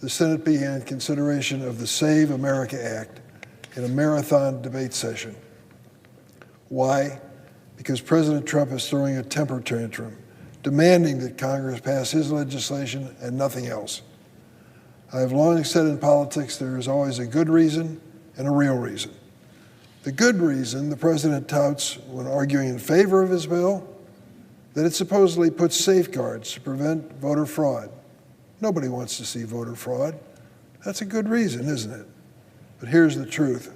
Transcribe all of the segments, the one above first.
the Senate began consideration of the Save America Act in a marathon debate session. Why? Because President Trump is throwing a temper tantrum, demanding that Congress pass his legislation and nothing else. I have long said in politics there is always a good reason and a real reason. The good reason the president touts when arguing in favor of his bill, that it supposedly puts safeguards to prevent voter fraud. Nobody wants to see voter fraud. That's a good reason, isn't it? But here's the truth.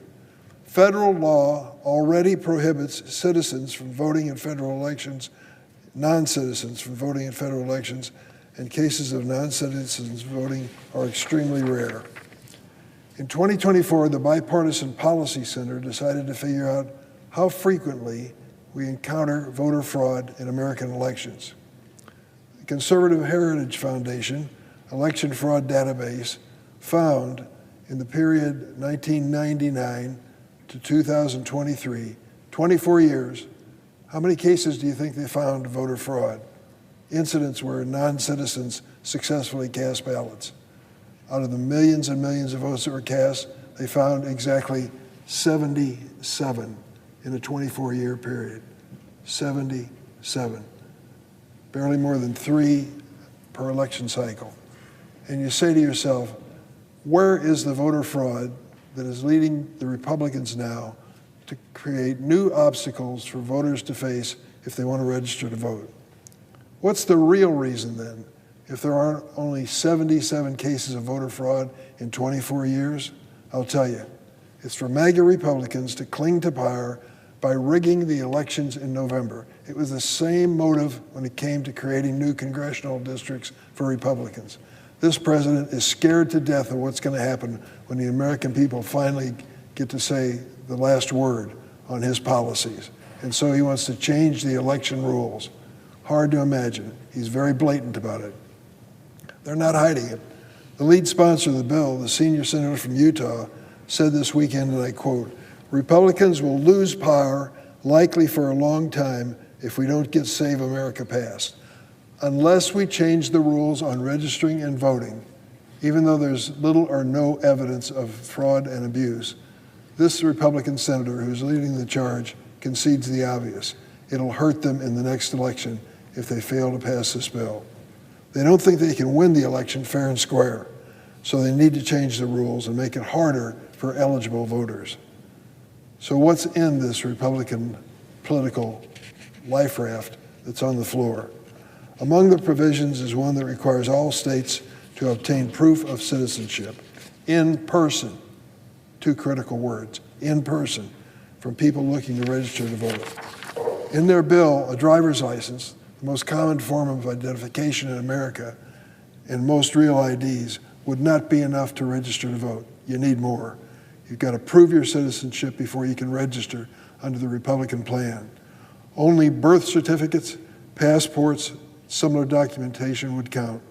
Federal law already prohibits citizens from voting in federal elections, non-citizens from voting in federal elections, and cases of non-citizens voting are extremely rare. In 2024, the Bipartisan Policy Center decided to figure out how frequently we encounter voter fraud in American elections. The Conservative Heritage Foundation election fraud database found in the period 1999 to 2023, 24 years, how many cases do you think they found of voter fraud? Incidents where non-citizens successfully cast ballots. Out of the millions and millions of votes that were cast, they found exactly 77 in a 24-year period. 77. Barely more than 3 per election cycle. And you say to yourself, where is the voter fraud that is leading the Republicans now to create new obstacles for voters to face if they want to register to vote? What's the real reason then, if there aren't only 77 cases of voter fraud in 24 years? I'll tell you, it's for MAGA Republicans to cling to power by rigging the elections in November. It was the same motive when it came to creating new congressional districts for Republicans. This president is scared to death of what's going to happen when the American people finally get to say the last word on his policies. And so he wants to change the election rules. Hard to imagine. He's very blatant about it. They're not hiding it. The lead sponsor of the bill, the senior senator from Utah, said this weekend, and I quote, "Republicans will lose power, likely for a long time, if we don't get Save America passed. Unless we change the rules on registering and voting, even though there's little or no evidence of fraud and abuse, this Republican senator who's leading the charge concedes the obvious. It'll hurt them in the next election if they fail to pass this bill. They don't think they can win the election fair and square, so they need to change the rules and make it harder for eligible voters." So what's in this Republican political life raft that's on the floor? Among the provisions is one that requires all states to obtain proof of citizenship in person. 2 critical words, in person, from people looking to register to vote. In their bill, a driver's license, the most common form of identification in America, and most real IDs, would not be enough to register to vote. You need more. You've got to prove your citizenship before you can register under the Republican plan. Only birth certificates, passports, similar documentation would count.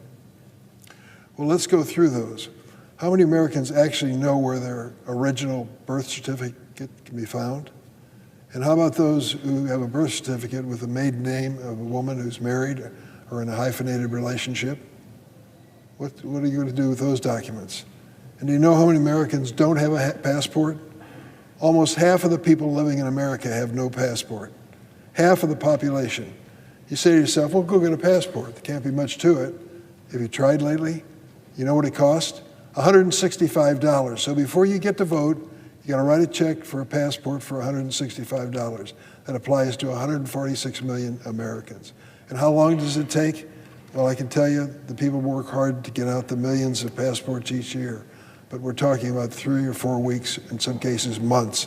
Well, let's go through those. How many Americans actually know where their original birth certificate can be found? And how about those who have a birth certificate with the maiden name of a woman who's married or in a hyphenated relationship? What are you going to do with those documents? And do you know how many Americans don't have a passport? Almost half of the people living in America have no passport. Half of the population. You say to yourself, well, go get a passport. There can't be much to it. Have you tried lately? You know what it costs? $165. So before you get to vote, you got to write a check for a passport for $165. That applies to 146 million Americans. And how long does it take? Well, I can tell you the people work hard to get out the millions of passports each year, but we're talking about 3 or 4 weeks, in some cases months.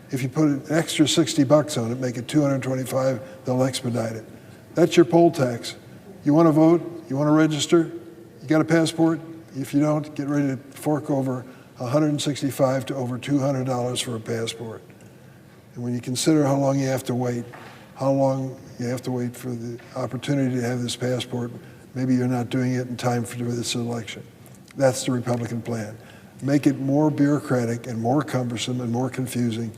If you put an extra $60 on it, make it $225, they'll expedite it. That's your poll tax. You want to vote? You want to register? You got a passport? If you don't, get ready to fork over $165 to over $200 for a passport. And when you consider how long you have to wait, how long you have to wait for the opportunity to have this passport, maybe you're not doing it in time for this election. That's the Republican plan. Make it more bureaucratic and more cumbersome and more confusing,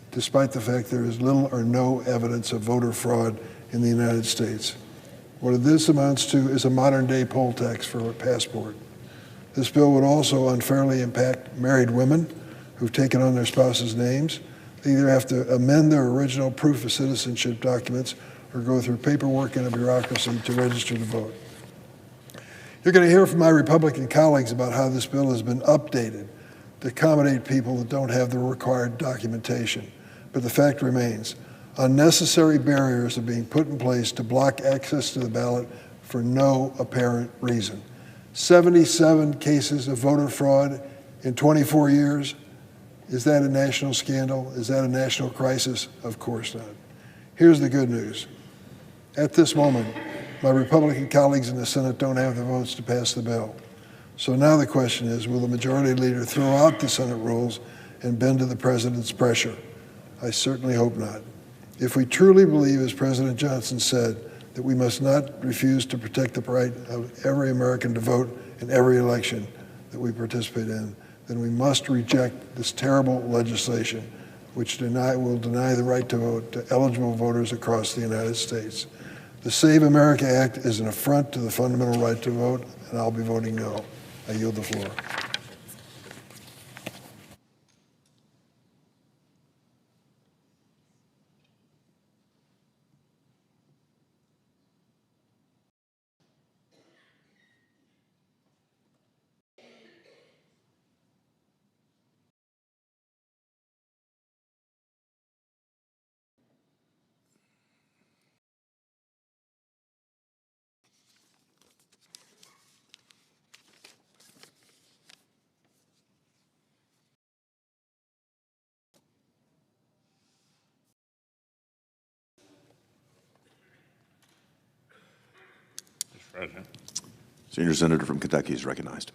despite the fact there is little or no evidence of voter fraud in the United States. What this amounts to is a modern-day poll tax for a passport. This bill would also unfairly impact married women who've taken on their spouses' names. They either have to amend their original proof of citizenship documents or go through paperwork and a bureaucracy to register to vote. You're going to hear from my Republican colleagues about how this bill has been updated to accommodate people that don't have the required documentation. But the fact remains, unnecessary barriers are being put in place to block access to the ballot for no apparent reason. 77 cases of voter fraud in 24 years. Is that a national scandal? Is that a national crisis? Of course not. Here's the good news. At this moment, my Republican colleagues in the Senate don't have the votes to pass the bill. So now the question is, will the majority leader throw out the Senate rules and bend to the president's pressure? I certainly hope not. If we truly believe, as President Johnson said, that we must not refuse to protect the right of every American to vote in every election that we participate in, then we must reject this terrible legislation which will deny the right to vote to eligible voters across the United States. The Save America Act is an affront to the fundamental right to vote, and I'll be voting no. I yield the floor. President. Senior Senator from Kentucky is recognized.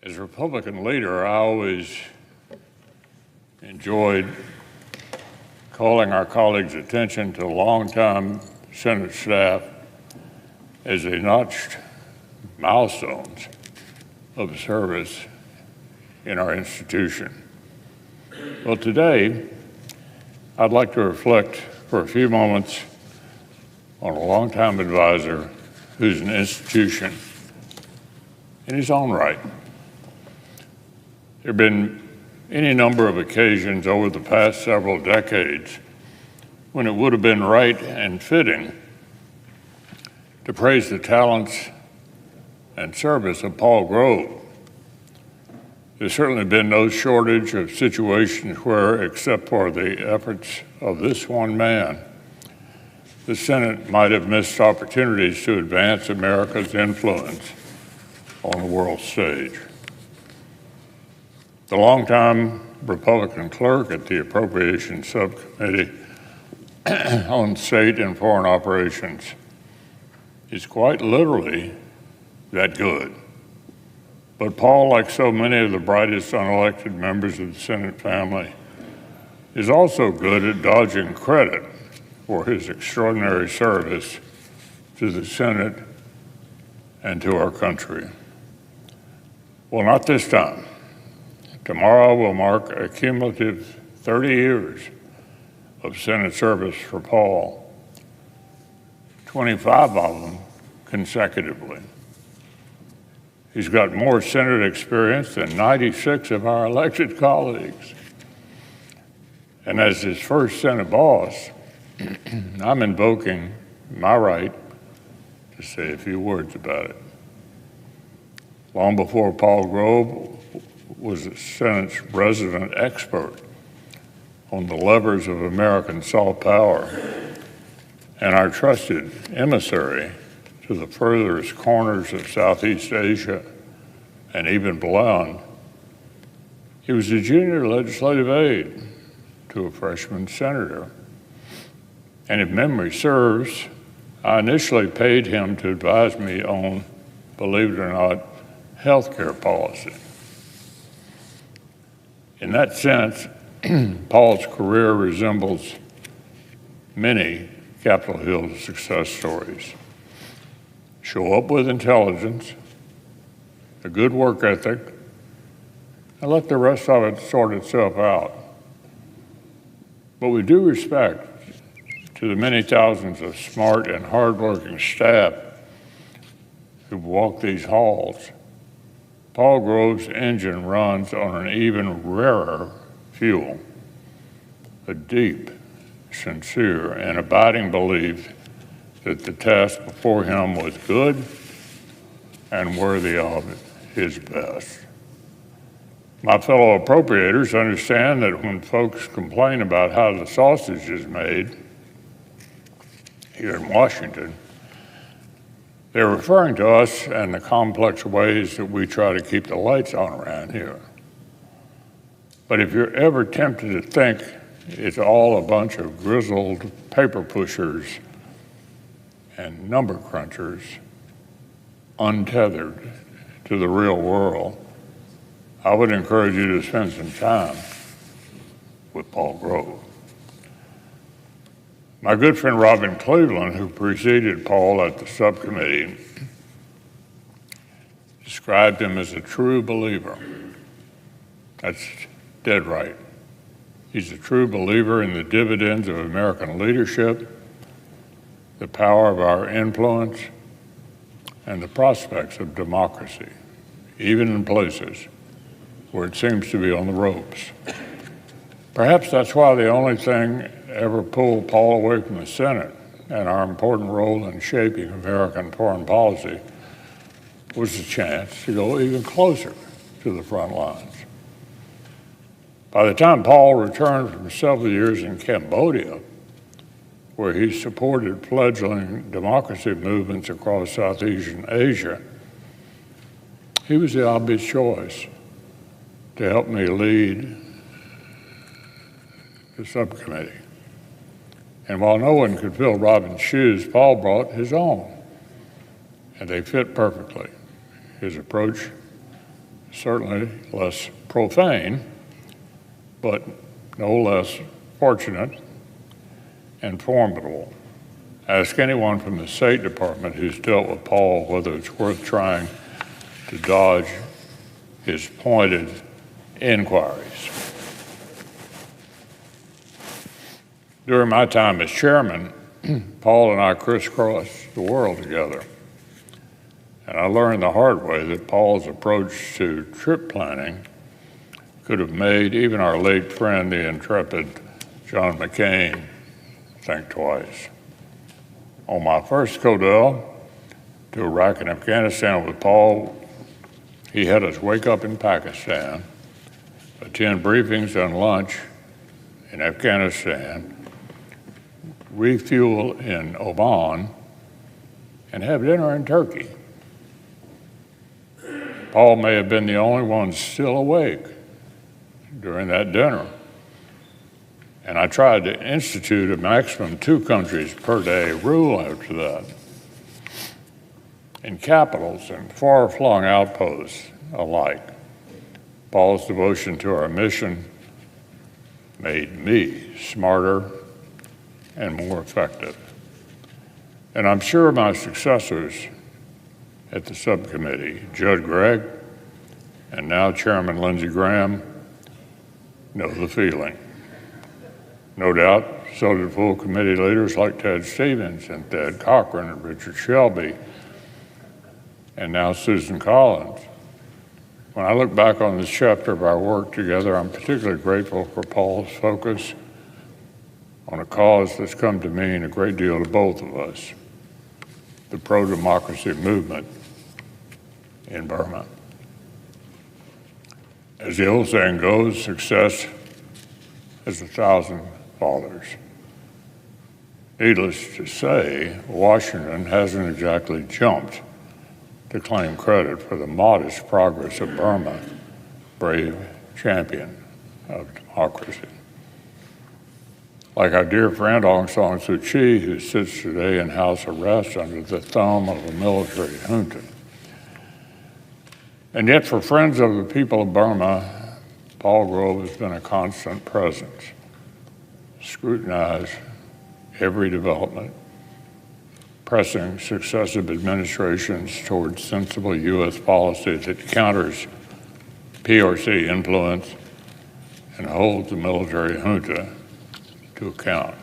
As a Republican leader, I always enjoyed calling our colleagues' attention to longtime Senate staff as they notched milestones of service in our institution. Well, today, I'd like to reflect for a few moments on a longtime advisor who's an institution in his own right. There have been any number of occasions over the past several decades when it would have been right and fitting to praise the talents and service of Paul Grove. There's certainly been no shortage of situations where, except for the efforts of this one man, the Senate might have missed opportunities to advance America's influence on the world stage. The longtime Republican clerk at the Appropriations Subcommittee on State and Foreign Operations is quite literally that good. But Paul, like so many of the brightest unelected members of the Senate family, is also good at dodging credit for his extraordinary service to the Senate and to our country. Well, not this time. Tomorrow will mark a cumulative 30 years of Senate service for Paul, 25 of them consecutively. He's got more Senate experience than 96 of our elected colleagues. And as his first Senate boss, I'm invoking my right to say a few words about it. Long before Paul Grove was the Senate's resident expert on the levers of American soft power and our trusted emissary to the furthest corners of Southeast Asia and even beyond, he was a junior legislative aide to a freshman senator. And if memory serves, I initially paid him to advise me on, believe it or not, health care policy. In that sense, Paul's career resembles many Capitol Hill success stories. Show up with intelligence, a good work ethic, and let the rest of it sort itself out. But we do respect to the many thousands of smart and hardworking staff who've walked these halls, Paul Grove's engine runs on an even rarer fuel, a deep, sincere, and abiding belief that the task before him was good and worthy of his best. My fellow appropriators understand that when folks complain about how the sausage is made here in Washington, they're referring to us and the complex ways that we try to keep the lights on around here. But if you're ever tempted to think it's all a bunch of grizzled paper pushers and number crunchers untethered to the real world, I would encourage you to spend some time with Paul Grove. My good friend Robin Cleveland, who preceded Paul at the subcommittee, described him as a true believer. That's dead right. He's a true believer in the dividends of American leadership, the power of our influence, and the prospects of democracy, even in places where it seems to be on the ropes. Perhaps that's why the only thing ever pulled Paul away from the Senate and our important role in shaping American foreign policy was the chance to go even closer to the front lines. By the time Paul returned from several years in Cambodia, where he supported fledgling democracy movements across Southeast Asia, he was the obvious choice to help me lead the subcommittee. And while no one could fill Robin's shoes, Paul brought his own, and they fit perfectly. His approach, certainly less profane, but no less fortunate and formidable. Ask anyone from the State Department who's dealt with Paul whether it's worth trying to dodge his pointed inquiries. During my time as chairman, Paul and I crisscrossed the world together. And I learned the hard way that Paul's approach to trip planning could have made even our late friend, the intrepid John McCain, think twice. On my first CODEL to Iraq and Afghanistan with Paul, he had us wake up in Pakistan, attend briefings and lunch in Afghanistan, refuel in Oman, and have dinner in Turkey. Paul may have been the only one still awake during that dinner. And I tried to institute a maximum 2 countries per day rule after that. In capitals and far-flung outposts alike, Paul's devotion to our mission made me smarter and more effective. And I'm sure my successors at the subcommittee, Judd Gregg and now Chairman Lindsey Graham, know the feeling. No doubt, so did full committee leaders like Ted Stevens and Thad Cochran and Richard Shelby, and now Susan Collins. When I look back on this chapter of our work together, I'm particularly grateful for Paul's focus on a cause that's come to mean a great deal to both of us, the pro-democracy movement in Burma. As the old saying goes, success has 1,000 fathers. Needless to say, Washington hasn't exactly jumped to claim credit for the modest progress of Burma, brave champion of democracy. Like our dear friend Aung San Suu Kyi, who sits today in house arrest under the thumb of a military junta. And yet for friends of the people of Burma, Paul Grove has been a constant presence. Scrutinize every development, pressing successive administrations towards sensible U.S. policy that counters PRC influence and holds the military junta to account.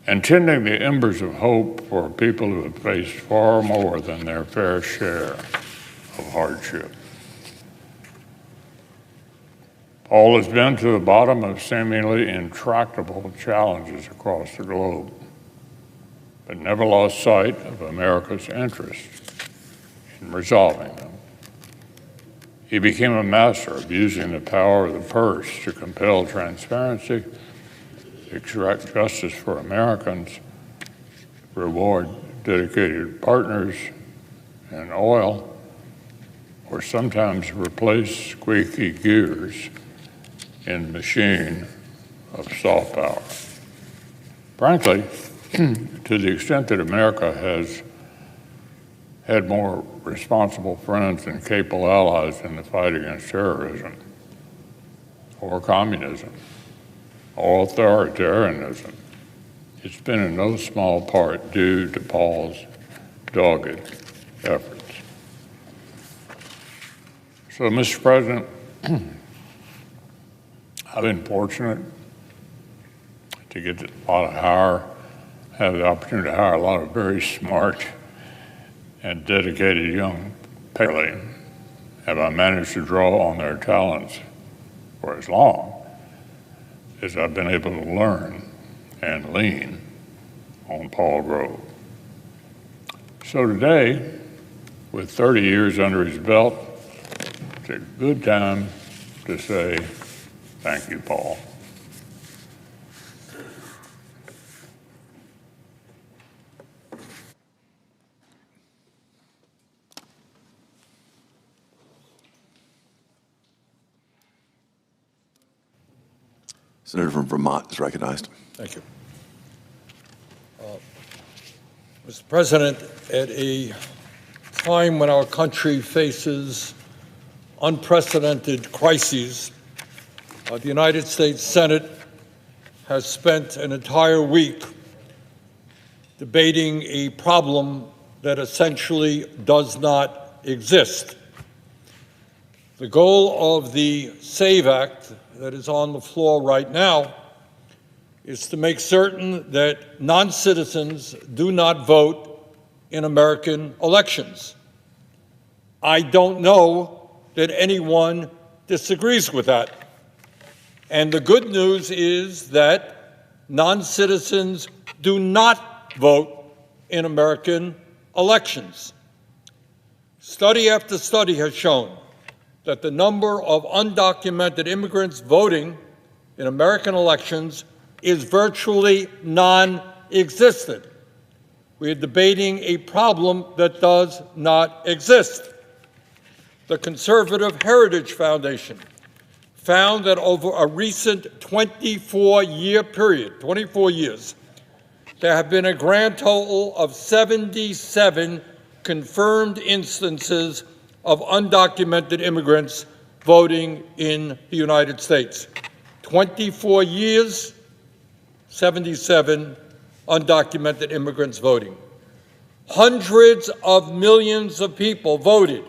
and tending the embers of hope for people who have faced far more than their fair share of hardship. Paul has been to the bottom of seemingly intractable challenges across the globe, but never lost sight of America's interest in resolving them. He became a master of using the power of the purse to compel transparency, extract justice for Americans, reward dedicated partners in oil, or sometimes replace squeaky gears in the machine of soft power. Frankly, to the extent that America has had more responsible friends and capable allies in the fight against terrorism, or communism, or authoritarianism, it's been in no small part due to Paul's dogged efforts. So, Mr. President, I've been fortunate to get have the opportunity to hire a lot of very smart and dedicated young people. Have I managed to draw on their talents for as long as I've been able to learn and lean on Paul Grove. So today, with 30 years under his belt, it's a good time to say thank you, Paul. Senator from Vermont is recognized. Thank you. Mr. President, at a time when our country faces unprecedented crises, the United States Senate has spent an entire week debating a problem that essentially does not exist. The goal of the SAVE Act that is on the floor right now is to make certain that non-citizens do not vote in American elections. I don't know that anyone disagrees with that. And the good news is that non-citizens do not vote in American elections. Study after study has shown that the number of undocumented immigrants voting in American elections is virtually non-existent. We are debating a problem that does not exist. The Conservative Heritage Foundation found that over a recent 24-year period, 24 years, there have been a grand total of 77 confirmed instances of undocumented immigrants voting in the United States. 24 years, 77 undocumented immigrants voting. Hundreds of millions of people voted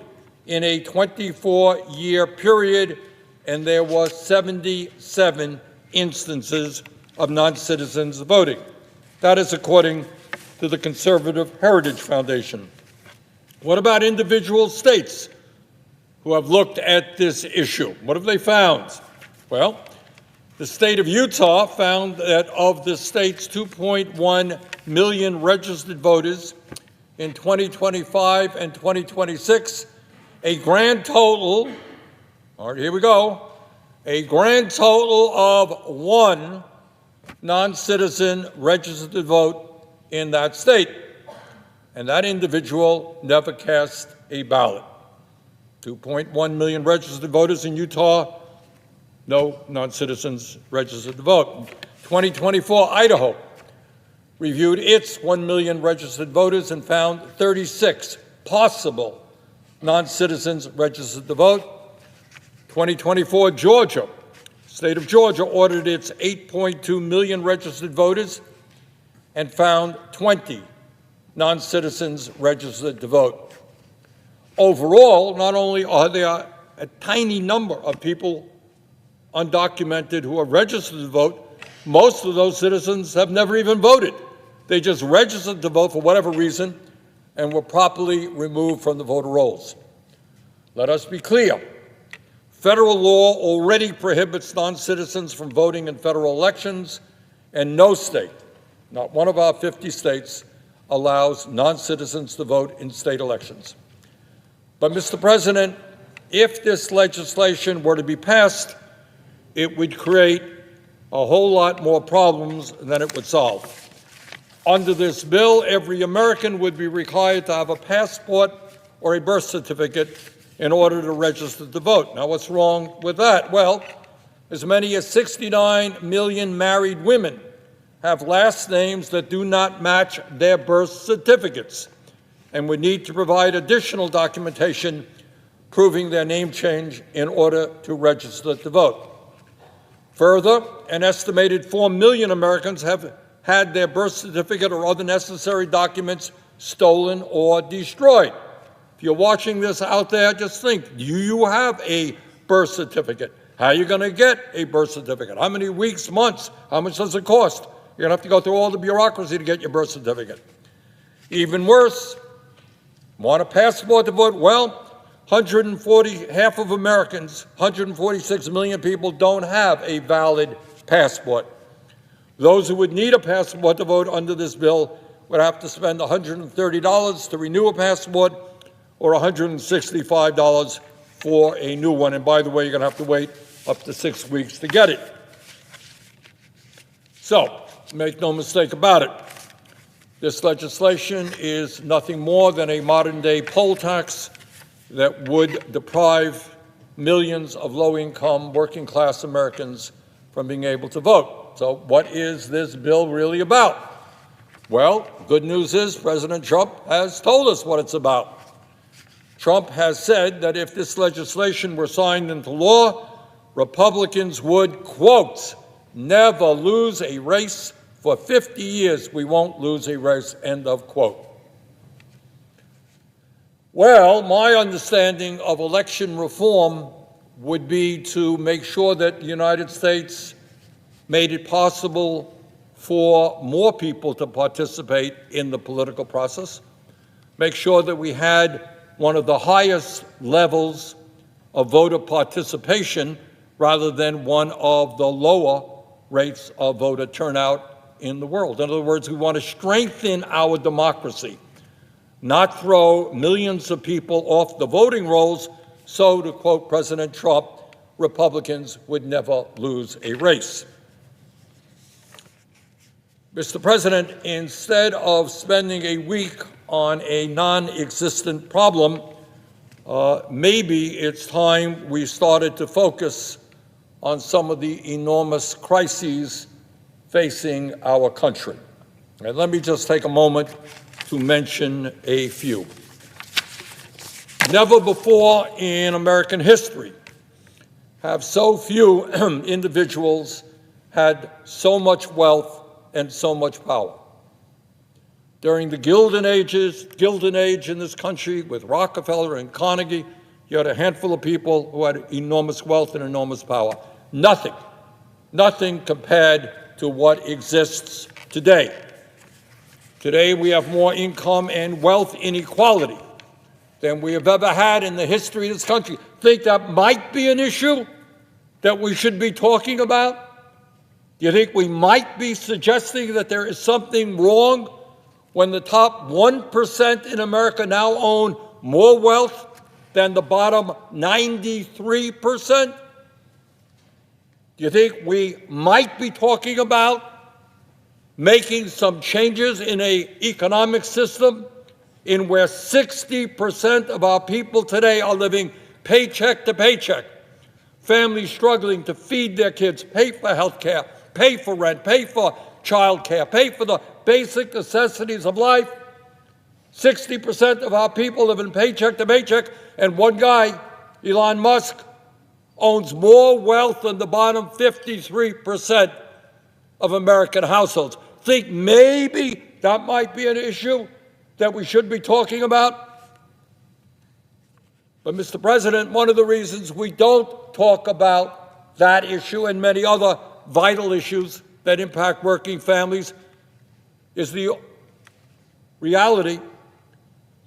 in a 24-year period, and there were 77 instances of non-citizens voting. That is according to the Conservative Heritage Foundation. What about individual states who have looked at this issue? What have they found? Well, the state of Utah found that of the state's 2.1 million registered voters in 2025 and 2026, a grand total, all right, here we go, a grand total of 1 non-citizen registered to vote in that state. And that individual never cast a ballot. 2.1 million registered voters in Utah, no non-citizens registered to vote. 2024, Idaho reviewed its 1 million registered voters and found 36 possible non-citizens registered to vote. 2024, Georgia, state of Georgia ordered its 8.2 million registered voters and found 20 non-citizens registered to vote. Overall, not only are there a tiny number of people undocumented who are registered to vote, most of those citizens have never even voted. They just registered to vote for whatever reason and were properly removed from the voter rolls. Let us be clear. Federal law already prohibits non-citizens from voting in federal elections, and no state, not one of our 50 states, allows non-citizens to vote in state elections. But, Mr. President, if this legislation were to be passed, it would create a whole lot more problems than it would solve. Under this bill, every American would be required to have a passport or a birth certificate in order to register to vote. Now, what's wrong with that? Well, as many as 69 million married women have last names that do not match their birth certificates and would need to provide additional documentation proving their name change in order to register to vote. Further, an estimated 4 million Americans have had their birth certificate or other necessary documents stolen or destroyed. If you're watching this out there, just think, do you have a birth certificate? How are you going to get a birth certificate? How many weeks, months? How much does it cost? You're going to have to go through all the bureaucracy to get your birth certificate. Even worse, want a passport to vote? Well, half of Americans, 146 million people, don't have a valid passport. Those who would need a passport to vote under this bill would have to spend $130 to renew a passport or $165 for a new one. And by the way, you're going to have to wait up to 6 weeks to get it. So, make no mistake about it. This legislation is nothing more than a modern-day poll tax that would deprive millions of low-income, working-class Americans from being able to vote. So what is this bill really about? Well, good news is President Trump has told us what it's about. Trump has said that if this legislation were signed into law, Republicans would, quote, never lose a race. For 50 years, we won't lose a race, end of quote. Well, my understanding of election reform would be to make sure that the United States made it possible for more people to participate in the political process, make sure that we had one of the highest levels of voter participation rather than one of the lower rates of voter turnout in the world. In other words, we want to strengthen our democracy, not throw millions of people off the voting rolls, so, to quote President Trump, Republicans would never lose a race. Mr. President, instead of spending a week on a non-existent problem, maybe it's time we started to focus on some of the enormous crises facing our country. And let me just take a moment to mention a few. Never before in American history have so few individuals had so much wealth and so much power. During the Gilded Age in this country with Rockefeller and Carnegie, you had a handful of people who had enormous wealth and enormous power. Nothing compared to what exists today. Today we have more income and wealth inequality than we have ever had in the history of this country. Think that might be an issue that we should be talking about? Do you think we might be suggesting that there is something wrong when the top 1% in America now own more wealth than the bottom 93%? Do you think we might be talking about making some changes in an economic system in where 60% of our people today are living paycheck to paycheck, families struggling to feed their kids, pay for health care, pay for rent, pay for child care, pay for the basic necessities of life? 60% of our people live in paycheck to paycheck, and one guy, Elon Musk, owns more wealth than the bottom 53% of American households. Think maybe that might be an issue that we should be talking about? But, Mr. President, one of the reasons we don't talk about that issue and many other vital issues that impact working families is the reality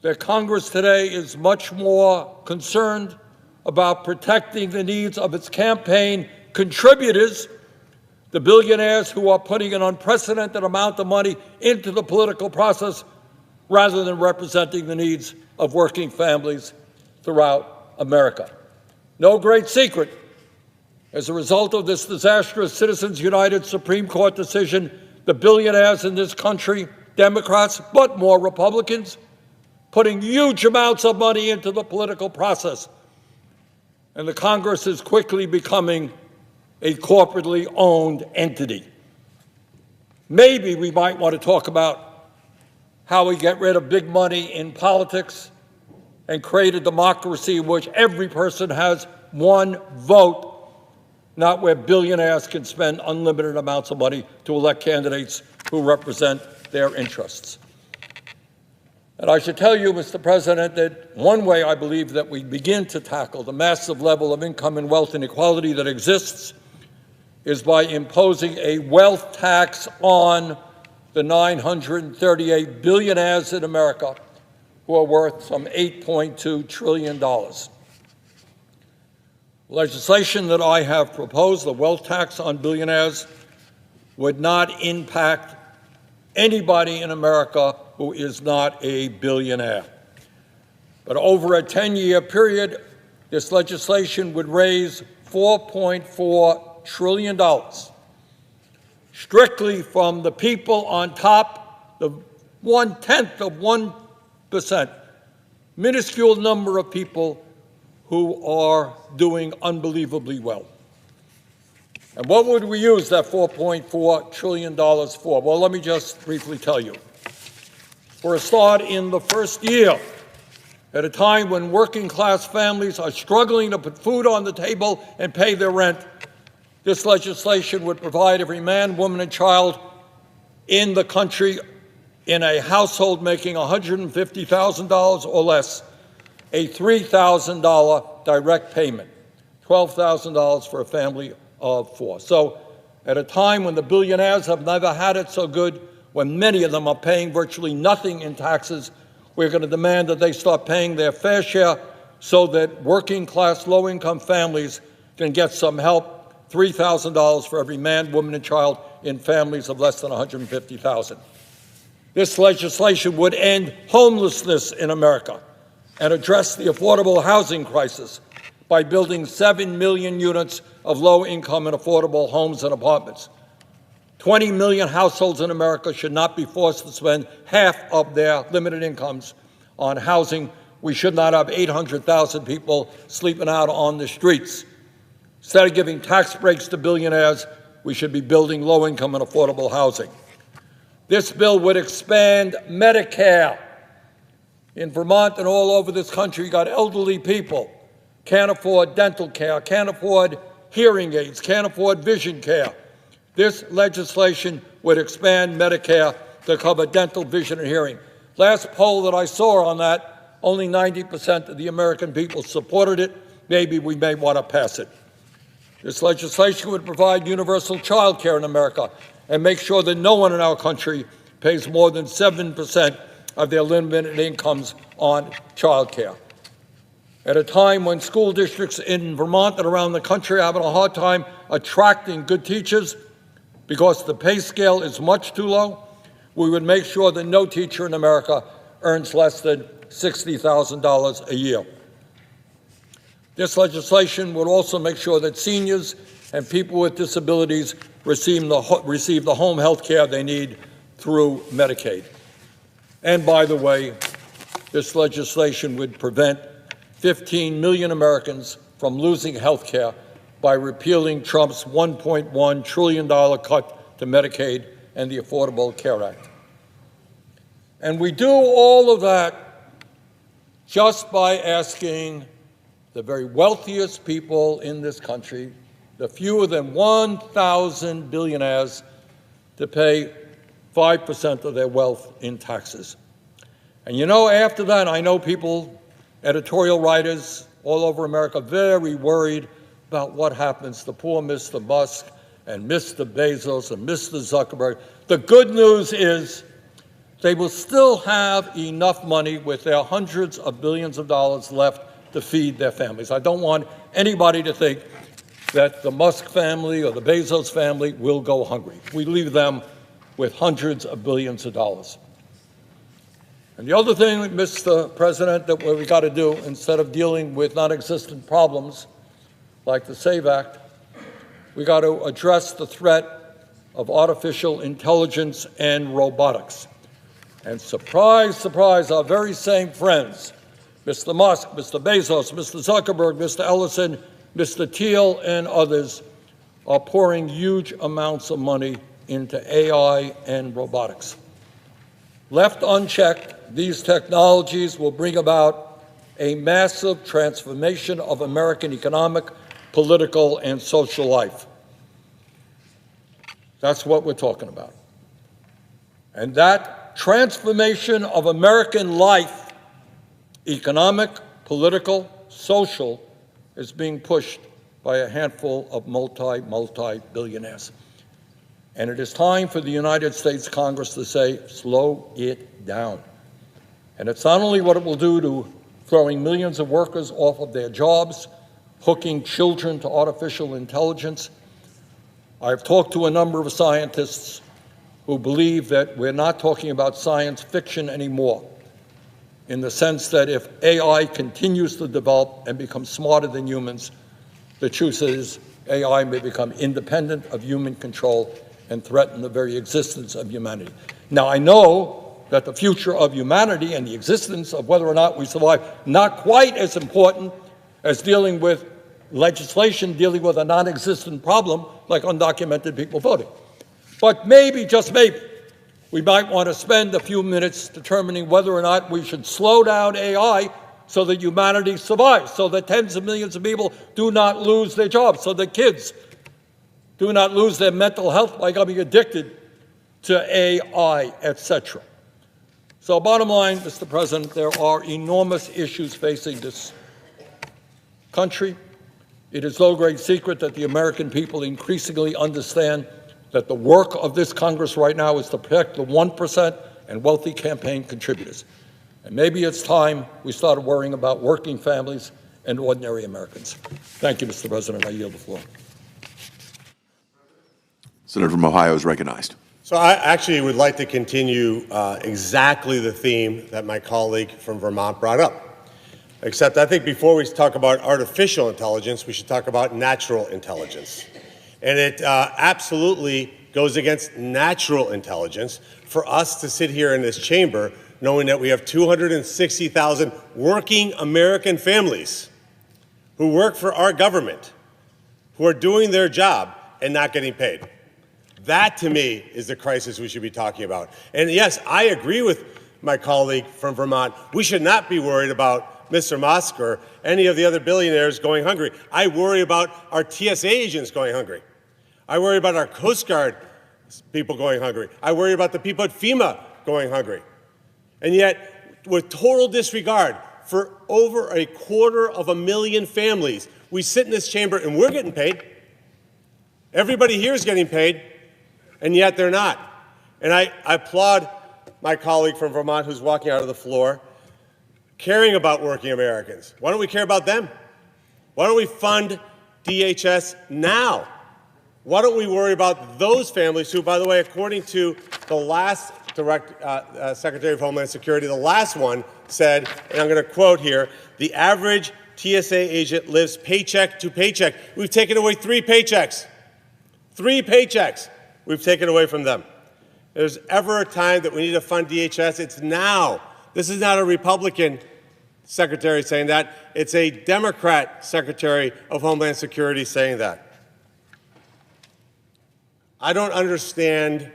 that Congress today is much more concerned about protecting the needs of its campaign contributors, the billionaires who are putting an unprecedented amount of money into the political process, rather than representing the needs of working families throughout America. No great secret. As a result of this disastrous Citizens United Supreme Court decision, the billionaires in this country, Democrats, but more Republicans, putting huge amounts of money into the political process. And the Congress is quickly becoming a corporately owned entity. Maybe we might want to talk about how we get rid of big money in politics and create a democracy in which every person has one vote, not where billionaires can spend unlimited amounts of money to elect candidates who represent their interests. And I should tell you, Mr. President, that one way I believe that we begin to tackle the massive level of income and wealth inequality that exists is by imposing a wealth tax on the 938 billionaires in America who are worth some $8.2 trillion. Legislation that I have proposed, the wealth tax on billionaires, would not impact anybody in America who is not a billionaire. But over a 10-year period, this legislation would raise $4.4 trillion strictly from the people on top, the 1/10 of 1%, minuscule number of people who are doing unbelievably well. And what would we use that $4.4 trillion for? Well, let me just briefly tell you. For a start, in the first year, at a time when working-class families are struggling to put food on the table and pay their rent, this legislation would provide every man, woman, and child in the country in a household making $150,000 or less a $3,000 direct payment, $12,000 for a family of four. So at a time when the billionaires have never had it so good, when many of them are paying virtually nothing in taxes, we're going to demand that they start paying their fair share so that working-class, low-income families can get some help, $3,000 for every man, woman, and child in families of less than $150,000. This legislation would end homelessness in America and address the affordable housing crisis by building 7 million units of low-income and affordable homes and apartments. 20 million households in America should not be forced to spend half of their limited incomes on housing. We should not have 800,000 people sleeping out on the streets. Instead of giving tax breaks to billionaires, we should be building low-income and affordable housing. This bill would expand Medicare. In Vermont and all over this country, you got elderly people, can't afford dental care, can't afford hearing aids, can't afford vision care. This legislation would expand Medicare to cover dental, vision, and hearing. Last poll that I saw on that, only 90% of the American people supported it. Maybe we may want to pass it. This legislation would provide universal child care in America and make sure that no one in our country pays more than 7% of their limited incomes on child care. At a time when school districts in Vermont and around the country are having a hard time attracting good teachers because the pay scale is much too low, we would make sure that no teacher in America earns less than $60,000 a year. This legislation would also make sure that seniors and people with disabilities receive the home health care they need through Medicaid. And by the way, this legislation would prevent 15 million Americans from losing health care by repealing Trump's $1.1 trillion cut to Medicaid and the Affordable Care Act. And we do all of that just by asking the very wealthiest people in this country, the fewer than 1,000 billionaires, to pay 5% of their wealth in taxes. And you know, after that, I know people, editorial writers all over America, very worried about what happens to poor Mr. Musk and Mr. Bezos and Mr. Zuckerberg. The good news is they will still have enough money with their hundreds of billions of dollars left to feed their families. I don't want anybody to think that the Musk family or the Bezos family will go hungry. We leave them with hundreds of billions of dollars. And the other thing, Mr. President, that we got to do, instead of dealing with non-existent problems like the SAVE Act, we got to address the threat of artificial intelligence and robotics. And surprise, surprise, our very same friends, Mr. Musk, Mr. Bezos, Mr. Zuckerberg, Mr. Ellison, Mr. Thiel, and others are pouring huge amounts of money into AI and robotics. Left unchecked, these technologies will bring about a massive transformation of American economic, political, and social life. That's what we're talking about. And that transformation of American life, economic, political, social, is being pushed by a handful of multi-billionaires. And it is time for the United States Congress to say, slow it down. And it's not only what it will do to throwing millions of workers off of their jobs, hooking children to artificial intelligence. I've talked to a number of scientists who believe that we're not talking about science fiction anymore, in the sense that if AI continues to develop and become smarter than humans, the truth is AI may become independent of human control and threaten the very existence of humanity. Now, I know that the future of humanity and the existence of whether or not we survive, not quite as important as dealing with legislation dealing with a non-existent problem like undocumented people voting. But maybe, just maybe, we might want to spend a few minutes determining whether or not we should slow down AI so that humanity survives, so that tens of millions of people do not lose their jobs, so that kids do not lose their mental health by becoming addicted to AI, etc. So bottom line, Mr. President, there are enormous issues facing this country. It is no great secret that the American people increasingly understand that the work of this Congress right now is to protect the 1% and wealthy campaign contributors. And maybe it's time we started worrying about working families and ordinary Americans. Thank you, Mr. President. I yield the floor. Senator from Ohio is recognized. So I actually would like to continue exactly the theme that my colleague from Vermont brought up. Except I think before we talk about artificial intelligence, we should talk about natural intelligence. And it absolutely goes against natural intelligence for us to sit here in this chamber knowing that we have 260,000 working American families who work for our government, who are doing their job and not getting paid. That, to me, is the crisis we should be talking about. And yes, I agree with my colleague from Vermont. We should not be worried about Mr. Musk or any of the other billionaires going hungry. I worry about our TSA agents going hungry. I worry about our Coast Guard people going hungry. I worry about the people at FEMA going hungry. And yet, with total disregard for over 250,000 families, we sit in this chamber and we're getting paid. Everybody here is getting paid, and yet they're not. And I applaud my colleague from Vermont who's walking out of the floor, caring about working Americans. Why don't we care about them? Why don't we fund DHS now? Why don't we worry about those families who, by the way, according to the last Secretary of Homeland Security, the last one said, and I'm going to quote here, the average TSA agent lives paycheck to paycheck. We've taken away 3 paychecks. 3 paychecks we've taken away from them. If there's ever a time that we need to fund DHS, it's now. This is not a Republican secretary saying that. It's a Democrat Secretary of Homeland Security saying that. I don't understand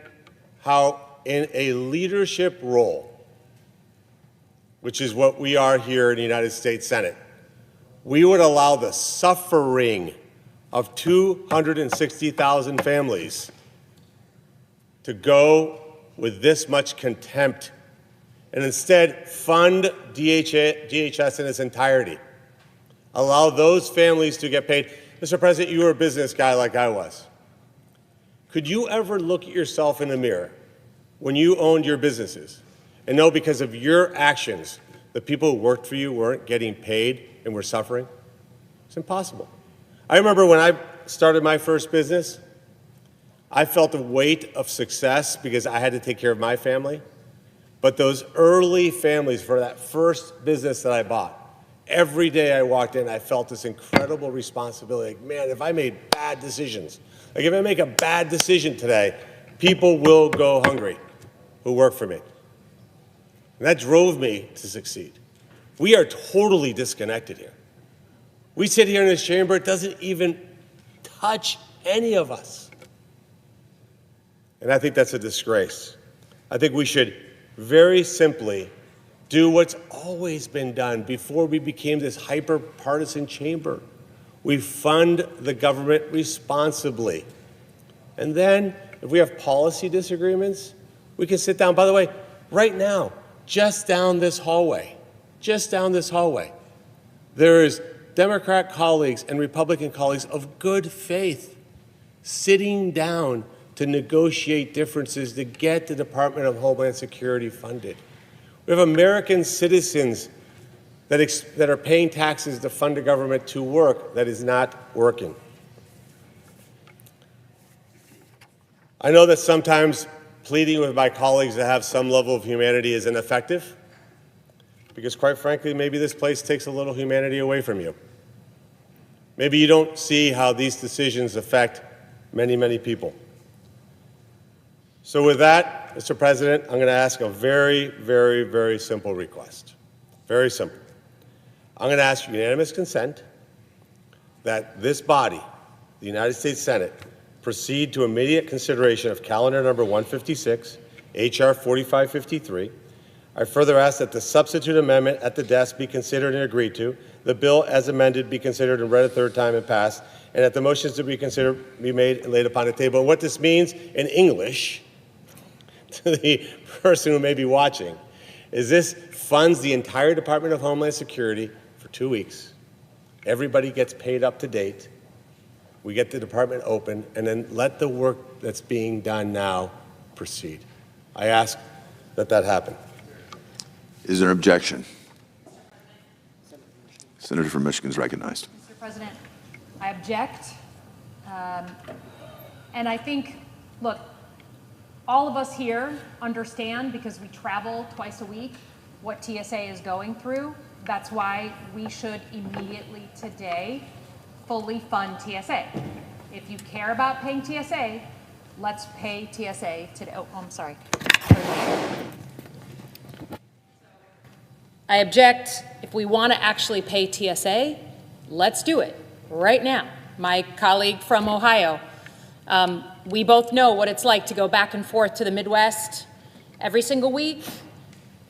how in a leadership role, which is what we are here in the United States Senate, we would allow the suffering of 260,000 families to go with this much contempt and instead fund DHS in its entirety. Allow those families to get paid. Mr. President, you were a business guy like I was. Could you ever look at yourself in the mirror when you owned your businesses and know because of your actions, the people who worked for you weren't getting paid and were suffering? It's impossible. I remember when I started my first business, I felt the weight of success because I had to take care of my family. But those early families for that first business that I bought, every day I walked in, I felt this incredible responsibility. Like, man, if I made bad decisions, like if I make a bad decision today, people will go hungry who work for me. And that drove me to succeed. We are totally disconnected here. We sit here in this chamber, it doesn't even touch any of us. And I think that's a disgrace. I think we should very simply do what's always been done before we became this hyper-partisan chamber. We fund the government responsibly. And then, if we have policy disagreements, we can sit down. By the way, right now, just down this hallway, there is Democrat colleagues and Republican colleagues of good faith sitting down to negotiate differences to get the Department of Homeland Security funded. We have American citizens that are paying taxes to fund a government to work that is not working. I know that sometimes pleading with my colleagues to have some level of humanity is ineffective, because quite frankly, maybe this place takes a little humanity away from you. Maybe you don't see how these decisions affect many, many people. So with that, Mr. President, I'm going to ask a very, very, very simple request. Very simple. I'm going to ask unanimous consent that this body, the United States Senate, proceed to immediate consideration of calendar number 156, H.R. 4553. I further ask that the substitute amendment at the desk be considered and agreed to, the bill as amended be considered and read a third time and passed, and that the motions to be considered be made and laid upon the table. And what this means in English to the person who may be watching is this funds the entire Department of Homeland Security for 2 weeks. Everybody gets paid up to date. We get the department open, and then let the work that's being done now proceed. I ask that that happen. Is there an objection? Senator from Michigan is recognized. Mr. President, I object. And I think, look, all of us here understand, because we travel twice a week, what TSA is going through. That's why we should immediately today fully fund TSA. If you care about paying TSA, let's pay TSA today. Oh, I'm sorry. I object. If we want to actually pay TSA, let's do it right now. My colleague from Ohio, we both know what it's like to go back and forth to the Midwest every single week.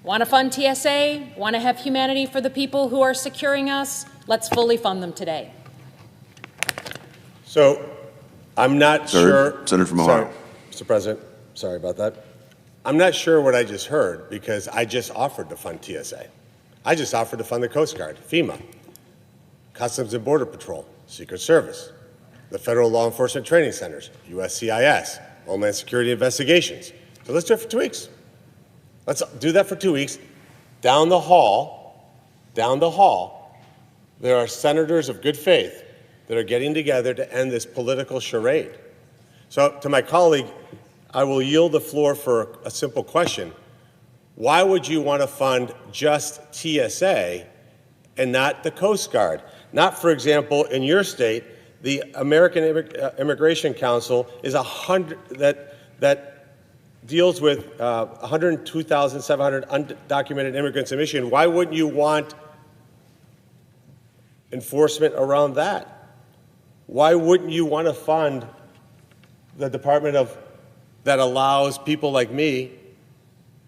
Want to fund TSA? Want to have humanity for the people who are securing us? Let's fully fund them today. So I'm not sure. Senator from Ohio. Sorry, Mr. President, sorry about that. I'm not sure what I just heard, because I just offered to fund TSA. I just offered to fund the Coast Guard, FEMA, Customs and Border Patrol, Secret Service, the Federal Law Enforcement Training Centers, USCIS, Homeland Security Investigations. So let's do it for 2 weeks. Let's do that for 2 weeks. Down the hall, there are senators of good faith that are getting together to end this political charade. So to my colleague, I will yield the floor for a simple question. Why would you want to fund just TSA and not the Coast Guard? Not, for example, in your state, the American Immigration Council is that deals with 102,700 undocumented immigrants in Michigan. Why wouldn't you want enforcement around that? Why wouldn't you want to fund the department that allows people like me,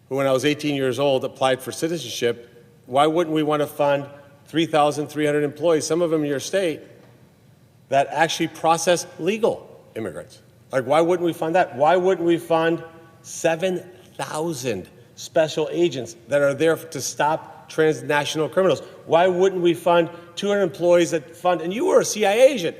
who when I was 18 years old applied for citizenship, why wouldn't we want to fund 3,300 employees, some of them in your state, that actually process legal immigrants? Like, why wouldn't we fund that? Why wouldn't we fund 7,000 special agents that are there to stop transnational criminals? Why wouldn't we fund 200 employees that fund, and you were a CIA agent,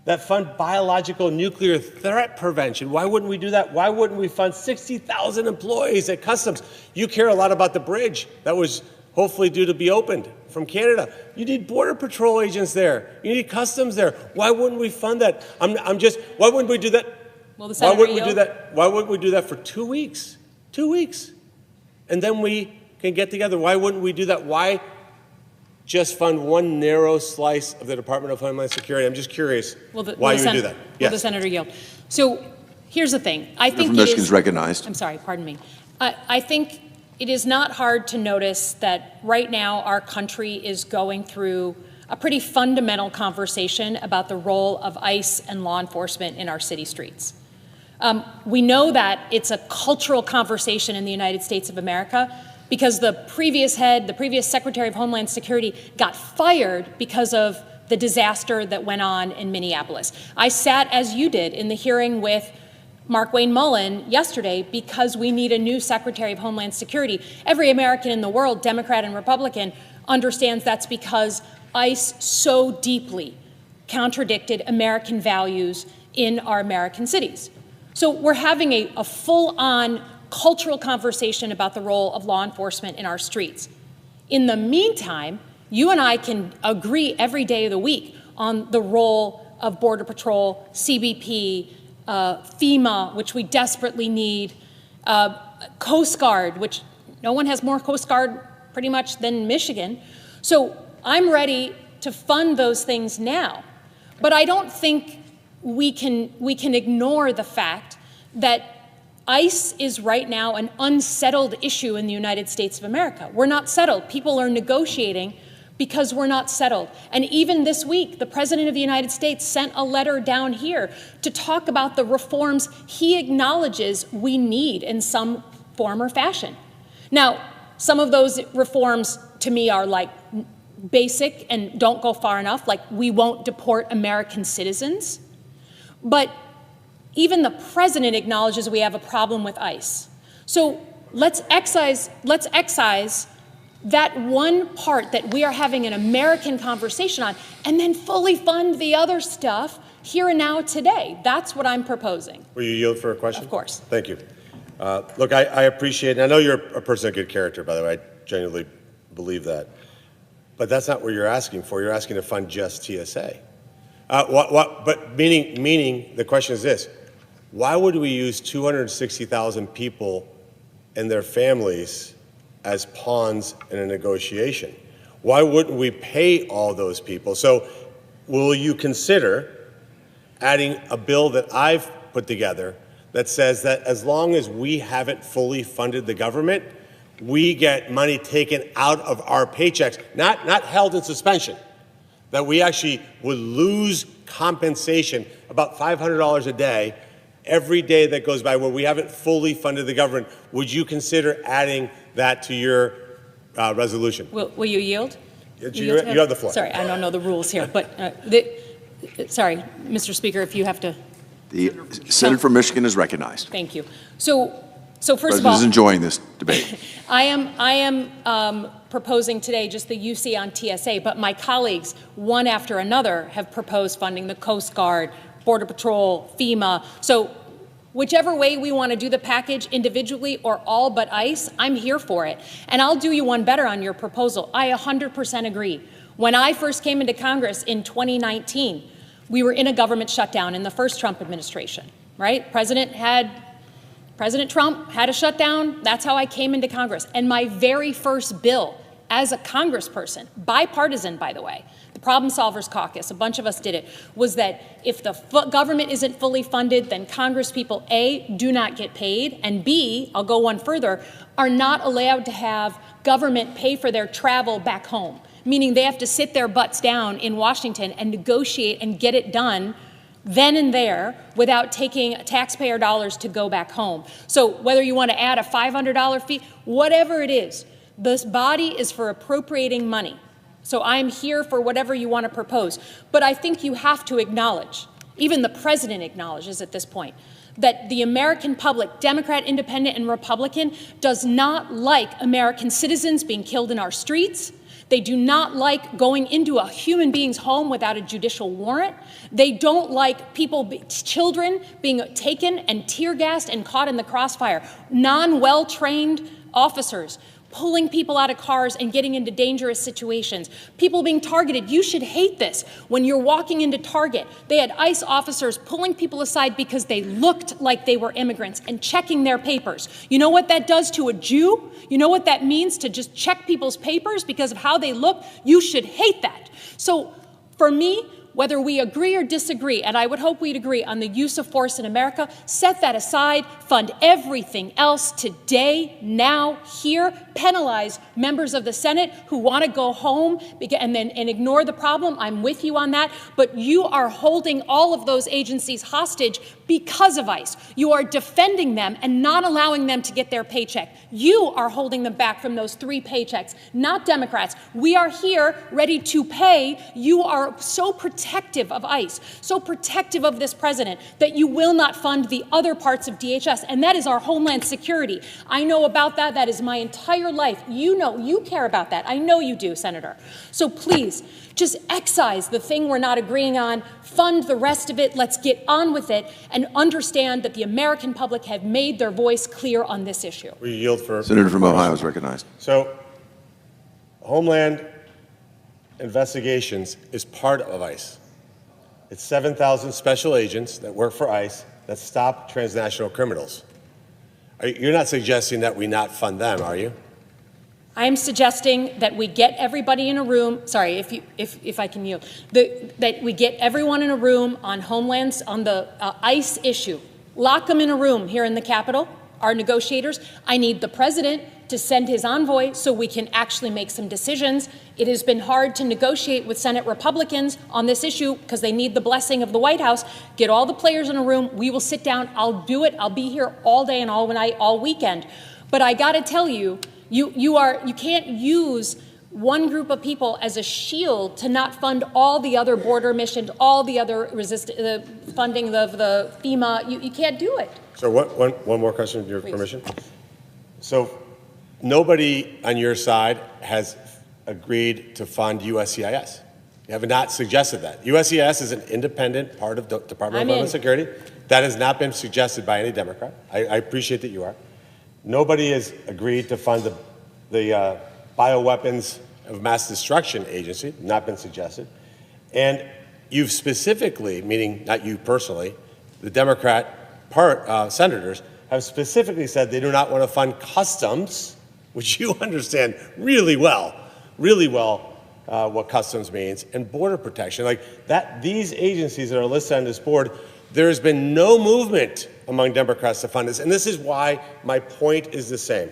that fund biological nuclear threat prevention. Why wouldn't we do that? Why wouldn't we fund 60,000 employees at Customs? You care a lot about the bridge that was hopefully due to be opened from Canada. You need Border Patrol agents there. You need Customs there. Why wouldn't we fund that? Why wouldn't we do that? Why wouldn't we do that? Why wouldn't we do that for 2 weeks? 2 weeks. And then we can get together. Why wouldn't we do that? Why just fund one narrow slice of the Department of Homeland Security? I'm just curious why you would do that. Will the senator yield? So here's the thing. I think Michigan's recognized. I'm sorry, pardon me. I think it is not hard to notice that right now our country is going through a pretty fundamental conversation about the role of ICE and law enforcement in our city streets. We know that it's a cultural conversation in the United States of America because the previous Secretary of Homeland Security got fired because of the disaster that went on in Minneapolis. I sat, as you did, in the hearing with Mark Wayne Mullen yesterday because we need a new Secretary of Homeland Security. Every American in the world, Democrat and Republican, understands that's because ICE so deeply contradicted American values in our American cities. So we're having a full-on cultural conversation about the role of law enforcement in our streets. In the meantime, you and I can agree every day of the week on the role of Border Patrol, CBP, FEMA, which we desperately need, Coast Guard, which no one has more Coast Guard pretty much than Michigan. So I'm ready to fund those things now. But I don't think we can ignore the fact that ICE is right now an unsettled issue in the United States of America. We're not settled. People are negotiating because we're not settled. And even this week, the President of the United States sent a letter down here to talk about the reforms he acknowledges we need in some form or fashion. Now, some of those reforms to me are like basic and don't go far enough, like we won't deport American citizens. But even the president acknowledges we have a problem with ICE. So let's excise that one part that we are having an American conversation on and then fully fund the other stuff here and now today. That's what I'm proposing. Will you yield for a question? Of course. Thank you. Look, I appreciate, and I know you're a person of good character, by the way. I genuinely believe that. But that's not what you're asking for. You're asking to fund just TSA. But meaning the question is this: why would we use 260,000 people and their families as pawns in a negotiation? Why wouldn't we pay all those people? So will you consider adding a bill that I've put together that says that as long as we haven't fully funded the government, we get money taken out of our paychecks, not held in suspension, that we actually would lose compensation, about $500 a day, every day that goes by where we haven't fully funded the government? Would you consider adding that to your resolution? Will you yield? You have the floor. Sorry, I don't know the rules here, but sorry, Mr. Speaker, if you have to. The Senator from Michigan is recognized. Thank you. So first of all, the President is enjoying this debate. I am proposing today just the UC on TSA, but my colleagues, one after another, have proposed funding the Coast Guard, Border Patrol, FEMA. So whichever way we want to do the package, individually or all but ICE, I'm here for it. And I'll do you one better on your proposal. I 100% agree. When I first came into Congress in 2019, we were in a government shutdown in the first Trump administration, right? President Trump had a shutdown. That's how I came into Congress. And my very first bill as a congressperson, bipartisan, by the way, the Problem Solvers Caucus, a bunch of us did it, was that if the government isn't fully funded, then congresspeople, A, do not get paid, and B, I'll go one further, are not allowed to have government pay for their travel back home, meaning they have to sit their butts down in Washington and negotiate and get it done then and there without taking taxpayer dollars to go back home. So whether you want to add a $500 fee, whatever it is, this body is for appropriating money. So I'm here for whatever you want to propose. But I think you have to acknowledge, even the president acknowledges at this point, that the American public, Democrat, Independent, and Republican, does not like American citizens being killed in our streets. They do not like going into a human being's home without a judicial warrant. They don't like children being taken and tear gassed and caught in the crossfire. Non-well-trained officers pulling people out of cars and getting into dangerous situations. People being targeted. You should hate this. When you're walking into Target, they had ICE officers pulling people aside because they looked like they were immigrants and checking their papers. You know what that does to a Jew? You know what that means to just check people's papers because of how they look? You should hate that. So for me, whether we agree or disagree, and I would hope we'd agree on the use of force in America, set that aside, fund everything else today, now, here, penalize members of the Senate who want to go home and ignore the problem. I'm with you on that, but you are holding all of those agencies hostage because of ICE. You are defending them and not allowing them to get their paycheck. You are holding them back from those 3 paychecks, not Democrats. We are here ready to pay. You are so protective of ICE, so protective of this president that you will not fund the other parts of DHS, and that is our Homeland Security. I know about that. That is my entire life. You know, you care about that. I know you do, Senator. So please, just excise the thing we're not agreeing on, fund the rest of it, let's get on with it, and understand that the American public have made their voice clear on this issue. We yield for... Senator from Ohio is recognized. So, Homeland Investigations is part of ICE. It's 7,000 special agents that work for ICE that stop transnational criminals. You're not suggesting that we not fund them, are you? I'm suggesting that we get everybody in a room. Sorry, if I can yield. That we get everyone in a room on Homelands on the ICE issue. Lock them in a room here in the Capitol. Our negotiators. I need the president to send his envoy so we can actually make some decisions. It has been hard to negotiate with Senate Republicans on this issue because they need the blessing of the White House. Get all the players in a room. We will sit down. I'll do it. I'll be here all day and all night, all weekend. But I got to tell you, you can't use one group of people as a shield to not fund all the other border missions, all the other funding of the FEMA. You can't do it. So one more question, with your permission. So nobody on your side has agreed to fund USCIS. You have not suggested that. USCIS is an independent part of the Department of Homeland Security. That has not been suggested by any Democrat. I appreciate that you are. Nobody has agreed to fund the Bioweapons of Mass Destruction Agency, not been suggested. And you've specifically, meaning not you personally, the Democrat senators have specifically said they do not want to fund customs, which you understand really well what customs means, and border protection. Like that, these agencies that are listed on this board, there has been no movement among Democrats to fund this, and this is why my point is the same.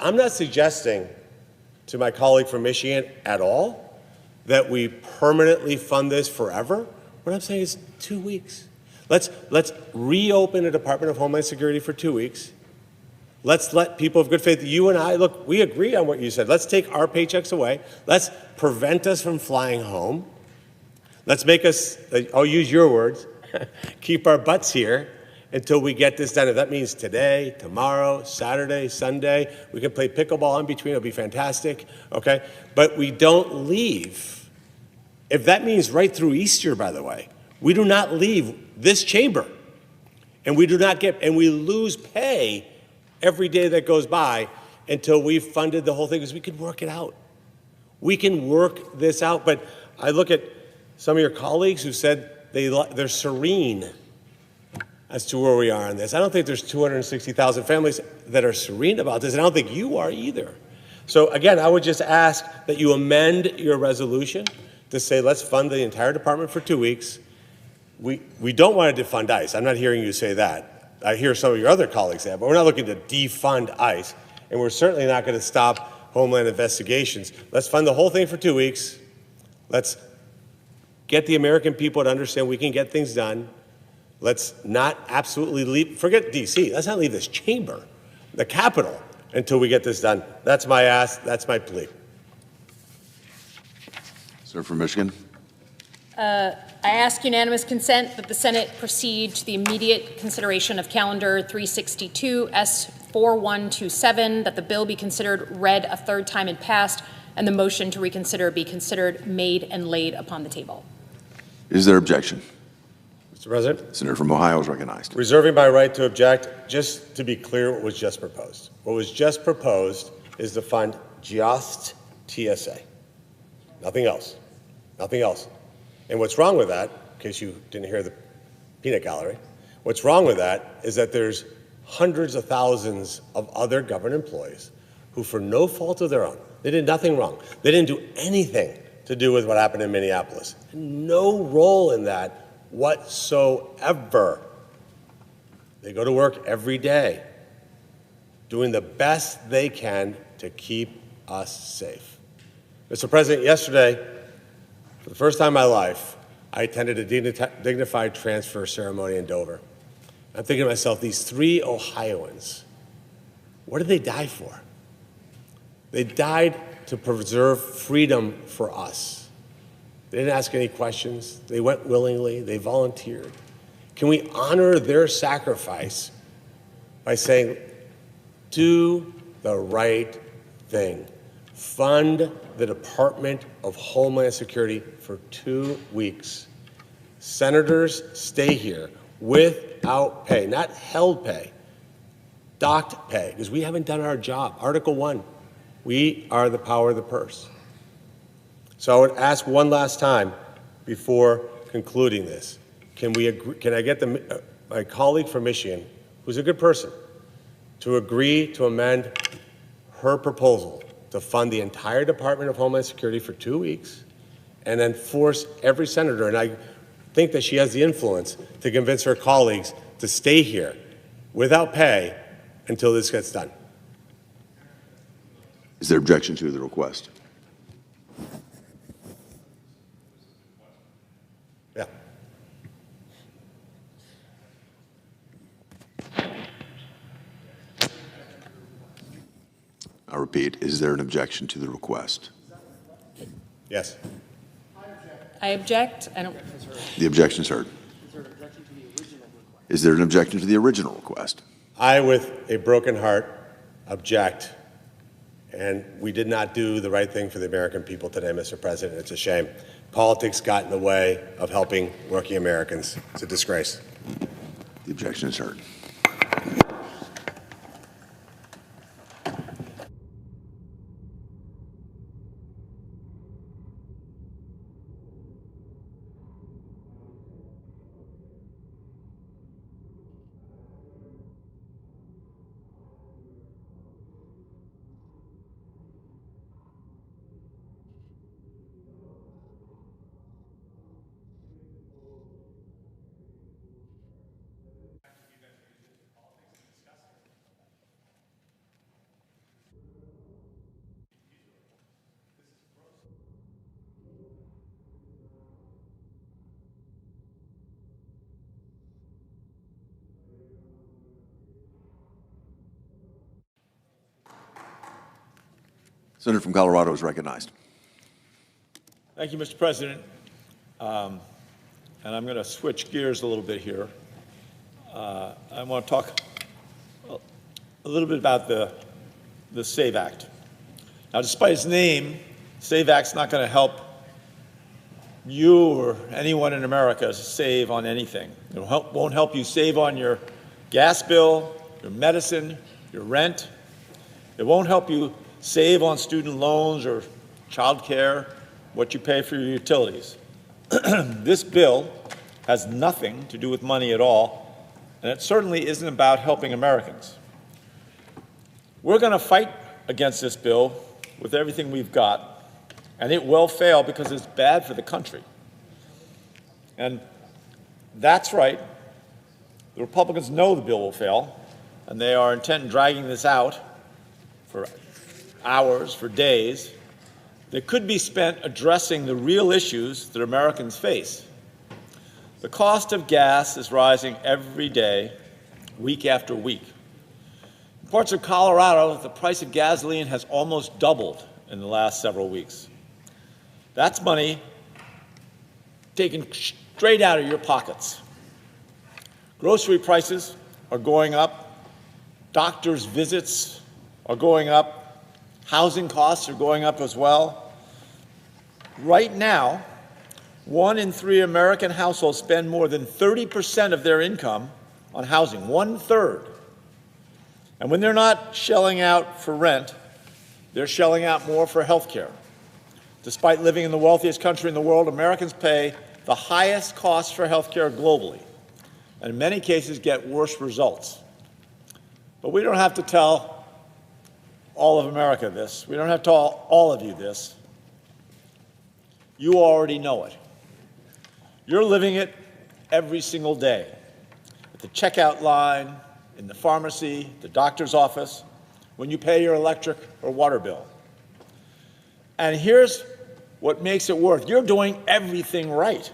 I'm not suggesting to my colleague from Michigan at all that we permanently fund this forever. What I'm saying is 2 weeks. Let's reopen the Department of Homeland Security for 2 weeks. Let's let people of good faith, you and I, look, we agree on what you said. Let's take our paychecks away. Let's prevent us from flying home. Let's make us, I'll use your words, keep our butts here until we get this done. If that means today, tomorrow, Saturday, Sunday, we can play pickleball in between, it'll be fantastic, okay? But we don't leave. If that means right through Easter, by the way, we do not leave this chamber, and we lose pay every day that goes by until we've funded the whole thing, because we can work it out. We can work this out. But I look at some of your colleagues who said they're serene as to where we are on this. I don't think there's 260,000 families that are serene about this, and I don't think you are either. So again, I would just ask that you amend your resolution to say let's fund the entire department for 2 weeks. We don't want to defund ICE. I'm not hearing you say that. I hear some of your other colleagues say that, but we're not looking to defund ICE, and we're certainly not going to stop Homeland investigations. Let's fund the whole thing for 2 weeks. Let's get the American people to understand we can get things done. Let's not absolutely leave, forget D.C., let's not leave this chamber, the Capitol, until we get this done. That's my ask, that's my plea. Sir from Michigan. I ask unanimous consent that the Senate proceed to the immediate consideration of Calendar 362 S4127, that the bill be considered read a third time and passed, and the motion to reconsider be considered, made, and laid upon the table. Is there objection? Mr. President, Senator from Ohio is recognized. reserving my right to object, just to be clear what was just proposed. What was just proposed is to fund just TSA. Nothing else. Nothing else. And what's wrong with that, in case you didn't hear the peanut gallery, what's wrong with that is that there's hundreds of thousands of other government employees who, for no fault of their own, they did nothing wrong. They didn't do anything to do with what happened in Minneapolis. No role in that whatsoever. They go to work every day, doing the best they can to keep us safe. Mr. President, yesterday, for the first time in my life, I attended a dignified transfer ceremony in Dover. I'm thinking to myself, these 3 Ohioans, what did they die for? They died to preserve freedom for us. They didn't ask any questions. They went willingly. They volunteered. Can we honor their sacrifice by saying, do the right thing? Fund the Department of Homeland Security for 2 weeks. Senators, stay here without pay, not held pay, docked pay, because we haven't done our job. Article 1, we are the power of the purse. So I would ask one last time before concluding this. Can I get my colleague from Michigan, who's a good person, to agree to amend her proposal to fund the entire Department of Homeland Security for 2 weeks and then force every senator, and I think that she has the influence to convince her colleagues to stay here without pay until this gets done. Is there objection to the request? Yeah. I repeat, is there an objection to the request? Yes. I object. I don't. The objection is heard. Is there an objection to the original request? I, with a broken heart, object. And we did not do the right thing for the American people today, Mr. President. It's a shame. Politics got in the way of helping working Americans. It's a disgrace. The objection is heard. Senator from Colorado is recognized. Thank you, Mr. President. And I'm going to switch gears a little bit here. I want to talk a little bit about the SAVE Act. Now, despite its name, SAVE Act's not going to help you or anyone in America save on anything. It won't help you save on your gas bill, your medicine, your rent. It won't help you save on student loans or child care, what you pay for your utilities. This bill has nothing to do with money at all, and it certainly isn't about helping Americans. We're going to fight against this bill with everything we've got, and it will fail because it's bad for the country. And that's right. The Republicans know the bill will fail, and they are intent on dragging this out for hours, for days, that could be spent addressing the real issues that Americans face. The cost of gas is rising every day, week after week. In parts of Colorado, the price of gasoline has almost doubled in the last several weeks. That's money taken straight out of your pockets. Grocery prices are going up. Doctors' visits are going up. Housing costs are going up as well. Right now, 1 in 3 American households spend more than 30% of their income on housing, 1/3. And when they're not shelling out for rent, they're shelling out more for health care. Despite living in the wealthiest country in the world, Americans pay the highest costs for health care globally, and in many cases get worse results. But we don't have to tell all of America this. We don't have to tell all of you this. You already know it. You're living it every single day. At the checkout line, in the pharmacy, the doctor's office, when you pay your electric or water bill. And here's what makes it worse. You're doing everything right.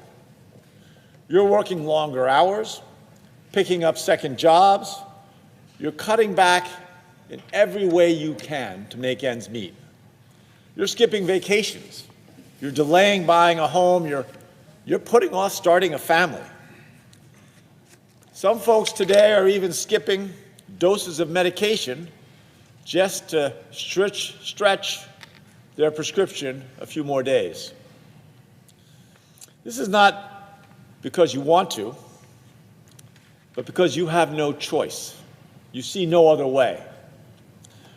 You're working longer hours, picking up second jobs. You're cutting back in every way you can to make ends meet. You're skipping vacations. You're delaying buying a home. You're putting off starting a family. Some folks today are even skipping doses of medication just to stretch their prescription a few more days. This is not because you want to, but because you have no choice. You see no other way.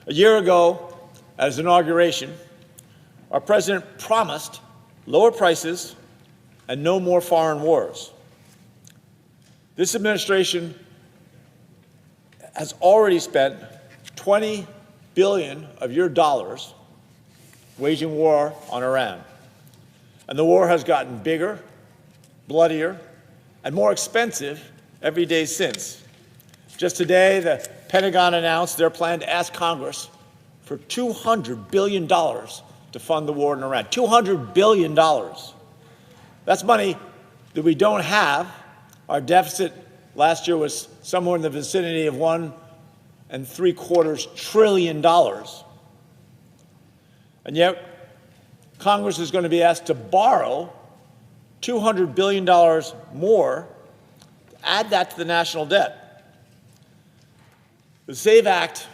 A year ago, at his inauguration, our president promised lower prices and no more foreign wars. This administration has already spent $20 billion of your dollars waging war on Iran. And the war has gotten bigger, bloodier, and more expensive every day since. Just today, the Pentagon announced their plan to ask Congress for $200 billion to fund the war in Iran. $200 billion. That's money that we don't have. Our deficit last year was somewhere in the vicinity of $1.75 trillion. And yet, Congress is going to be asked to borrow $200 billion more, to add that to the national debt. The SAVE Act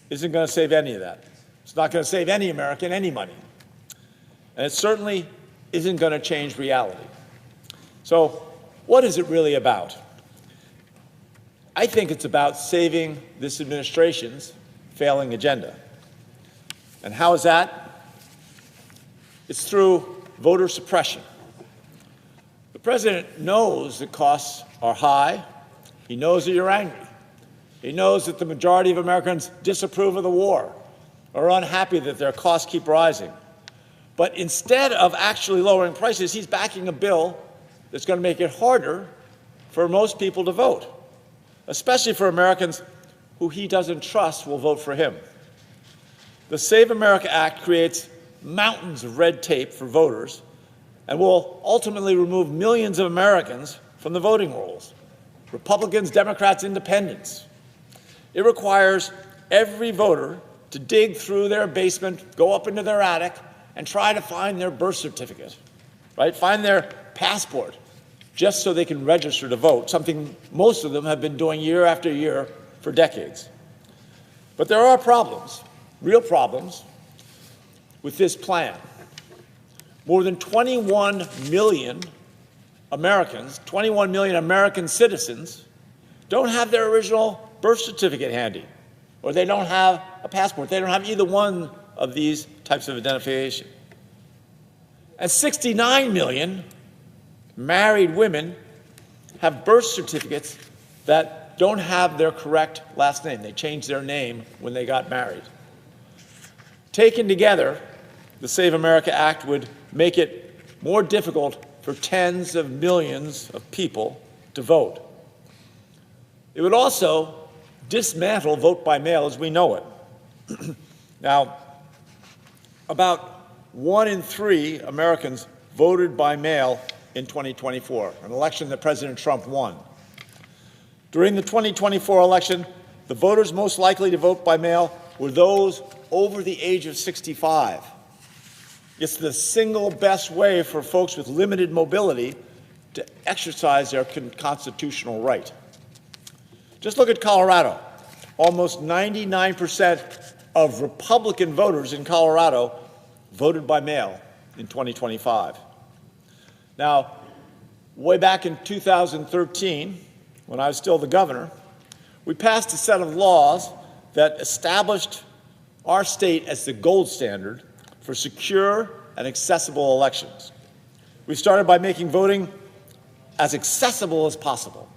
isn't going to save any of that. It's not going to save any American any money. And it certainly isn't going to change reality. So, what is it really about? I think it's about saving this administration's failing agenda. And how is that? It's through voter suppression. The president knows that costs are high. He knows that you're angry. He knows that the majority of Americans disapprove of the war or are unhappy that their costs keep rising. But instead of actually lowering prices, he's backing a bill that's going to make it harder for most people to vote, especially for Americans who he doesn't trust will vote for him. The Save America Act creates mountains of red tape for voters and will ultimately remove millions of Americans from the voting rolls, Republicans, Democrats, Independents. It requires every voter to dig through their basement, go up into their attic, and try to find their birth certificate, right? Find their passport, just so they can register to vote, something most of them have been doing year after year for decades. But there are problems, real problems, with this plan. More than 21 million Americans, 21 million American citizens, don't have their original birth certificate handy, or they don't have a passport. They don't have either one of these types of identification. And 69 million married women have birth certificates that don't have their correct last name. They changed their name when they got married. Taken together, the Save America Act would make it more difficult for tens of millions of people to vote. It would also dismantle vote by mail as we know it. Now, about 1 in 3 Americans voted by mail in 2024, an election that President Trump won. During the 2024 election, the voters most likely to vote by mail were those over the age of 65. It's the single best way for folks with limited mobility to exercise their constitutional right. Just look at Colorado. Almost 99% of Republican voters in Colorado voted by mail in 2025. Now, way back in 2013, when I was still the governor, we passed a set of laws that established our state as the gold standard for secure and accessible elections. We started by making voting as accessible as possible.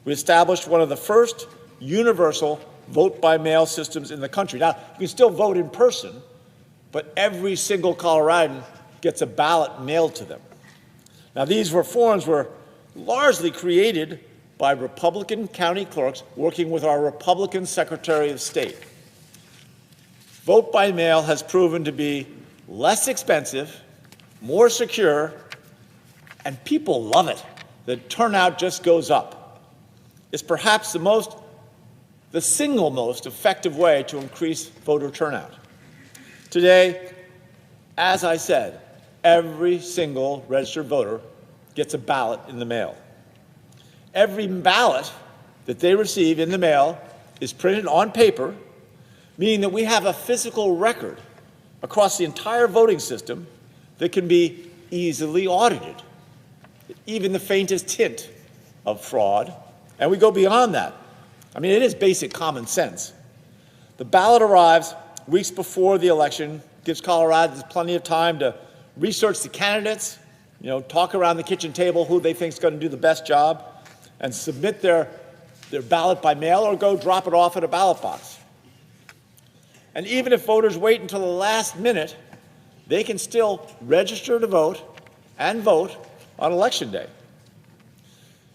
We established one of the first universal vote-by-mail systems in the country. Now, you can still vote in person, but every single Coloradan gets a ballot mailed to them. Now, these reforms were largely created by Republican county clerks working with our Republican Secretary of State. Vote by mail has proven to be less expensive, more secure, and people love it. The turnout just goes up. It's perhaps the single most effective way to increase voter turnout. Today, as I said, every single registered voter gets a ballot in the mail. Every ballot that they receive in the mail is printed on paper, meaning that we have a physical record across the entire voting system that can be easily audited, even the faintest hint of fraud. And we go beyond that. I mean, it is basic common sense. The ballot arrives weeks before the election, gives Coloradans plenty of time to research the candidates, talk around the kitchen table who they think is going to do the best job, and submit their ballot by mail or go drop it off at a ballot box. And even if voters wait until the last minute, they can still register to vote and vote on Election Day.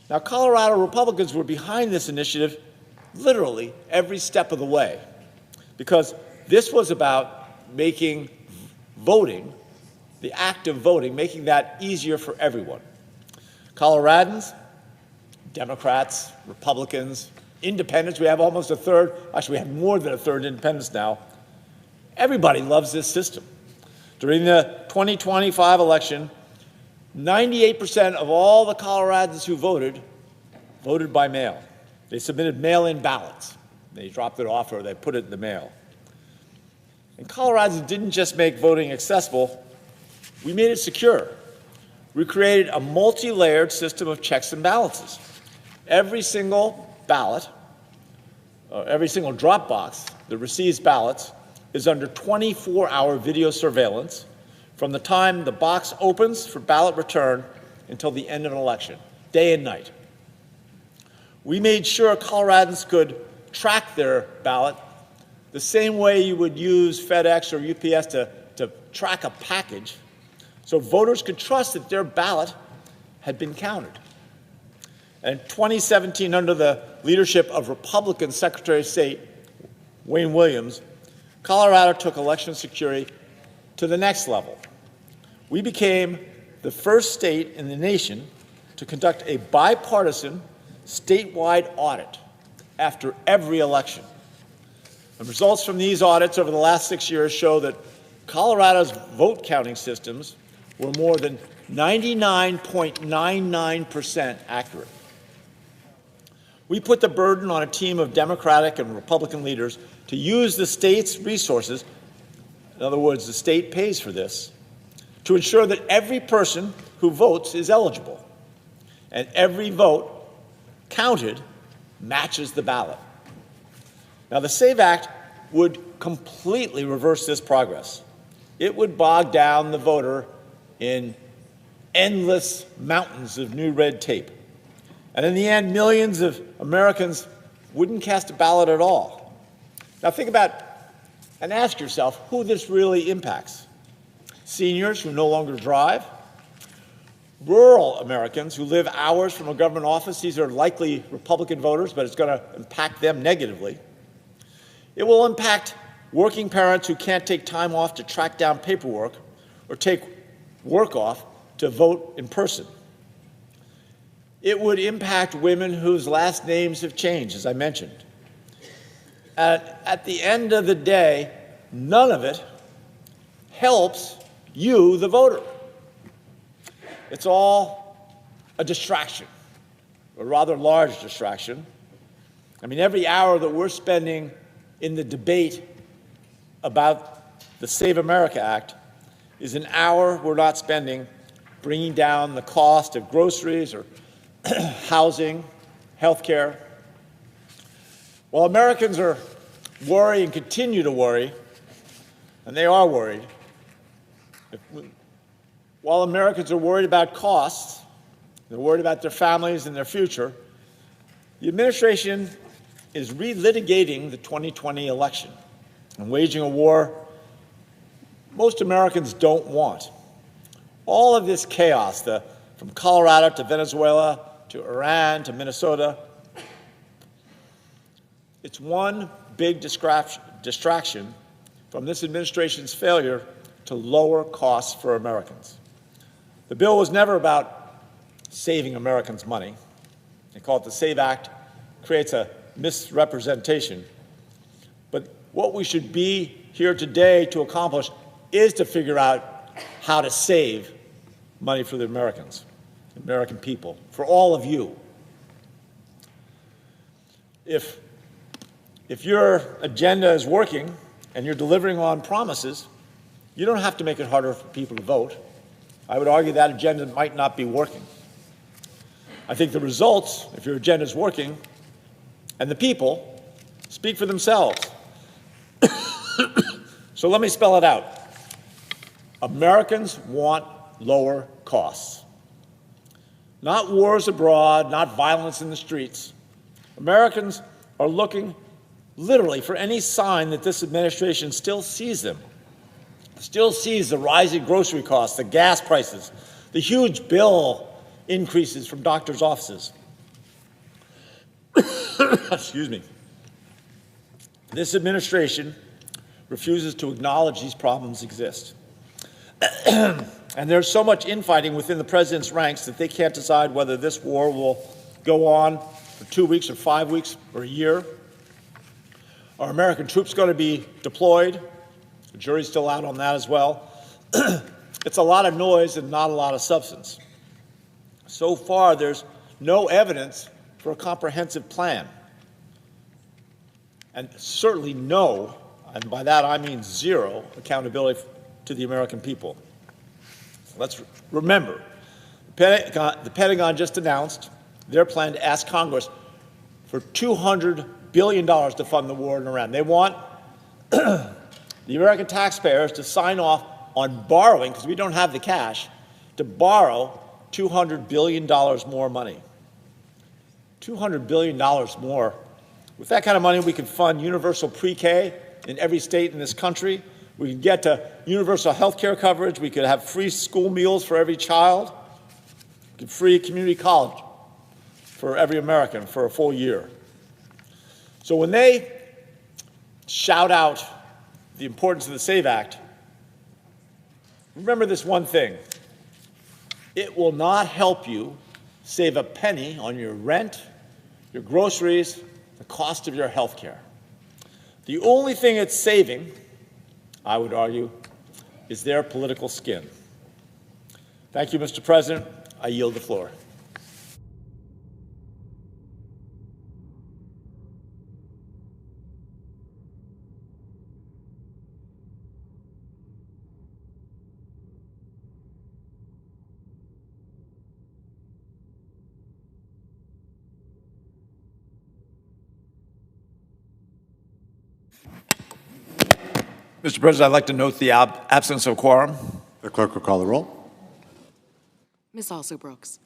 Now, Colorado Republicans were behind this initiative literally every step of the way, because this was about making voting, the act of voting, making that easier for everyone. Coloradans, Democrats, Republicans, independents, we have almost a third, actually we have more than a third independents now. Everybody loves this system. During the 2025 election, 98% of all the Coloradans who voted by mail. They submitted mail-in ballots. They dropped it off or they put it in the mail. And Coloradans didn't just make voting accessible, we made it secure. We created a multi-layered system of checks and balances. Every single ballot, every single drop box that receives ballots is under 24-hour video surveillance from the time the box opens for ballot return until the end of an election, day and night. We made sure Coloradans could track their ballot the same way you would use FedEx or UPS to track a package, so voters could trust that their ballot had been counted. And in 2017, under the leadership of Republican Secretary of State Wayne Williams, Colorado took election security to the next level. We became the first state in the nation to conduct a bipartisan statewide audit after every election. The results from these audits over the last 6 years show that Colorado's vote counting systems were more than 99.99% accurate. We put the burden on a team of Democratic and Republican leaders to use the state's resources, in other words, the state pays for this, to ensure that every person who votes is eligible, and every vote counted matches the ballot. Now, the SAVE Act would completely reverse this progress. It would bog down the voter in endless mountains of new red tape. And in the end, millions of Americans wouldn't cast a ballot at all. Now think about and ask yourself who this really impacts. Seniors who no longer drive, rural Americans who live hours from a government office. These are likely Republican voters, but it's going to impact them negatively. It will impact working parents who can't take time off to track down paperwork or take work off to vote in person. It would impact women whose last names have changed, as I mentioned. At the end of the day, none of it helps you, the voter. It's all a distraction, a rather large distraction. I mean, every hour that we're spending in the debate about the Save America Act is an hour we're not spending bringing down the cost of groceries or housing, health care. While Americans are worried and continue to worry, and they are worried, while Americans are worried about costs, they're worried about their families and their future, the administration is relitigating the 2020 election and waging a war most Americans don't want. All of this chaos, from Colorado to Venezuela to Iran to Minnesota, it's one big distraction from this administration's failure to lower costs for Americans. The bill was never about saving Americans money. They call it the SAVE Act, creates a misrepresentation. But what we should be here today to accomplish is to figure out how to save money for the Americans, the American people, for all of you. If your agenda is working and you're delivering on promises, you don't have to make it harder for people to vote. I would argue that agenda might not be working. I think the results, if your agenda is working, and the people speak for themselves. So let me spell it out. Americans want lower costs. Not wars abroad, not violence in the streets. Americans are looking literally for any sign that this administration still sees them, still sees the rising grocery costs, the gas prices, the huge bill increases from doctors' offices. Excuse me. This administration refuses to acknowledge these problems exist. And there's so much infighting within the president's ranks that they can't decide whether this war will go on for 2 weeks or 5 weeks or a year. Are American troops going to be deployed? The jury's still out on that as well. It's a lot of noise and not a lot of substance. So far, there's no evidence for a comprehensive plan. And certainly no, and by that I mean zero, accountability to the American people. Let's remember, the Pentagon just announced their plan to ask Congress for $200 billion to fund the war in Iran. They want the American taxpayers to sign off on borrowing, because we don't have the cash, to borrow $200 billion more money. $200 billion more. With that kind of money, we could fund universal pre-K in every state in this country. We could get to universal health care coverage. We could have free school meals for every child. We could free community college for every American for a full year. So when they shout out the importance of the SAVE Act, remember this one thing. It will not help you save a penny on your rent, your groceries, the cost of your health care. The only thing it's saving, I would argue, is their political skin. Thank you, Mr. President. I yield the floor. Mr. President, I'd like to note the absence of quorum. The clerk will call the roll. Ms. Also-Brooks.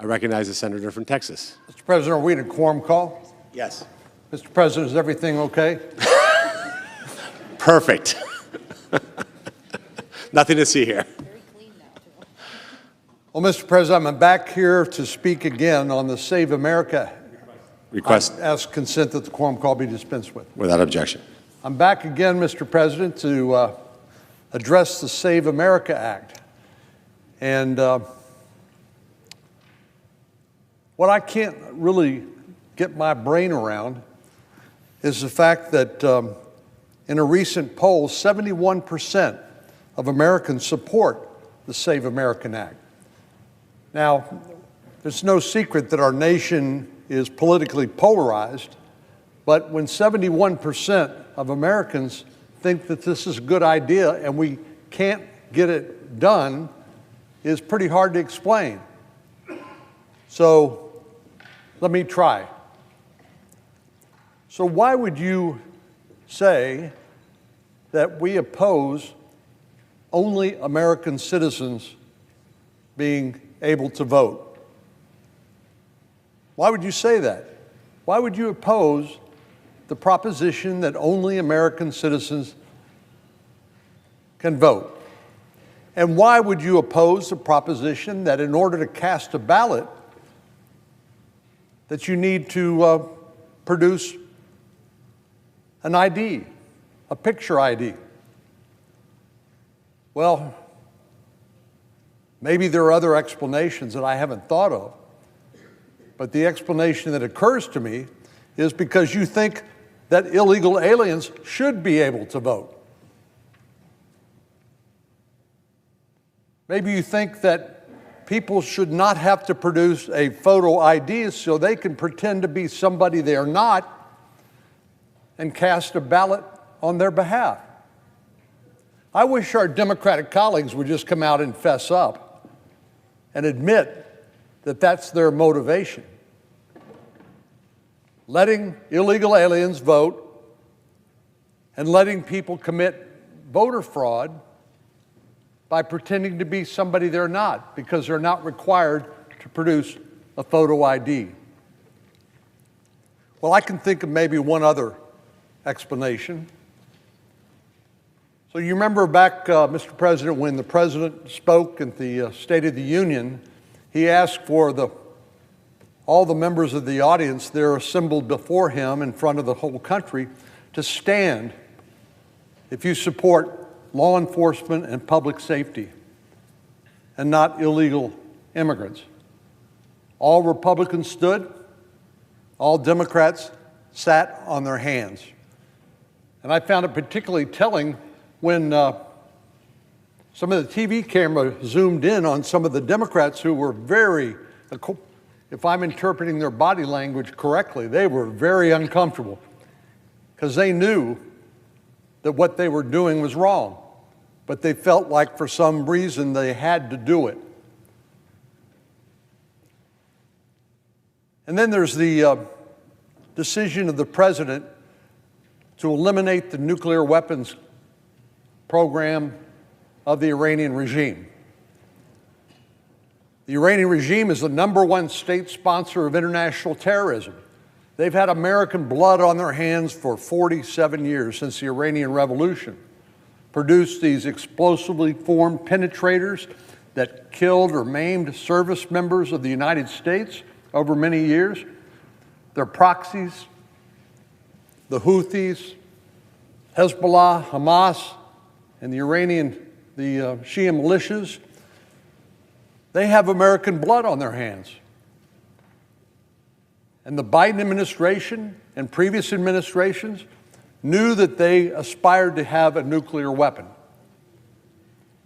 I recognize the senator from Texas. Mr. President, are we in a quorum call? Yes. Mr. President, is everything okay? Perfect. Nothing to see here. Well, Mr. President, I'm back here to speak again on the Save America Request I ask consent that the quorum call be dispensed with. without objection. I'm back again, Mr. President, to address the Save America Act. And what I can't really get my brain around is the fact that in a recent poll, 71% of Americans support the Save America Act. Now, there's no secret that our nation is politically polarized, but when 71% of Americans think that this is a good idea and we can't get it done, is pretty hard to explain. So let me try. So why would you say that we oppose only American citizens being able to vote? Why would you say that? Why would you oppose the proposition that only American citizens can vote? And why would you oppose the proposition that in order to cast a ballot, that you need to produce an ID, a picture ID? Well, maybe there are other explanations that I haven't thought of, but the explanation that occurs to me is because you think that illegal aliens should be able to vote. Maybe you think that people should not have to produce a photo ID so they can pretend to be somebody they are not and cast a ballot on their behalf. I wish our Democratic colleagues would just come out and fess up and admit that that's their motivation. Letting illegal aliens vote and letting people commit voter fraud by pretending to be somebody they're not because they're not required to produce a photo ID. Well, I can think of maybe one other explanation. So you remember back, Mr. President, when the President spoke at the State of the Union, he asked for all the members of the audience there assembled before him in front of the whole country to stand if you support law enforcement and public safety and not illegal immigrants. All Republicans stood, all Democrats sat on their hands. And I found it particularly telling when some of the TV camera zoomed in on some of the Democrats who were very, if I'm interpreting their body language correctly, they were very uncomfortable because they knew that what they were doing was wrong, but they felt like for some reason they had to do it. And then there's the decision of the President to eliminate the nuclear weapons program of the Iranian regime. The Iranian regime is the #1 state sponsor of international terrorism. They've had American blood on their hands for 47 years since the Iranian Revolution, produced these explosively formed penetrators that killed or maimed service members of the United States over many years. Their proxies, the Houthis, Hezbollah, Hamas, and the Shia militias, they have American blood on their hands. And the Biden administration and previous administrations knew that they aspired to have a nuclear weapon.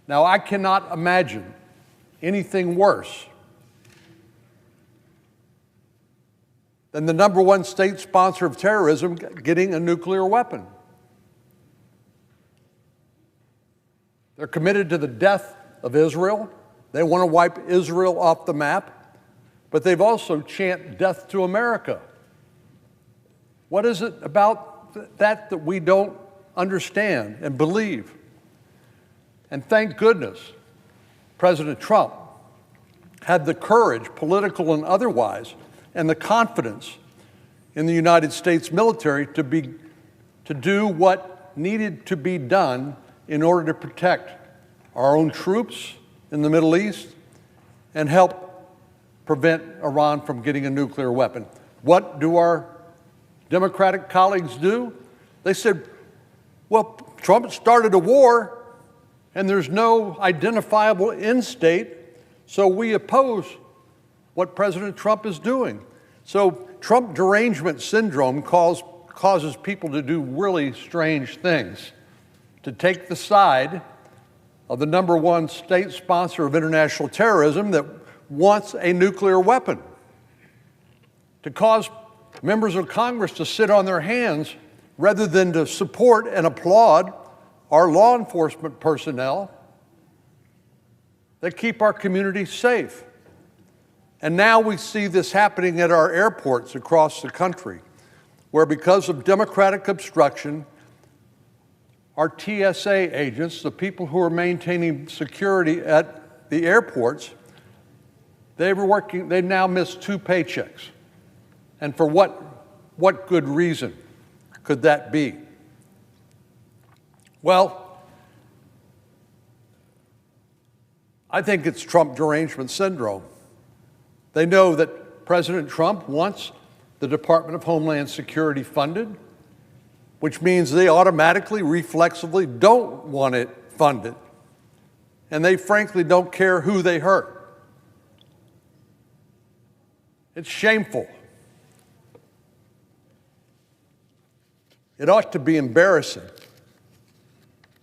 Now, I cannot imagine anything worse than the #1 state sponsor of terrorism getting a nuclear weapon. They're committed to the death of Israel. They want to wipe Israel off the map, but they've also chanted death to America. What is it about that we don't understand and believe? And thank goodness President Trump had the courage, political and otherwise, and the confidence in the United States military to do what needed to be done in order to protect our own troops in the Middle East and help prevent Iran from getting a nuclear weapon. What do our Democratic colleagues do? They said, well, Trump started a war and there's no identifiable end state, so we oppose what President Trump is doing. So Trump derangement syndrome causes people to do really strange things, to take the side of the #1 state sponsor of international terrorism that wants a nuclear weapon, to cause members of Congress to sit on their hands rather than to support and applaud our law enforcement personnel that keep our communities safe. And now we see this happening at our airports across the country, where because of Democratic obstruction, our TSA agents, the people who are maintaining security at the airports, they now miss 2 paychecks. And for what good reason could that be? Well, I think it's Trump derangement syndrome. They know that President Trump wants the Department of Homeland Security funded, which means they automatically, reflexively don't want it funded. And they frankly don't care who they hurt. It's shameful. It ought to be embarrassing.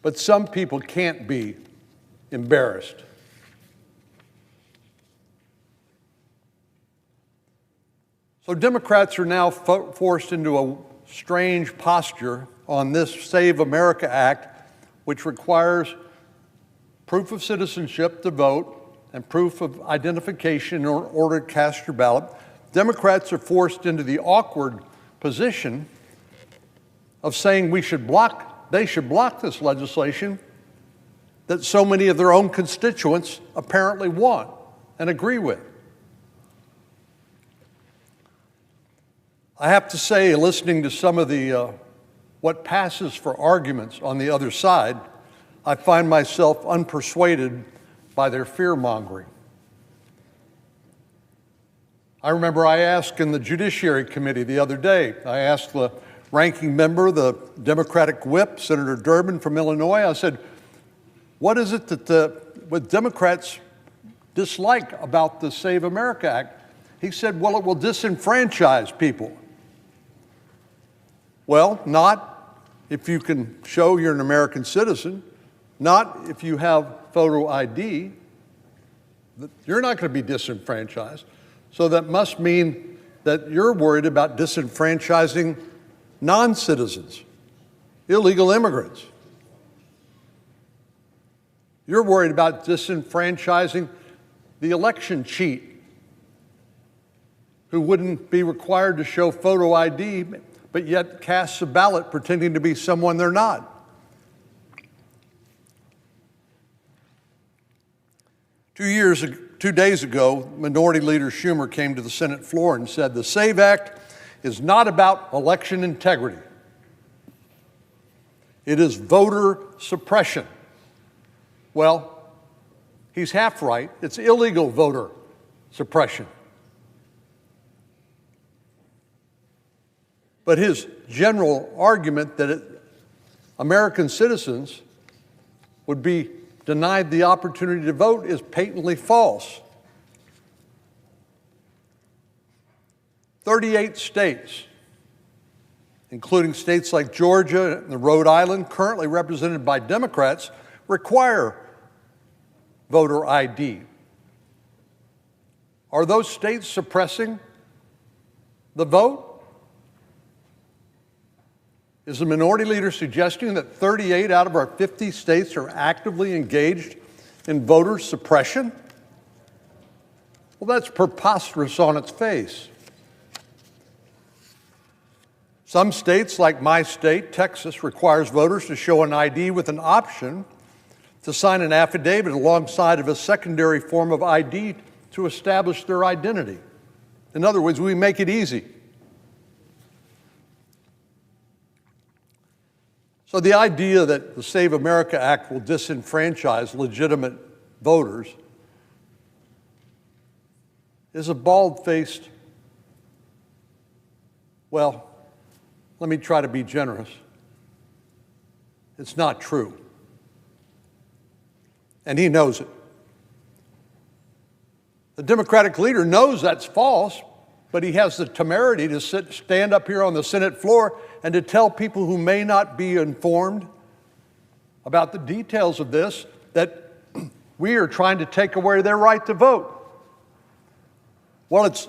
But some people can't be embarrassed. So Democrats are now forced into a strange posture on this Save America Act, which requires proof of citizenship to vote and proof of identification in order to cast your ballot. Democrats are forced into the awkward position of saying they should block this legislation that so many of their own constituents apparently want and agree with. I have to say, listening to some of the what passes for arguments on the other side, I find myself unpersuaded by their fear-mongering. I remember I asked in the Judiciary Committee the other day, I asked the ranking member, the Democratic whip, Senator Durbin from Illinois, I said, what is it that what Democrats dislike about the Save America Act? He said, well, it will disenfranchise people. Well, not if you can show you're an American citizen, not if you have photo ID. You're not going to be disenfranchised. So that must mean that you're worried about disenfranchising non-citizens, illegal immigrants. You're worried about disenfranchising the election cheat, who wouldn't be required to show photo ID, but yet casts a ballot pretending to be someone they're not. Two days ago, Minority Leader Schumer came to the Senate floor and said the SAVE Act is not about election integrity. It is voter suppression. Well, he's half right. It's illegal voter suppression. But his general argument that American citizens would be denied the opportunity to vote is patently false. 38 states, including states like Georgia and Rhode Island, currently represented by Democrats, require voter ID. Are those states suppressing the vote? Is the minority leader suggesting that 38 out of our 50 states are actively engaged in voter suppression? Well, that's preposterous on its face. Some states, like my state, Texas, requires voters to show an ID with an option to sign an affidavit alongside of a secondary form of ID to establish their identity. In other words, we make it easy. So the idea that the Save America Act will disenfranchise legitimate voters is a bald-faced, well, let me try to be generous. It's not true. And he knows it. The Democratic leader knows that's false, but he has the temerity to stand up here on the Senate floor and to tell people who may not be informed about the details of this that we are trying to take away their right to vote. Well, it's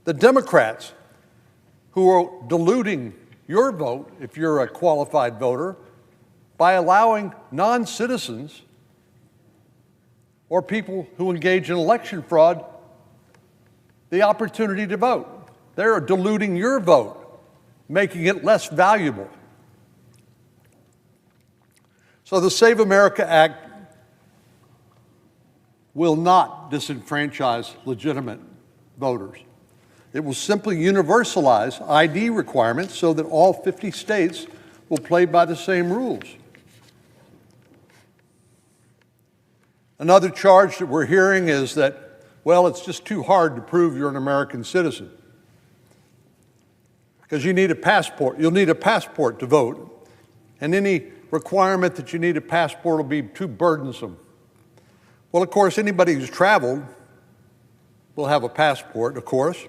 the Democrats who are diluting your vote, if you're a qualified voter, by allowing non-citizens or people who engage in election fraud the opportunity to vote. They're diluting your vote, making it less valuable. So the Save America Act will not disenfranchise legitimate voters. It will simply universalize ID requirements so that all 50 states will play by the same rules. Another charge that we're hearing is that, well, it's just too hard to prove you're an American citizen because you need a passport. You'll need a passport to vote, and any requirement that you need a passport will be too burdensome. Well, of course, anybody who's traveled will have a passport, of course.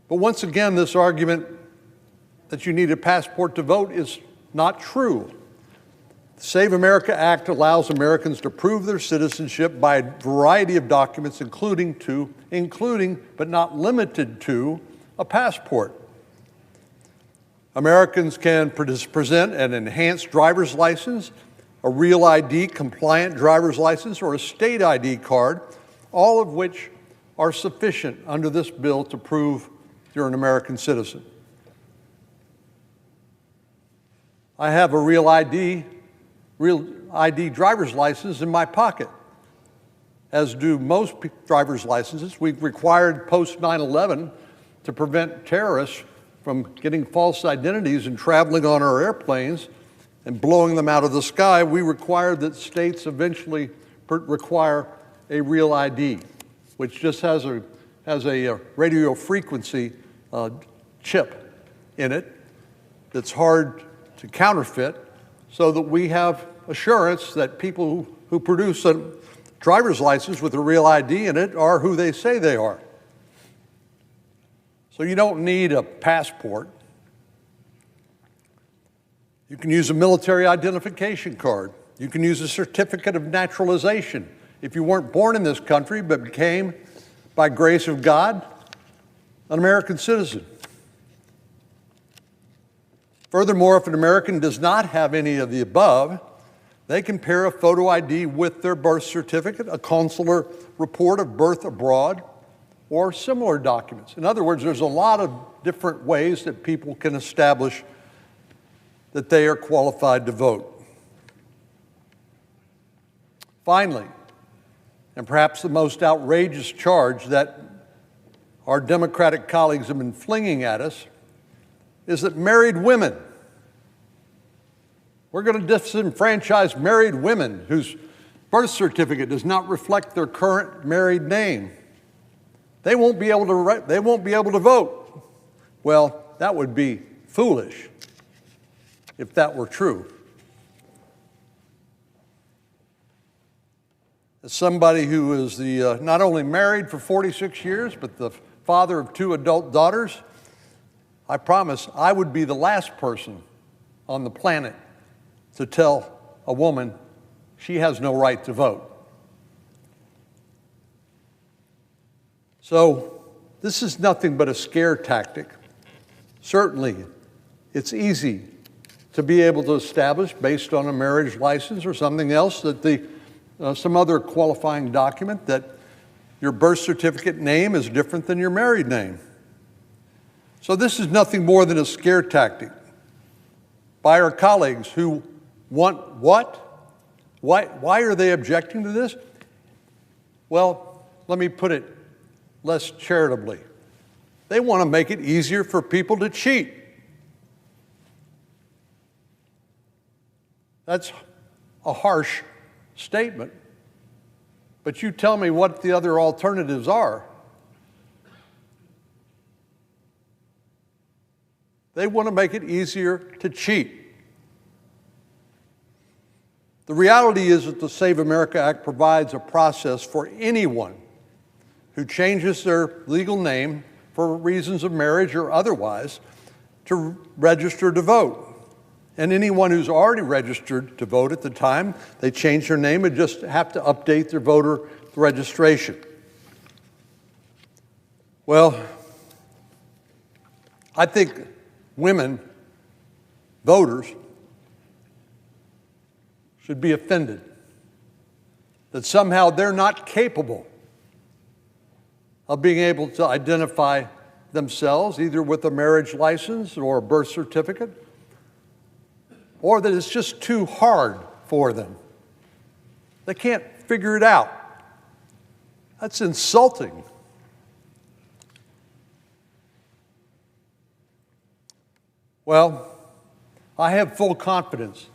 But once again, this argument that you need a passport to vote is not true. The Save America Act allows Americans to prove their citizenship by a variety of documents, including but not limited to a passport. Americans can present an enhanced driver's license, a real ID compliant driver's license, or a state ID card, all of which are sufficient under this bill to prove you're an American citizen. I have a real ID driver's license in my pocket, as do most driver's licenses. We've required post 9/11 to prevent terrorists from getting false identities and traveling on our airplanes and blowing them out of the sky. We required that states eventually require a real ID, which just has a radio frequency chip in it that's hard to counterfeit, so that we have assurance that people who produce a driver's license with a real ID in it are who they say they are. So you don't need a passport. You can use a military identification card. You can use a certificate of naturalization. If you weren't born in this country but became, by grace of God, an American citizen. Furthermore, if an American does not have any of the above, they can pair a photo ID with their birth certificate, a consular report of birth abroad, or similar documents. In other words, there's a lot of different ways that people can establish that they are qualified to vote. Finally, and perhaps the most outrageous charge that our Democratic colleagues have been flinging at us, is that married women, we're going to disenfranchise married women whose birth certificate does not reflect their current married name. They won't be able to vote. Well, that would be foolish if that were true. As somebody who is not only married for 46 years, but the father of 2 adult daughters, I promise I would be the last person on the planet to tell a woman she has no right to vote. So this is nothing but a scare tactic. Certainly, it's easy to be able to establish, based on a marriage license or something else, that some other qualifying document, that your birth certificate name is different than your married name. So this is nothing more than a scare tactic by our colleagues who want what? Why are they objecting to this? Well, let me put it less charitably. They want to make it easier for people to cheat. That's a harsh statement, but you tell me what the other alternatives are. They want to make it easier to cheat. The reality is that the Save America Act provides a process for anyone who changes their legal name for reasons of marriage or otherwise to register to vote. And anyone who's already registered to vote at the time they change their name would just have to update their voter registration. Well, I think women, voters, should be offended that somehow they're not capable of being able to identify themselves either with a marriage license or a birth certificate, or that it's just too hard for them. They can't figure it out. That's insulting. Well, I have full confidence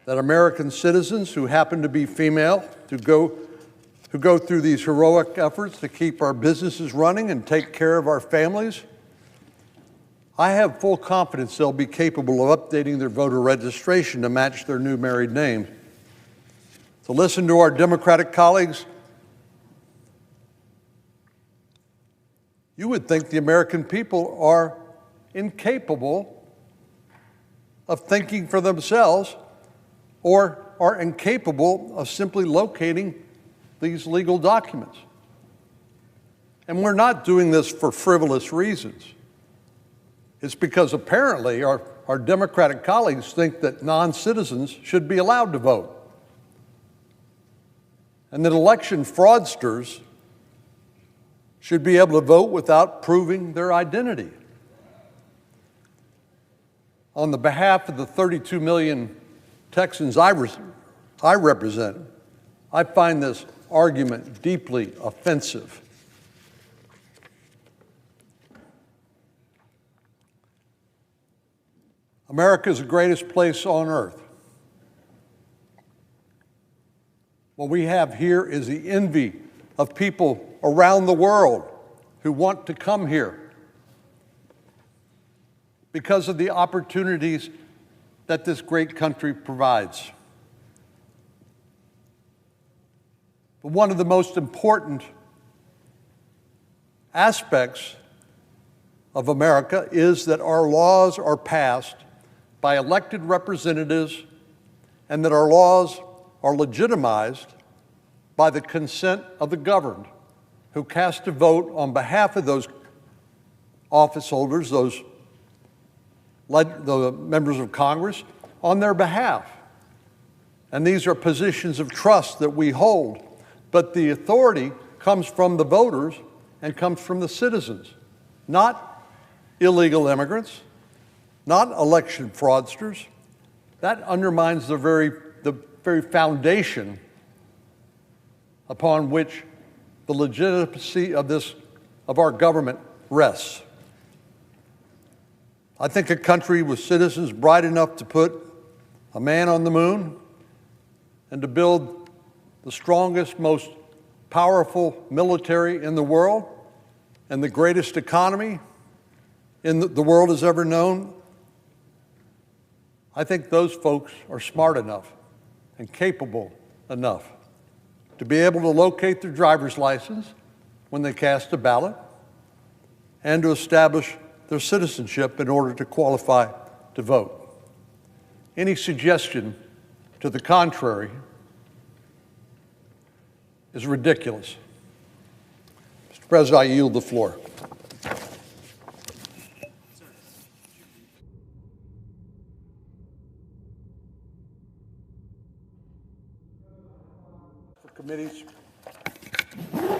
that American citizens who happen to be female, who go through these heroic efforts to keep our businesses running and take care of our families, I have full confidence they'll be capable of updating their voter registration to match their new married name. To listen to our Democratic colleagues, you would think the American people are incapable of thinking for themselves or are incapable of simply locating these legal documents. And we're not doing this for frivolous reasons. It's because apparently our Democratic colleagues think that non-citizens should be allowed to vote, and that election fraudsters should be able to vote without proving their identity. On the behalf of the 32 million Texans I represent, I find this argument deeply offensive. America is the greatest place on earth. What we have here is the envy of people around the world who want to come here because of the opportunities that this great country provides. But one of the most important aspects of America is that our laws are passed by elected representatives and that our laws are legitimized by the consent of the governed, who cast a vote on behalf of those office holders, the members of Congress, on their behalf. And these are positions of trust that we hold. But the authority comes from the voters and comes from the citizens, not illegal immigrants, not election fraudsters. That undermines the very foundation upon which the legitimacy of our government rests. I think a country with citizens bright enough to put a man on the moon and to build the strongest, most powerful military in the world and the greatest economy the world has ever known, I think those folks are smart enough and capable enough to be able to locate their driver's license when they cast a ballot and to establish their citizenship in order to qualify to vote. Any suggestion to the contrary is ridiculous. Mr. President, I yield the floor.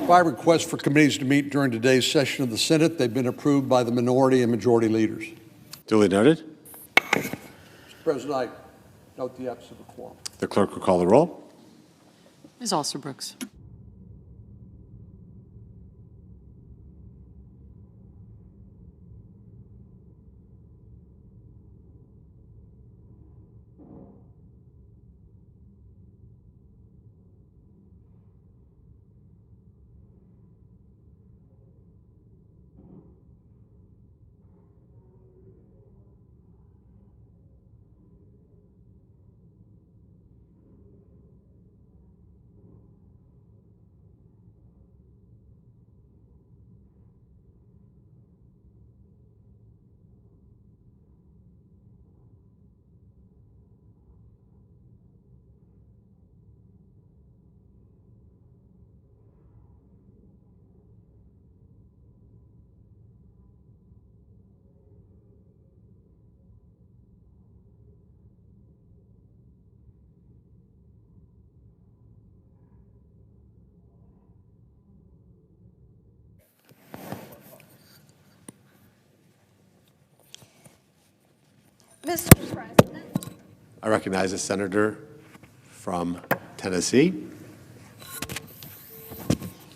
Five requests for committees to meet during today's session of the Senate. They've been approved by the minority and majority leaders. Duly noted. Mr. President, I note the absence of a quorum. The clerk will call the roll. Ms. Alston-Brooks. Mr. President. I recognize the senator from Tennessee.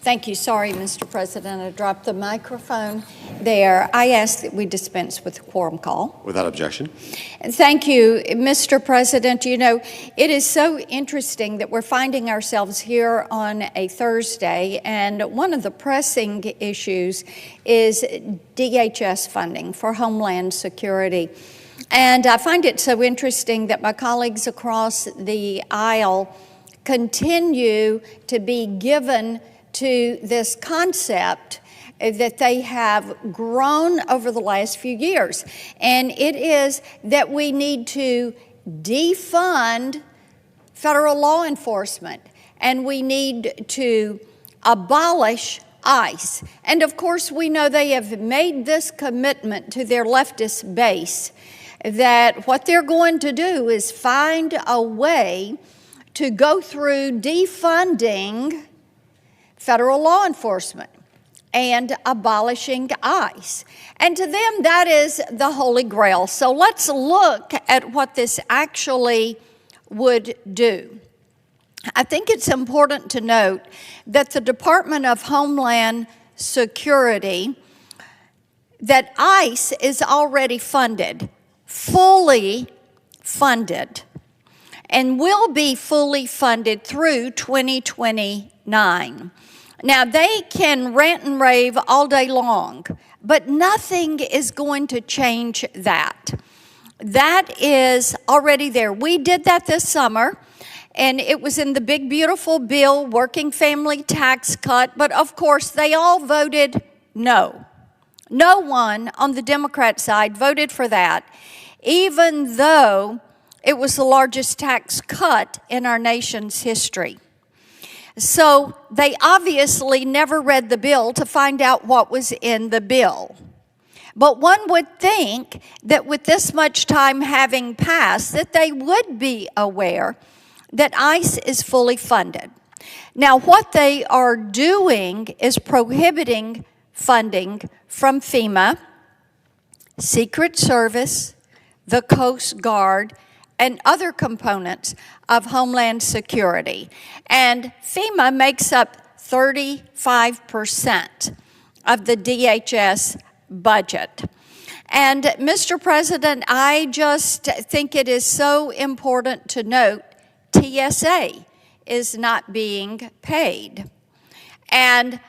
Thank you. Sorry, Mr. President, I dropped the microphone there. I ask that we dispense with the quorum call. Without objection. And thank you, Mr. President. You know, it is so interesting that we're finding ourselves here on a Thursday, and one of the pressing issues is DHS funding for Homeland Security. And I find it so interesting that my colleagues across the aisle continue to be given to this concept that they have grown over the last few years. And it is that we need to defund federal law enforcement, and we need to abolish ICE. And of course, we know they have made this commitment to their leftist base that what they're going to do is find a way to go through defunding federal law enforcement and abolishing ICE. And to them, that is the Holy Grail. So let's look at what this actually would do. I think it's important to note that the Department of Homeland Security, that ICE is already funded, fully funded, and will be fully funded through 2029. Now, they can rant and rave all day long, but nothing is going to change that. That is already there. We did that this summer, and it was in the big, beautiful bill, working family tax cut, but of course, they all voted no. No one on the Democrat side voted for that, even though it was the largest tax cut in our nation's history. So they obviously never read the bill to find out what was in the bill. But one would think that with this much time having passed, that they would be aware that ICE is fully funded. Now, what they are doing is prohibiting funding from FEMA, Secret Service, the Coast Guard, and other components of Homeland Security. And FEMA makes up 35% of the DHS budget. And Mr. President, I just think it is so important to note TSA is not being paid. And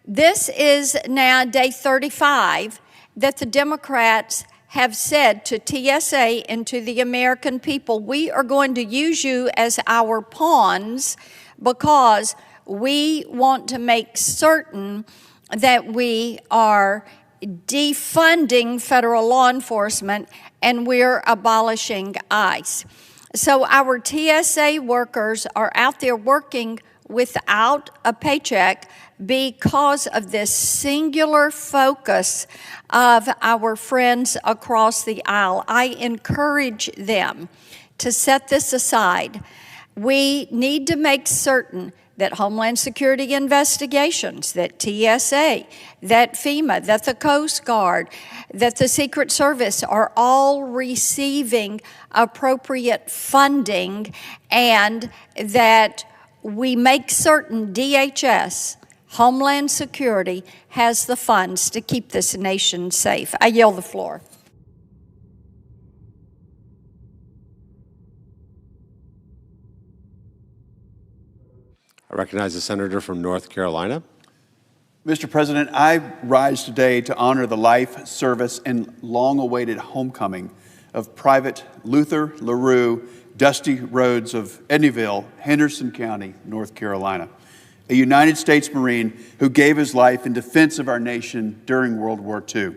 this is now day 35 that the Democrats have said to TSA and to the American people, we are going to use you as our pawns because we want to make certain that we are defunding federal law enforcement and we're abolishing ICE. So our TSA workers are out there working without a paycheck because of this singular focus of our friends across the aisle. I encourage them to set this aside. We need to make certain that Homeland Security investigations, that TSA, that FEMA, that the Coast Guard, that the Secret Service are all receiving appropriate funding, and that we make certain DHS, Homeland Security, has the funds to keep this nation safe. I yield the floor. I recognize the senator from North Carolina. Mr. President, I rise today to honor the life, service, and long-awaited homecoming of Private Luther LaRue Dusty Rhodes of Eddyville, Henderson County, North Carolina, a United States Marine who gave his life in defense of our nation during World War II.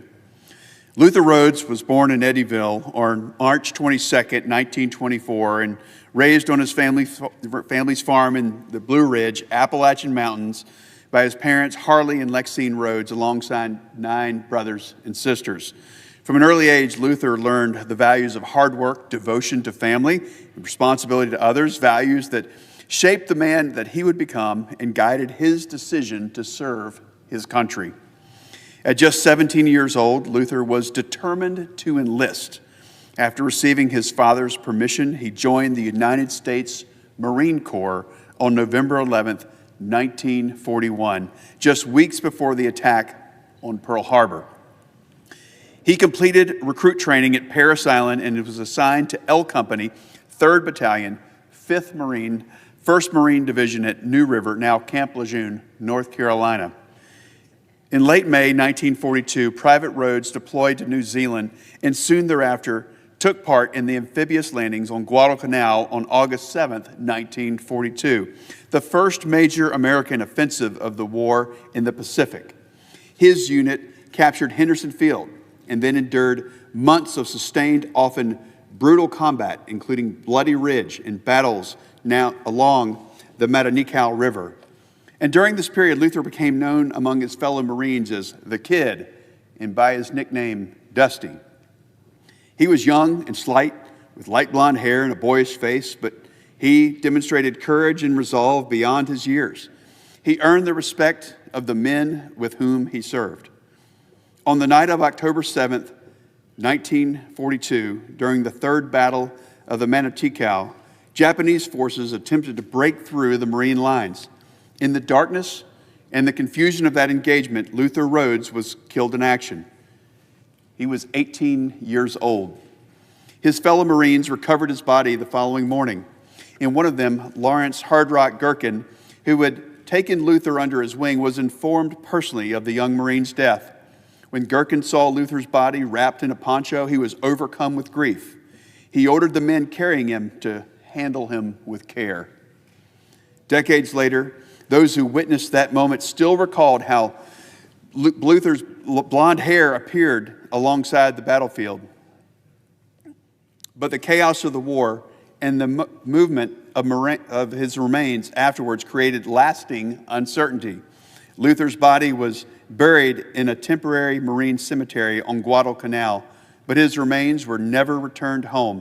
Luther Rhodes was born in Eddyville on March 22, 1924, and raised on his family's farm in the Blue Ridge, Appalachian Mountains, by his parents, Harley and Lexine Rhodes, alongside 9 brothers and sisters. From an early age, Luther learned the values of hard work, devotion to family, and responsibility to others, values that shaped the man that he would become and guided his decision to serve his country. At just 17 years old, Luther was determined to enlist. After receiving his father's permission, he joined the United States Marine Corps on November 11th, 1941, just weeks before the attack on Pearl Harbor. He completed recruit training at Parris Island and was assigned to L Company, 3rd Battalion, 5th 1st Marine Division at New River, now Camp Lejeune, North Carolina. In late May 1942, Private Rhodes deployed to New Zealand and soon thereafter took part in the amphibious landings on Guadalcanal on August 7, 1942, the first major American offensive of the war in the Pacific. His unit captured Henderson Field and then endured months of sustained, often brutal combat, including Bloody Ridge and battles now along the Matanikau River. And during this period, Luther became known among his fellow Marines as the Kid and by his nickname, Dusty. He was young and slight, with light blonde hair and a boyish face, but he demonstrated courage and resolve beyond his years. He earned the respect of the men with whom he served. On the night of October 7th, 1942, during the Third Battle of the Matanikau, Japanese forces attempted to break through the Marine lines. In the darkness and the confusion of that engagement, Luther Rhodes was killed in action. He was 18 years old. His fellow Marines recovered his body the following morning. And one of them, Lawrence Hard Rock Gherkin, who had taken Luther under his wing, was informed personally of the young Marine's death. When Gherkin saw Luther's body wrapped in a poncho, he was overcome with grief. He ordered the men carrying him to handle him with care. Decades later, those who witnessed that moment still recalled how Luther's blonde hair appeared alongside the battlefield. But the chaos of the war and the movement of his remains afterwards created lasting uncertainty. Luther's body was buried in a temporary Marine cemetery on Guadalcanal, but his remains were never returned home.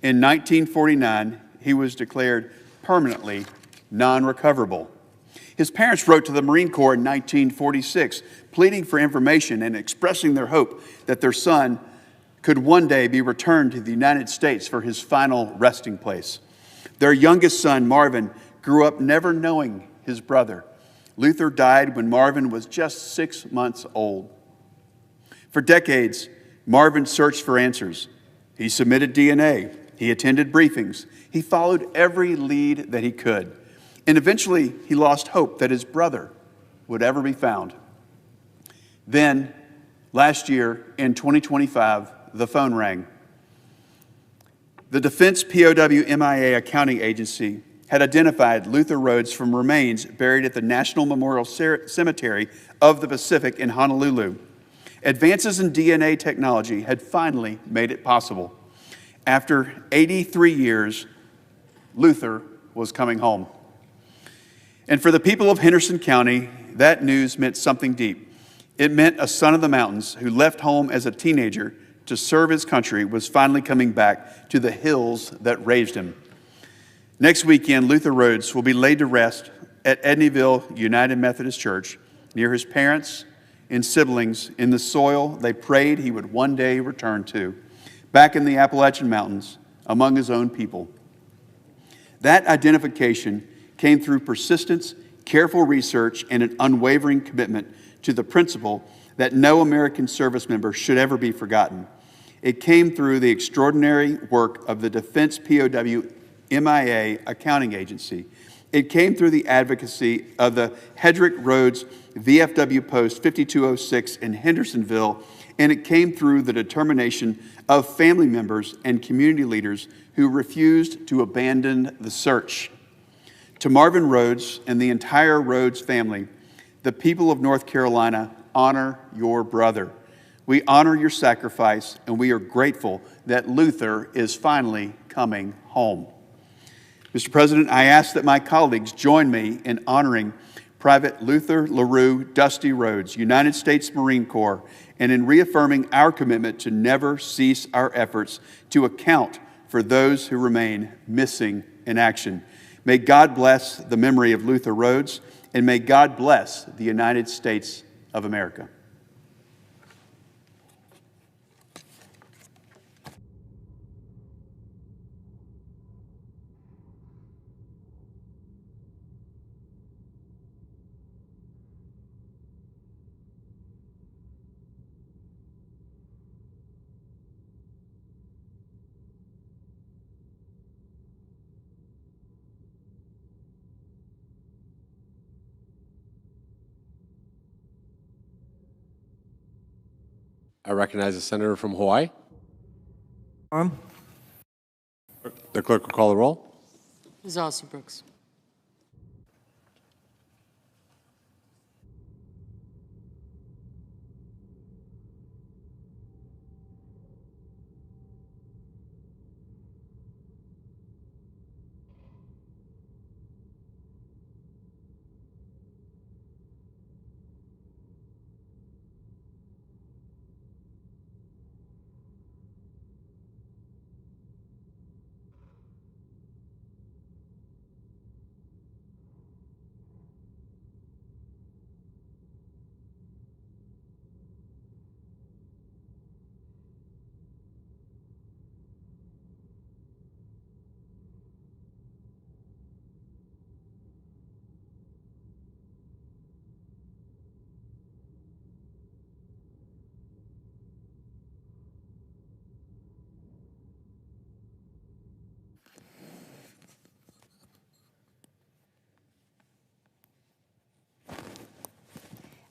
In 1949, he was declared permanently non-recoverable. His parents wrote to the Marine Corps in 1946, pleading for information and expressing their hope that their son could one day be returned to the United States for his final resting place. Their youngest son, Marvin, grew up never knowing his brother. Luther died when Marvin was just 6 months old. For decades, Marvin searched for answers. He submitted DNA. He attended briefings. He followed every lead that he could. And eventually, he lost hope that his brother would ever be found. Then, last year, in 2025, the phone rang. The Defense POW MIA Accounting Agency had identified Luther Rhodes from remains buried at the National Memorial Cemetery of the Pacific in Honolulu. Advances in DNA technology had finally made it possible. After 83 years, Luther was coming home. And for the people of Henderson County, that news meant something deep. It meant a son of the mountains who left home as a teenager to serve his country was finally coming back to the hills that raised him. Next weekend, Luther Rhodes will be laid to rest at Edneyville United Methodist Church near his parents and siblings in the soil they prayed he would one day return to, back in the Appalachian Mountains among his own people. That identification came through persistence, careful research, and an unwavering commitment to the principle that no American service member should ever be forgotten. It came through the extraordinary work of the Defense POW MIA Accounting Agency. It came through the advocacy of the Hedrick Rhodes VFW Post 5206 in Hendersonville, and it came through the determination of family members and community leaders who refused to abandon the search. To Marvin Rhodes and the entire Rhodes family, the people of North Carolina honor your brother. We honor your sacrifice, and we are grateful that Luther is finally coming home. Mr. President, I ask that my colleagues join me in honoring Private Luther LaRue Dusty Rhodes, United States Marine Corps, and in reaffirming our commitment to never cease our efforts to account for those who remain missing in action. May God bless the memory of Luther Rhodes, and may God bless the United States of America. I recognize the senator from Hawaii. The clerk will call the roll. Ms. Alston-Brooks.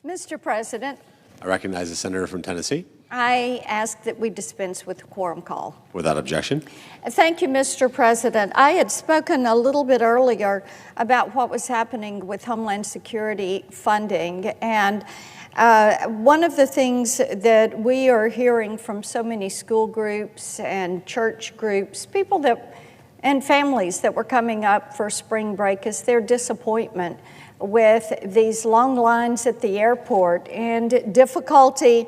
Mr. President, I recognize the senator from Tennessee. I ask that we dispense with the quorum call. Without objection. Thank you, Mr. President. I had spoken a little bit earlier about what was happening with Homeland Security funding, and one of the things that we are hearing from so many school groups and church groups, people and families that were coming up for spring break, is their disappointment with these long lines at the airport and difficulty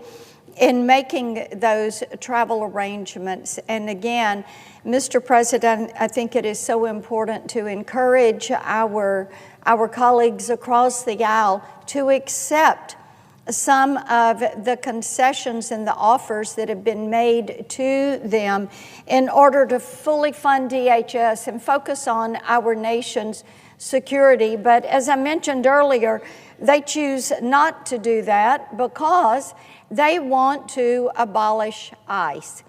in making those travel arrangements. And again, Mr. President, I think it is so important to encourage our colleagues across the aisle to accept some of the concessions and the offers that have been made to them in order to fully fund DHS and focus on our nation's security. But as I mentioned earlier, they choose not to do that because they want to abolish ICE.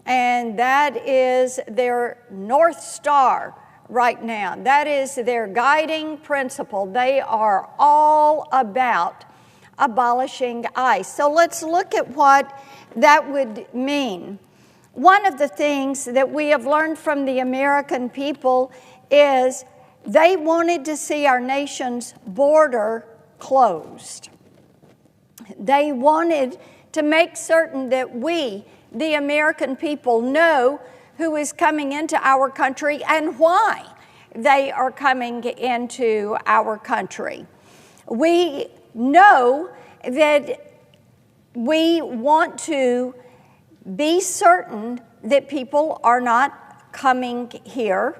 And that is their North Star right now. That is their guiding principle. They are all about abolishing ICE. So let's look at what that would mean. One of the things that we have learned from the American people is they wanted to see our nation's border closed. They wanted to make certain that we, the American people, know who is coming into our country and why they are coming into our country. We know that we want to be certain that people are not coming here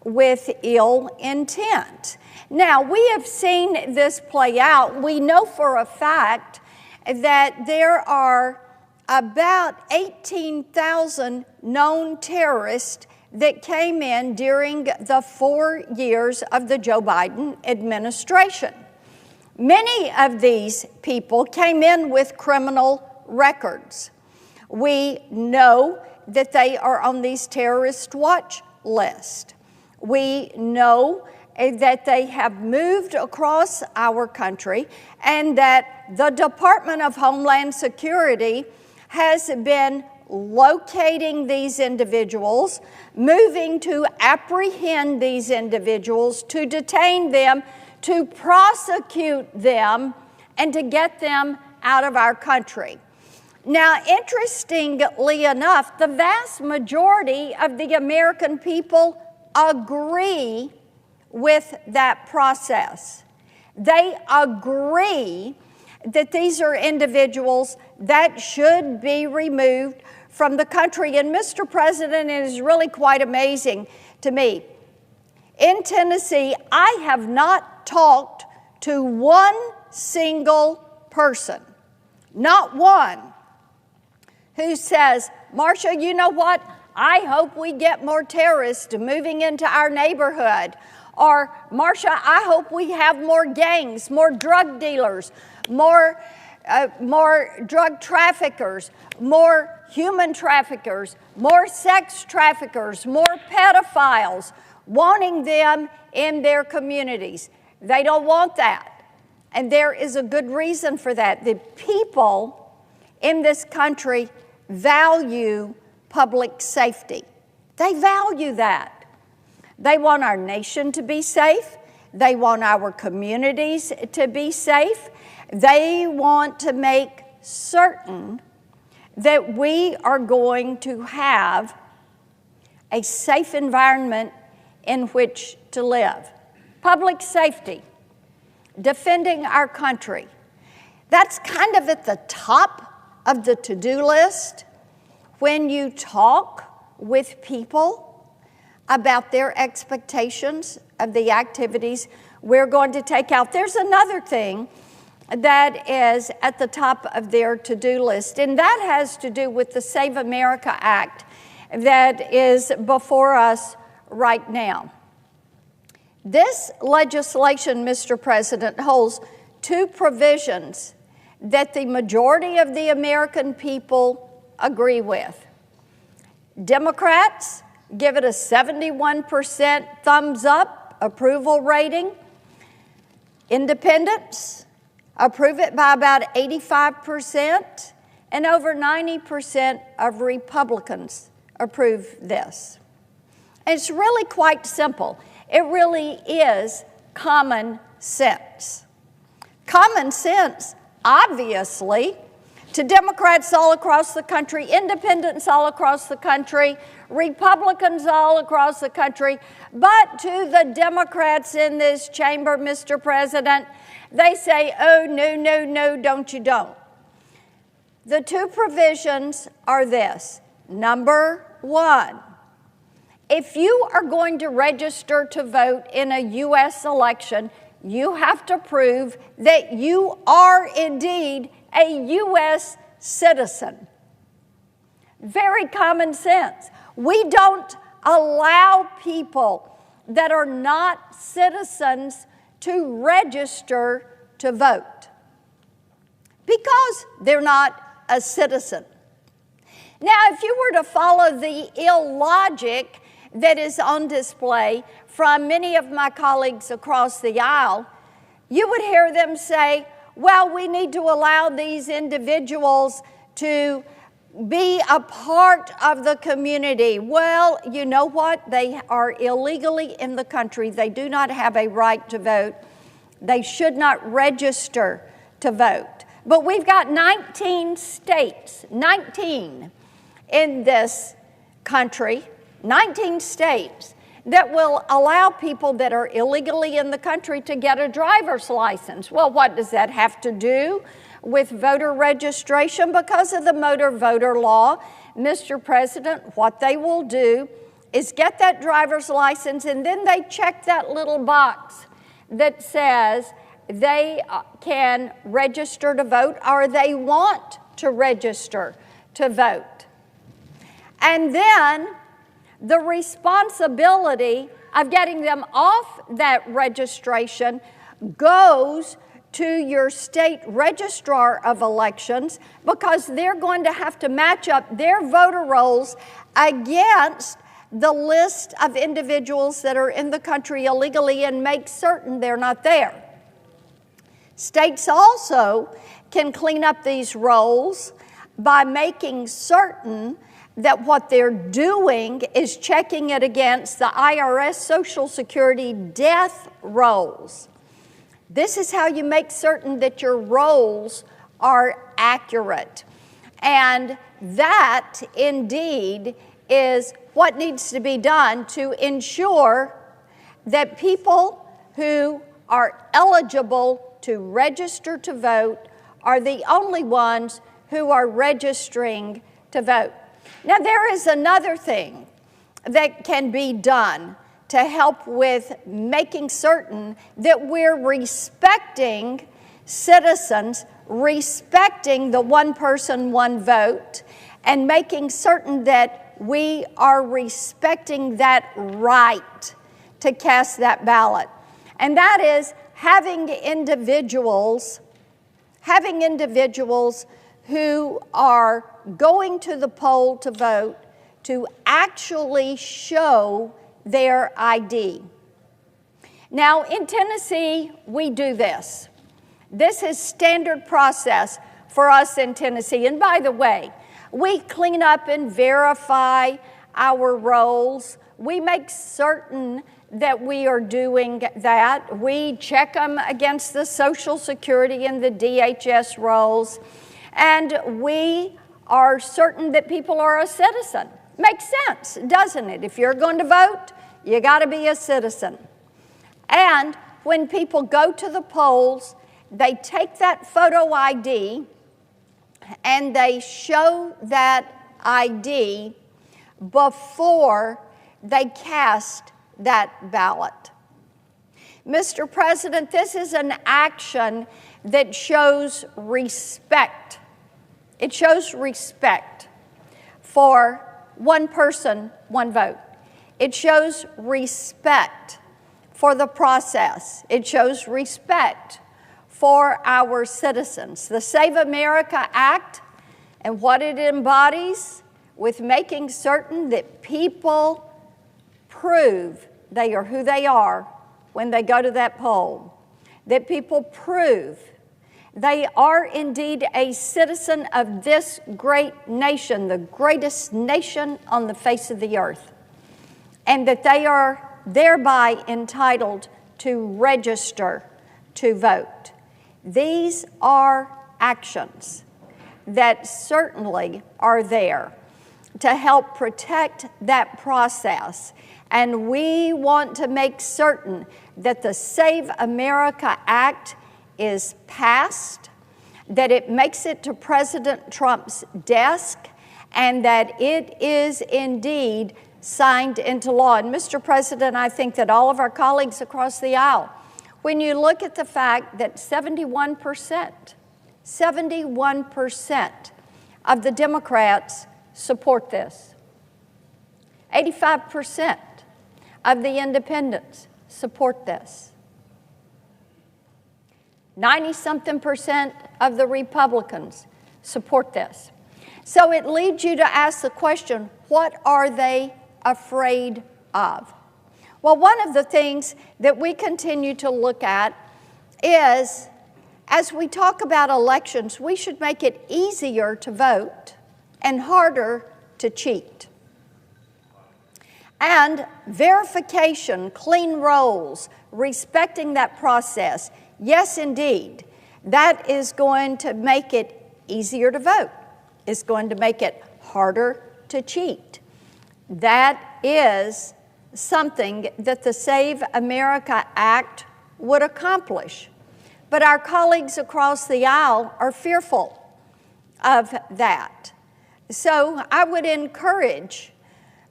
with ill intent. Now, we have seen this play out. We know for a fact that there are about 18,000 known terrorists that came in during the 4 years of the Joe Biden administration. Many of these people came in with criminal records. We know that they are on these terrorist watch lists. We know that they have moved across our country and that the Department of Homeland Security has been locating these individuals, moving to apprehend these individuals, to detain them, to prosecute them, and to get them out of our country. Now, interestingly enough, the vast majority of the American people agree with that process. They agree that these are individuals that should be removed from the country. And Mr. President, it is really quite amazing to me. In Tennessee, I have not talked to one single person, not one, who says, Marcia, you know what? I hope we get more terrorists moving into our neighborhood. Or, Marcia, I hope we have more gangs, more drug dealers, more drug traffickers, more human traffickers, more sex traffickers, more pedophiles, wanting them in their communities. They don't want that. And there is a good reason for that. The people in this country value public safety. They value that. They want our nation to be safe. They want our communities to be safe. They want to make certain that we are going to have a safe environment in which to live. Public safety, defending our country. That's kind of at the top of the to-do list when you talk with people about their expectations of the activities we're going to take out. There's another thing that is at the top of their to-do list, and that has to do with the Save America Act that is before us right now. This legislation, Mr. President, holds two provisions that the majority of the American people agree with. Democrats give it a 71% thumbs up approval rating. Independents approve it by about 85%, and over 90% of Republicans approve this. And it's really quite simple. It really is common sense. Common sense, obviously, to Democrats all across the country, independents all across the country, Republicans all across the country, but to the Democrats in this chamber, Mr. President, they say, oh, no, no, no, don't you don't. The two provisions are this. Number one, if you are going to register to vote in a U.S. election, you have to prove that you are indeed a U.S. citizen. Very common sense. We don't allow people that are not citizens to register to vote because they're not a citizen. Now, if you were to follow the illogic that is on display from many of my colleagues across the aisle, you would hear them say, well, we need to allow these individuals to be a part of the community. Well, you know what? They are illegally in the country. They do not have a right to vote. They should not register to vote. But we've got 19 states, 19 in this country, 19 states that will allow people that are illegally in the country to get a driver's license. Well, what does that have to do with voter registration? Because of the motor voter law, Mr. President, what they will do is get that driver's license, and then they check that little box that says they can register to vote or they want to register to vote. And then the responsibility of getting them off that registration goes to your state registrar of elections, because they're going to have to match up their voter rolls against the list of individuals that are in the country illegally and make certain they're not there. States also can clean up these rolls by making certain that what they're doing is checking it against the IRS Social Security death rolls. This is how you make certain that your rolls are accurate. And that, indeed, is what needs to be done to ensure that people who are eligible to register to vote are the only ones who are registering to vote. Now, there is another thing that can be done to help with making certain that we're respecting citizens, respecting the one person, one vote, and making certain that we are respecting that right to cast that ballot. And that is having individuals who are going to the poll to vote to actually show their ID. Now, in Tennessee, we do this. This is standard process for for us in Tennessee. And by the way, we clean up and verify our rolls. We make certain that we are doing that. We check them against the Social Security and the DHS rolls. And we are certain that people are a citizen. Makes sense, doesn't it? If you're going to vote, you got to be a citizen. And when people go to the polls, they take that photo ID and they show that ID before they cast that ballot. Mr. President, this is an action that shows respect. It shows respect for one person, one vote. It shows respect for the process. It shows respect for our citizens. The Save America Act and what it embodies with making certain that people prove they are who they are when they go to that poll, that people prove they are indeed a citizen of this great nation, the greatest nation on the face of the earth, and that they are thereby entitled to register to vote. These are actions that certainly are there to help protect that process. And we want to make certain that the Save America Act is passed, that it makes it to President Trump's desk, and that it is indeed signed into law. And Mr. President, I think that all of our colleagues across the aisle, when you look at the fact that 71% of the Democrats support this, 85% of the independents support this, 90-something% of the Republicans support this. So it leads you to ask the question, what are they afraid of? Well, one of the things that we continue to look at is, as we talk about elections, we should make it easier to vote and harder to cheat. And verification, clean rolls, respecting that process, yes, indeed, that is going to make it easier to vote. It's going to make it harder to cheat. That is something that the Save America Act would accomplish. But our colleagues across the aisle are fearful of that. So I would encourage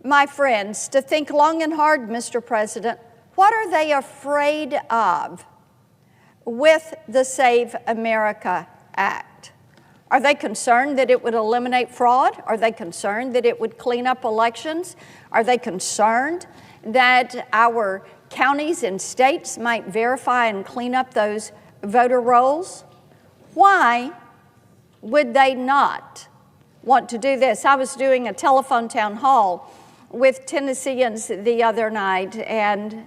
my friends to think long and hard, Mr. President. What are they afraid of with the Save America Act? Are they concerned that it would eliminate fraud? Are they concerned that it would clean up elections? Are they concerned that our counties and states might verify and clean up those voter rolls? Why would they not want to do this? I was doing a telephone town hall with Tennesseans the other night, and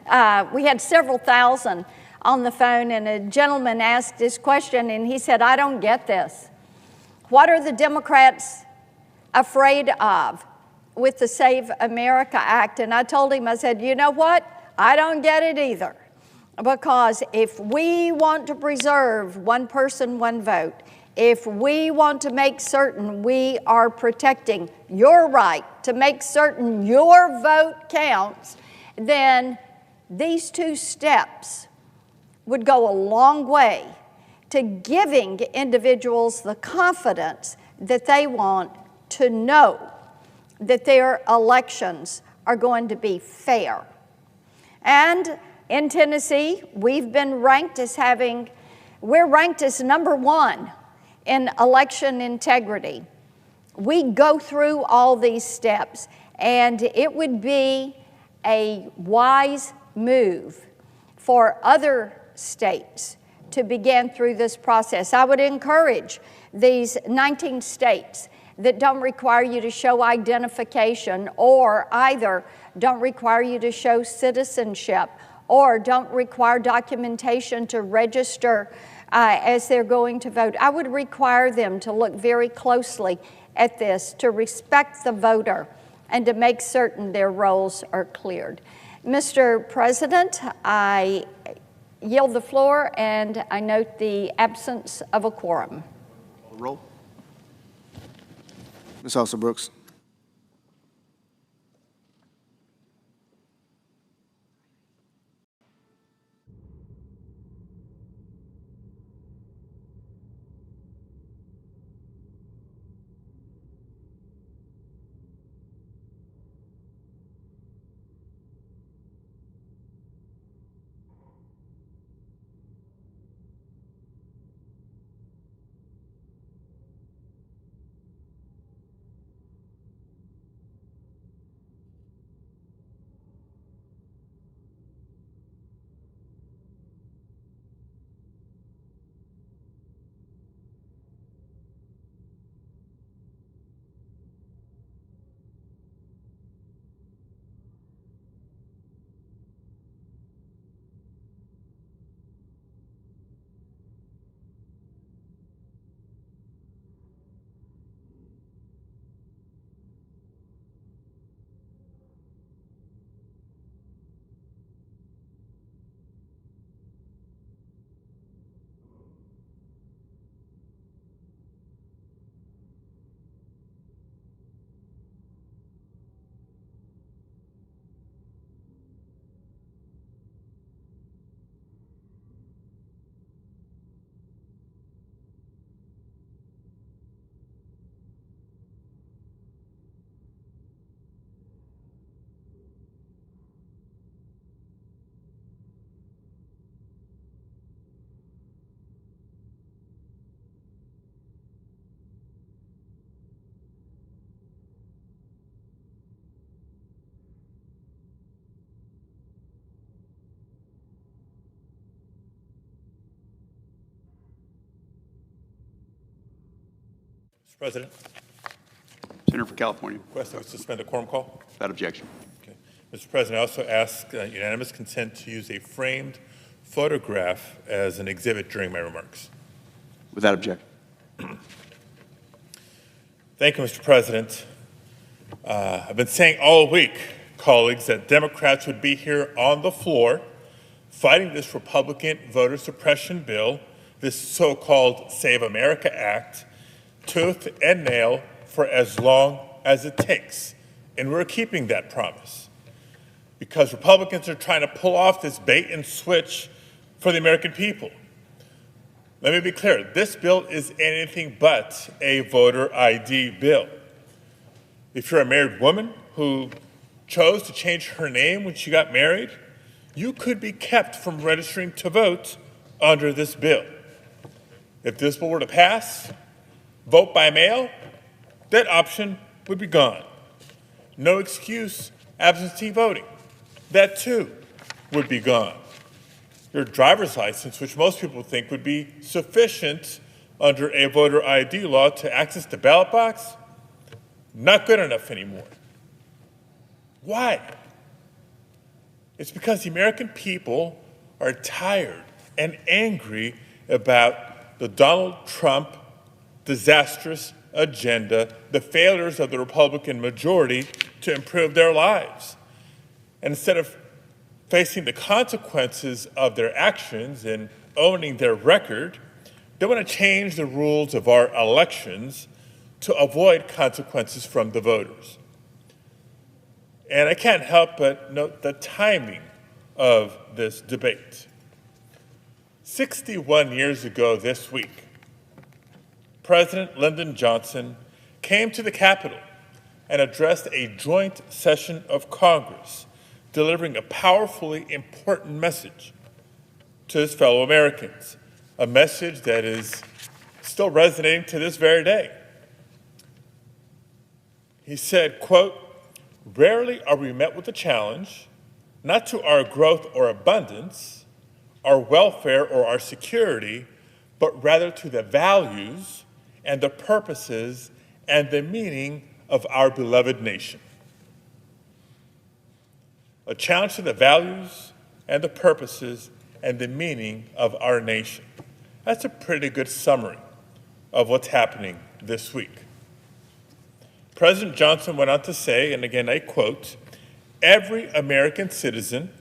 we had several thousand on the phone, and a gentleman asked this question, and he said, I don't get this. What are the Democrats afraid of with the Save America Act? And I told him, I said, you know what? I don't get it either. Because if we want to preserve one person, one vote, if we want to make certain we are protecting your right to make certain your vote counts, then these two steps would go a long way to giving individuals the confidence that they want to know that their elections are going to be fair. And in Tennessee, we've been ranked as we're ranked as #1 in election integrity. We go through all these steps, and it would be a wise move for other states to begin through this process. I would encourage these 19 states that don't require you to show identification, or either don't require you to show citizenship, or don't require documentation to register as they're going to vote. I would require them to look very closely at this, to respect the voter, and to make certain their roles are cleared. Mr. President, I yield the floor, and I note the absence of a quorum. Roll. Ms. Alston-Brooks. Mr. President. Senator from California. Request that we suspend the quorum call. Without objection. Okay. Mr. President, I also ask unanimous consent to use a framed photograph as an exhibit during my remarks. Without objection. Thank you, Mr. President. I've been saying all week, colleagues, that Democrats would be here on the floor fighting this Republican voter suppression bill, this so-called Save America Act, tooth and nail for as long as it takes. And we're keeping that promise because Republicans are trying to pull off this bait and switch for the American people. Let me be clear, this bill is anything but a voter ID bill. If you're a married woman who chose to change her name when she got married, you could be kept from registering to vote under this bill. If this bill were to pass, vote by mail, that option would be gone. No excuse absentee voting, that too would be gone. Your driver's license, which most people think would be sufficient under a voter ID law to access the ballot box, not good enough anymore. Why? It's because the American people are tired and angry about the Donald Trump disastrous agenda, the failures of the Republican majority to improve their lives. And instead of facing the consequences of their actions and owning their record, they want to change the rules of our elections to avoid consequences from the voters. And I can't help but note the timing of this debate. 61 years ago this week, President Lyndon Johnson came to the Capitol and addressed a joint session of Congress, delivering a powerfully important message to his fellow Americans, a message that is still resonating to this very day. He said, quote, "Rarely are we met with a challenge, not to our growth or abundance, our welfare or our security, but rather to the values and the purposes and the meaning of our beloved nation." A challenge to the values and the purposes and the meaning of our nation. That's a pretty good summary of what's happening this week. President Johnson went on to say, and again I quote, "Every American citizen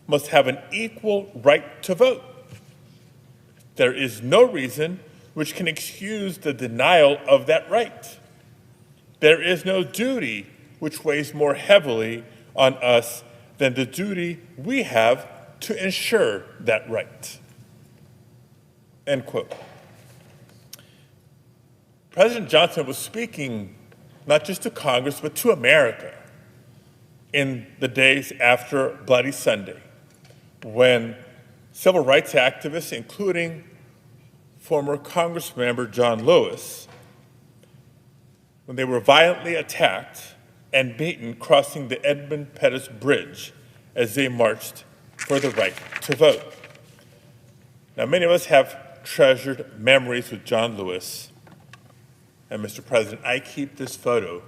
must have an equal right to vote. There is no reason which can excuse the denial of that right. There is no duty which weighs more heavily on us than the duty we have to ensure that right." End quote. President Johnson was speaking not just to Congress, but to America in the days after Bloody Sunday, when civil rights activists, including former Congressmember John Lewis, when they were violently attacked and beaten crossing the Edmund Pettus Bridge as they marched for the right to vote. Now, many of us have treasured memories with John Lewis. And Mr. President, I keep this photo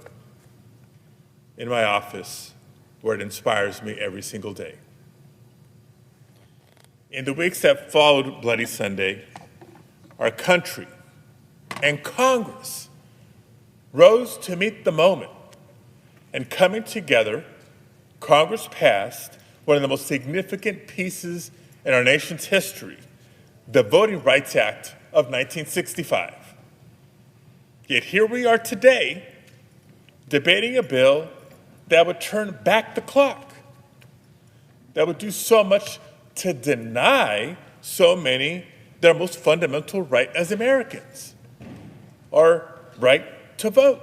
in my office where it inspires me every single day. In the weeks that followed Bloody Sunday, our country and Congress rose to meet the moment, and coming together, Congress passed one of the most significant pieces in our nation's history, the Voting Rights Act of 1965. Yet here we are today debating a bill that would turn back the clock, that would do so much to deny so many their most fundamental right as Americans, our right to vote.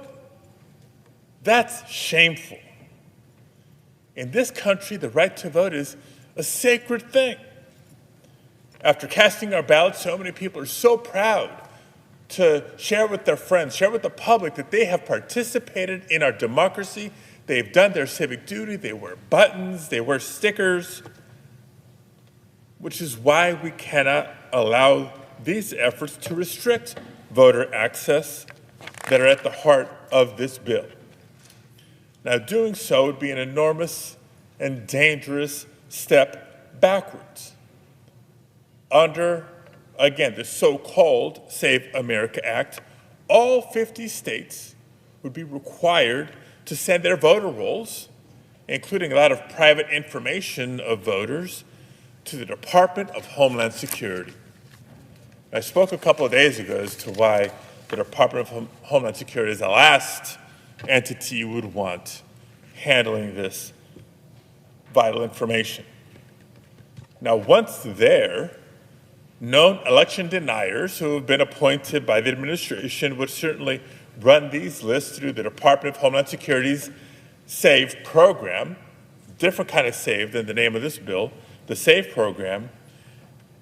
That's shameful. In this country, the right to vote is a sacred thing. After casting our ballots, so many people are so proud to share with their friends, share with the public that they have participated in our democracy. They've done their civic duty. They wear buttons. They wear stickers, which is why we cannot allow these efforts to restrict voter access that are at the heart of this bill. Now, doing so would be an enormous and dangerous step backwards. Under, again, the so-called Save America Act, all 50 states would be required to send their voter rolls, including a lot of private information of voters, to the Department of Homeland Security. I spoke a couple of days ago as to why the Department of Homeland Security is the last entity you would want handling this vital information. Now, once there, known election deniers who have been appointed by the administration would certainly run these lists through the Department of Homeland Security's SAVE program, different kind of SAVE than the name of this bill, the SAVE program,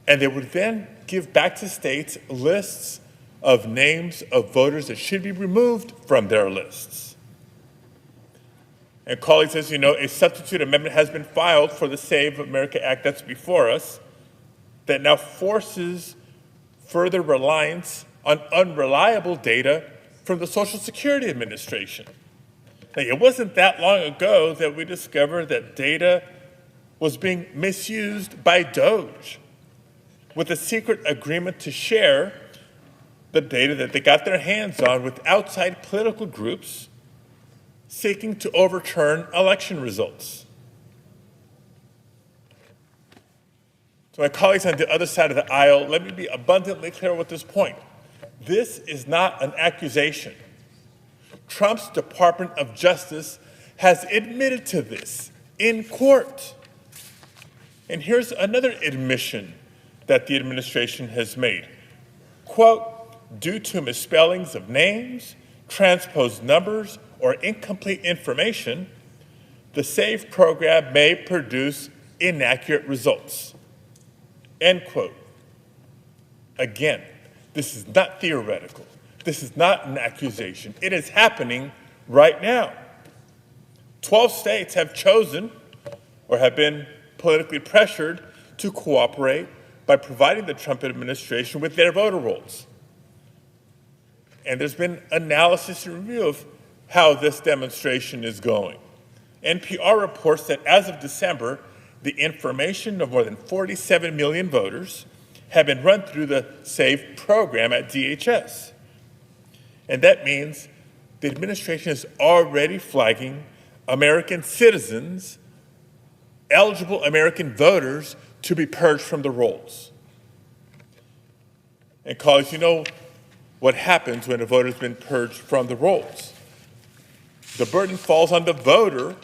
and they would then give back to states lists of names of voters that should be removed from their lists. And colleagues, as you know, a substitute amendment has been filed for the Save America Act that's before us, that now forces further reliance on unreliable data from the Social Security Administration. Now, it wasn't that long ago that we discovered that data was being misused by DOJ with a secret agreement to share the data that they got their hands on with outside political groups seeking to overturn election results. To my colleagues on the other side of the aisle, let me be abundantly clear with this point. This is not an accusation. Trump's Department of Justice has admitted to this in court. And here's another admission that the administration has made. Quote, due to misspellings of names, transposed numbers, or incomplete information, the SAVE program may produce inaccurate results. End quote. Again, this is not theoretical. This is not an accusation. It is happening right now. 12 states have chosen or have been politically pressured to cooperate by providing the Trump administration with their voter rolls. And there's been analysis and review of how this demonstration is going. NPR reports that as of December, the information of more than 47 million voters have been run through the SAVE program at DHS. And that means the administration is already flagging American citizens, eligible American voters, to be purged from the rolls. And colleagues, you know what happens when a voter has been purged from the rolls. The burden falls on the voter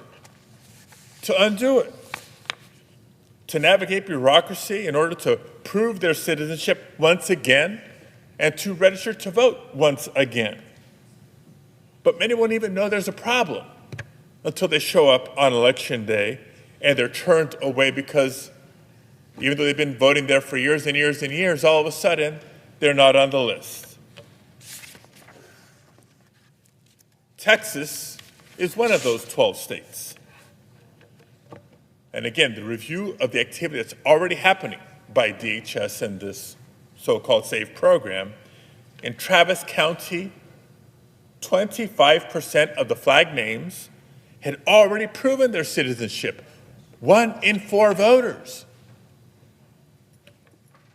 to undo it, to navigate bureaucracy in order to prove their citizenship once again, and to register to vote once again. But many won't even know there's a problem until they show up on Election Day and they're turned away because even though they've been voting there for years and years and years, all of a sudden, they're not on the list. Texas is one of those 12 states. And again, the review of the activity that's already happening by DHS and this so-called SAVE program, in Travis County, 25% of the flagged names had already proven their citizenship. 1 in 4 voters.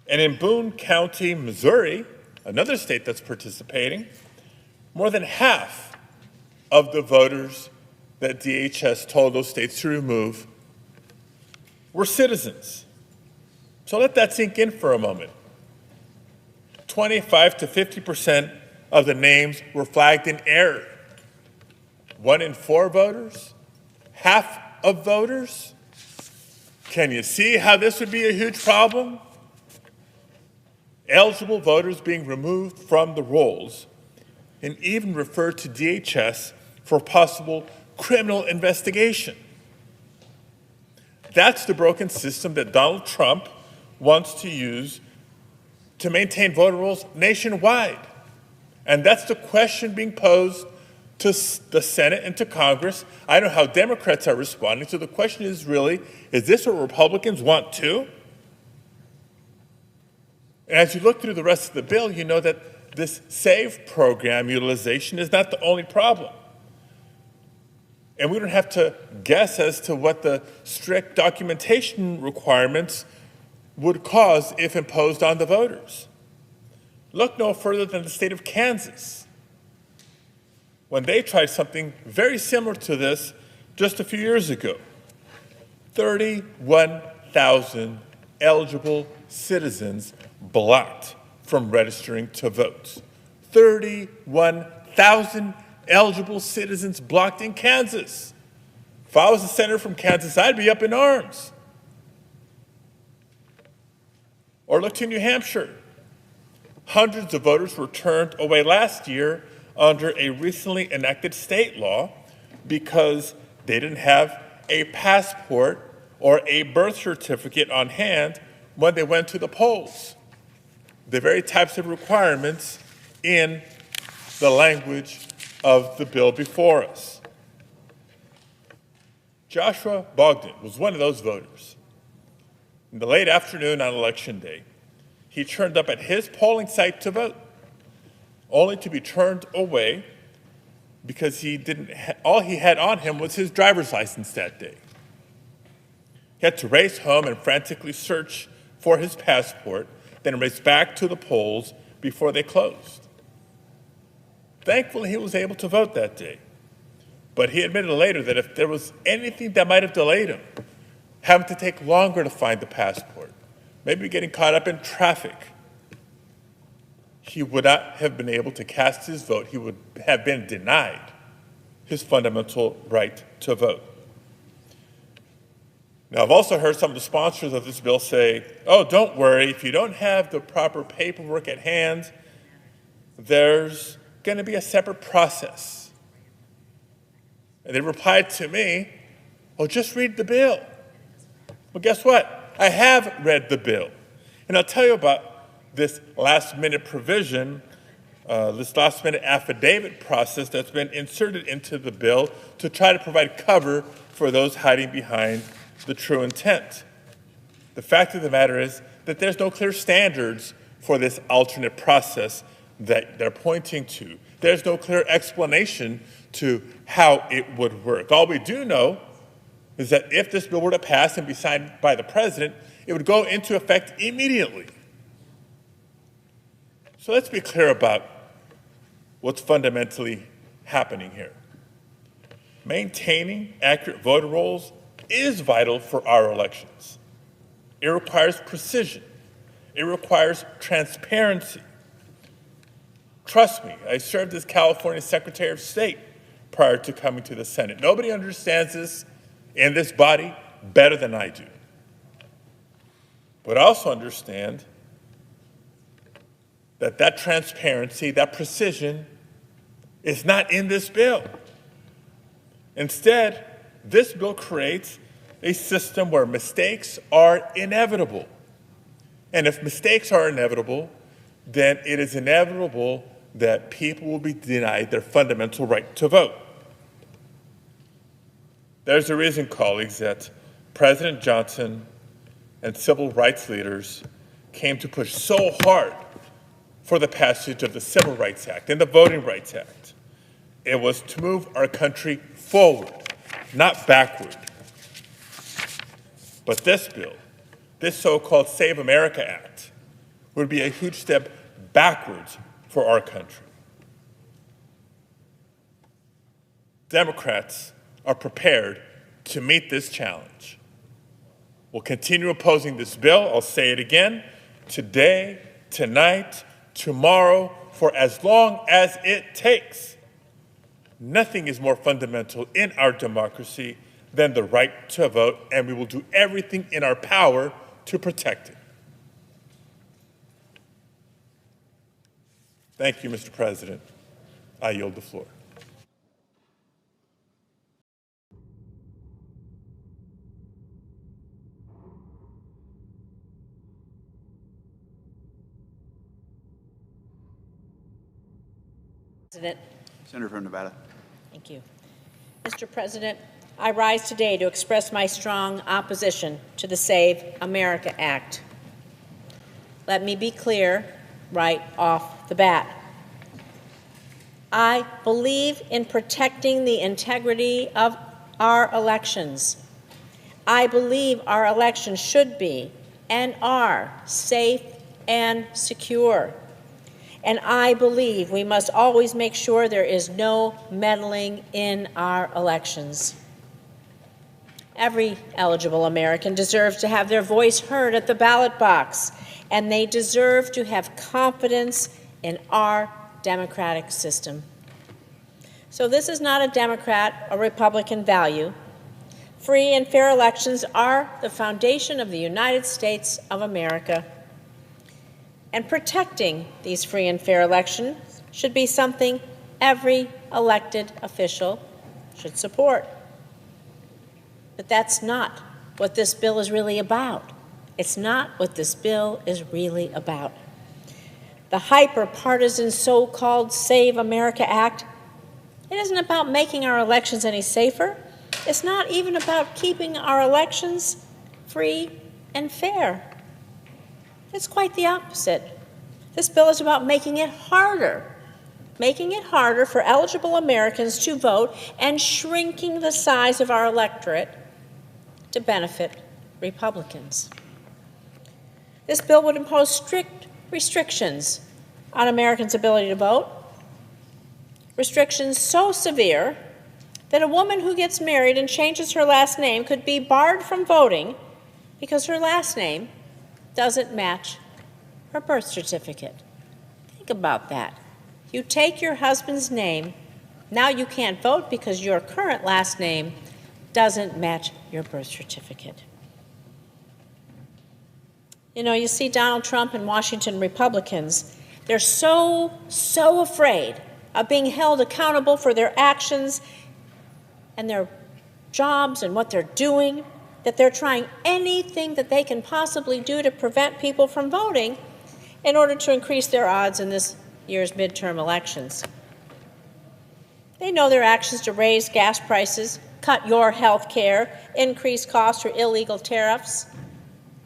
And in Boone County, Missouri, another state that's participating, more than half of the voters that DHS told those states to remove were citizens. So let that sink in for a moment. 25 to 50% of the names were flagged in error. 1 in 4 voters? Half of voters? Can you see how this would be a huge problem? Eligible voters being removed from the rolls and even referred to DHS for possible criminal investigation. That's the broken system that Donald Trump wants to use to maintain voter rolls nationwide. And that's the question being posed to the Senate and to Congress. I don't know how Democrats are responding. So the question is really, is this what Republicans want too? And as you look through the rest of the bill, you know that this SAVE program utilization is not the only problem. And we don't have to guess as to what the strict documentation requirements would cause if imposed on the voters. Look no further than the state of Kansas, when they tried something very similar to this just a few years ago. 31,000 eligible citizens blocked from registering to vote. 31,000 eligible citizens blocked in Kansas. If I was a senator from Kansas, I'd be up in arms. Or look to New Hampshire. Hundreds of voters were turned away last year under a recently enacted state law because they didn't have a passport or a birth certificate on hand when they went to the polls. The very types of requirements in the language of the bill before us. Joshua Bogdan was one of those voters. In the late afternoon on Election Day, he turned up at his polling site to vote, only to be turned away because all he had on him was his driver's license that day. He had to race home and frantically search for his passport, then race back to the polls before they closed. Thankfully, he was able to vote that day. But he admitted later that if there was anything that might have delayed him, having to take longer to find the passport, maybe getting caught up in traffic, he would not have been able to cast his vote. He would have been denied his fundamental right to vote. Now, I've also heard some of the sponsors of this bill say, oh, don't worry, if you don't have the proper paperwork at hand, there's going to be a separate process. And they replied to me, well, just read the bill. Well, guess what? I have read the bill. And I'll tell you about this last-minute provision, this last-minute affidavit process that's been inserted into the bill to try to provide cover for those hiding behind the true intent. The fact of the matter is that there's no clear standards for this alternate process that they're pointing to. There's no clear explanation to how it would work. All we do know is that if this bill were to pass and be signed by the president, it would go into effect immediately. So let's be clear about what's fundamentally happening here. Maintaining accurate voter rolls is vital for our elections. It requires precision. It requires transparency. Trust me, I served as California Secretary of State prior to coming to the Senate. Nobody understands this in this body better than I do. But I also understand that that transparency, that precision, is not in this bill. Instead, this bill creates a system where mistakes are inevitable. And if mistakes are inevitable, then it is inevitable that people will be denied their fundamental right to vote. There's a reason, colleagues, that President Johnson and civil rights leaders came to push so hard for the passage of the Civil Rights Act and the Voting Rights Act. It was to move our country forward, not backward. But this bill, this so-called Save America Act, would be a huge step backwards for our country. Democrats are prepared to meet this challenge. We'll continue opposing this bill. I'll say it again, today, tonight, tomorrow, for as long as it takes. Nothing is more fundamental in our democracy than the right to vote, and we will do everything in our power to protect it. Thank you, Mr. President. I yield the floor. President. Senator from Nevada. Thank you. Mr. President, I rise today to express my strong opposition to the Save America Act. Let me be clear right off the bat. I believe in protecting the integrity of our elections. I believe our elections should be and are safe and secure. And I believe we must always make sure there is no meddling in our elections. Every eligible American deserves to have their voice heard at the ballot box, and they deserve to have confidence in our democratic system. So this is not a Democrat or Republican value. Free and fair elections are the foundation of the United States of America. And protecting these free and fair elections should be something every elected official should support. But that's not what this bill is really about. It's not what this bill is really about. The hyper-partisan so-called Save America Act, it isn't about making our elections any safer. It's not even about keeping our elections free and fair. It's quite the opposite. This bill is about making it harder for eligible Americans to vote and shrinking the size of our electorate to benefit Republicans. This bill would impose strict restrictions on Americans' ability to vote, restrictions so severe that a woman who gets married and changes her last name could be barred from voting because her last name doesn't match her birth certificate. Think about that. You take your husband's name, now you can't vote because your current last name doesn't match your birth certificate. You know, you see Donald Trump and Washington Republicans, they're so afraid of being held accountable for their actions and their jobs and what they're doing, that they're trying anything that they can possibly do to prevent people from voting in order to increase their odds in this year's midterm elections. They know their actions to raise gas prices, cut your health care, increase costs for illegal tariffs,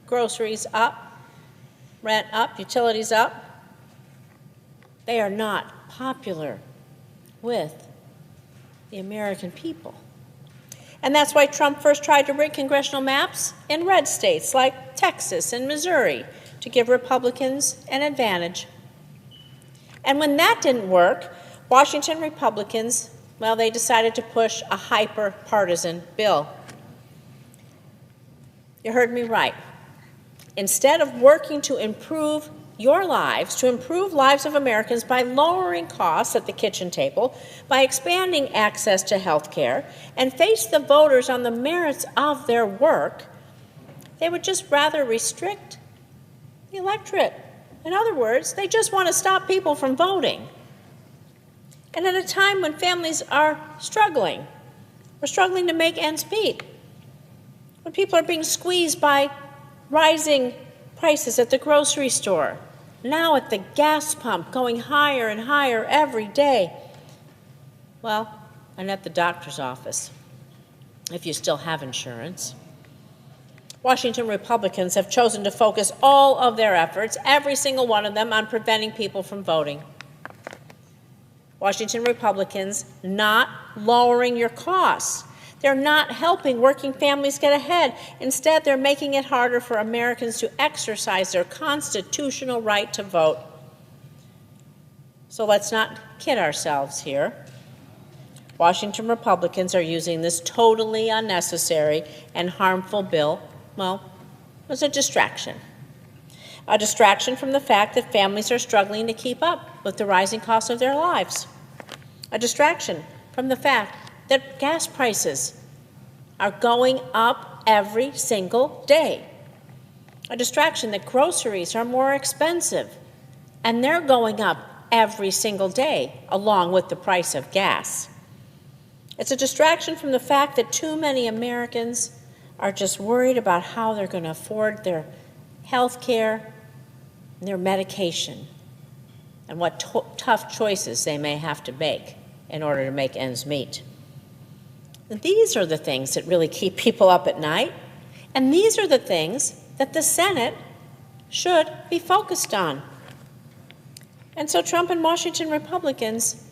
groceries up, rent up, utilities up. They are not popular with the American people. And that's why Trump first tried to rig congressional maps in red states like Texas and Missouri to give Republicans an advantage. And when that didn't work, Washington Republicans, well, they decided to push a hyper-partisan bill. You heard me right. Instead of working to improve your lives, to improve lives of Americans by lowering costs at the kitchen table, by expanding access to health care, and face the voters on the merits of their work, they would just rather restrict the electorate. In other words, they just want to stop people from voting. And at a time when families are struggling, we're struggling to make ends meet, when people are being squeezed by rising prices at the grocery store, now at the gas pump, going higher and higher every day, well, and at the doctor's office, if you still have insurance. Washington Republicans have chosen to focus all of their efforts, every single one of them, on preventing people from voting. Washington Republicans not lowering your costs. They're not helping working families get ahead. Instead, they're making it harder for Americans to exercise their constitutional right to vote. So let's not kid ourselves here. Washington Republicans are using this totally unnecessary and harmful bill, well, as a distraction. A distraction from the fact that families are struggling to keep up with the rising costs of their lives. A distraction from the fact that gas prices are going up every single day. A distraction that groceries are more expensive, and they're going up every single day, along with the price of gas. It's a distraction from the fact that too many Americans are just worried about how they're going to afford their health care and their medication, and what tough choices they may have to make in order to make ends meet. These are the things that really keep people up at night, and these are the things that the Senate should be focused on. And so Trump and Washington Republicans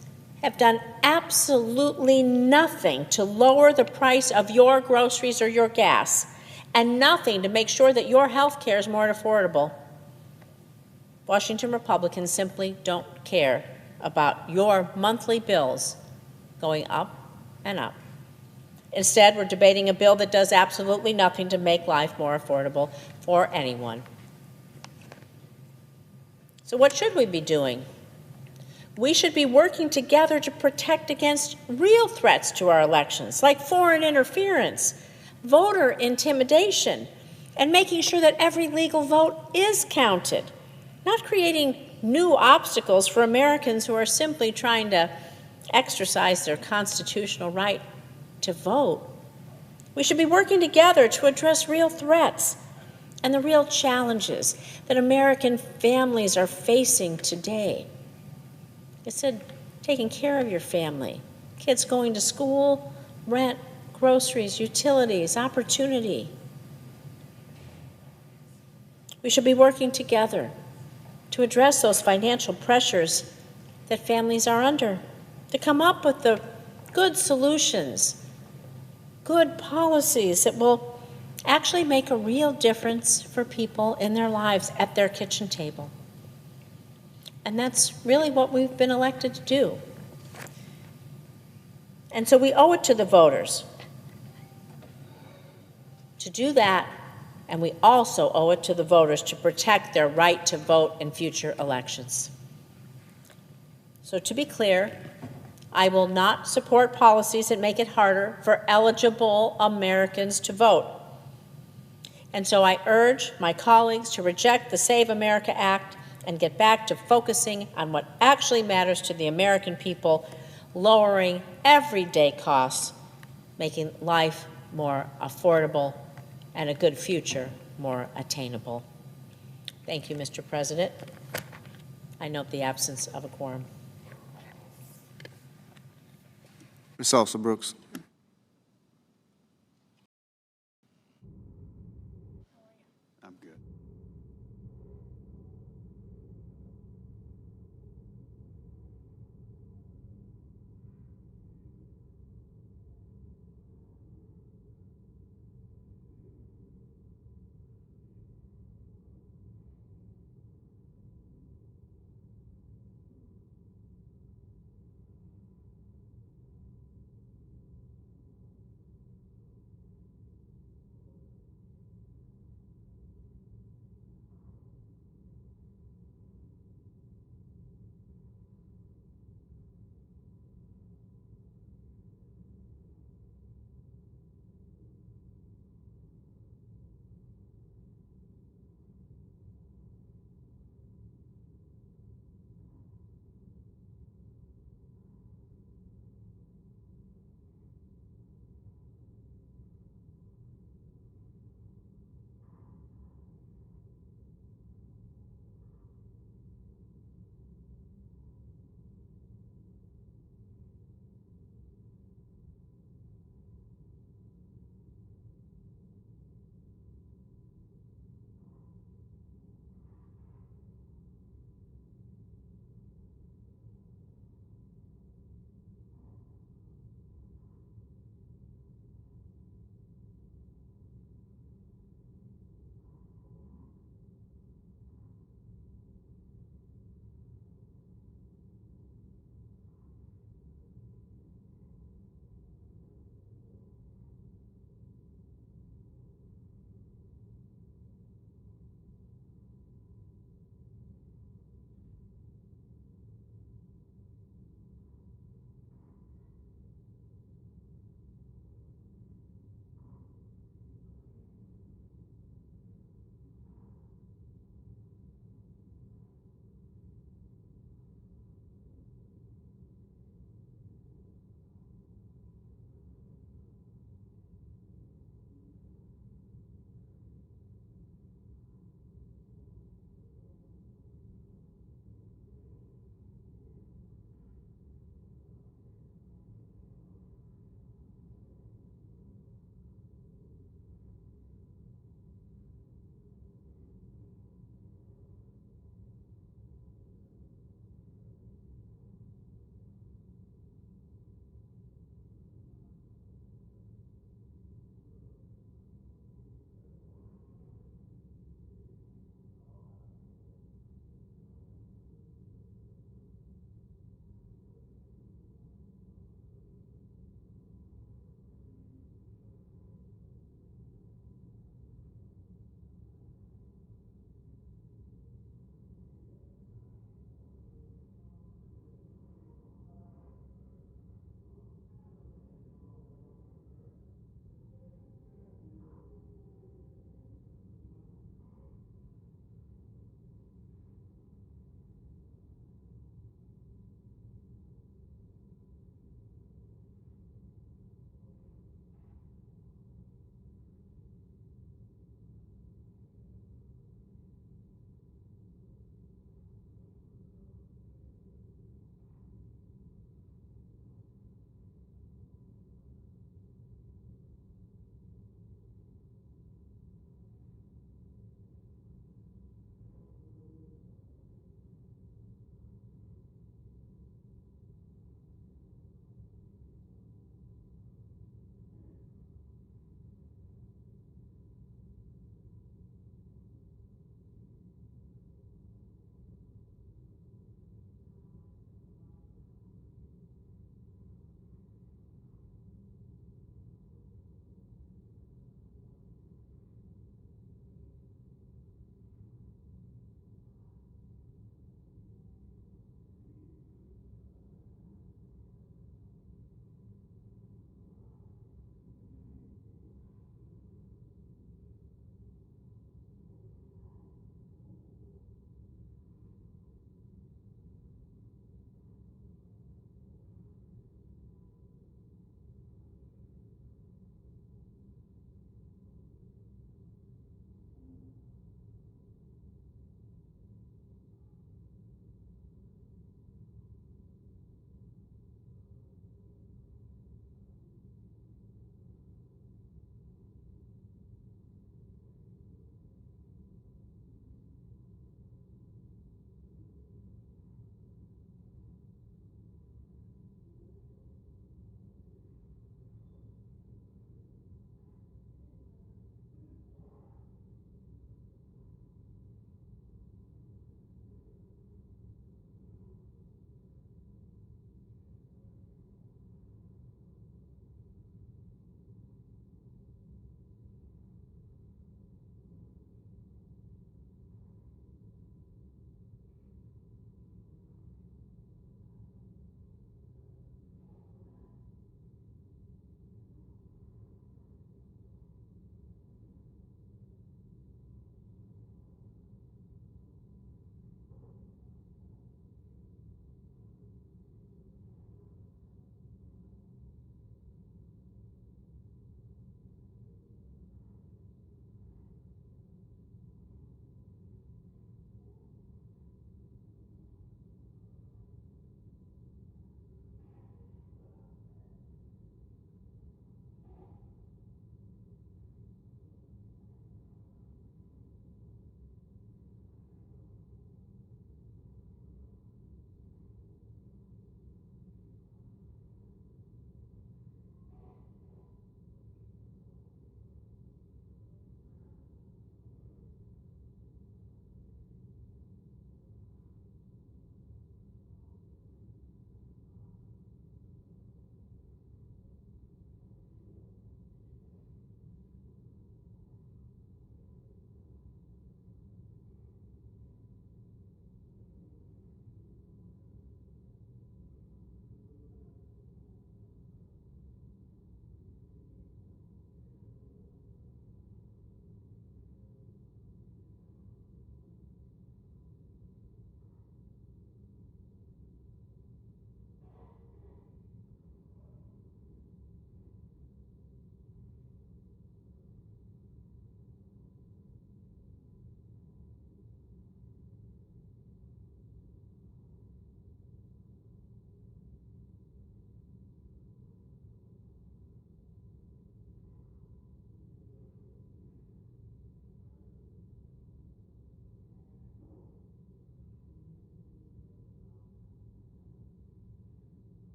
have done absolutely nothing to lower the price of your groceries or your gas, and nothing to make sure that your health care is more affordable. Washington Republicans simply don't care about your monthly bills going up and up. Instead, we're debating a bill that does absolutely nothing to make life more affordable for anyone. So what should we be doing? We should be working together to protect against real threats to our elections, like foreign interference, voter intimidation, and making sure that every legal vote is counted, not creating new obstacles for Americans who are simply trying to exercise their constitutional right to vote. We should be working together to address real threats and the real challenges that American families are facing today. It said taking care of your family, kids going to school, rent, groceries, utilities, opportunity. We should be working together to address those financial pressures that families are under, to come up with the good solutions, good policies that will actually make a real difference for people in their lives at their kitchen table. And that's really what we've been elected to do. And so we owe it to the voters to do that, and we also owe it to the voters to protect their right to vote in future elections. So to be clear, I will not support policies that make it harder for eligible Americans to vote. And so I urge my colleagues to reject the Save America Act and get back to focusing on what actually matters to the American people, lowering everyday costs, making life more affordable, and a good future more attainable. Thank you, Mr. President. I note the absence of a quorum. Ms. Elsa Brooks. I'm good.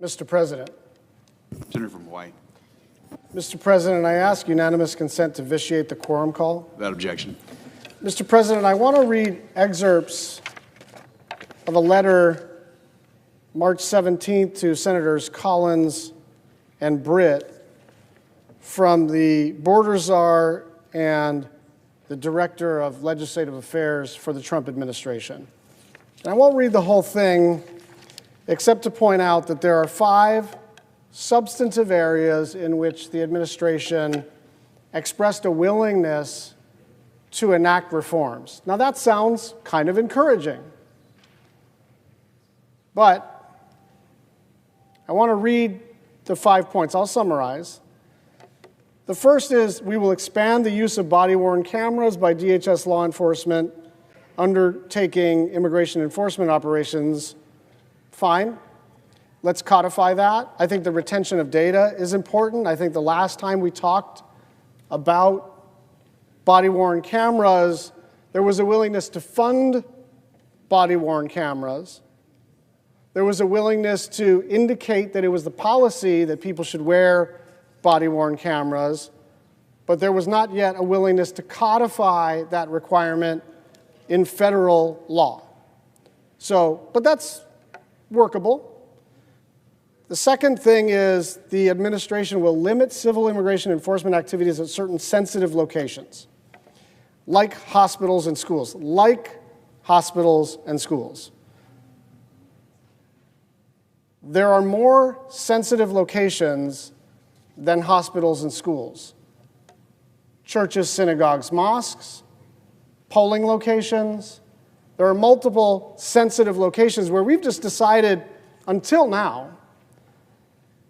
Mr. President. Senator from Hawaii. Mr. President, I ask unanimous consent to vitiate the quorum call. Without objection. Mr. President, I want to read excerpts of a letter March 17th to Senators Collins and Britt from the border czar and the Director of Legislative Affairs for the Trump administration. And I won't read the whole thing, except to point out that there are 5 substantive areas in which the administration expressed a willingness to enact reforms. Now that sounds kind of encouraging, but I want to read the 5 points. I'll summarize. The first is we will expand the use of body-worn cameras by DHS law enforcement undertaking immigration enforcement operations. Fine. Let's codify that. I think the retention of data is important. I think the last time we talked about body-worn cameras, there was a willingness to fund body-worn cameras. There was a willingness to indicate that it was the policy that people should wear body-worn cameras, but there was not yet a willingness to codify that requirement in federal law. But that's workable. The second thing is the administration will limit civil immigration enforcement activities at certain sensitive locations, like hospitals and schools, There are more sensitive locations than hospitals and schools. Churches, synagogues, mosques, polling locations. There are multiple sensitive locations where we've just decided until now,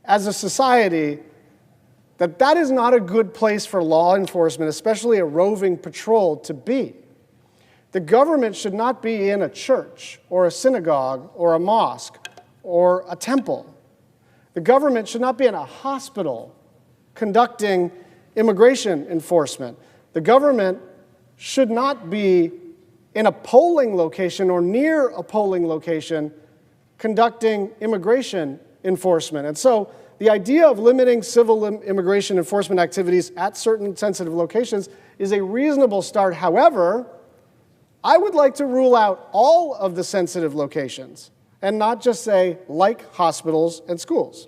as a society, that that is not a good place for law enforcement, especially a roving patrol, to be. The government should not be in a church or a synagogue or a mosque or a temple. The government should not be in a hospital conducting immigration enforcement. The government should not be in a polling location or near a polling location conducting immigration enforcement. And so the idea of limiting civil immigration enforcement activities at certain sensitive locations is a reasonable start. However, I would like to rule out all of the sensitive locations and not just say like hospitals and schools.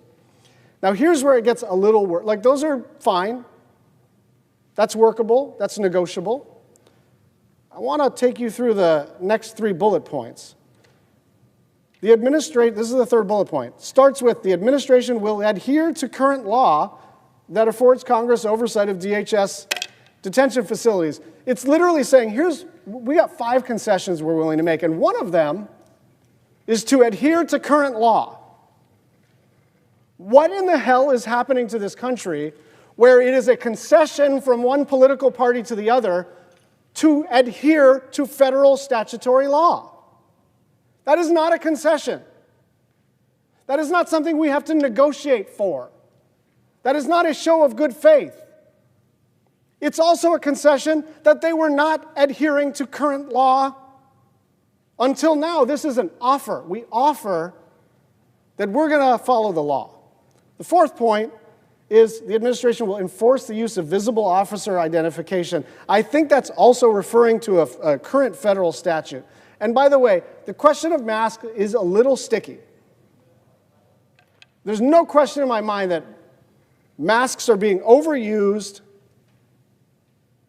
Now here's where it gets a little like those are fine. That's workable, that's negotiable. I want to take you through the next 3 bullet points. This is the third bullet point, starts with the administration will adhere to current law that affords Congress oversight of DHS detention facilities. It's literally saying, we got 5 concessions we're willing to make, and one of them is to adhere to current law. What in the hell is happening to this country where it is a concession from one political party to the other to adhere to federal statutory law? That is not a concession. That is not something we have to negotiate for. That is not a show of good faith. It's also a concession that they were not adhering to current law until now. This is an offer. We offer that we're going to follow the law. The fourth point is the administration will enforce the use of visible officer identification. I think that's also referring to a current federal statute. And by the way, the question of masks is a little sticky. There's no question in my mind that masks are being overused,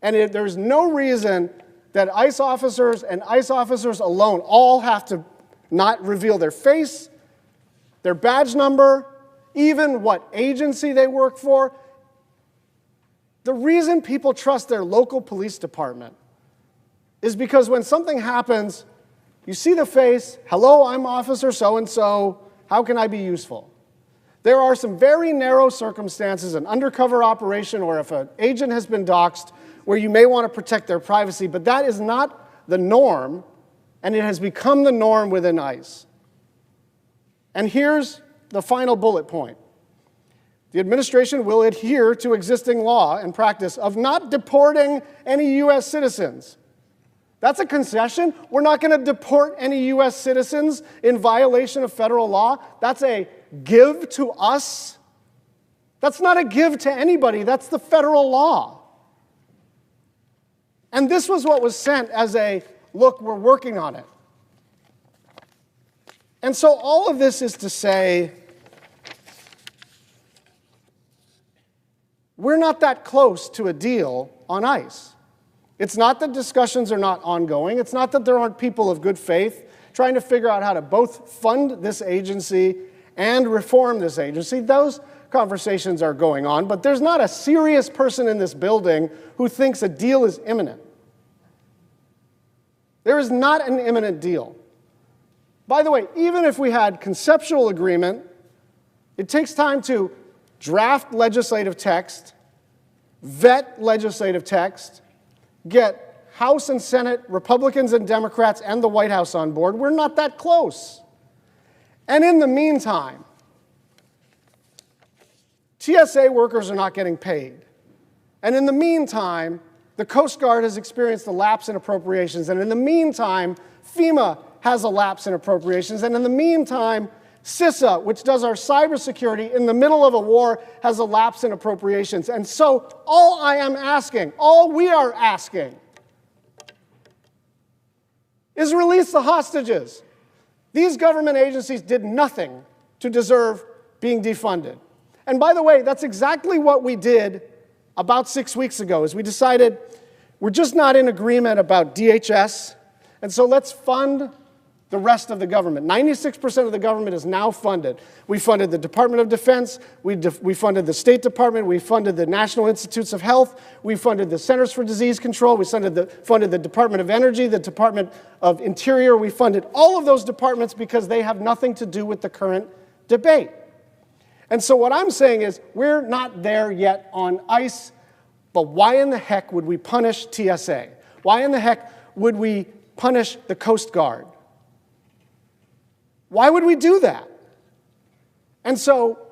and there's no reason that ICE officers and ICE officers alone all have to not reveal their face, their badge number, even what agency they work for. The reason people trust their local police department is because when something happens, you see the face, hello, I'm Officer so-and-so, how can I be useful? There are some very narrow circumstances, an undercover operation, or if an agent has been doxxed, where you may want to protect their privacy, but that is not the norm, and it has become the norm within ICE. And here's the final bullet point. The administration will adhere to existing law and practice of not deporting any U.S. citizens. That's a concession. We're not going to deport any U.S. citizens in violation of federal law. That's a give to us? That's not a give to anybody. That's the federal law. And this was what was sent as a, look, we're working on it. And so all of this is to say, we're not that close to a deal on ICE. It's not that discussions are not ongoing. It's not that there aren't people of good faith trying to figure out how to both fund this agency and reform this agency. Those conversations are going on, but there's not a serious person in this building who thinks a deal is imminent. There is not an imminent deal. By the way, even if we had conceptual agreement, it takes time to draft legislative text, vet legislative text, get House and Senate, Republicans and Democrats, and the White House on board. We're not that close. And in the meantime, TSA workers are not getting paid. And in the meantime, the Coast Guard has experienced a lapse in appropriations. And in the meantime, FEMA has a lapse in appropriations. And in the meantime, CISA, which does our cybersecurity in the middle of a war, has a lapse in appropriations. And so all I am asking, all we are asking, is release the hostages. These government agencies did nothing to deserve being defunded. And by the way, that's exactly what we did about 6 weeks ago, is we decided we're just not in agreement about DHS, and so let's fund the rest of the government. 96% of the government is now funded. We funded the Department of Defense, we funded the State Department, we funded the National Institutes of Health, we funded the Centers for Disease Control, we funded the Department of Energy, the Department of Interior, we funded all of those departments because they have nothing to do with the current debate. And so what I'm saying is, we're not there yet on ICE, but why in the heck would we punish TSA? Why in the heck would we punish the Coast Guard? Why would we do that? And so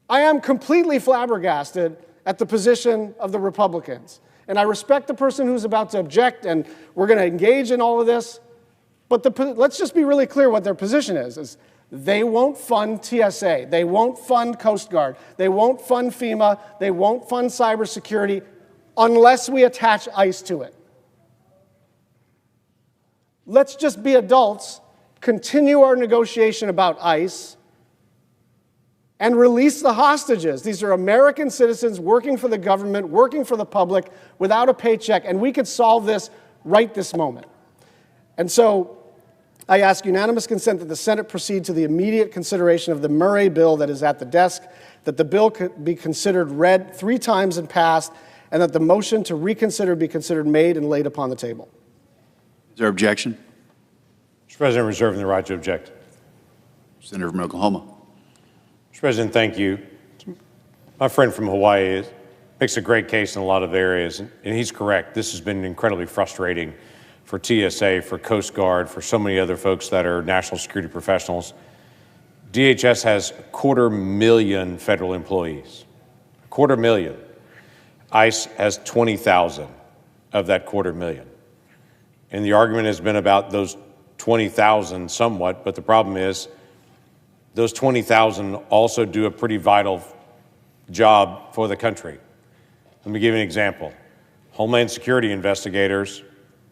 I am completely flabbergasted at the position of the Republicans. And I respect the person who's about to object, and we're going to engage in all of this. But let's just be really clear what their position is they won't fund TSA. They won't fund Coast Guard. They won't fund FEMA. They won't fund cybersecurity unless we attach ICE to it. Let's just be adults, continue our negotiation about ICE, and release the hostages. These are American citizens working for the government, working for the public, without a paycheck, and we could solve this right this moment. And so I ask unanimous consent that the Senate proceed to the immediate consideration of the Murray bill that is at the desk, that the bill could be considered read 3 times and passed, and that the motion to reconsider be considered made and laid upon the table. Is there objection? Mr. President, reserving the right to object. Senator from Oklahoma. Mr. President, thank you. My friend from Hawaii makes a great case in a lot of areas, and he's correct. This has been incredibly frustrating for TSA, for Coast Guard, for so many other folks that are national security professionals. DHS has 250,000 federal employees, 250,000. ICE has 20,000 of that 250,000. And the argument has been about those 20,000 somewhat, but the problem is those 20,000 also do a pretty vital job for the country. Let me give you an example. Homeland Security investigators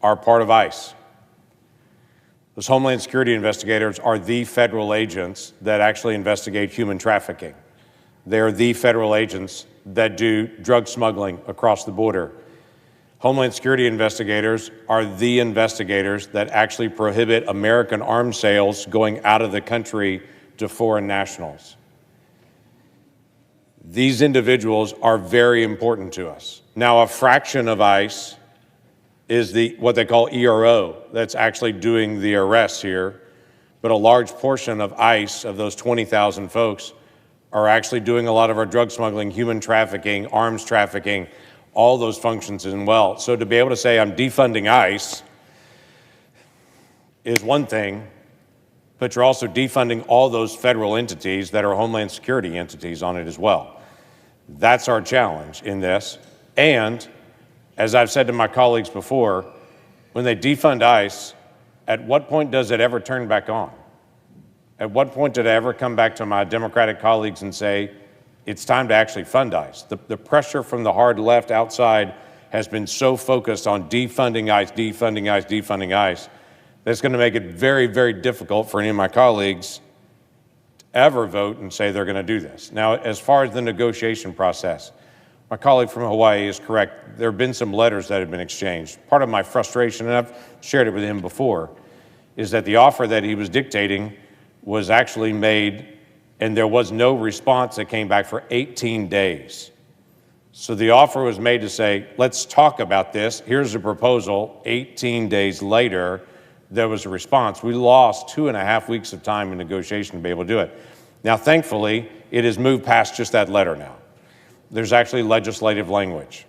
are part of ICE. Those Homeland Security investigators are the federal agents that actually investigate human trafficking. They're the federal agents that do drug smuggling across the border. Homeland Security investigators are the investigators that actually prohibit American arms sales going out of the country to foreign nationals. These individuals are very important to us. Now, a fraction of ICE is what they call ERO, that's actually doing the arrests here, but a large portion of ICE, of those 20,000 folks, are actually doing a lot of our drug smuggling, human trafficking, arms trafficking, all those functions as well. So to be able to say I'm defunding ICE is one thing, but you're also defunding all those federal entities that are Homeland Security entities on it as well. That's our challenge in this. And as I've said to my colleagues before, when they defund ICE, at what point does it ever turn back on? At what point did I ever come back to my Democratic colleagues and say, it's time to actually fund ICE? The pressure from the hard left outside has been so focused on defunding ICE, defunding ICE, defunding ICE, that it's going to make it very, very difficult for any of my colleagues to ever vote and say they're going to do this. Now, as far as the negotiation process, my colleague from Hawaii is correct. There have been some letters that have been exchanged. Part of my frustration, and I've shared it with him before, is that the offer that he was dictating was actually made, and there was no response that came back for 18 days. So the offer was made to say, let's talk about this. Here's a proposal. 18 days later, there was a response. We lost 2.5 weeks of time in negotiation to be able to do it. Now, thankfully, it has moved past just that letter now. There's actually legislative language.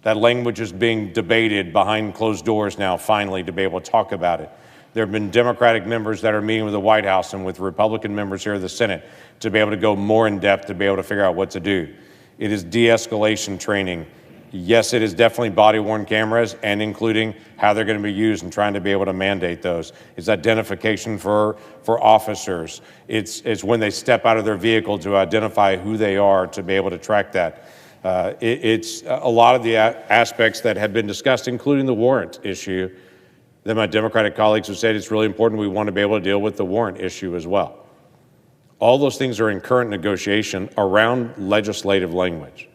That language is being debated behind closed doors now, finally, to be able to talk about it. There have been Democratic members that are meeting with the White House and with Republican members here in the Senate to be able to go more in depth, to be able to figure out what to do. It is de-escalation training. Yes, it is definitely body-worn cameras, and including how they're going to be used and trying to be able to mandate those. It's identification for officers. It's when they step out of their vehicle to identify who they are, to be able to track that. It's a lot of the aspects that have been discussed, including the warrant issue, that my Democratic colleagues have said it's really important. We want to be able to deal with the warrant issue as well. All those things are in current negotiation around legislative language.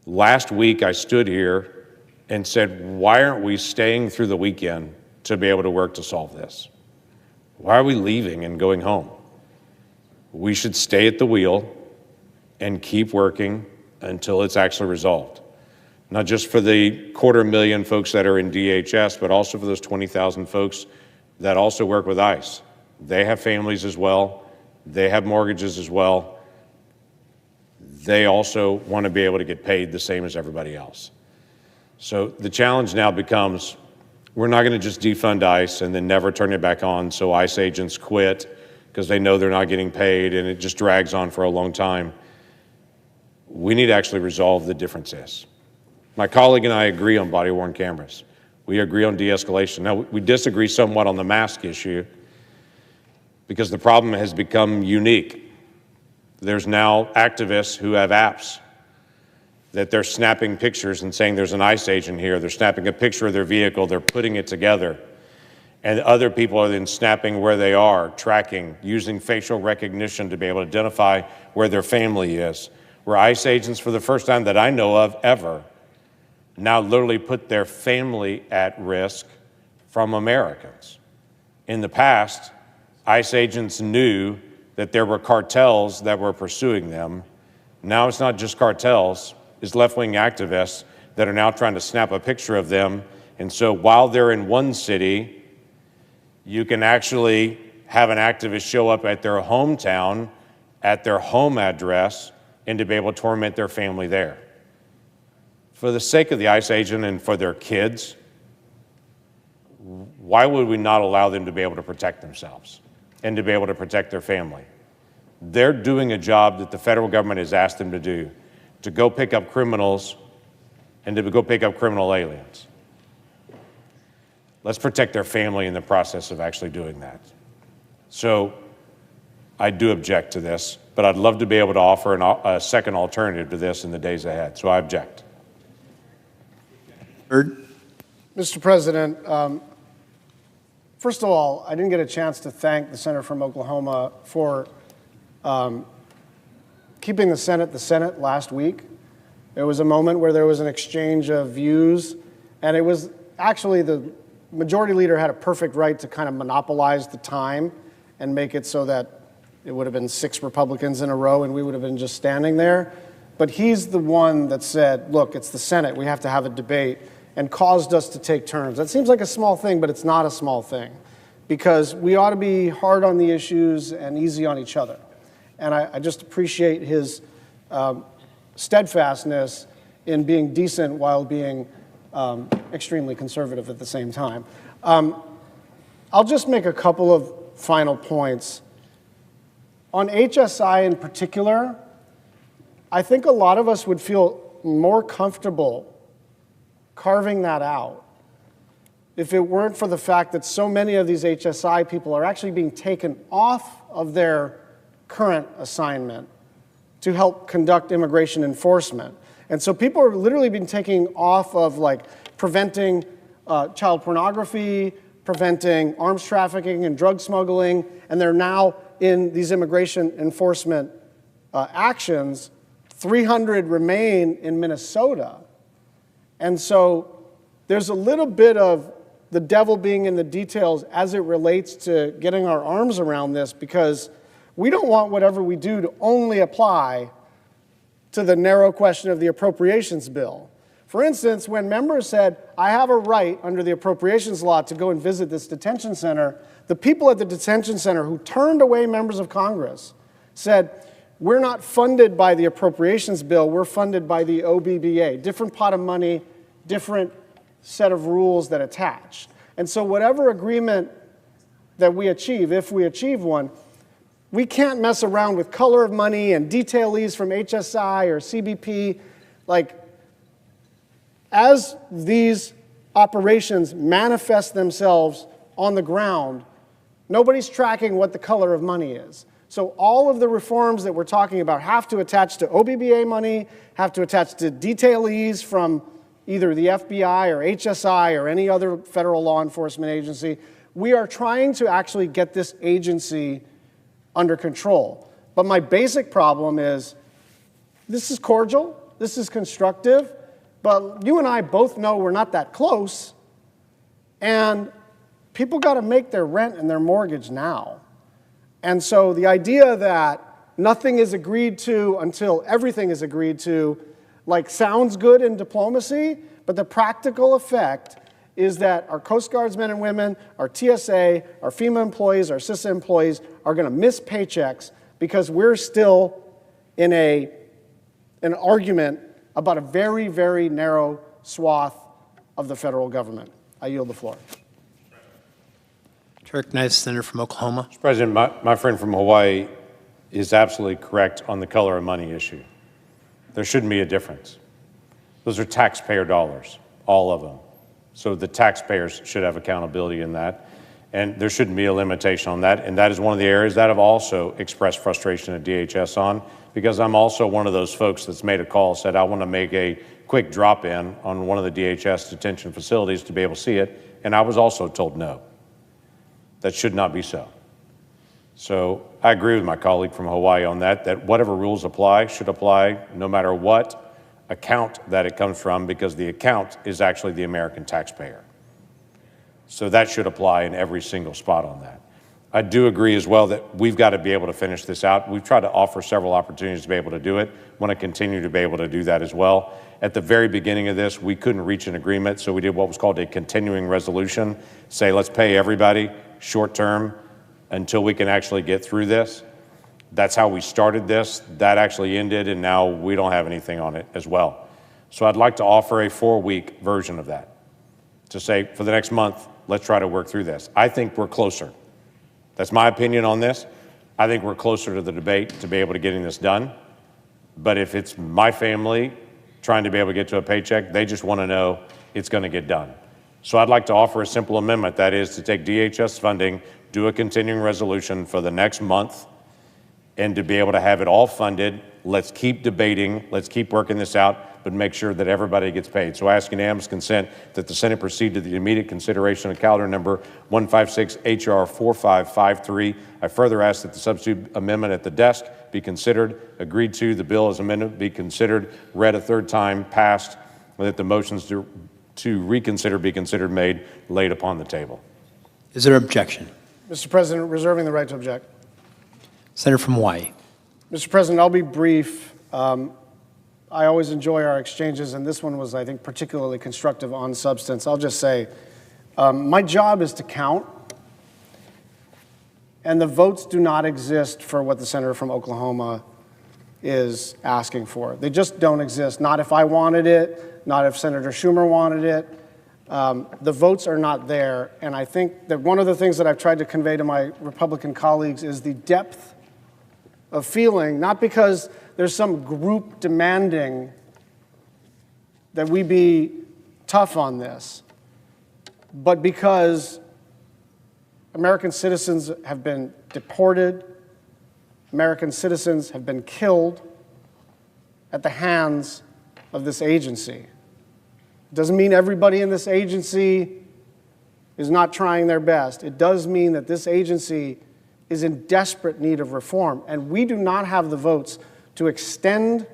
Last week, I stood here and said, why aren't we staying through the weekend to be able to work to solve this? Why are we leaving and going home? We should stay at the wheel and keep working until it's actually resolved. Not just for the 250,000 folks that are in DHS, but also for those 20,000 folks that also work with ICE. They have families as well. They have mortgages as well. They also want to be able to get paid the same as everybody else. So the challenge now becomes, we're not going to just defund ICE and then never turn it back on so ICE agents quit because they know they're not getting paid and it just drags on for a long time. We need to actually resolve the differences. My colleague and I agree on body-worn cameras. We agree on de-escalation. Now, we disagree somewhat on the mask issue because the problem has become unique. There's now activists who have apps that they're snapping pictures and saying there's an ICE agent here. They're snapping a picture of their vehicle. They're putting it together. And other people are then snapping where they are, tracking, using facial recognition to be able to identify where their family is. Where ICE agents, for the first time that I know of ever, now literally put their family at risk from Americans. In the past, ICE agents knew that there were cartels that were pursuing them. Now it's not just cartels, it's left-wing activists that are now trying to snap a picture of them. And so while they're in one city, you can actually have an activist show up at their hometown, at their home address, and to be able to torment their family there. For the sake of the ICE agent and for their kids, why would we not allow them to be able to protect themselves and to be able to protect their family? They're doing a job that the federal government has asked them to do, to go pick up criminals and to go pick up criminal aliens. Let's protect their family in the process of actually doing that. So I do object to this, but I'd love to be able to offer a second alternative to this in the days ahead, so I object. Mr. President, first of all, I didn't get a chance to thank the senator from Oklahoma for keeping the Senate last week. There was a moment where there was an exchange of views, and it was actually the majority leader had a perfect right to kind of monopolize the time and make it so that it would have been 6 Republicans in a row and we would have been just standing there. But he's the one that said, look, it's the Senate, we have to have a debate, and caused us to take turns. That seems like a small thing, but it's not a small thing, because we ought to be hard on the issues and easy on each other. And I just appreciate his steadfastness in being decent while being extremely conservative at the same time. I'll just make a couple of final points. On HSI in particular, I think a lot of us would feel more comfortable carving that out if it weren't for the fact that so many of these HSI people are actually being taken off of their current assignment to help conduct immigration enforcement. And so people are literally being taken off of like preventing child pornography, preventing arms trafficking and drug smuggling, and they're now in these immigration enforcement actions. 300 remain in Minnesota. And so there's a little bit of the devil being in the details as it relates to getting our arms around this, because we don't want whatever we do to only apply to the narrow question of the appropriations bill. For instance, when members said, I have a right under the appropriations law to go and visit this detention center, the people at the detention center who turned away members of Congress said, we're not funded by the appropriations bill, we're funded by the OBBA. Different pot of money, different set of rules that attach. And so whatever agreement that we achieve, if we achieve one, we can't mess around with color of money and detailees from HSI or CBP. Like, as these operations manifest themselves on the ground, nobody's tracking what the color of money is. So all of the reforms that we're talking about have to attach to OBBA money, have to attach to detailees from either the FBI or HSI or any other federal law enforcement agency. We are trying to actually get this agency under control. But my basic problem is, this is cordial, this is constructive, but you and I both know we're not that close, and people got to make their rent and their mortgage now. And so the idea that nothing is agreed to until everything is agreed to, like, sounds good in diplomacy, but the practical effect is that our Coast Guardsmen and women, our TSA, our FEMA employees, our CISA employees are going to miss paychecks because we're still in an argument about a very, very narrow swath of the federal government. I yield the floor. To recognize the senator from Oklahoma. Mr. President, my friend from Hawaii is absolutely correct on the color of money issue. There shouldn't be a difference. Those are taxpayer dollars, all of them. So the taxpayers should have accountability in that. And there shouldn't be a limitation on that. And that is one of the areas that I've also expressed frustration at DHS on, because I'm also one of those folks that's made a call, said I want to make a quick drop-in on one of the DHS detention facilities to be able to see it. And I was also told no. That should not be so. So I agree with my colleague from Hawaii on that, that whatever rules apply should apply no matter what account that it comes from, because the account is actually the American taxpayer. So that should apply in every single spot on that. I do agree as well that we've got to be able to finish this out. We've tried to offer several opportunities to be able to do it. Want to continue to be able to do that as well. At the very beginning of this, we couldn't reach an agreement, so we did what was called a continuing resolution. Say, let's pay everybody short term until we can actually get through this. That's how we started this. That actually ended, and now we don't have anything on it as well. So I'd like to offer a 4-week version of that, to say for the next month, let's try to work through this. I think we're closer. That's my opinion on this. I think we're closer to the debate to be able to getting this done. But if it's my family trying to be able to get to a paycheck, they just want to know it's going to get done. So I'd like to offer a simple amendment, that is to take DHS funding, do a continuing resolution for the next month, and to be able to have it all funded. Let's keep debating, let's keep working this out, but make sure that everybody gets paid. So I ask unanimous consent that the Senate proceed to the immediate consideration of calendar number 156 HR 4553. I further ask that the substitute amendment at the desk be considered, agreed to, the bill as amended be considered, read a third time, passed, and that the motions to reconsider be considered made, laid upon the table. Is there objection? Mr. President, reserving the right to object. Senator from Hawaii. Mr. President, I'll be brief. I always enjoy our exchanges, and this one was, I think, particularly constructive on substance. I'll just say, my job is to count, and the votes do not exist for what the senator from Oklahoma is asking for. They just don't exist. Not if I wanted it, not if Senator Schumer wanted it. The votes are not there, and I think that one of the things that I've tried to convey to my Republican colleagues is the depth of feeling, not because there's some group demanding that we be tough on this, but because American citizens have been deported, American citizens have been killed at the hands of this agency. It doesn't mean everybody in this agency is not trying their best. It does mean that this agency is in desperate need of reform, and we do not have the votes to extend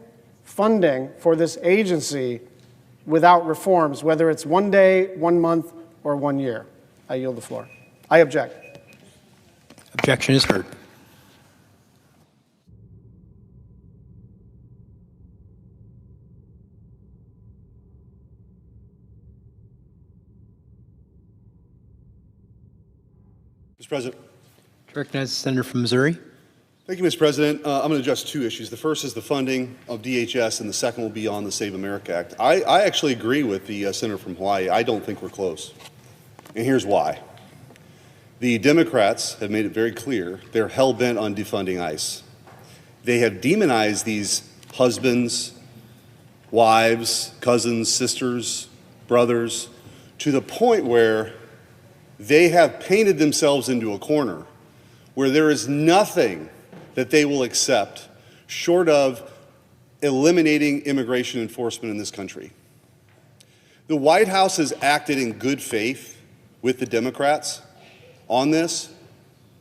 funding for this agency without reforms, whether it's 1 day, 1 month, or 1 year. I yield the floor. I object. Objection is heard. Mr. President. To recognize the senator from Missouri. Thank you, Mr. President. I'm going to address two issues. The first is the funding of DHS, and the second will be on the Save America Act. I actually agree with the senator from Hawaii. I don't think we're close. And here's why. The Democrats have made it very clear they're hell-bent on defunding ICE. They have demonized these husbands, wives, cousins, sisters, brothers, to the point where they have painted themselves into a corner where there is nothing that they will accept short of eliminating immigration enforcement in this country. The White House has acted in good faith with the Democrats on this,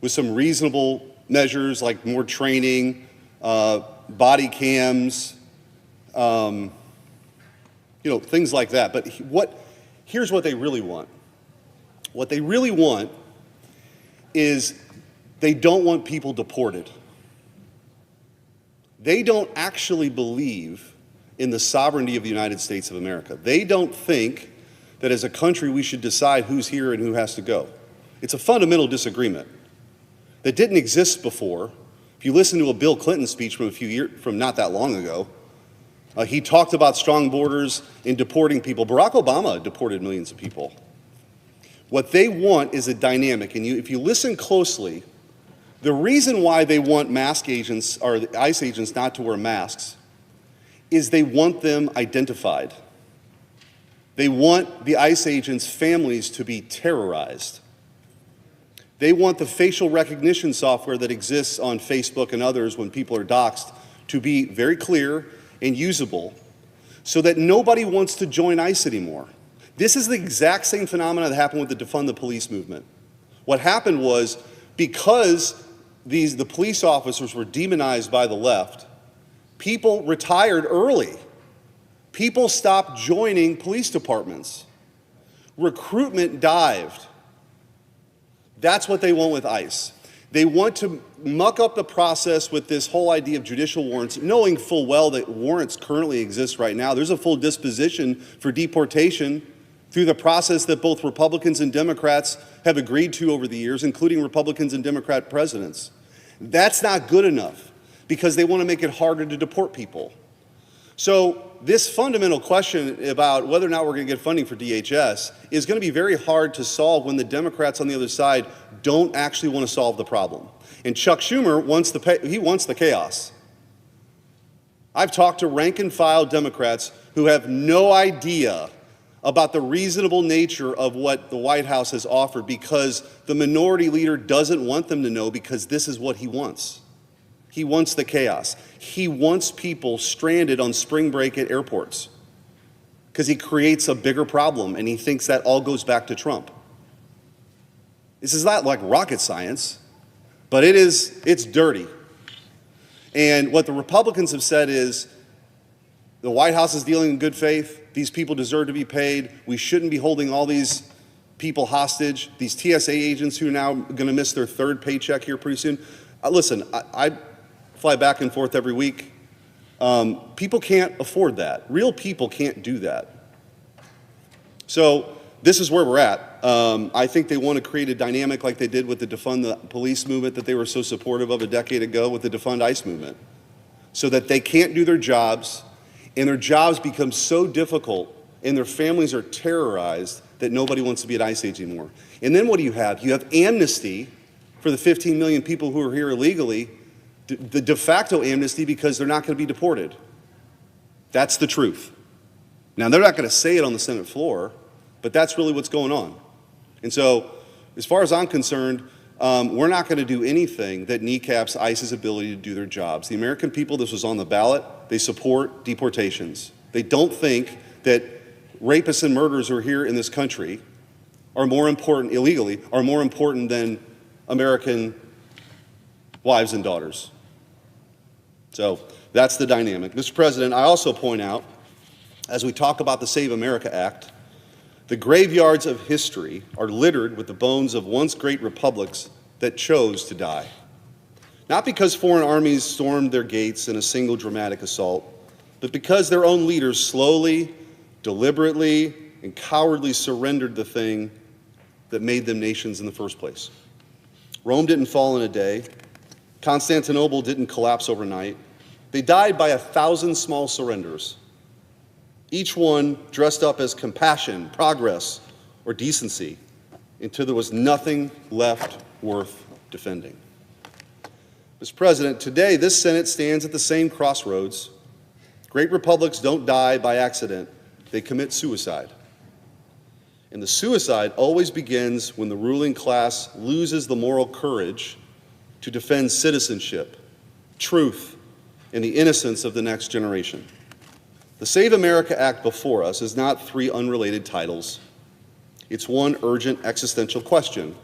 with some reasonable measures like more training, body cams, things like that. But here's what they really want. What they really want is they don't want people deported. They don't actually believe in the sovereignty of the United States of America. They don't think that as a country we should decide who's here and who has to go. It's a fundamental disagreement that didn't exist before. If you listen to a Bill Clinton speech from not that long ago, he talked about strong borders and deporting people. Barack Obama deported millions of people. What they want is a dynamic, and if you listen closely, the reason why they want mask agents or the ICE agents not to wear masks is they want them identified. They want the ICE agents' families to be terrorized. They want the facial recognition software that exists on Facebook and others when people are doxxed to be very clear and usable so that nobody wants to join ICE anymore. This is the exact same phenomenon that happened with the Defund the Police movement. What happened was because the police officers were demonized by the left, people retired early. People stopped joining police departments. Recruitment dived. That's what they want with ICE. They want to muck up the process with this whole idea of judicial warrants, knowing full well that warrants currently exist right now. There's a full disposition for deportation through the process that both Republicans and Democrats have agreed to over the years, including Republicans and Democrat presidents. That's not good enough because they want to make it harder to deport people. So this fundamental question about whether or not we're going to get funding for DHS is going to be very hard to solve when the Democrats on the other side don't actually want to solve the problem. And Chuck Schumer wants the chaos. I've talked to rank and file Democrats who have no idea about the reasonable nature of what the White House has offered because the minority leader doesn't want them to know because this is what he wants. He wants the chaos. He wants people stranded on spring break at airports because he creates a bigger problem and he thinks that all goes back to Trump. This is not like rocket science, but it's dirty. And what the Republicans have said is the White House is dealing in good faith. These people deserve to be paid. We shouldn't be holding all these people hostage. These TSA agents who are now going to miss their third paycheck here pretty soon. Listen, I fly back and forth every week. People can't afford that. Real people can't do that. So this is where we're at. I think they want to create a dynamic like they did with the Defund the Police movement that they were so supportive of a decade ago with the Defund ICE movement, so that they can't do their jobs and their jobs become so difficult and their families are terrorized that nobody wants to be at ICE anymore. And then what do you have? You have amnesty for the 15 million people who are here illegally, the de facto amnesty because they're not going to be deported. That's the truth. Now, they're not going to say it on the Senate floor, but that's really what's going on. And so, as far as I'm concerned, we're not going to do anything that kneecaps ICE's ability to do their jobs. The American people, this was on the ballot, they support deportations. They don't think that rapists and murderers who are here in this country are more important, illegally, are more important than American wives and daughters. So that's the dynamic. Mr. President, I also point out, as we talk about the Save America Act, the graveyards of history are littered with the bones of once great republics that chose to die. Not because foreign armies stormed their gates in a single dramatic assault, but because their own leaders slowly, deliberately, and cowardly surrendered the thing that made them nations in the first place. Rome didn't fall in a day. Constantinople didn't collapse overnight. They died by 1,000 small surrenders, each one dressed up as compassion, progress, or decency, until there was nothing left worth defending. Mr. President, today this Senate stands at the same crossroads. Great republics don't die by accident, they commit suicide. And the suicide always begins when the ruling class loses the moral courage to defend citizenship, truth, and the innocence of the next generation. The Save America Act before us is not 3 unrelated titles. It's one urgent existential question.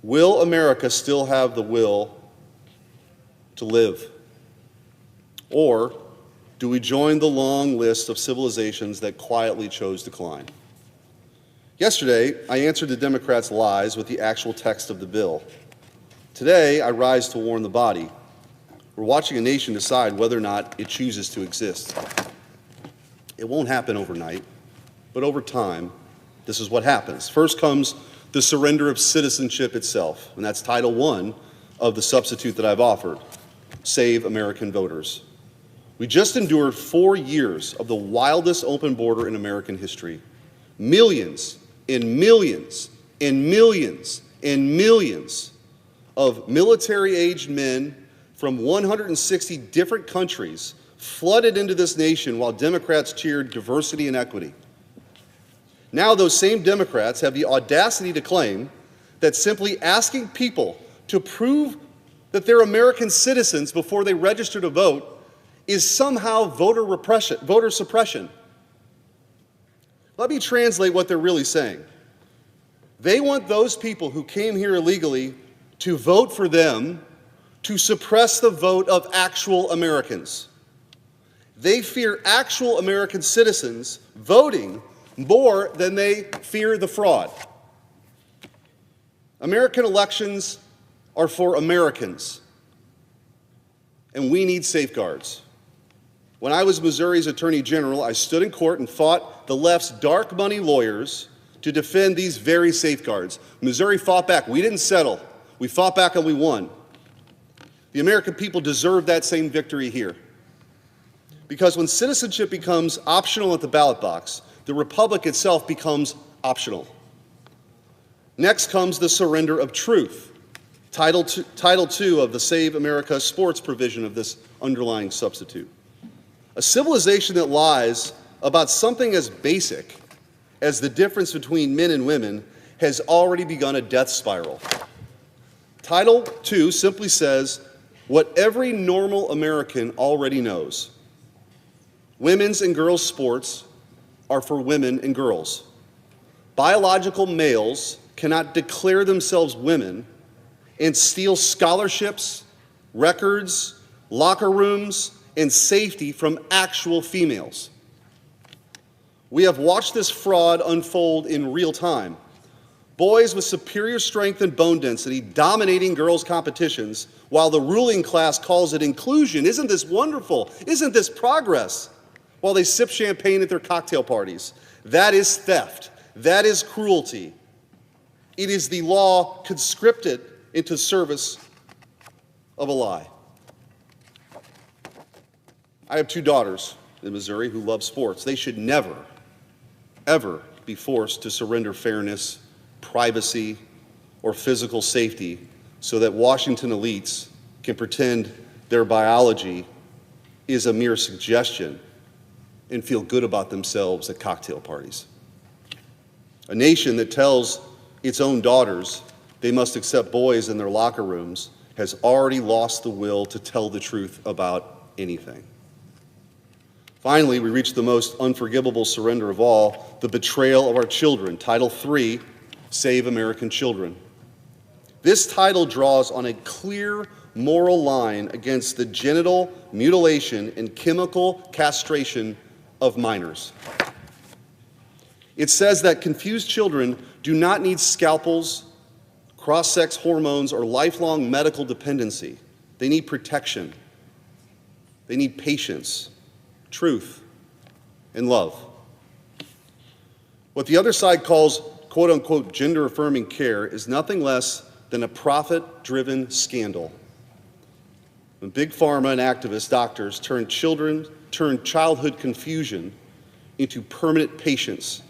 Will America still have the will to live? Or do we join the long list of civilizations that quietly chose decline? Yesterday, I answered the Democrats' lies with the actual text of the bill. Today, I rise to warn the body. We're watching a nation decide whether or not it chooses to exist. It won't happen overnight, but over time, this is what happens. First comes the surrender of citizenship itself, and that's Title I of the substitute that I've offered, Save American Voters. We just endured 4 years of the wildest open border in American history. Millions and millions and millions and millions of military-aged men from 160 different countries flooded into this nation while Democrats cheered diversity and equity. Now those same Democrats have the audacity to claim that simply asking people to prove that they're American citizens before they register to vote is somehow voter suppression. Let me translate what they're really saying. They want those people who came here illegally to vote for them to suppress the vote of actual Americans. They fear actual American citizens voting more than they fear the fraud. American elections are for Americans, and we need safeguards. When I was Missouri's Attorney General, I stood in court and fought the left's dark money lawyers to defend these very safeguards. Missouri fought back. We didn't settle. We fought back and we won. The American people deserve that same victory here. Because when citizenship becomes optional at the ballot box, the republic itself becomes optional. Next comes the surrender of truth, Title II of the Save America Sports provision of this underlying substitute. A civilization that lies about something as basic as the difference between men and women has already begun a death spiral. Title II simply says what every normal American already knows. Women's and girls' sports are for women and girls. Biological males cannot declare themselves women and steal scholarships, records, locker rooms, and safety from actual females. We have watched this fraud unfold in real time. Boys with superior strength and bone density dominating girls' competitions while the ruling class calls it inclusion. Isn't this wonderful? Isn't this progress? While they sip champagne at their cocktail parties. That is theft. That is cruelty. It is the law conscripted into service of a lie. I have 2 daughters in Missouri who love sports. They should never, ever be forced to surrender fairness, privacy, or physical safety so that Washington elites can pretend their biology is a mere suggestion and feel good about themselves at cocktail parties. A nation that tells its own daughters, they must accept boys in their locker rooms, has already lost the will to tell the truth about anything. Finally, we reach the most unforgivable surrender of all, the betrayal of our children. Title III, Save American Children. This title draws on a clear moral line against the genital mutilation and chemical castration of minors. It says that confused children do not need scalpels, cross-sex hormones, or lifelong medical dependency. They need protection. They need patience, truth, and love. What the other side calls quote-unquote gender-affirming care is nothing less than a profit-driven scandal. When big pharma and activist doctors turn childhood confusion into permanent patients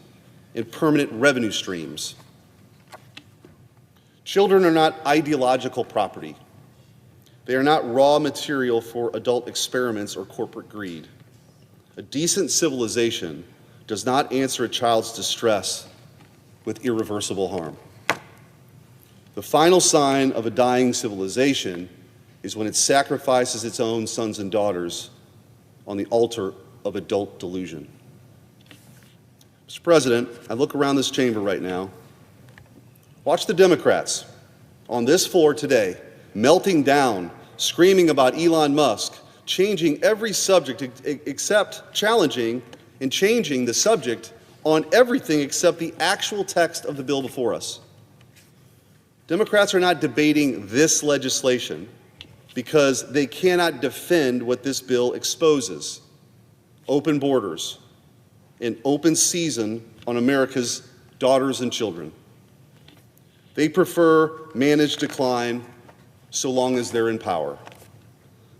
and permanent revenue streams. Children are not ideological property. They are not raw material for adult experiments or corporate greed. A decent civilization does not answer a child's distress with irreversible harm. The final sign of a dying civilization is when it sacrifices its own sons and daughters on the altar of adult delusion. Mr. President, I look around this chamber right now. Watch the Democrats on this floor today melting down, screaming about Elon Musk, changing every subject except challenging and changing the subject on everything except the actual text of the bill before us. Democrats are not debating this legislation because they cannot defend what this bill exposes: open borders, an open season on America's daughters and children. They prefer managed decline so long as they're in power.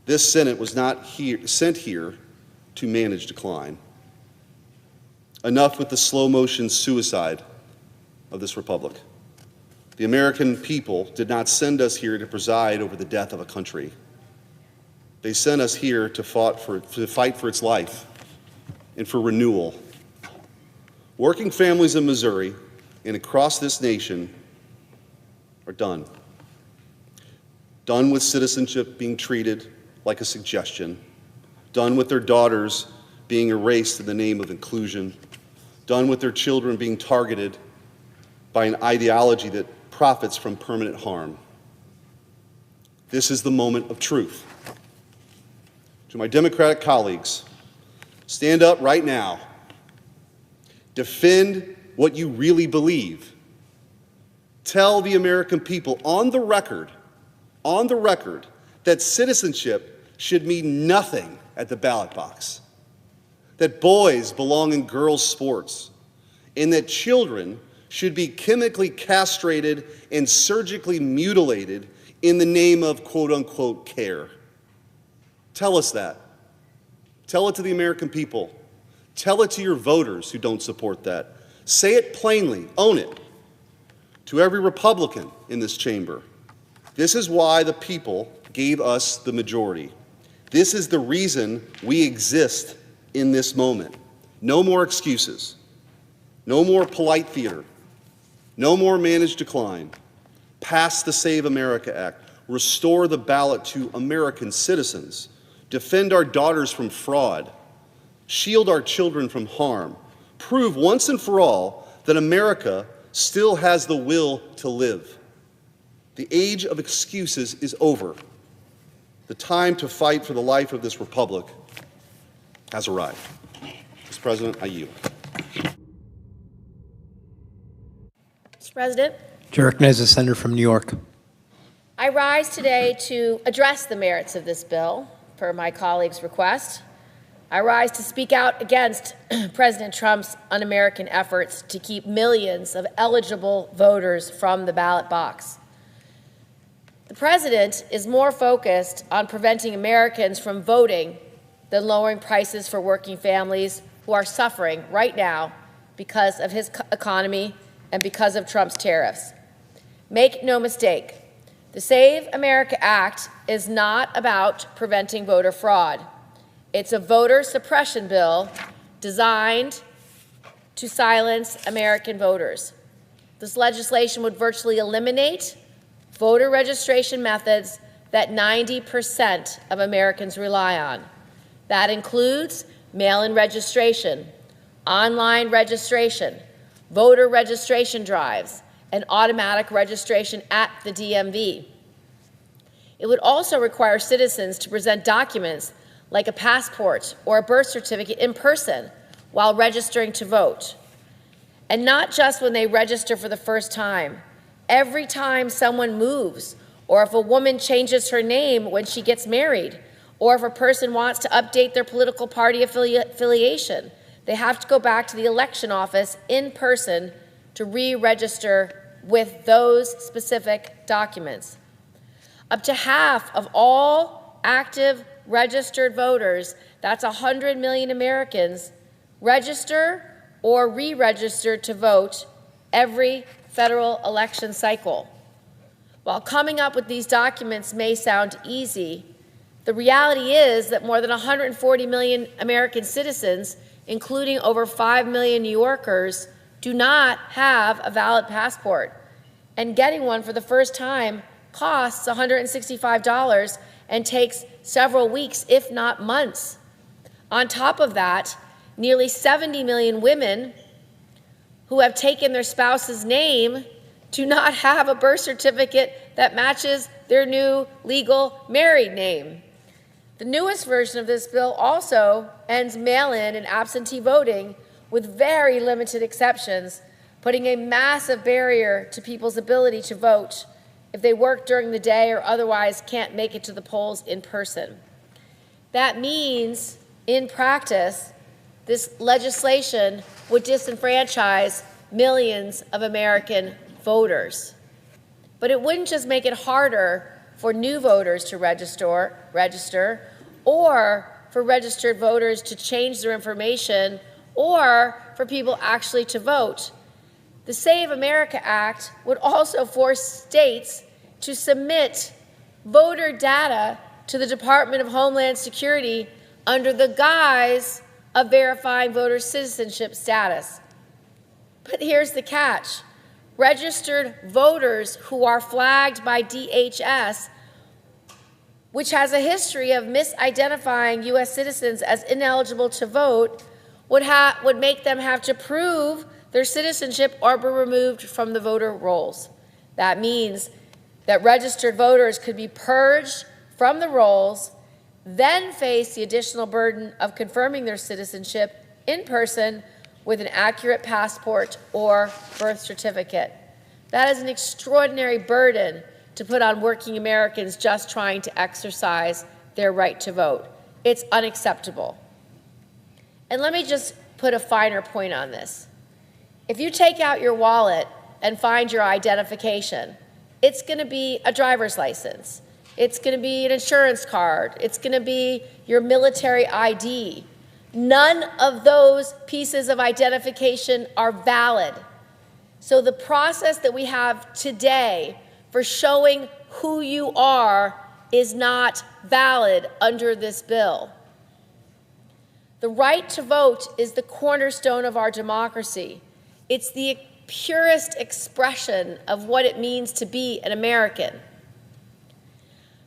This Senate was not sent here to manage decline. Enough with the slow-motion suicide of this republic. The American people did not send us here to preside over the death of a country. They sent us here to fight for its life and for renewal. Working families in Missouri and across this nation are done. Done with citizenship being treated like a suggestion. Done with their daughters being erased in the name of inclusion. Done with their children being targeted by an ideology that profits from permanent harm. This is the moment of truth. To my Democratic colleagues, stand up right now. Defend what you really believe. Tell the American people on the record, that citizenship should mean nothing at the ballot box, that boys belong in girls' sports, and that children should be chemically castrated and surgically mutilated in the name of quote-unquote care. Tell us that. Tell it to the American people. Tell it to your voters who don't support that. Say it plainly. Own it. To every Republican in this chamber, this is why the people gave us the majority. This is the reason we exist in this moment. No more excuses. No more polite theater. No more managed decline. Pass the Save America Act. Restore the ballot to American citizens. Defend our daughters from fraud. Shield our children from harm. Prove once and for all that America still has the will to live. The age of excuses is over. The time to fight for the life of this republic has arrived. Mr. President, I yield. Mr. President, To recognize the senator from New York. I rise today to address the merits of this bill, per my colleague's request. I rise to speak out against President Trump's un-American efforts to keep millions of eligible voters from the ballot box. The president is more focused on preventing Americans from voting than lowering prices for working families who are suffering right now because of his economy and because of Trump's tariffs. Make no mistake, the Save America Act is not about preventing voter fraud. It's a voter suppression bill designed to silence American voters. This legislation would virtually eliminate voter registration methods that 90% of Americans rely on. That includes mail-in registration, online registration, voter registration drives, and automatic registration at the DMV. It would also require citizens to present documents like a passport or a birth certificate in person while registering to vote. And not just when they register for the first time. Every time someone moves, or if a woman changes her name when she gets married, or if a person wants to update their political party affiliation, they have to go back to the election office in person to re-register with those specific documents. Up to half of all active registered voters, that's 100 million Americans, register or re-register to vote every federal election cycle. While coming up with these documents may sound easy, the reality is that more than 140 million American citizens, including over 5 million New Yorkers, do not have a valid passport. And getting one for the first time costs $165 and takes several weeks, if not months. On top of that, nearly 70 million women who have taken their spouse's name do not have a birth certificate that matches their new legal married name. The newest version of this bill also ends mail-in and absentee voting with very limited exceptions, putting a massive barrier to people's ability to vote if they work during the day or otherwise can't make it to the polls in person. That means, in practice, this legislation would disenfranchise millions of American voters. But it wouldn't just make it harder for new voters to register, or for registered voters to change their information, or for people actually to vote. The Save America Act would also force states to submit voter data to the Department of Homeland Security under the guise of verifying voter citizenship status. But here's the catch. Registered voters who are flagged by DHS, which has a history of misidentifying U.S. citizens as ineligible to vote, would make them have to prove their citizenship or be removed from the voter rolls. That means that registered voters could be purged from the rolls, then face the additional burden of confirming their citizenship in person with an accurate passport or birth certificate. That is an extraordinary burden to put on working Americans just trying to exercise their right to vote. It's unacceptable. And let me just put a finer point on this. If you take out your wallet and find your identification, it's going to be a driver's license. It's going to be an insurance card. It's going to be your military ID. None of those pieces of identification are valid. So the process that we have today for showing who you are is not valid under this bill. The right to vote is the cornerstone of our democracy. It's the purest expression of what it means to be an American.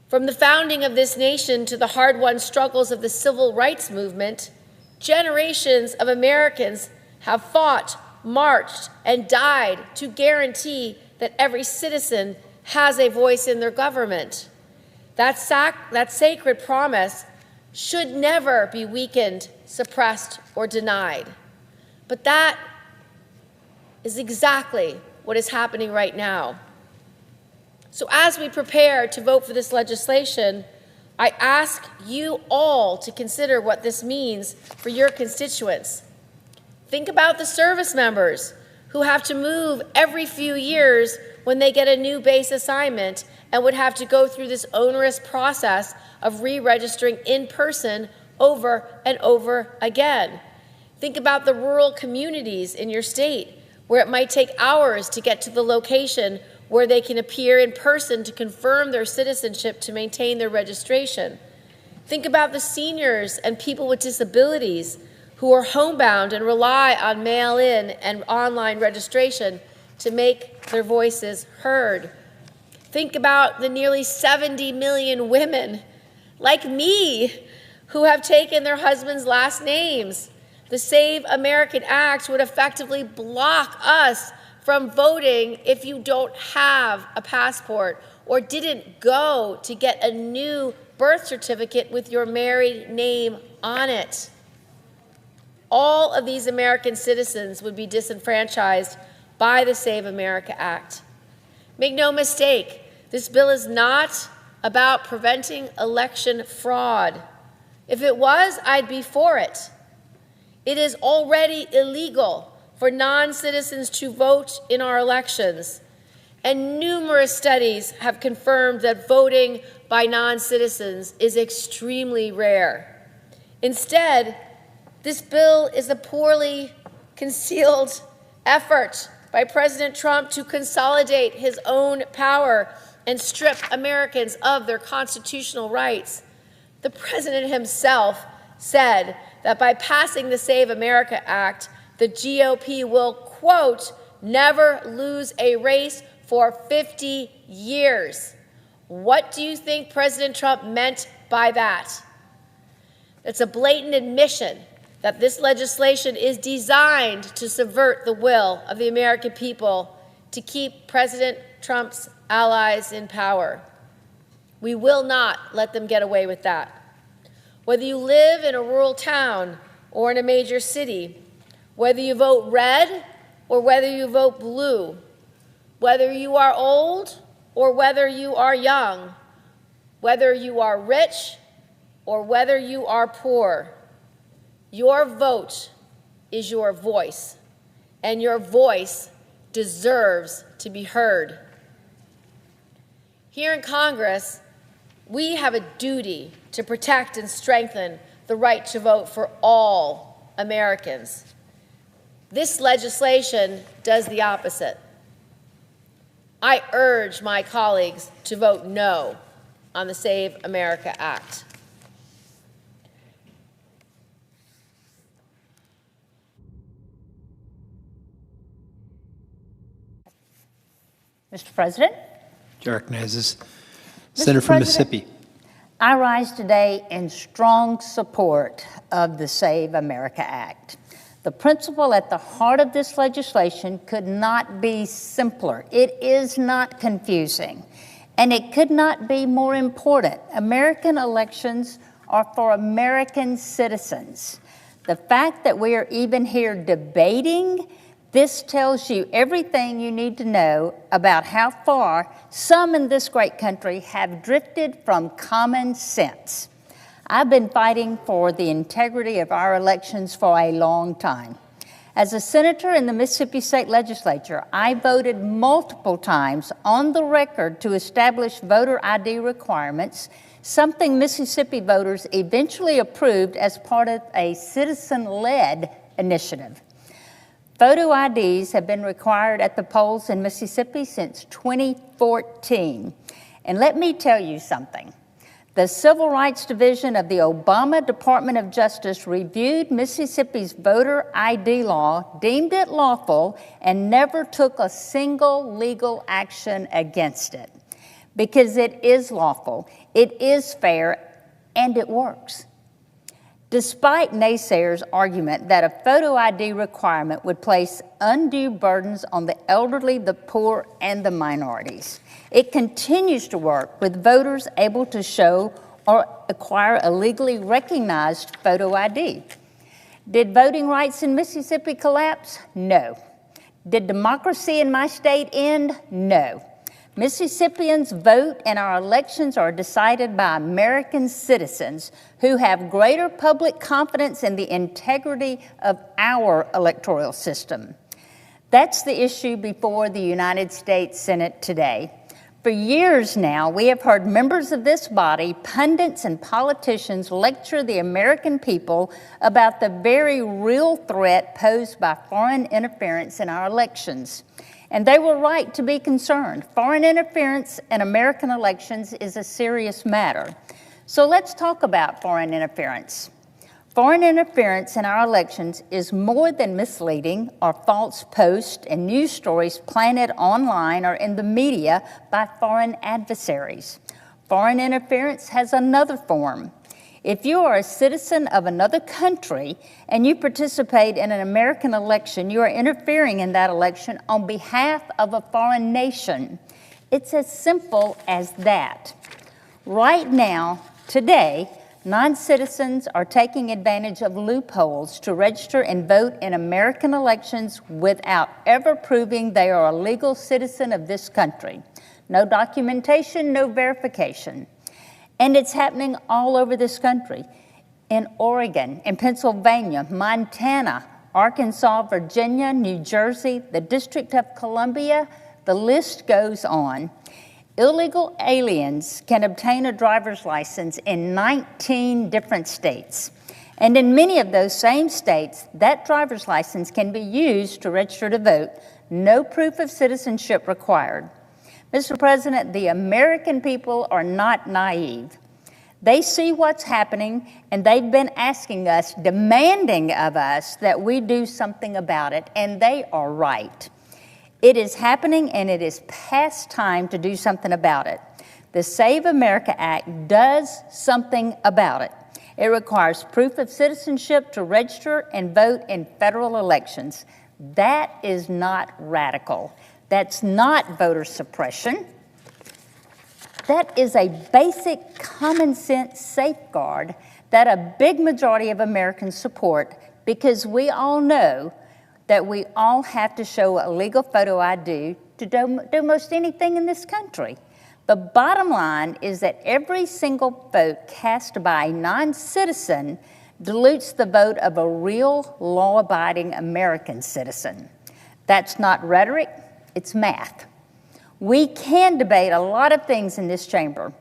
From the founding of this nation to the hard-won struggles of the civil rights movement, generations of Americans have fought, marched, and died to guarantee that every citizen has a voice in their government. That sacred promise should never be weakened, suppressed, or denied. But that is exactly what is happening right now. So as we prepare to vote for this legislation, I ask you all to consider what this means for your constituents. Think about the service members who have to move every few years when they get a new base assignment and would have to go through this onerous process of re-registering in person over and over again. Think about the rural communities in your state where it might take hours to get to the location where they can appear in person to confirm their citizenship to maintain their registration. Think about the seniors and people with disabilities who are homebound and rely on mail-in and online registration to make their voices heard. Think about the nearly 70 million women like me who have taken their husbands' last names. The Save American Act would effectively block us from voting if you don't have a passport or didn't go to get a new birth certificate with your married name on it. All of these American citizens would be disenfranchised by the Save America Act. Make no mistake, this bill is not about preventing election fraud. If it was, I'd be for it. It is already illegal for non-citizens to vote in our elections, and numerous studies have confirmed that voting by non-citizens is extremely rare. Instead, this bill is a poorly concealed effort by President Trump to consolidate his own power and strip Americans of their constitutional rights. The president himself said that by passing the Save America Act, the GOP will, quote, never lose a race for 50 years. What do you think President Trump meant by that? It's a blatant admission that this legislation is designed to subvert the will of the American people to keep President Trump's allies in power. We will not let them get away with that. Whether you live in a rural town or in a major city, whether you vote red or whether you vote blue, whether you are old or whether you are young, whether you are rich or whether you are poor, your vote is your voice, and your voice deserves to be heard. Here in Congress, we have a duty to protect and strengthen the right to vote for all Americans. This legislation does the opposite. I urge my colleagues to vote no on the Save America Act. Mr. President. Chair recognizes Senator from Mississippi. I rise today in strong support of the Save America Act. The principle at the heart of this legislation could not be simpler. It is not confusing, and it could not be more important. American elections are for American citizens. The fact that we are even here debating this tells you everything you need to know about how far some in this great country have drifted from common sense. I've been fighting for the integrity of our elections for a long time. As a senator in the Mississippi State Legislature, I voted multiple times on the record to establish voter ID requirements, something Mississippi voters eventually approved as part of a citizen-led initiative. Photo IDs have been required at the polls in Mississippi since 2014. And let me tell you something. The Civil Rights Division of the Obama Department of Justice reviewed Mississippi's voter ID law, deemed it lawful, and never took a single legal action against it. Because it is lawful, it is fair, and it works. Despite naysayers' argument that a photo ID requirement would place undue burdens on the elderly, the poor, and the minorities, it continues to work with voters able to show or acquire a legally recognized photo ID. Did voting rights in Mississippi collapse? No. Did democracy in my state end? No. Mississippians vote and our elections are decided by American citizens who have greater public confidence in the integrity of our electoral system. That's the issue before the United States Senate today. For years now, we have heard members of this body, pundits and politicians lecture the American people about the very real threat posed by foreign interference in our elections. And they were right to be concerned. Foreign interference in American elections is a serious matter. So let's talk about foreign interference. Foreign interference in our elections is more than misleading or false posts and news stories planted online or in the media by foreign adversaries. Foreign interference has another form. If you are a citizen of another country and you participate in an American election, you are interfering in that election on behalf of a foreign nation. It's as simple as that. Right now, today, non-citizens are taking advantage of loopholes to register and vote in American elections without ever proving they are a legal citizen of this country. No documentation, no verification. And it's happening all over this country. In Oregon, in Pennsylvania, Montana, Arkansas, Virginia, New Jersey, the District of Columbia, the list goes on. Illegal aliens can obtain a driver's license in 19 different states. And in many of those same states, that driver's license can be used to register to vote. No proof of citizenship required. Mr. President, the American people are not naive. They see what's happening, and they've been asking us, demanding of us that we do something about it, and they are right. It is happening, and it is past time to do something about it. The Save America Act does something about it. It requires proof of citizenship to register and vote in federal elections. That is not radical. That's not voter suppression. That is a basic common sense safeguard that a big majority of Americans support, because we all know that we all have to show a legal photo ID to do most anything in this country. The bottom line is that every single vote cast by a non-citizen dilutes the vote of a real law-abiding American citizen. That's not rhetoric, it's math. We can debate a lot of things in this chamber,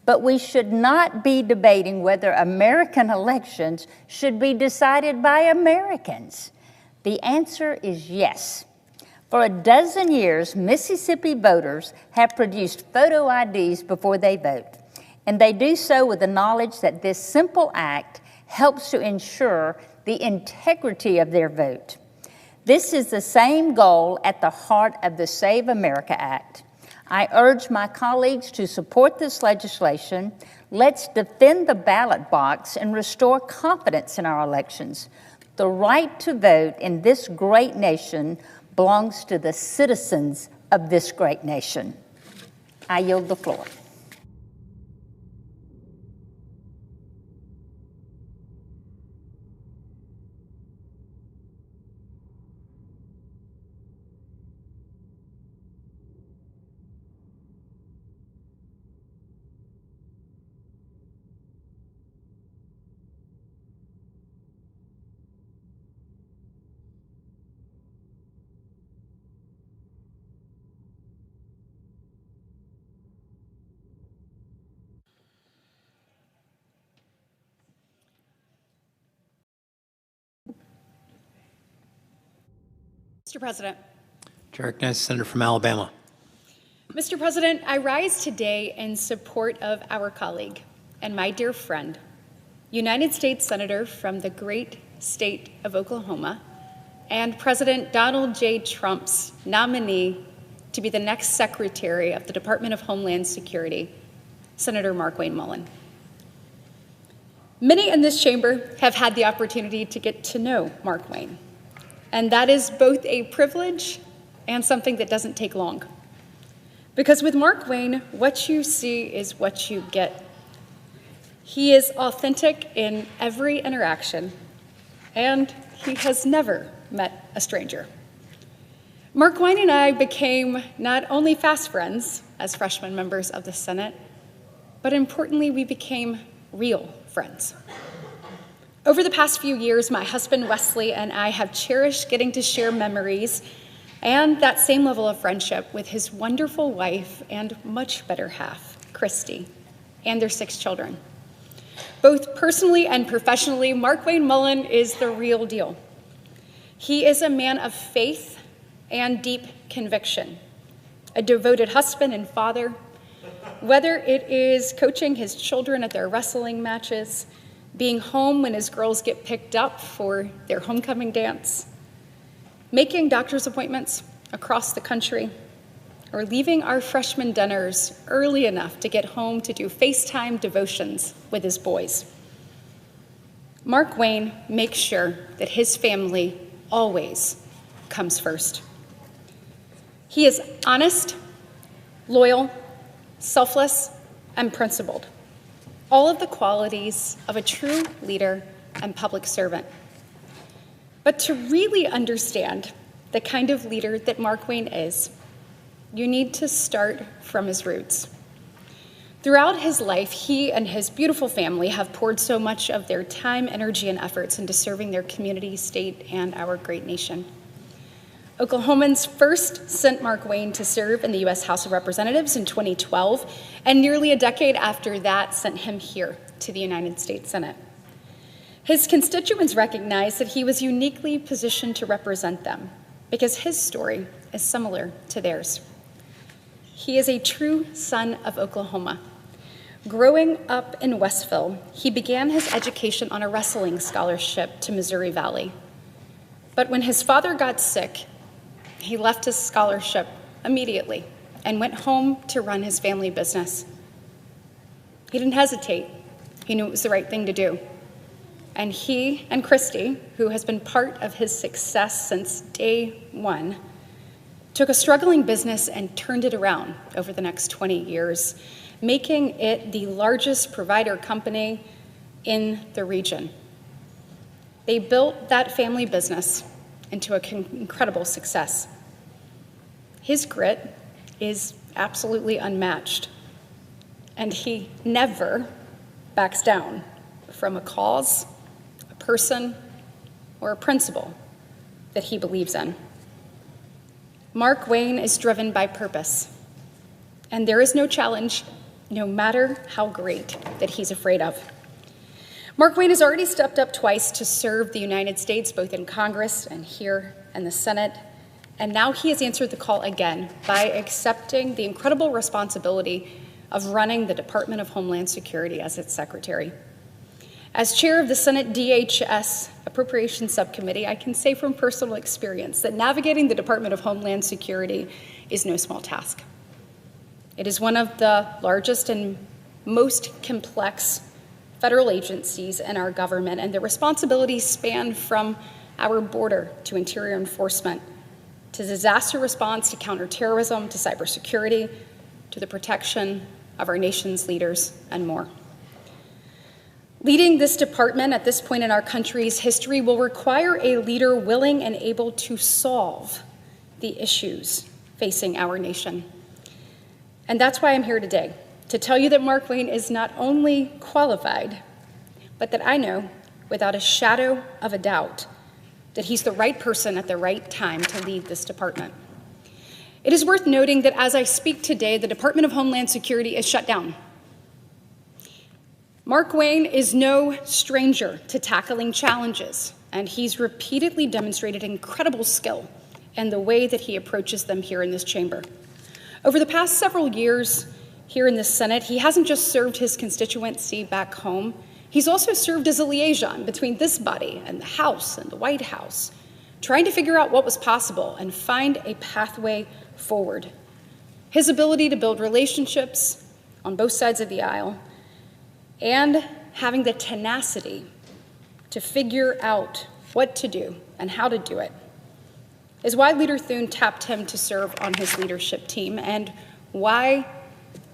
but we should not be debating whether American elections should be decided by Americans. The answer is yes. For a dozen years, Mississippi voters have produced photo IDs before they vote, and they do so with the knowledge that this simple act helps to ensure the integrity of their vote. This is the same goal at the heart of the Save America Act. I urge my colleagues to support this legislation. Let's defend the ballot box and restore confidence in our elections. The right to vote in this great nation belongs to the citizens of this great nation. I yield the floor. Mr. President. To recognize the senator from Alabama. Mr. President, I rise today in support of our colleague and my dear friend, United States Senator from the great state of Oklahoma, and President Donald J. Trump's nominee to be the next Secretary of the Department of Homeland Security, Senator Markwayne Mullin. Many in this chamber have had the opportunity to get to know Markwayne, and that is both a privilege and something that doesn't take long. Because with Markwayne, what you see is what you get. He is authentic in every interaction, and he has never met a stranger. Markwayne and I became not only fast friends as freshman members of the Senate, but importantly, we became real friends. Over the past few years, my husband Wesley and I have cherished getting to share memories and that same level of friendship with his wonderful wife and much better half, Christy, and their 6 children. Both personally and professionally, Markwayne Mullin is the real deal. He is a man of faith and deep conviction, a devoted husband and father, whether it is coaching his children at their wrestling matches, being home when his girls get picked up for their homecoming dance, making doctor's appointments across the country, or leaving our freshman dinners early enough to get home to do FaceTime devotions with his boys. Mark Wayne makes sure that his family always comes first. He is honest, loyal, selfless, and principled. All of the qualities of a true leader and public servant. But to really understand the kind of leader that Mark Wayne is, you need to start from his roots. Throughout his life, he and his beautiful family have poured so much of their time, energy, and efforts into serving their community, state, and our great nation. Oklahomans first sent Mark Wayne to serve in the U.S. House of Representatives in 2012, and nearly a decade after that sent him here to the United States Senate. His constituents recognized that he was uniquely positioned to represent them because his story is similar to theirs. He is a true son of Oklahoma. Growing up in Westville, he began his education on a wrestling scholarship to Missouri Valley. But when his father got sick, he left his scholarship immediately and went home to run his family business. He didn't hesitate. He knew it was the right thing to do. And he and Christy, who has been part of his success since day one, took a struggling business and turned it around over the next 20 years, making it the largest provider company in the region. They built that family business into an incredible success. His grit is absolutely unmatched, and he never backs down from a cause, a person, or a principle that he believes in. Mark Wayne is driven by purpose, and there is no challenge, no matter how great, that he's afraid of. Mark Wayne has already stepped up twice to serve the United States, both in Congress and here in the Senate, and now he has answered the call again by accepting the incredible responsibility of running the Department of Homeland Security as its secretary. As chair of the Senate DHS Appropriations Subcommittee, I can say from personal experience that navigating the Department of Homeland Security is no small task. It is one of the largest and most complex federal agencies in our government, and the responsibilities span from our border to interior enforcement, to disaster response, to counterterrorism, to cybersecurity, to the protection of our nation's leaders, and more. Leading this department at this point in our country's history will require a leader willing and able to solve the issues facing our nation. And that's why I'm here today, to tell you that Mark Wayne is not only qualified, but that I know without a shadow of a doubt that he's the right person at the right time to lead this department. It is worth noting that as I speak today, the Department of Homeland Security is shut down. Mark Wayne is no stranger to tackling challenges, and he's repeatedly demonstrated incredible skill in the way that he approaches them here in this chamber. Over the past several years here in the Senate, he hasn't just served his constituency back home, he's also served as a liaison between this body and the House and the White House, trying to figure out what was possible and find a pathway forward. His ability to build relationships on both sides of the aisle and having the tenacity to figure out what to do and how to do it is why Leader Thune tapped him to serve on his leadership team and why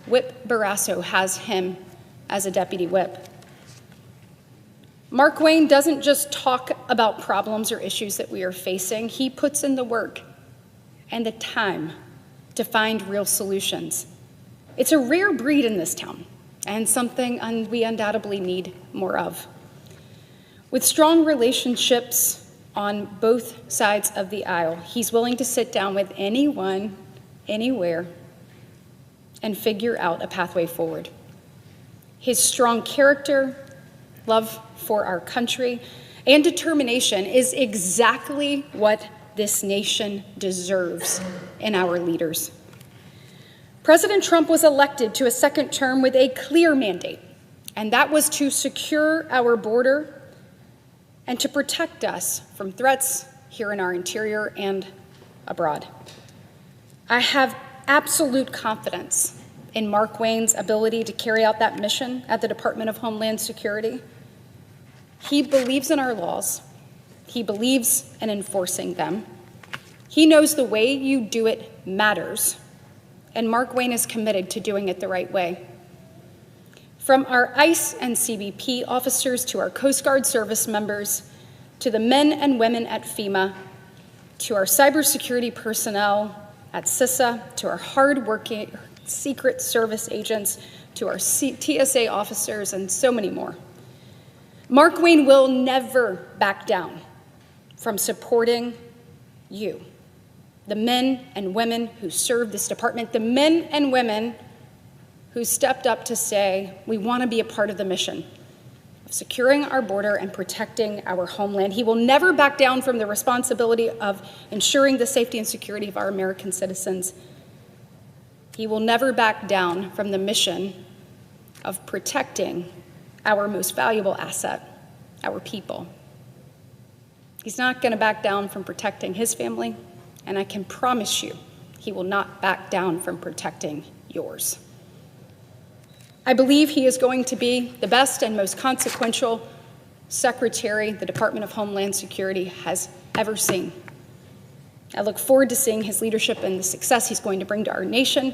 Whip Barrasso has him as a deputy whip. Mark Wayne doesn't just talk about problems or issues that we are facing, he puts in the work and the time to find real solutions. It's a rare breed in this town, and something we undoubtedly need more of. With strong relationships on both sides of the aisle, he's willing to sit down with anyone, anywhere, and figure out a pathway forward. His strong character, love for our country, and determination is exactly what this nation deserves in our leaders. President Trump was elected to a second term with a clear mandate and that was to secure our border and to protect us from threats here in our interior and abroad. I have absolute confidence in Mark Wayne's ability to carry out that mission at the Department of Homeland Security. He believes in our laws. He believes in enforcing them. He knows the way you do it matters, and Mark Wayne is committed to doing it the right way. From our ICE and CBP officers to our Coast Guard service members, to the men and women at FEMA, to our cybersecurity personnel at CISA, to our hardworking Secret Service agents, to our TSA officers, and so many more. Mark Wayne will never back down from supporting you, the men and women who serve this department, the men and women who stepped up to say, we want to be a part of the mission of securing our border and protecting our homeland. He will never back down from the responsibility of ensuring the safety and security of our American citizens. He will never back down from the mission of protecting our most valuable asset, our people. He's not going to back down from protecting his family, and I can promise you he will not back down from protecting yours. I believe he is going to be the best and most consequential secretary the Department of Homeland Security has ever seen. I look forward to seeing his leadership and the success he's going to bring to our nation,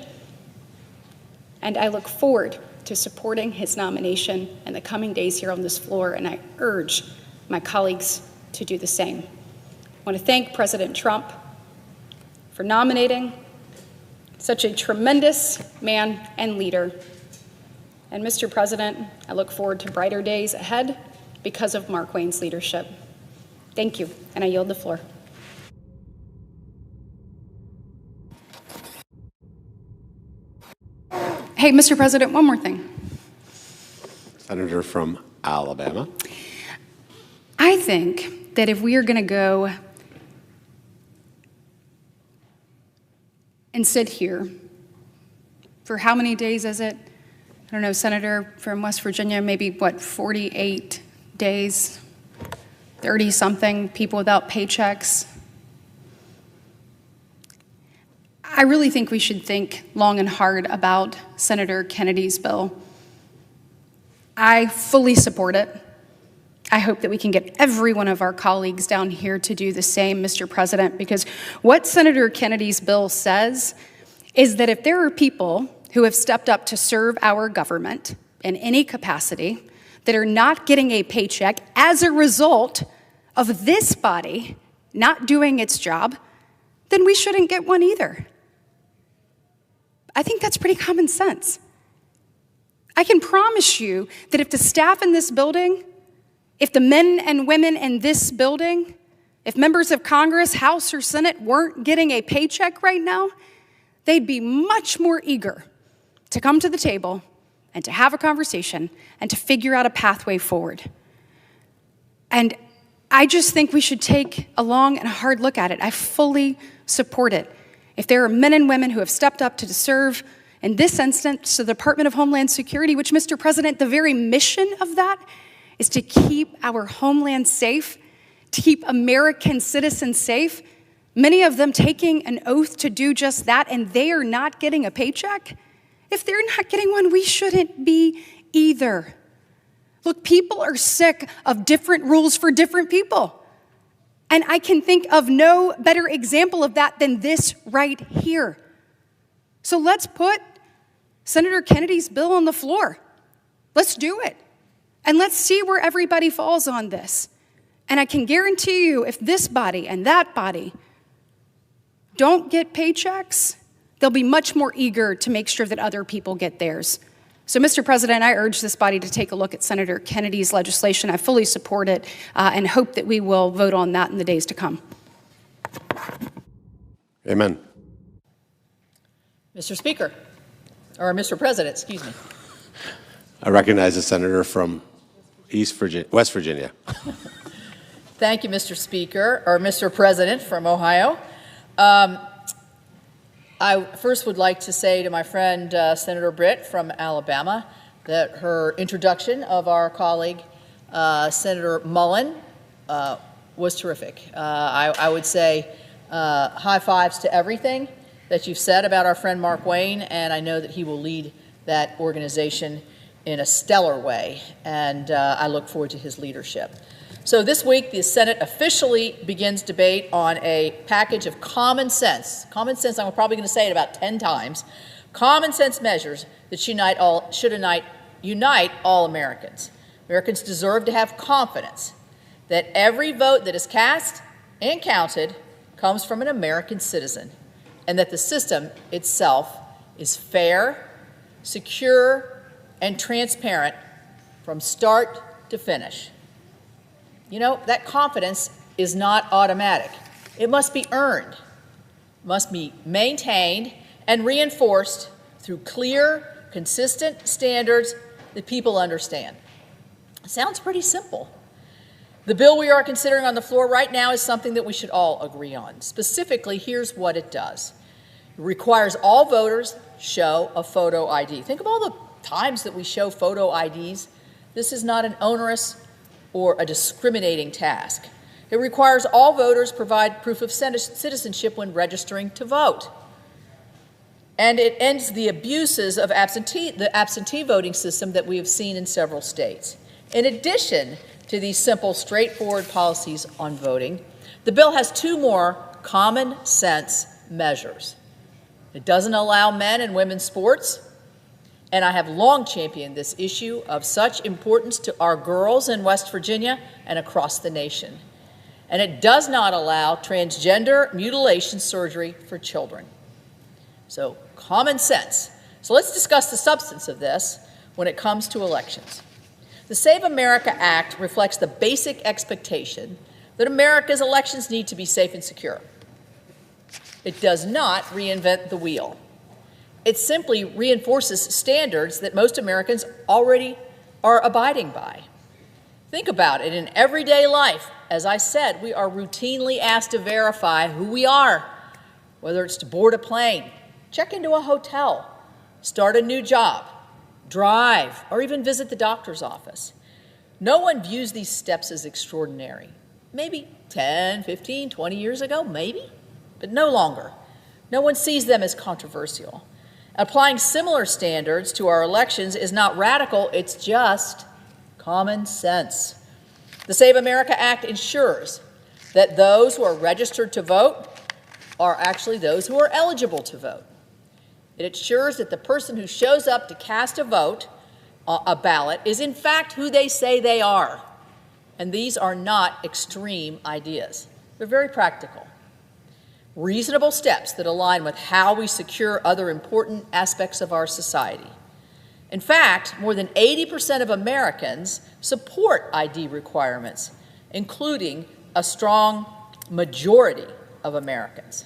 and I look forward to supporting his nomination in the coming days here on this floor, and I urge my colleagues to do the same. I want to thank President Trump for nominating such a tremendous man and leader. And Mr. President, I look forward to brighter days ahead because of Mark Wayne's leadership. Thank you, and I yield the floor. Hey, Mr. President, one more thing. Senator from Alabama. I think that if we are going to go and sit here for how many days is it? I don't know, Senator from West Virginia, maybe what, 48 days, 30-something people without paychecks. I really think we should think long and hard about Senator Kennedy's bill. I fully support it. I hope that we can get every one of our colleagues down here to do the same, Mr. President, because what Senator Kennedy's bill says is that if there are people who have stepped up to serve our government in any capacity that are not getting a paycheck as a result of this body not doing its job, then we shouldn't get one either. I think that's pretty common sense. I can promise you that if the staff in this building, if the men and women in this building, if members of Congress, House or Senate weren't getting a paycheck right now, they'd be much more eager to come to the table and to have a conversation and to figure out a pathway forward. And I just think we should take a long and hard look at it. I fully support it. If there are men and women who have stepped up to serve, in this instance, the Department of Homeland Security, which, Mr. President, the very mission of that is to keep our homeland safe, to keep American citizens safe, many of them taking an oath to do just that, and they are not getting a paycheck. If they're not getting one, we shouldn't be either. Look, people are sick of different rules for different people. And I can think of no better example of that than this right here. So let's put Senator Kennedy's bill on the floor. Let's do it. And let's see where everybody falls on this. And I can guarantee you, if this body and that body don't get paychecks, they'll be much more eager to make sure that other people get theirs. So, Mr. President, I urge this body to take a look at Senator Kennedy's legislation. I fully support it and hope that we will vote on that in the days to come. Amen. Mr. Speaker, or Mr. President, excuse me. I recognize the senator from West Virginia. Thank you, Mr. Speaker, or Mr. President from Ohio. I first would like to say to my friend Senator Britt from Alabama that her introduction of our colleague, Senator Mullen, was terrific. I would say high fives to everything that you've said about our friend Mark Wayne, and I know that he will lead that organization in a stellar way, and I look forward to his leadership. So this week, the Senate officially begins debate on a package of common sense, I'm probably going to say it about 10 times, common sense measures that should unite all Americans. Americans deserve to have confidence that every vote that is cast and counted comes from an American citizen, and that the system itself is fair, secure, and transparent from start to finish. You know, that confidence is not automatic. It must be earned, must be maintained and reinforced through clear, consistent standards that people understand. It sounds pretty simple. The bill we are considering on the floor right now is something that we should all agree on. Specifically, here's what it does. It requires all voters show a photo ID. Think of all the times that we show photo IDs. This is not an onerous or a discriminating task. It requires all voters provide proof of citizenship when registering to vote. And it ends the abuses of the absentee voting system that we have seen in several states. In addition to these simple, straightforward policies on voting, the bill has two more common sense measures. It doesn't allow men and women's sports, and I have long championed this issue of such importance to our girls in West Virginia and across the nation. And it does not allow transgender mutilation surgery for children. So, common sense. So let's discuss the substance of this when it comes to elections. The Save America Act reflects the basic expectation that America's elections need to be safe and secure. It does not reinvent the wheel. It simply reinforces standards that most Americans already are abiding by. Think about it. In everyday life, as I said, we are routinely asked to verify who we are, whether it's to board a plane, check into a hotel, start a new job, drive, or even visit the doctor's office. No one views these steps as extraordinary. Maybe 10, 15, 20 years ago, maybe, but no longer. No one sees them as controversial. Applying similar standards to our elections is not radical, it's just common sense. The Save America Act ensures that those who are registered to vote are actually those who are eligible to vote. It ensures that the person who shows up to cast a vote, a ballot, is in fact who they say they are. And these are not extreme ideas. They're very practical. Reasonable steps that align with how we secure other important aspects of our society. In fact, more than 80% of Americans support ID requirements, including a strong majority of Americans.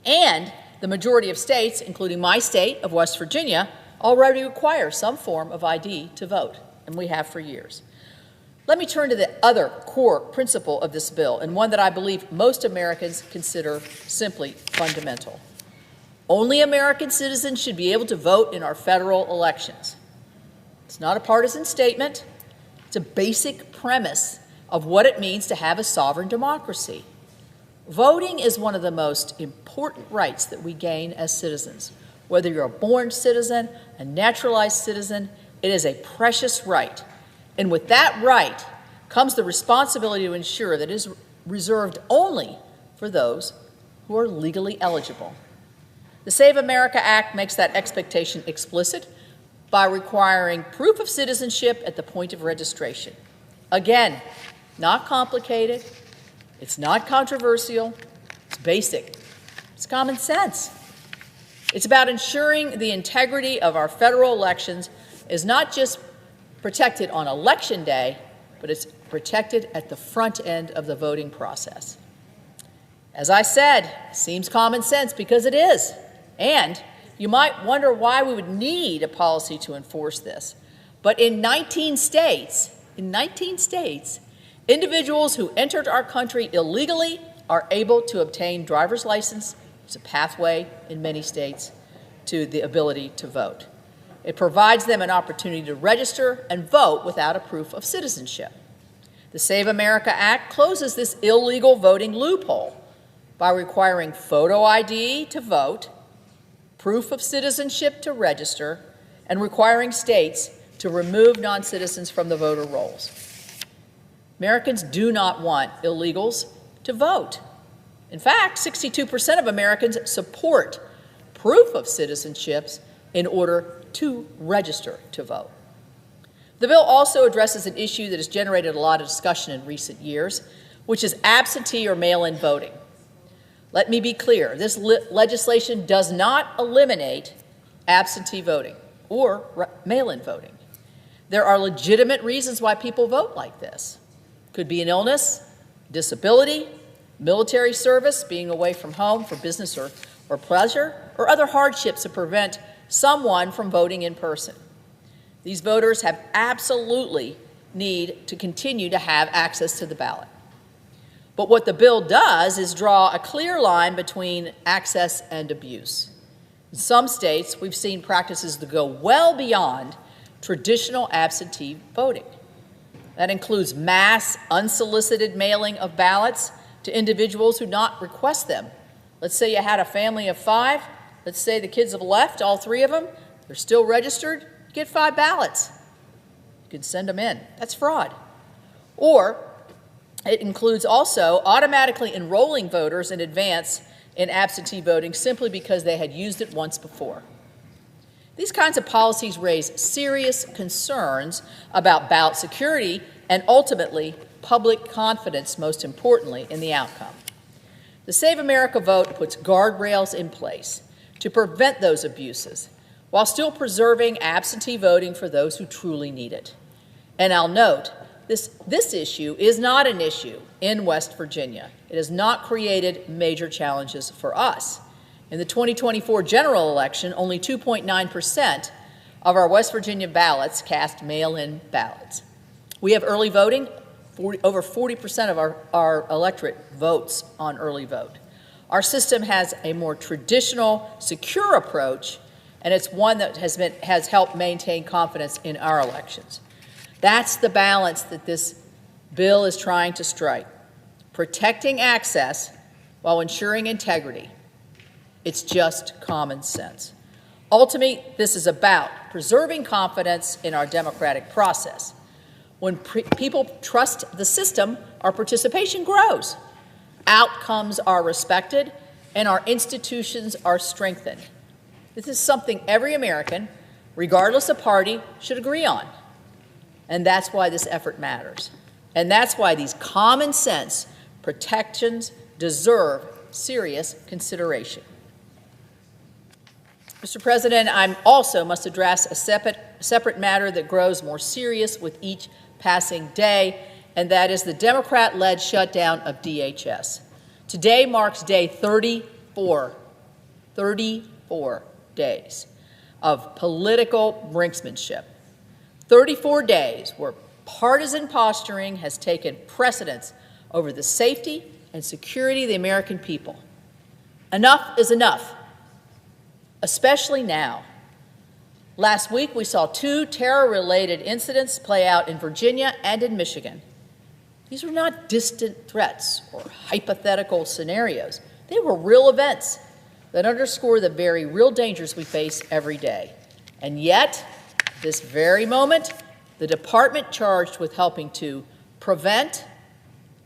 And the majority of states, including my state of West Virginia, already require some form of ID to vote, and we have for years. Let me turn to the other core principle of this bill, and one that I believe most Americans consider simply fundamental. Only American citizens should be able to vote in our federal elections. It's not a partisan statement. It's a basic premise of what it means to have a sovereign democracy. Voting is one of the most important rights that we gain as citizens. Whether you're a born citizen, a naturalized citizen, it is a precious right. And with that right comes the responsibility to ensure that it is reserved only for those who are legally eligible. The Save America Act makes that expectation explicit by requiring proof of citizenship at the point of registration. Again, not complicated, it's not controversial, it's basic, it's common sense. It's about ensuring the integrity of our federal elections is not just protected on Election Day, but it's protected at the front end of the voting process. As I said, it seems common sense because it is. And you might wonder why we would need a policy to enforce this. But in 19 states, individuals who entered our country illegally are able to obtain driver's license. It's a pathway in many states to the ability to vote. It provides them an opportunity to register and vote without a proof of citizenship. The Save America Act closes this illegal voting loophole by requiring photo ID to vote, proof of citizenship to register, and requiring states to remove non-citizens from the voter rolls. Americans do not want illegals to vote. In fact, 62% of Americans support proof of citizenships in order to register to vote. The bill also addresses an issue that has generated a lot of discussion in recent years, which is absentee or mail-in voting. Let me be clear, this legislation does not eliminate absentee voting or mail-in voting. There are legitimate reasons why people vote like this. Could be an illness, disability, military service, being away from home for business or pleasure, or other hardships that prevent someone from voting in person. These voters have absolutely need to continue to have access to the ballot. But what the bill does is draw a clear line between access and abuse. In some states, we've seen practices that go well beyond traditional absentee voting. That includes mass, unsolicited mailing of ballots to individuals who not request them. Let's say you had a family of 5. Let's say the kids have left, all 3 of them. They're still registered. You get 5 ballots. You can send them in. That's fraud. Or it includes also automatically enrolling voters in advance in absentee voting simply because they had used it once before. These kinds of policies raise serious concerns about ballot security and ultimately public confidence, most importantly, in the outcome. The Save America vote puts guardrails in place to prevent those abuses while still preserving absentee voting for those who truly need it. And I'll note, this issue is not an issue in West Virginia. It has not created major challenges for us. In the 2024 general election, only 2.9% of our West Virginia ballots cast mail-in ballots. We have early voting. Over 40% of our electorate votes on early vote. Our system has a more traditional, secure approach, and it's one that has helped maintain confidence in our elections. That's the balance that this bill is trying to strike, protecting access while ensuring integrity. It's just common sense. Ultimately, this is about preserving confidence in our democratic process. When people trust the system, our participation grows. Outcomes are respected, and our institutions are strengthened. This is something every American, regardless of party, should agree on. And that's why this effort matters. And that's why these common sense protections deserve serious consideration. Mr. President, I also must address a separate matter that grows more serious with each passing day, and that is the Democrat-led shutdown of DHS. Today marks day 34 days of political brinksmanship. 34 days where partisan posturing has taken precedence over the safety and security of the American people. Enough is enough, especially now. Last week, we saw 2 terror-related incidents play out in Virginia and in Michigan. These were not distant threats or hypothetical scenarios. They were real events that underscore the very real dangers we face every day. And yet, this very moment, the department charged with helping to prevent,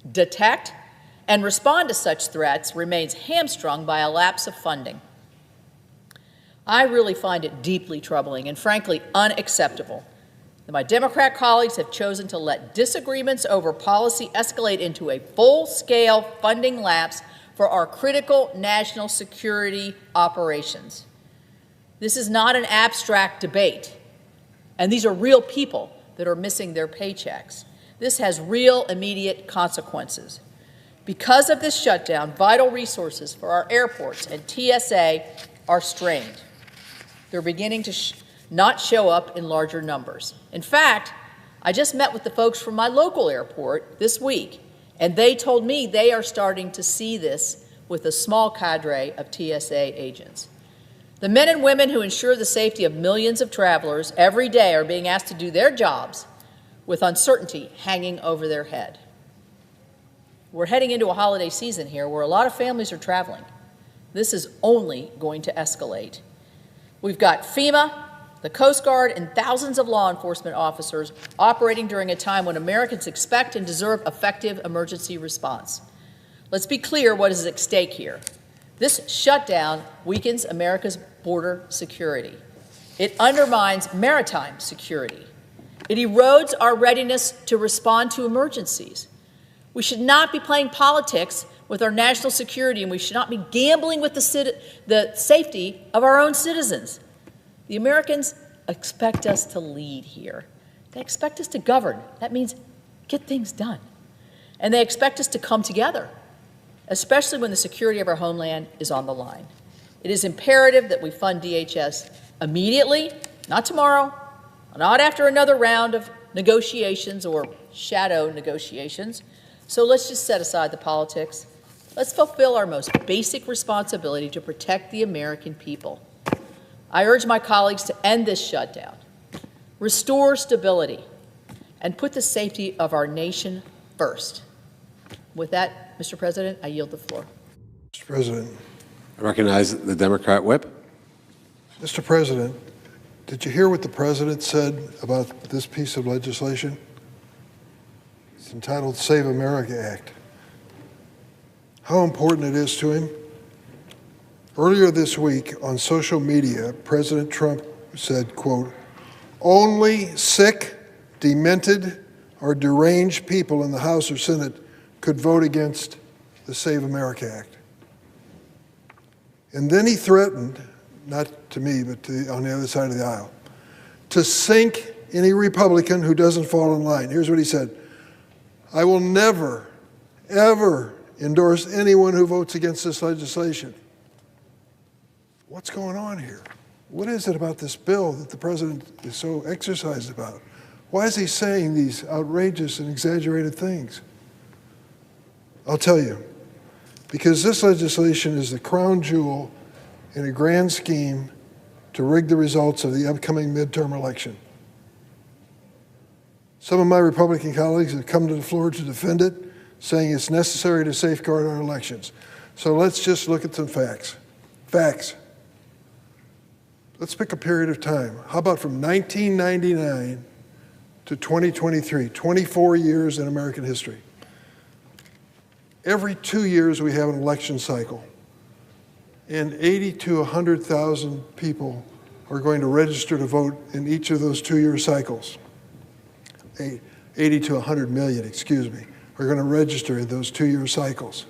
detect, and respond to such threats remains hamstrung by a lapse of funding. I really find it deeply troubling and frankly unacceptable that my Democrat colleagues have chosen to let disagreements over policy escalate into a full-scale funding lapse for our critical national security operations. This is not an abstract debate, and these are real people that are missing their paychecks. This has real immediate consequences. Because of this shutdown, vital resources for our airports and TSA are strained. They're beginning to not show up in larger numbers. In fact, I just met with the folks from my local airport this week, and they told me they are starting to see this with a small cadre of TSA agents. The men and women who ensure the safety of millions of travelers every day are being asked to do their jobs with uncertainty hanging over their head. We're heading into a holiday season here where a lot of families are traveling. This is only going to escalate. We've got FEMA, the Coast Guard, and thousands of law enforcement officers operating during a time when Americans expect and deserve effective emergency response. Let's be clear what is at stake here. This shutdown weakens America's border security. It undermines maritime security. It erodes our readiness to respond to emergencies. We should not be playing politics with our national security, and we should not be gambling with the safety of our own citizens. The Americans expect us to lead here. They expect us to govern. That means get things done. And they expect us to come together, especially when the security of our homeland is on the line. It is imperative that we fund DHS immediately, not tomorrow, not after another round of negotiations or shadow negotiations. So let's just set aside the politics. Let's fulfill our most basic responsibility to protect the American people. I urge my colleagues to end this shutdown, restore stability, and put the safety of our nation first. With that, Mr. President, I yield the floor. Mr. President. I recognize the Democrat whip. Mr. President, did you hear what the President said about this piece of legislation? It's entitled Save America Act. How important it is to him? Earlier this week on social media, President Trump said, quote, "Only sick, demented, or deranged people in the House or Senate could vote against the Save America Act." And then he threatened, not to me, but on the other side of the aisle, to sink any Republican who doesn't fall in line. Here's what he said: "I will never, ever endorse anyone who votes against this legislation." What's going on here? What is it about this bill that the president is so exercised about? Why is he saying these outrageous and exaggerated things? I'll tell you, because this legislation is the crown jewel in a grand scheme to rig the results of the upcoming midterm election. Some of my Republican colleagues have come to the floor to defend it, saying it's necessary to safeguard our elections. So let's just look at some facts. Facts. Let's pick a period of time. How about from 1999 to 2023, 24 years in American history. Every 2 years we have an election cycle, and 80 to 100,000 people are going to register to vote in each of those 2-year cycles. 80 to 100 million, excuse me, are going to register in those 2-year cycles.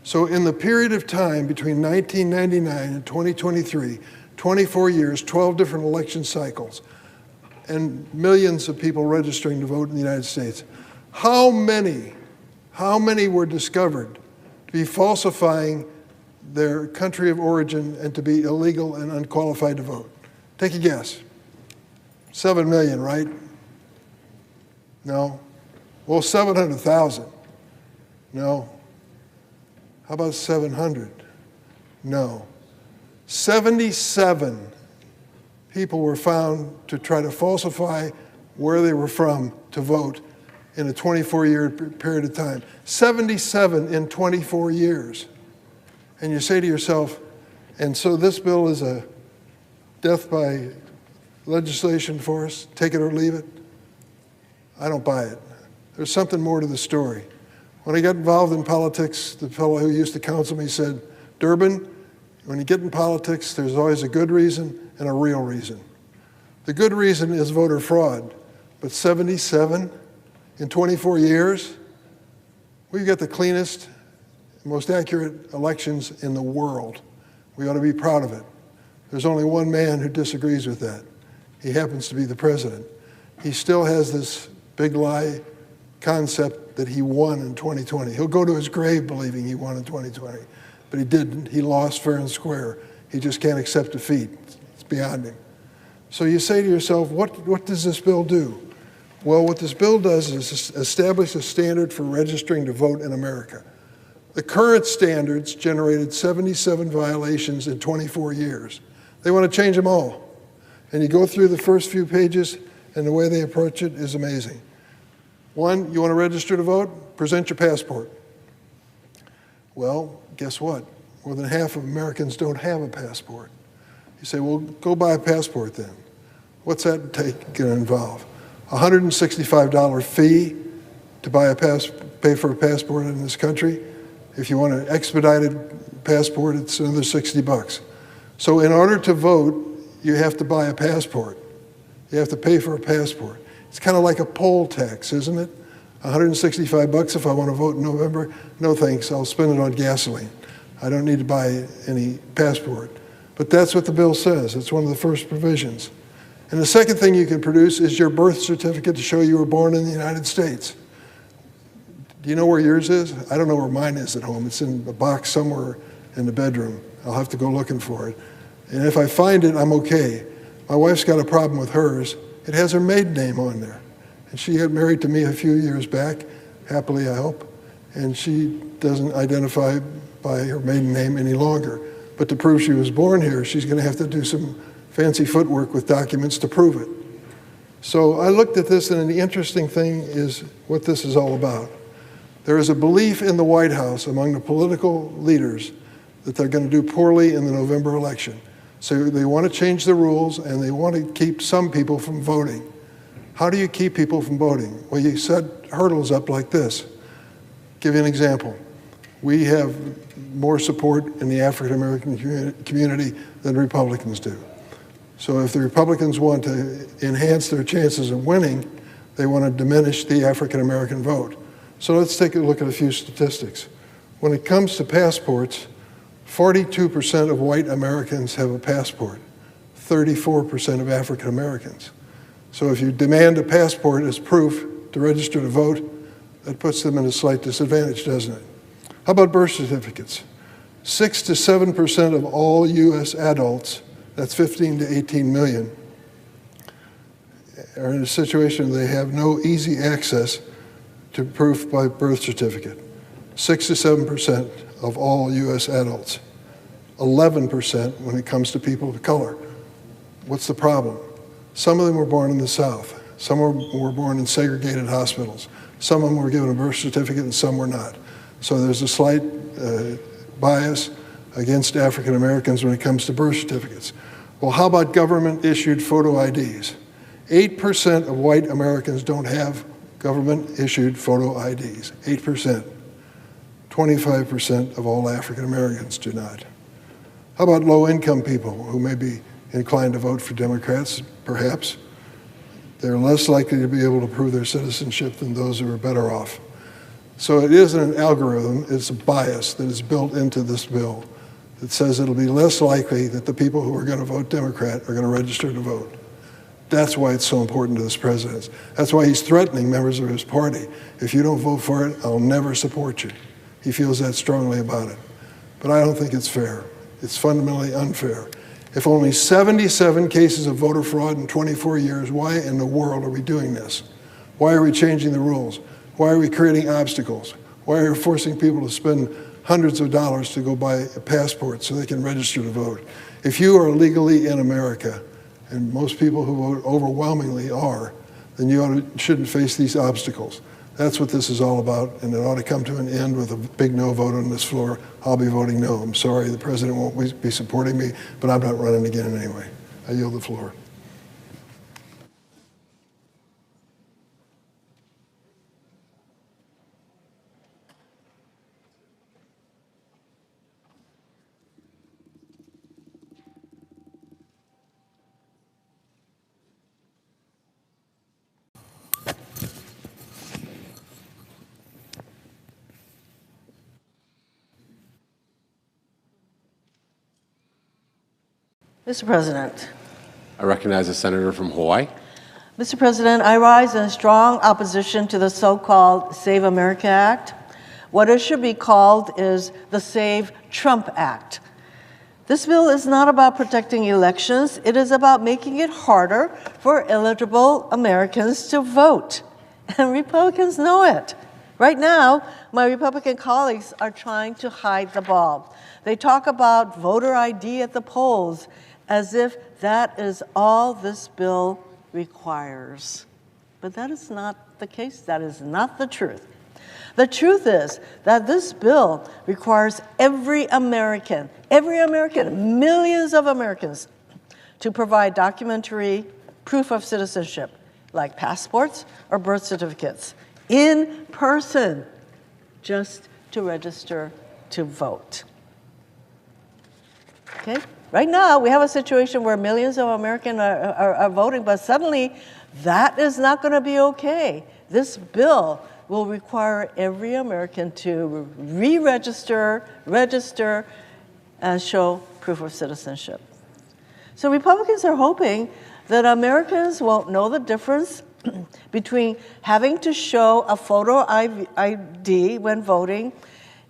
So in the period of time between 1999 and 2023, 24 years, 12 different election cycles, and millions of people registering to vote in the United States. How many were discovered to be falsifying their country of origin and to be illegal and unqualified to vote? Take a guess. 7 million, right? No. Well, 700,000. No. How about 700? No. 77 people were found to try to falsify where they were from to vote in a 24-year period of time. 77 in 24 years. And you say to yourself, and so this bill is a death by legislation for us, take it or leave it? I don't buy it. There's something more to the story. When I got involved in politics, the fellow who used to counsel me said, "Durbin, when you get in politics, there's always a good reason and a real reason. The good reason is voter fraud, but 77 in 24 years? We've got the cleanest, most accurate elections in the world. We ought to be proud of it. There's only one man who disagrees with that. He happens to be the president. He still has this big lie concept that he won in 2020. He'll go to his grave believing he won in 2020, but he didn't. He lost fair and square. He just can't accept defeat. It's beyond him. So you say to yourself, what does this bill do? Well, what this bill does is establish a standard for registering to vote in America. The current standards generated 77 violations in 24 years. They want to change them all. And you go through the first few pages, and the way they approach it is amazing. One, you want to register to vote? Present your passport. Well, guess what? More than half of Americans don't have a passport. You say, well, go buy a passport then. What's that going to involve? A $165 fee to pay for a passport in this country. If you want an expedited passport, it's another $60. So in order to vote, you have to buy a passport. You have to pay for a passport. It's kind of like a poll tax, isn't it? $165 if I want to vote in November. No thanks, I'll spend it on gasoline. I don't need to buy any passport. But that's what the bill says. It's one of the first provisions. And the second thing you can produce is your birth certificate to show you were born in the United States. Do you know where yours is? I don't know where mine is at home. It's in a box somewhere in the bedroom. I'll have to go looking for it. And if I find it, I'm okay. My wife's got a problem with hers. It has her maiden name on there. And she got married to me a few years back, happily I hope, and she doesn't identify by her maiden name any longer. But to prove she was born here, she's going to have to do some fancy footwork with documents to prove it. So I looked at this, and the interesting thing is what this is all about. There is a belief in the White House among the political leaders that they're going to do poorly in the November election. So they want to change the rules, and they want to keep some people from voting. How do you keep people from voting? Well, you set hurdles up like this. Give you an example. We have more support in the African American community than Republicans do. So if the Republicans want to enhance their chances of winning, they want to diminish the African American vote. So let's take a look at a few statistics. When it comes to passports, 42% of white Americans have a passport, 34% of African Americans. So if you demand a passport as proof to register to vote, that puts them in a slight disadvantage, doesn't it? How about birth certificates? 6 to 7% of all U.S. adults, that's 15 to 18 million, are in a situation where they have no easy access to proof by birth certificate. 6 to 7% of all U.S. adults. 11% when it comes to people of color. What's the problem? Some of them were born in the South. Some were born in segregated hospitals. Some of them were given a birth certificate and some were not. So there's a slight bias against African Americans when it comes to birth certificates. Well, how about government-issued photo IDs? 8% of white Americans don't have government-issued photo IDs. 8%. 25% of all African Americans do not. How about low-income people who may be inclined to vote for Democrats, perhaps? They're less likely to be able to prove their citizenship than those who are better off. So it isn't an algorithm, it's a bias that is built into this bill that says it'll be less likely that the people who are going to vote Democrat are going to register to vote. That's why it's so important to this president. That's why he's threatening members of his party. If you don't vote for it, I'll never support you. He feels that strongly about it. But I don't think it's fair. It's fundamentally unfair. If only 77 cases of voter fraud in 24 years, why in the world are we doing this? Why are we changing the rules? Why are we creating obstacles? Why are we forcing people to spend hundreds of dollars to go buy a passport so they can register to vote? If you are legally in America, and most people who vote overwhelmingly are, then you shouldn't face these obstacles. That's what this is all about, and it ought to come to an end with a big no vote on this floor. I'll be voting no. I'm sorry, the president won't be supporting me, but I'm not running again anyway. I yield the floor. Mr. President. I recognize the senator from Hawaii. Mr. President, I rise in strong opposition to the so-called Save America Act. What it should be called is the Save Trump Act. This bill is not about protecting elections. It is about making it harder for eligible Americans to vote. And Republicans know it. Right now, my Republican colleagues are trying to hide the ball. They talk about voter ID at the polls as if that is all this bill requires. But that is not the case. That is not the truth. The truth is that this bill requires every American, millions of Americans, to provide documentary proof of citizenship, like passports or birth certificates, in person, just to register to vote. Okay? Right now, we have a situation where millions of Americans are voting, but suddenly that is not going to be okay. This bill will require every American to re-register, register, and show proof of citizenship. So Republicans are hoping that Americans won't know the difference between having to show a photo ID when voting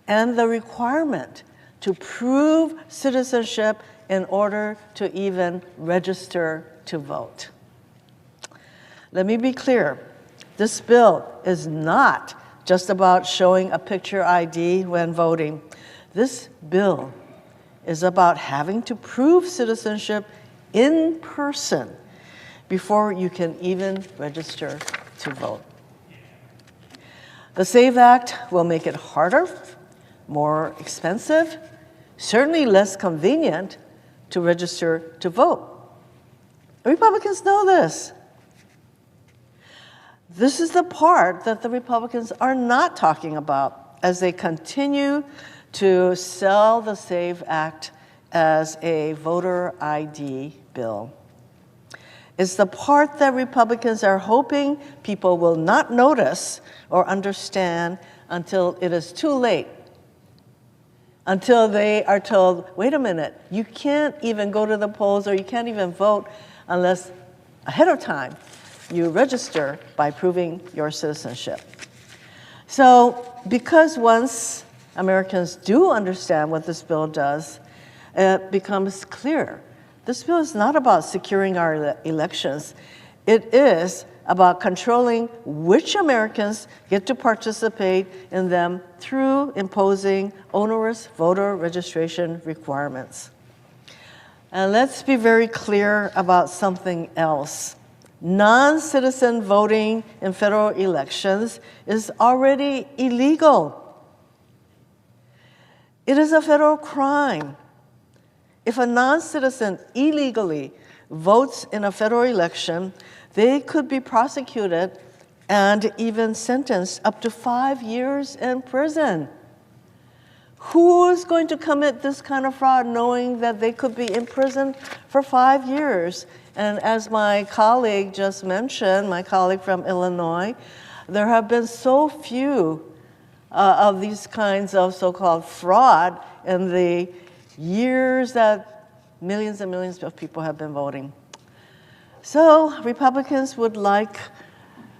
and the requirement to prove citizenship in order to even register to vote. Let me be clear. This bill is not just about showing a picture ID when voting. This bill is about having to prove citizenship in person before you can even register to vote. The SAVE Act will make it harder, more expensive, certainly less convenient to register to vote. Republicans know this. This is the part that the Republicans are not talking about as they continue to sell the SAVE Act as a voter ID bill. It's the part that Republicans are hoping people will not notice or understand until it is too late, until they are told, wait a minute, you can't even go to the polls or you can't even vote unless ahead of time you register by proving your citizenship. So because once Americans do understand what this bill does, it becomes clear. This bill is not about securing our elections. It is about controlling which Americans get to participate in them through imposing onerous voter registration requirements. And let's be very clear about something else. Non-citizen voting in federal elections is already illegal. It is a federal crime. If a non-citizen illegally votes in a federal election, they could be prosecuted and even sentenced up to 5 years in prison. Who is going to commit this kind of fraud knowing that they could be in prison for 5 years? And as my colleague just mentioned, my colleague from Illinois, there have been so few of these kinds of so-called fraud in the years that millions and millions of people have been voting. So Republicans would like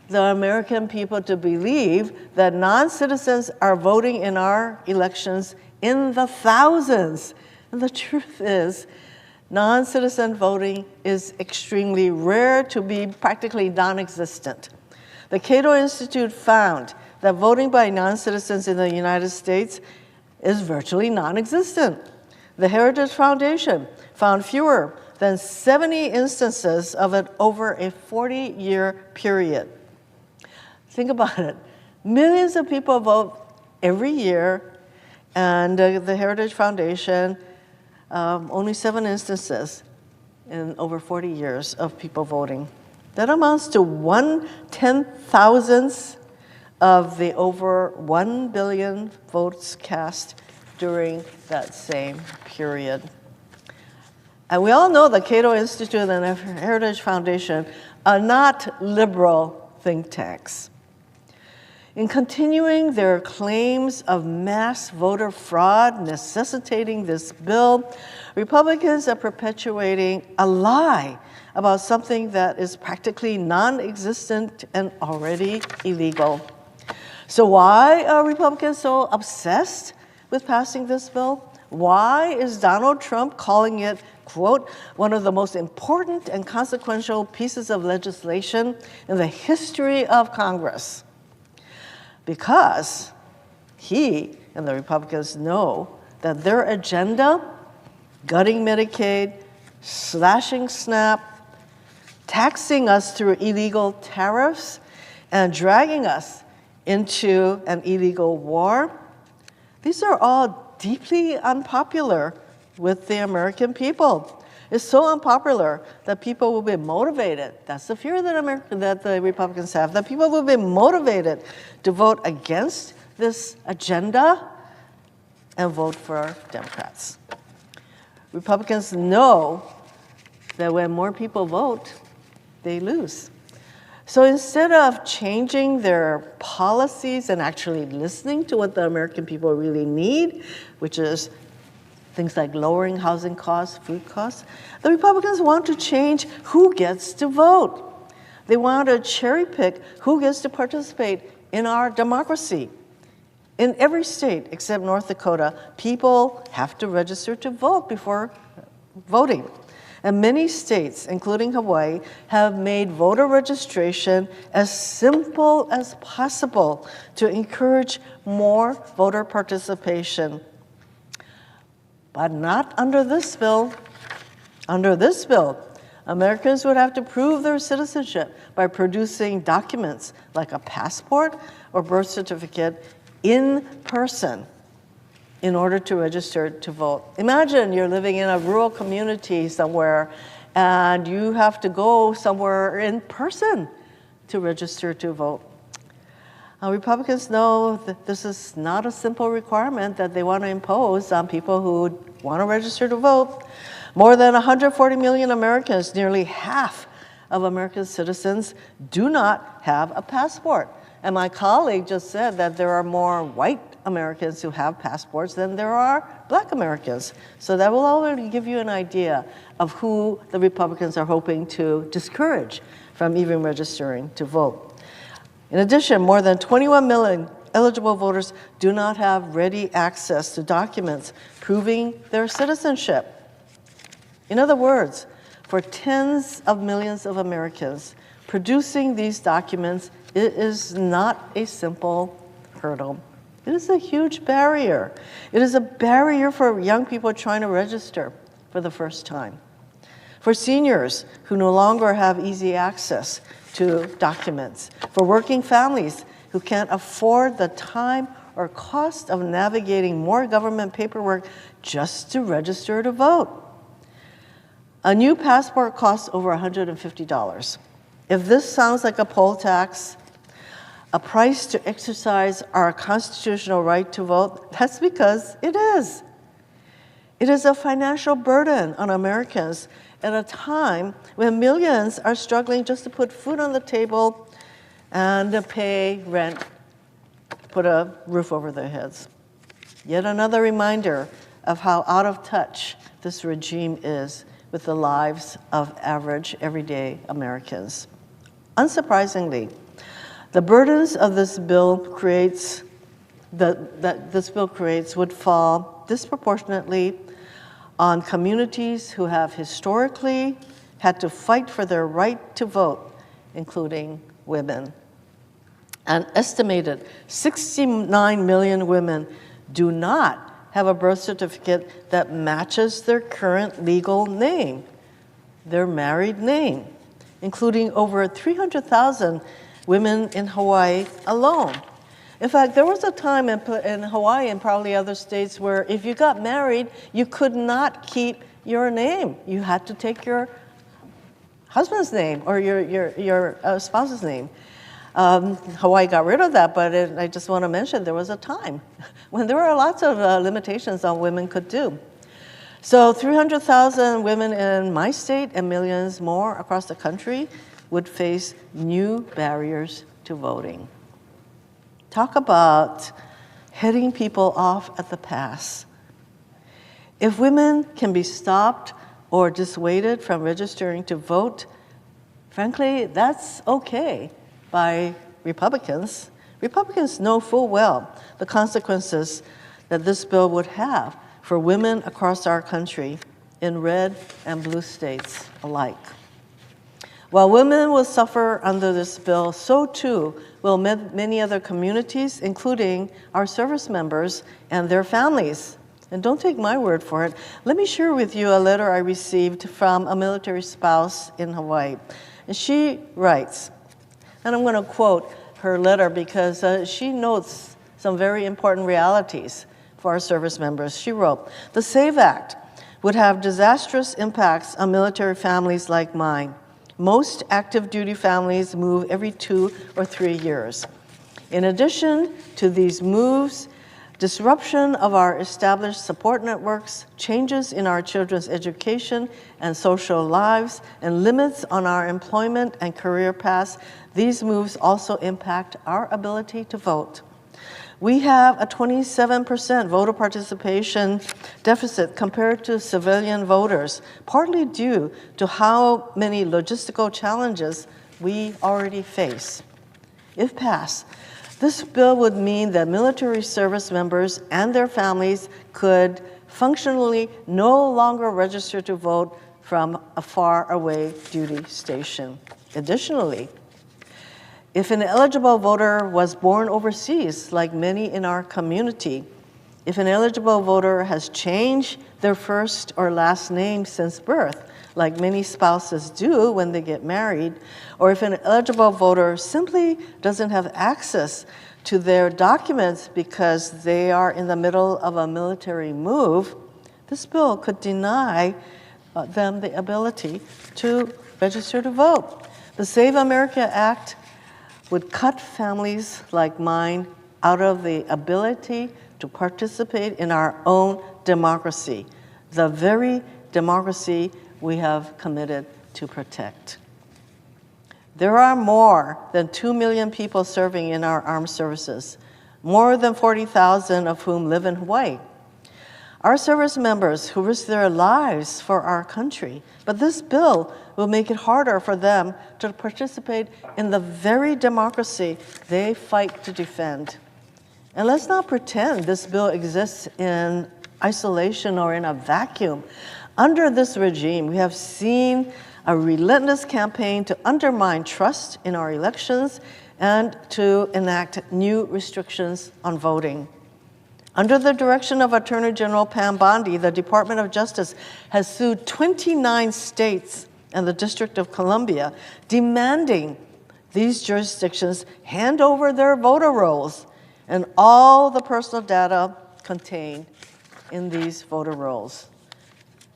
the American people to believe that non-citizens are voting in our elections in the thousands. And the truth is, non-citizen voting is extremely rare to be practically non-existent. The Cato Institute found that voting by non-citizens in the United States is virtually non-existent. The Heritage Foundation found fewer than 70 instances of it over a 40-year period. Think about it. Millions of people vote every year, and the Heritage Foundation, only 7 instances in over 40 years of people voting. That amounts to 1/10,000th of the over 1 billion votes cast during that same period. And we all know the Cato Institute and the Heritage Foundation are not liberal think tanks. In continuing their claims of mass voter fraud necessitating this bill, Republicans are perpetuating a lie about something that is practically non-existent and already illegal. So why are Republicans so obsessed with passing this bill? Why is Donald Trump calling it, quote, one of the most important and consequential pieces of legislation in the history of Congress? Because he and the Republicans know that their agenda, gutting Medicaid, slashing SNAP, taxing us through illegal tariffs, and dragging us into an illegal war. These are all deeply unpopular with the American people. It's so unpopular that people will be motivated. That's the fear that the Republicans have, that people will be motivated to vote against this agenda and vote for Democrats. Republicans know that when more people vote, they lose. So instead of changing their policies and actually listening to what the American people really need, which is things like lowering housing costs, food costs, the Republicans want to change who gets to vote. They want to cherry pick who gets to participate in our democracy. In every state except North Dakota, people have to register to vote before voting. And many states, including Hawaii, have made voter registration as simple as possible to encourage more voter participation. But not under this bill. Under this bill, Americans would have to prove their citizenship by producing documents like a passport or birth certificate in person in order to register to vote. Imagine you're living in a rural community somewhere and you have to go somewhere in person to register to vote. Republicans know that this is not a simple requirement that they want to impose on people who want to register to vote. More than 140 million Americans, nearly half of American citizens, do not have a passport. And my colleague just said that there are more white Americans who have passports than there are black Americans. So that will already give you an idea of who the Republicans are hoping to discourage from even registering to vote. In addition, more than 21 million eligible voters do not have ready access to documents proving their citizenship. In other words, for tens of millions of Americans, producing these documents, it is not a simple hurdle. It is a huge barrier. It is a barrier for young people trying to register for the first time. For seniors who no longer have easy access to documents. For working families who can't afford the time or cost of navigating more government paperwork just to register to vote. A new passport costs over $150. If this sounds like a poll tax, a price to exercise our constitutional right to vote, that's because it is. It is a financial burden on Americans at a time when millions are struggling just to put food on the table and to pay rent, put a roof over their heads. Yet another reminder of how out of touch this regime is with the lives of average, everyday Americans. Unsurprisingly, the burdens of this bill creates would fall disproportionately on communities who have historically had to fight for their right to vote, including women. An estimated 69 million women do not have a birth certificate that matches their current legal name, their married name, including over 300,000 women in Hawaii alone. In fact, there was a time in Hawaii and probably other states where if you got married, you could not keep your name. You had to take your husband's name or your spouse's name. Hawaii got rid of that, but I just want to mention there was a time when there were lots of limitations on women could do. So 300,000 women in my state and millions more across the country would face new barriers to voting. Talk about heading people off at the pass. If women can be stopped or dissuaded from registering to vote, frankly, that's okay by Republicans. Republicans know full well the consequences that this bill would have for women across our country in red and blue states alike. While women will suffer under this bill, so too will many other communities, including our service members and their families. And don't take my word for it. Let me share with you a letter I received from a military spouse in Hawaii. And she writes, and I'm going to quote her letter because she notes some very important realities for our service members. She wrote, "The SAVE Act would have disastrous impacts on military families like mine. Most active duty families move every 2 or 3 years. In addition to these moves, disruption of our established support networks, changes in our children's education and social lives, and limits on our employment and career paths, these moves also impact our ability to vote. We have a 27% voter participation deficit compared to civilian voters, partly due to how many logistical challenges we already face. If passed, this bill would mean that military service members and their families could functionally no longer register to vote from a far-away duty station. Additionally, if an eligible voter was born overseas, like many in our community, if an eligible voter has changed their first or last name since birth, like many spouses do when they get married, or if an eligible voter simply doesn't have access to their documents because they are in the middle of a military move, this bill could deny them the ability to register to vote. The Save America Act would cut families like mine out of the ability to participate in our own democracy, the very democracy we have committed to protect. There are more than 2 million people serving in our armed services, more than 40,000 of whom live in Hawaii. Our service members who risk their lives for our country, but this bill will make it harder for them to participate in the very democracy they fight to defend. And let's not pretend this bill exists in isolation or in a vacuum. Under this regime, we have seen a relentless campaign to undermine trust in our elections and to enact new restrictions on voting. Under the direction of Attorney General Pam Bondi, the Department of Justice has sued 29 states and the District of Columbia, demanding these jurisdictions hand over their voter rolls and all the personal data contained in these voter rolls.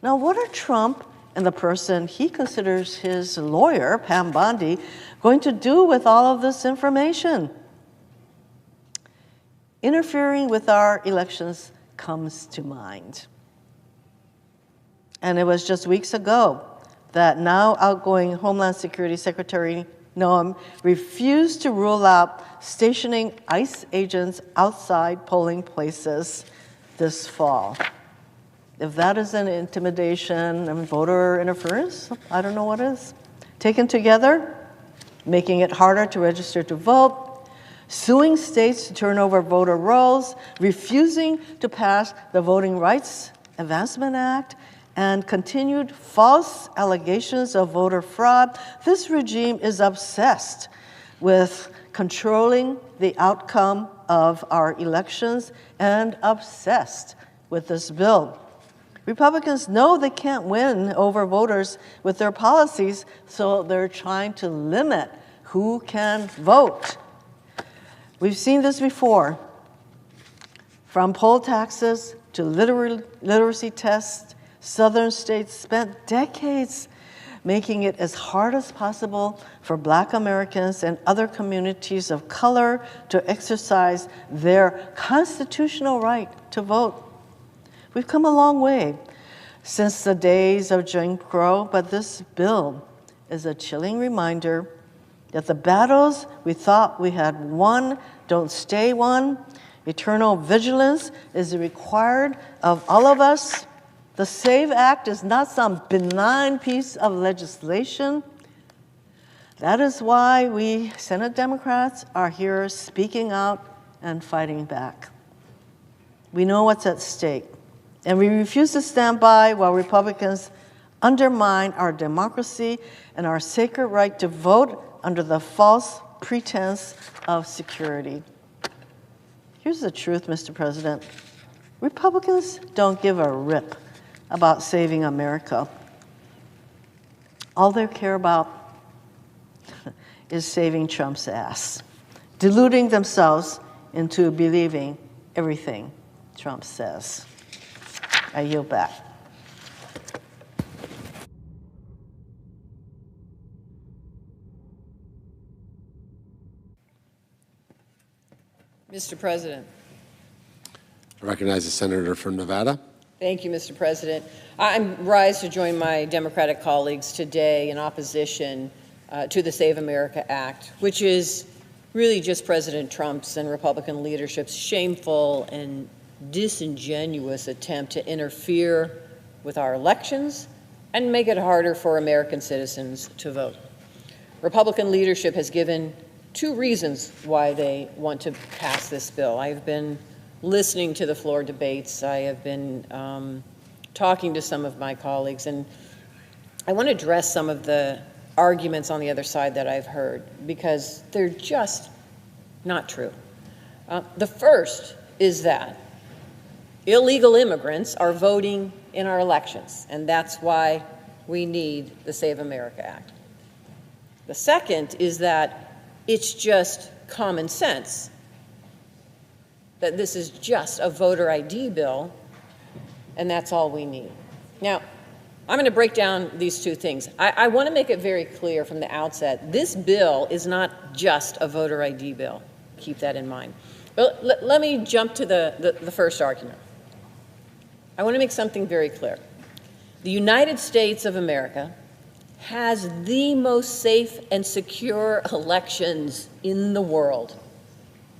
Now, what are Trump and the person he considers his lawyer, Pam Bondi, going to do with all of this information? Interfering with our elections comes to mind. And it was just weeks ago that now outgoing Homeland Security Secretary Noam refused to rule out stationing ICE agents outside polling places this fall. If that isn't intimidation and voter interference, I don't know what is. Taken together, making it harder to register to vote, suing states to turn over voter rolls, refusing to pass the Voting Rights Advancement Act, and continued false allegations of voter fraud, this regime is obsessed with controlling the outcome of our elections and obsessed with this bill. Republicans know they can't win over voters with their policies, so they're trying to limit who can vote. We've seen this before, from poll taxes to literacy tests. Southern states spent decades making it as hard as possible for Black Americans and other communities of color to exercise their constitutional right to vote. We've come a long way since the days of Jim Crow, but this bill is a chilling reminder that the battles we thought we had won don't stay won. Eternal vigilance is required of all of us. The SAVE Act is not some benign piece of legislation. That is why we Senate Democrats are here speaking out and fighting back. We know what's at stake, and we refuse to stand by while Republicans undermine our democracy and our sacred right to vote under the false pretense of security. Here's the truth, Mr. President. Republicans don't give a rip about saving America. All they care about is saving Trump's ass, deluding themselves into believing everything Trump says. I yield back. Mr. President. I recognize the senator from Nevada. Thank you, Mr. President. I rise to join my Democratic colleagues today in opposition to the Save America Act, which is really just President Trump's and Republican leadership's shameful and disingenuous attempt to interfere with our elections and make it harder for American citizens to vote. Republican leadership has given two reasons why they want to pass this bill. I have been listening to the floor debates. I have been talking to some of my colleagues, and I want to address some of the arguments on the other side that I've heard, because they're just not true. The first is that illegal immigrants are voting in our elections, and that's why we need the Save America Act. The second is that it's just common sense that this is just a voter ID bill, and that's all we need. Now, I'm going to break down these two things. I want to make it very clear from the outset, this bill is not just a voter ID bill. Keep that in mind. But let me jump to the first argument. I want to make something very clear. The United States of America has the most safe and secure elections in the world.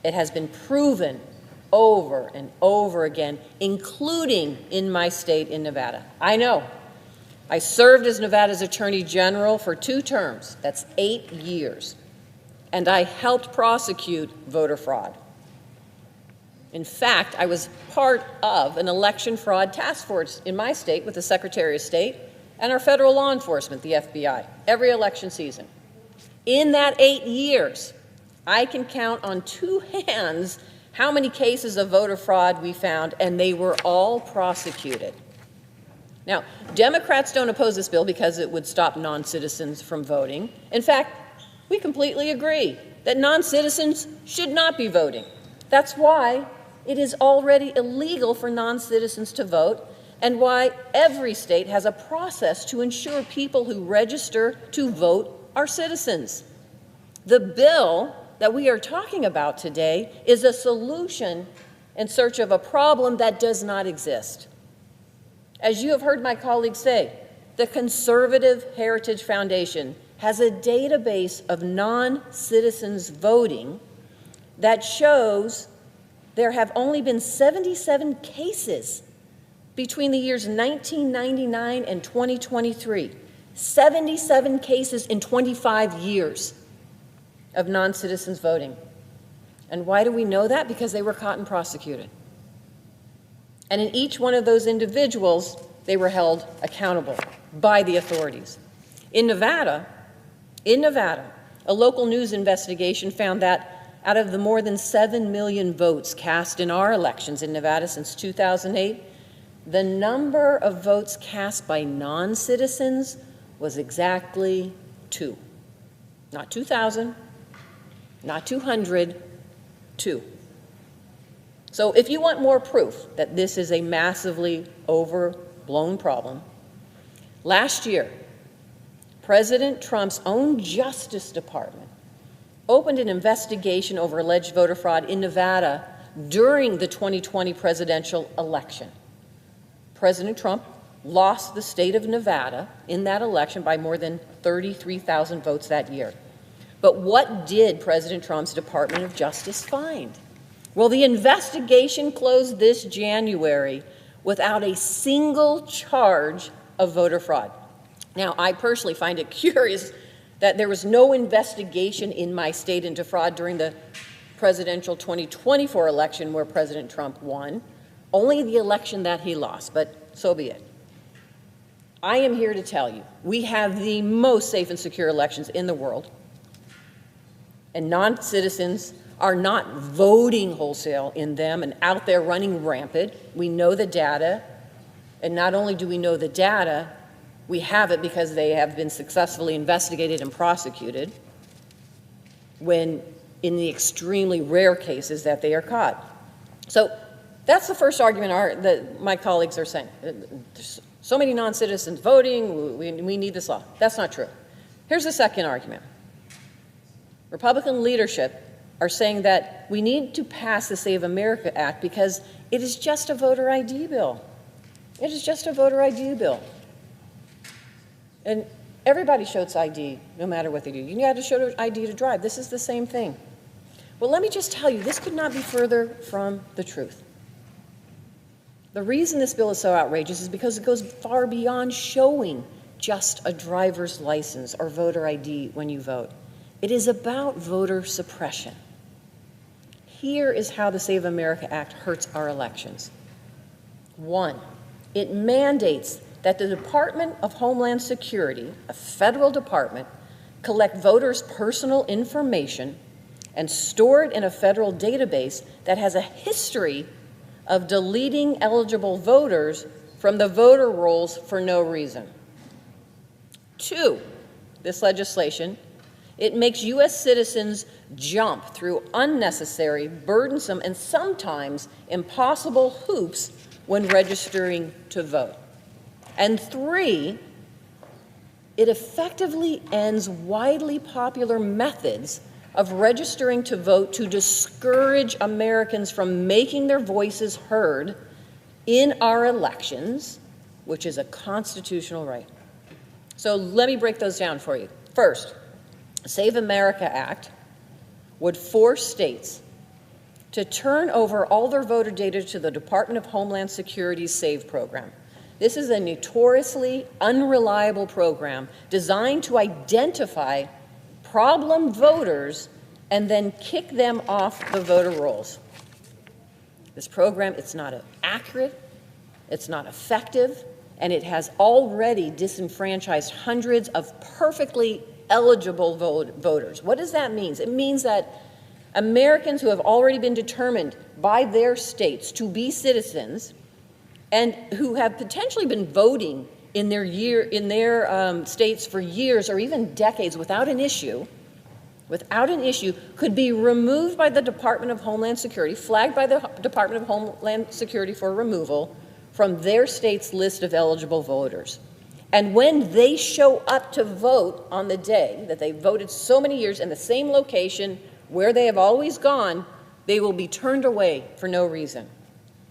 It has been proven over and over again, including in my state in Nevada. I know. I served as Nevada's Attorney General for 2 terms. That's 8 years. And I helped prosecute voter fraud. In fact, I was part of an election fraud task force in my state with the Secretary of State and our federal law enforcement, the FBI, every election season. In that 8 years, I can count on 2 hands how many cases of voter fraud we found, and they were all prosecuted. Now, Democrats don't oppose this bill because it would stop non-citizens from voting. In fact, we completely agree that non-citizens should not be voting. That's why it is already illegal for non-citizens to vote, and why every state has a process to ensure people who register to vote are citizens. The bill that we are talking about today is a solution in search of a problem that does not exist. As you have heard my colleagues say, the Conservative Heritage Foundation has a database of non-citizens voting that shows there have only been 77 cases between the years 1999 and 2023. 77 cases in 25 years of non-citizens voting. And why do we know that? Because they were caught and prosecuted. And in each one of those individuals, they were held accountable by the authorities. In Nevada, a local news investigation found that out of the more than 7 million votes cast in our elections in Nevada since 2008, the number of votes cast by non-citizens was exactly 2. Not 2,000, not 200, 2. So if you want more proof that this is a massively overblown problem, last year, President Trump's own Justice Department opened an investigation over alleged voter fraud in Nevada during the 2020 presidential election. President Trump lost the state of Nevada in that election by more than 33,000 votes that year. But what did President Trump's Department of Justice find? Well, the investigation closed this January without a single charge of voter fraud. Now, I personally find it curious that there was no investigation in my state into fraud during the presidential 2024 election where President Trump won, only the election that he lost, but so be it. I am here to tell you, we have the most safe and secure elections in the world, and non-citizens are not voting wholesale in them and out there running rampant. We know the data. And not only do we know the data, we have it because they have been successfully investigated and prosecuted when in the extremely rare cases that they are caught. So that's the first argument that my colleagues are saying. There's so many non-citizens voting, we need this law. That's not true. Here's the second argument. Republican leadership are saying that we need to pass the Save America Act because it is just a voter ID bill. It is just a voter ID bill. And everybody shows ID no matter what they do. You got to show ID to drive. This is the same thing. Well, let me just tell you, this could not be further from the truth. The reason this bill is so outrageous is because it goes far beyond showing just a driver's license or voter ID when you vote. It is about voter suppression. Here is how the Save America Act hurts our elections. 1, it mandates that the Department of Homeland Security, a federal department, collect voters' personal information and store it in a federal database that has a history of deleting eligible voters from the voter rolls for no reason. 2, this legislation, it makes U.S. citizens jump through unnecessary, burdensome, and sometimes impossible hoops when registering to vote. And 3, it effectively ends widely popular methods of registering to vote to discourage Americans from making their voices heard in our elections, which is a constitutional right. So let me break those down for you. First, the Save America Act would force states to turn over all their voter data to the Department of Homeland Security's SAVE program. This is a notoriously unreliable program designed to identify problem voters and then kick them off the voter rolls. This program, it's not accurate, it's not effective, and it has already disenfranchised hundreds of perfectly eligible voters. What does that mean? It means that Americans who have already been determined by their states to be citizens and who have potentially been voting in their states for years or even decades without an issue, could be removed by the Department of Homeland Security, flagged by the Department of Homeland Security for removal from their state's list of eligible voters. And when they show up to vote on the day that they voted so many years in the same location where they have always gone, they will be turned away for no reason.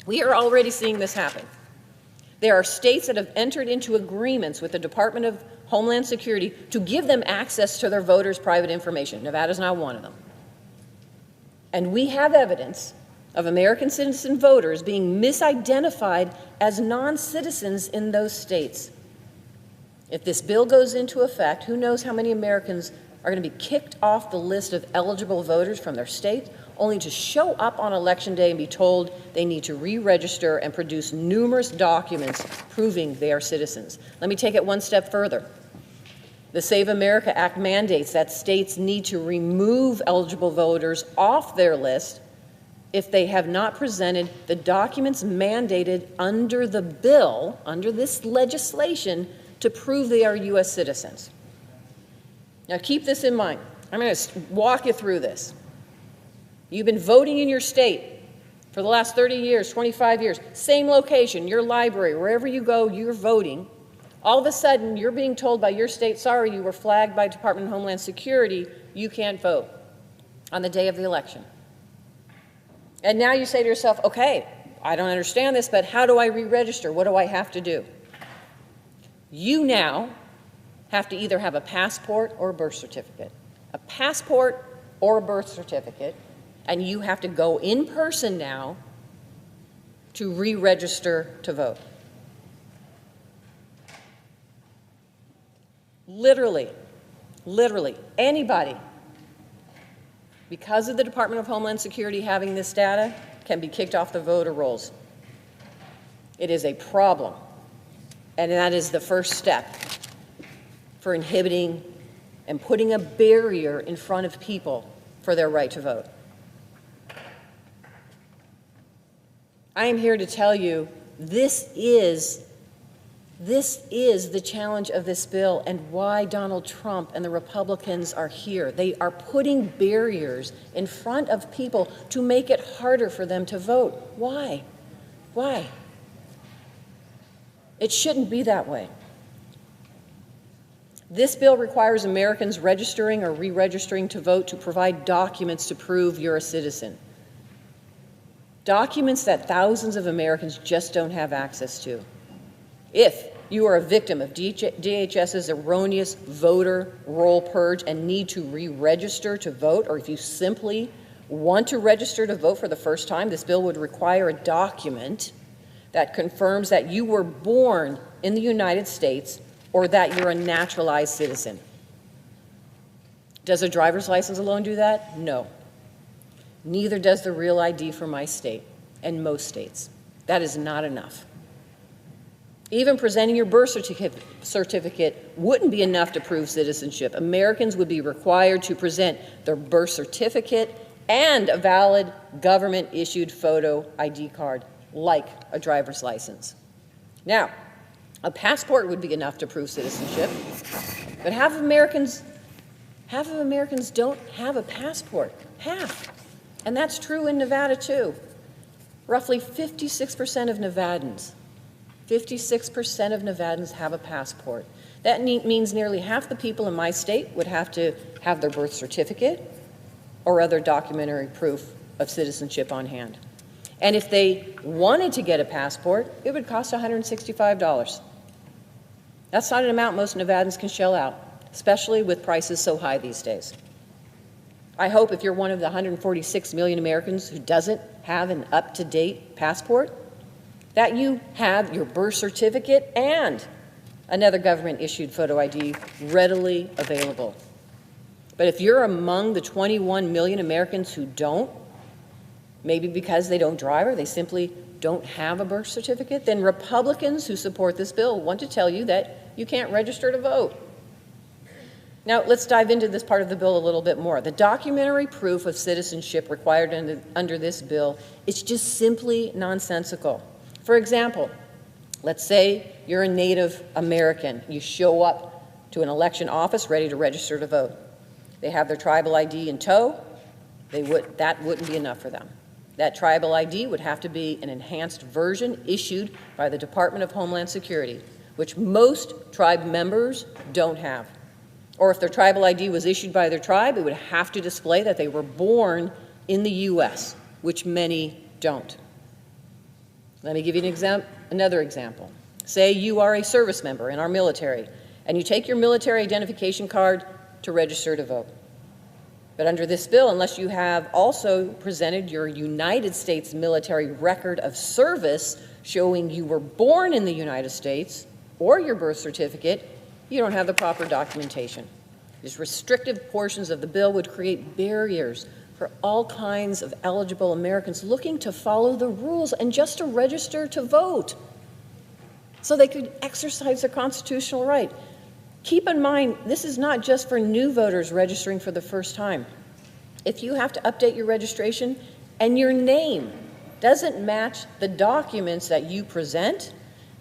We are already seeing this happen. There are states that have entered into agreements with the Department of Homeland Security to give them access to their voters' private information. Nevada's not one of them. And we have evidence of American citizen voters being misidentified as non-citizens in those states. If this bill goes into effect, who knows how many Americans are going to be kicked off the list of eligible voters from their state, only to show up on Election Day and be told they need to re-register and produce numerous documents proving they are citizens. Let me take it one step further. The Save America Act mandates that states need to remove eligible voters off their list if they have not presented the documents mandated under the bill, under this legislation, to prove they are U.S. citizens. Now keep this in mind. I'm going to walk you through this. You've been voting in your state for the last 30 years, 25 years, same location, your library, wherever you go, you're voting. All of a sudden, you're being told by your state, sorry, you were flagged by Department of Homeland Security, you can't vote on the day of the election. And now you say to yourself, okay, I don't understand this, but how do I re-register? What do I have to do? You now have to either have a passport or a birth certificate. A passport or a birth certificate, and you have to go in person now to re-register to vote. Literally, anybody, because of the Department of Homeland Security having this data, can be kicked off the voter rolls. It is a problem, and that is the first step for inhibiting and putting a barrier in front of people for their right to vote. I am here to tell you this is the challenge of this bill and why Donald Trump and the Republicans are here. They are putting barriers in front of people to make it harder for them to vote. Why? Why? It shouldn't be that way. This bill requires Americans registering or re-registering to vote to provide documents to prove you're a citizen. Documents that thousands of Americans just don't have access to. If you are a victim of DHS's erroneous voter roll purge and need to re-register to vote, or if you simply want to register to vote for the first time, this bill would require a document that confirms that you were born in the United States or that you're a naturalized citizen. Does a driver's license alone do that? No. Neither does the real ID for my state and most states. That is not enough. Even presenting your birth certificate wouldn't be enough to prove citizenship. Americans would be required to present their birth certificate and a valid government-issued photo ID card, like a driver's license. Now, a passport would be enough to prove citizenship, but half of Americans don't have a passport. Half. And that's true in Nevada, too. Roughly 56% of Nevadans have a passport. That means nearly half the people in my state would have to have their birth certificate or other documentary proof of citizenship on hand. And if they wanted to get a passport, it would cost $165. That's not an amount most Nevadans can shell out, especially with prices so high these days. I hope if you're one of the 146 million Americans who doesn't have an up-to-date passport, that you have your birth certificate and another government-issued photo ID readily available. But if you're among the 21 million Americans who don't, maybe because they don't drive or they simply don't have a birth certificate, then Republicans who support this bill want to tell you that you can't register to vote. Now, let's dive into this part of the bill a little bit more. The documentary proof of citizenship required under this bill is just simply nonsensical. For example, let's say you're a Native American. You show up to an election office ready to register to vote. They have their tribal ID in tow. That wouldn't be enough for them. That tribal ID would have to be an enhanced version issued by the Department of Homeland Security, which most tribe members don't have. Or if their tribal ID was issued by their tribe, it would have to display that they were born in the U.S., which many don't. Let me give you another example. Say you are a service member in our military, and you take your military identification card to register to vote. But under this bill, unless you have also presented your United States military record of service showing you were born in the United States or your birth certificate, you don't have the proper documentation. These restrictive portions of the bill would create barriers for all kinds of eligible Americans looking to follow the rules and just to register to vote so they could exercise their constitutional right. Keep in mind, this is not just for new voters registering for the first time. If you have to update your registration and your name doesn't match the documents that you present,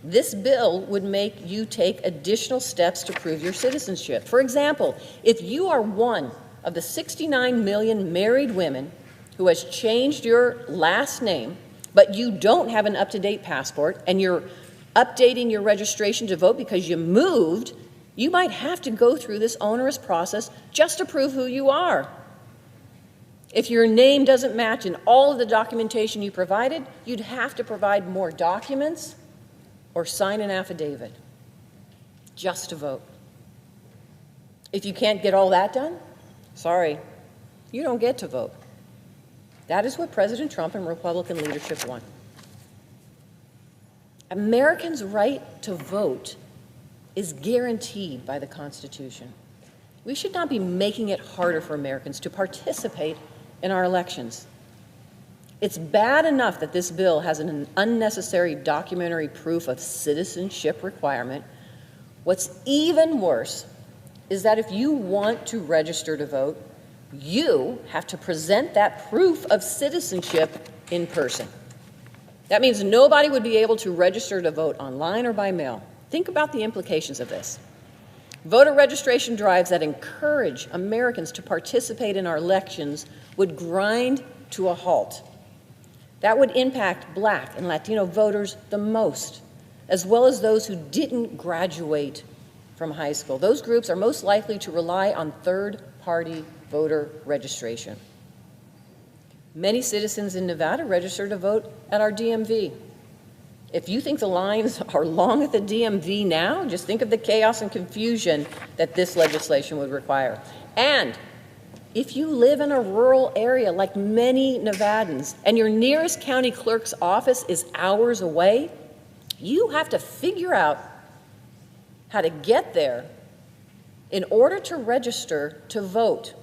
this bill would make you take additional steps to prove your citizenship. For example, if you are one of the 69 million married women who has changed your last name, but you don't have an up-to-date passport and you're updating your registration to vote because you moved, you might have to go through this onerous process just to prove who you are. If your name doesn't match in all of the documentation you provided, you'd have to provide more documents or sign an affidavit just to vote. If you can't get all that done, sorry, you don't get to vote. That is what President Trump and Republican leadership want. Americans' right to vote is guaranteed by the Constitution. We should not be making it harder for Americans to participate in our elections. It's bad enough that this bill has an unnecessary documentary proof of citizenship requirement. What's even worse is that if you want to register to vote, you have to present that proof of citizenship in person. That means nobody would be able to register to vote online or by mail. Think about the implications of this. Voter registration drives that encourage Americans to participate in our elections would grind to a halt. That would impact Black and Latino voters the most, as well as those who didn't graduate from high school. Those groups are most likely to rely on third-party voter registration. Many citizens in Nevada register to vote at our DMV. If you think the lines are long at the DMV now, just think of the chaos and confusion that this legislation would require. And if you live in a rural area like many Nevadans and your nearest county clerk's office is hours away, you have to figure out how to get there in order to register to vote.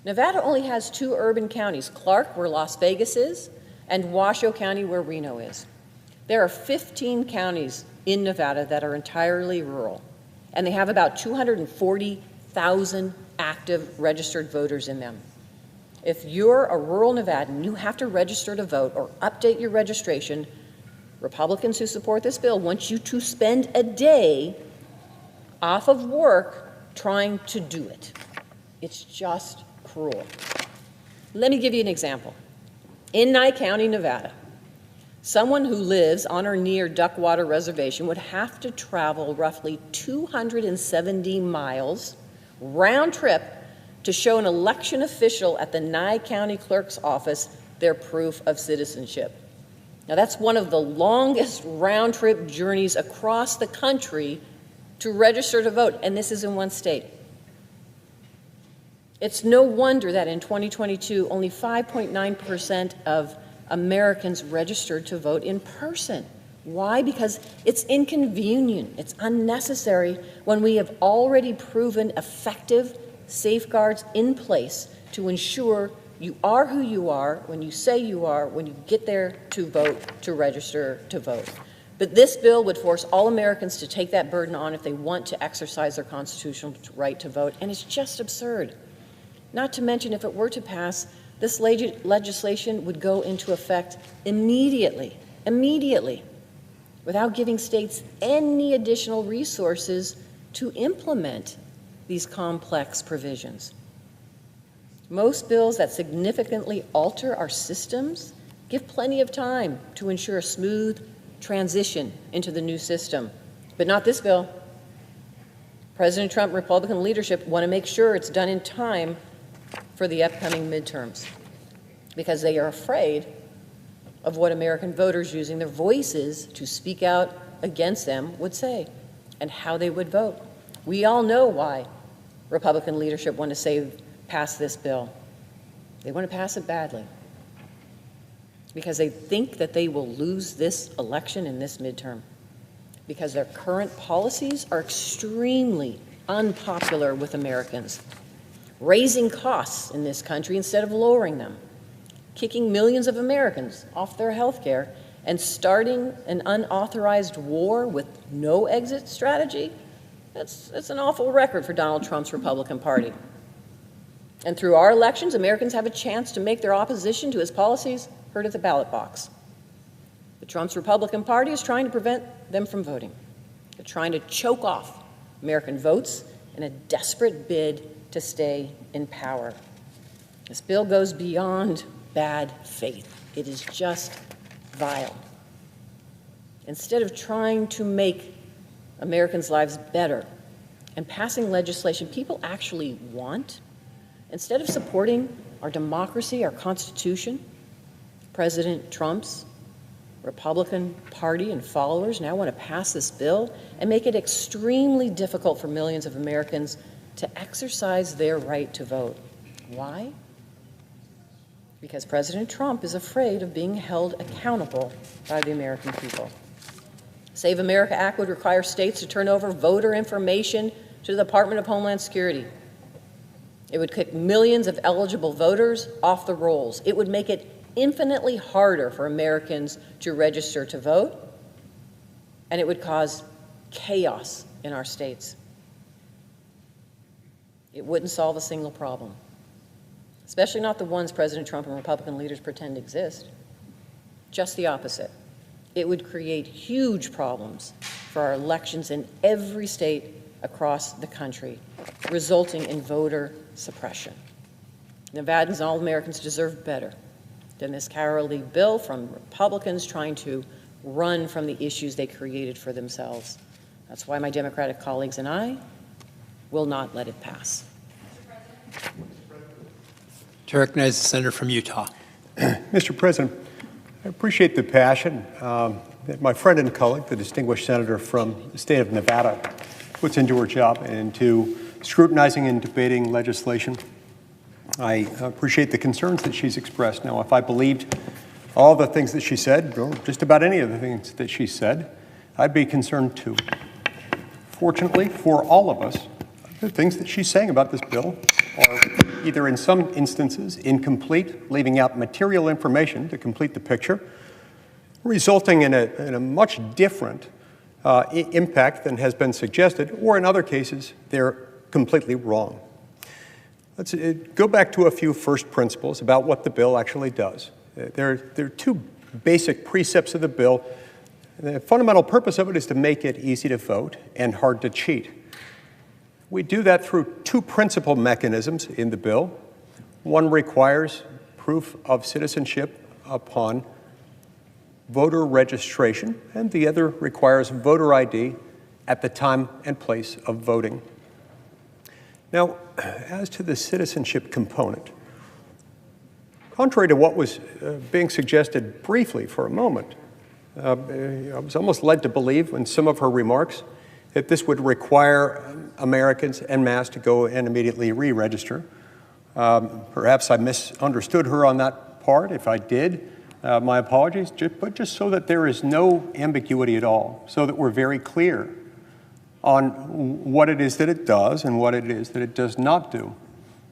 Nevada only has 2 urban counties, Clark, where Las Vegas is, and Washoe County, where Reno is. There are 15 counties in Nevada that are entirely rural, and they have about 240,000 active registered voters in them. If you're a rural Nevadan, you have to register to vote or update your registration. Republicans who support this bill want you to spend a day off of work trying to do it. It's just cruel. Let me give you an example. In Nye County, Nevada, someone who lives on or near Duckwater Reservation would have to travel roughly 270 miles round trip to show an election official at the Nye County Clerk's office their proof of citizenship. Now, that's one of the longest round trip journeys across the country to register to vote, and this is in one state. It's no wonder that in 2022, only 5.9% of Americans registered to vote in person. Why? Because it's inconvenient, it's unnecessary when we have already proven effective safeguards in place to ensure you are who you are when you say you are when you get there to vote, to register to vote. But this bill would force all Americans to take that burden on if they want to exercise their constitutional right to vote, and it's just absurd. Not to mention, if it were to pass, this legislation would go into effect immediately, without giving states any additional resources to implement these complex provisions. Most bills that significantly alter our systems give plenty of time to ensure a smooth transition into the new system, but not this bill. President Trump and Republican leadership want to make sure it's done in time for the upcoming midterms because they are afraid of what American voters using their voices to speak out against them would say and how they would vote. We all know why Republican leadership want to pass this bill. They want to pass it badly because they think that they will lose this election in this midterm because their current policies are extremely unpopular with Americans, raising costs in this country instead of lowering them, kicking millions of Americans off their health care, and starting an unauthorized war with no exit strategy. That's an awful record for Donald Trump's Republican Party. And through our elections, Americans have a chance to make their opposition to his policies heard at the ballot box. But Trump's Republican Party is trying to prevent them from voting. They're trying to choke off American votes in a desperate bid to stay in power. This bill goes beyond bad faith. It is just vile. Instead of trying to make Americans' lives better and passing legislation people actually want, instead of supporting our democracy, our Constitution, President Trump's Republican Party and followers now want to pass this bill and make it extremely difficult for millions of Americans to exercise their right to vote. Why? Because President Trump is afraid of being held accountable by the American people. Save America Act would require states to turn over voter information to the Department of Homeland Security. It would kick millions of eligible voters off the rolls. It would make it infinitely harder for Americans to register to vote, and it would cause chaos in our states. It wouldn't solve a single problem, especially not the ones President Trump and Republican leaders pretend exist. Just the opposite. It would create huge problems for our elections in every state across the country, resulting in voter suppression. Nevadans and all Americans deserve better than this cowardly bill from Republicans trying to run from the issues they created for themselves. That's why my Democratic colleagues and I will not let it pass. To recognize the senator from Utah. Mr. President, I appreciate the passion that my friend and colleague, the distinguished senator from the state of Nevada, puts into her job and into scrutinizing and debating legislation. I appreciate the concerns that she's expressed. Now, if I believed all the things that she said, or just about any of the things that she said, I'd be concerned too. Fortunately, for all of us, the things that she's saying about this bill are either in some instances incomplete, leaving out material information to complete the picture, resulting in a much different impact than has been suggested, or in other cases, they're completely wrong. Let's go back to a few first principles about what the bill actually does. There are two basic precepts of the bill. The fundamental purpose of it is to make it easy to vote and hard to cheat. We do that through two principal mechanisms in the bill. One requires proof of citizenship upon voter registration, and the other requires voter ID at the time and place of voting. Now, as to the citizenship component, contrary to what was being suggested briefly for a moment, I was almost led to believe in some of her remarks that this would require Americans en masse to go and immediately re-register. Perhaps I misunderstood her on that part. If I did, my apologies, but just so that there is no ambiguity at all, so that we're very clear on what it is that it does and what it is that it does not do.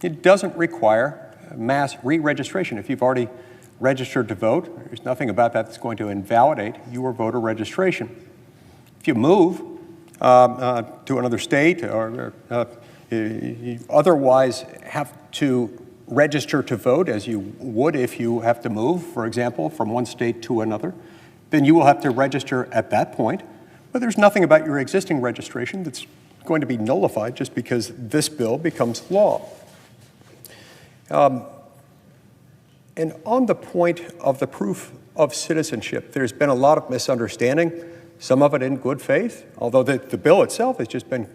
It doesn't require mass re-registration. If you've already registered to vote, there's nothing about that that's going to invalidate your voter registration. If you move to another state or you otherwise have to register to vote as you would if you have to move, for example, from one state to another, then you will have to register at that point. But there's nothing about your existing registration that's going to be nullified just because this bill becomes law. And on the point of the proof of citizenship, there's been a lot of misunderstanding, some of it in good faith, although the bill itself has just been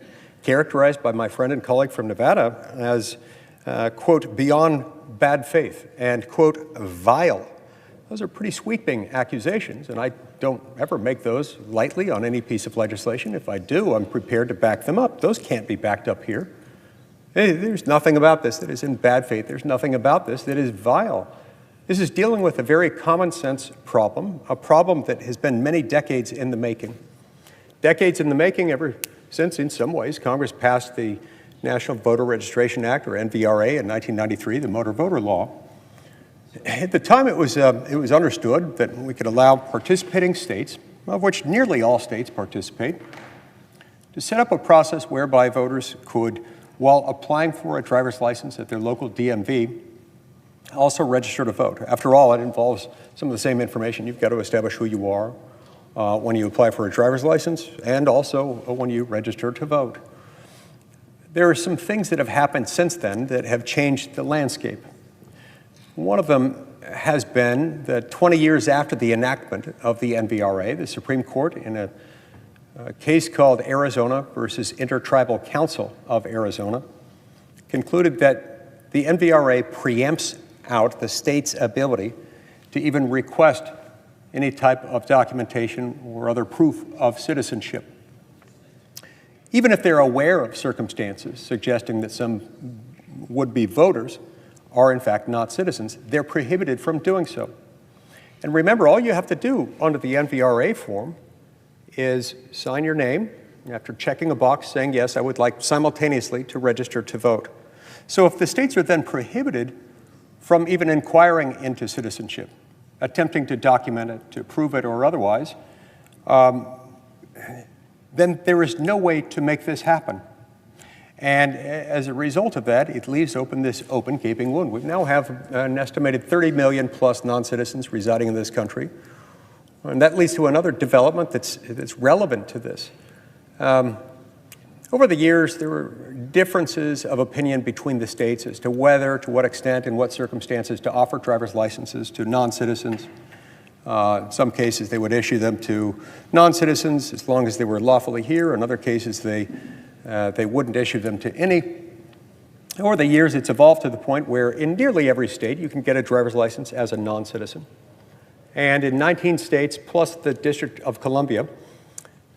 characterized by my friend and colleague from Nevada as, quote, beyond bad faith and, quote, vile. Those are pretty sweeping accusations, and I don't ever make those lightly on any piece of legislation. If I do, I'm prepared to back them up. Those can't be backed up here. There's nothing about this that is in bad faith. There's nothing about this that is vile. This is dealing with a very common sense problem, a problem that has been many decades in the making. Decades in the making ever since, in some ways, Congress passed the National Voter Registration Act, or NVRA, in 1993, the Motor Voter Law. At the time, it was understood that we could allow participating states, of which nearly all states participate, to set up a process whereby voters could, while applying for a driver's license at their local DMV, also register to vote. After all, it involves some of the same information. You've got to establish who you are when you apply for a driver's license and also when you register to vote. There are some things that have happened since then that have changed the landscape. One of them has been that 20 years after the enactment of the NVRA, the Supreme Court, in a case called Arizona versus Intertribal Council of Arizona, concluded that the NVRA preempts out the state's ability to even request any type of documentation or other proof of citizenship. Even if they're aware of circumstances suggesting that some would-be voters are in fact not citizens, they're prohibited from doing so. And remember, all you have to do under the NVRA form is sign your name after checking a box saying, yes, I would like simultaneously to register to vote. So if the states are then prohibited from even inquiring into citizenship, attempting to document it, to prove it or otherwise, then there is no way to make this happen. And as a result of that, it leaves open this open gaping wound. We now have an estimated 30 million plus non-citizens residing in this country. And that leads to another development that's relevant to this. Over the years, there were differences of opinion between the states as to whether, to what extent, and what circumstances to offer driver's licenses to non-citizens. In some cases, they would issue them to non-citizens as long as they were lawfully here. In other cases, they wouldn't issue them to any. Over the years, it's evolved to the point where in nearly every state, you can get a driver's license as a non-citizen. And in 19 states, plus the District of Columbia,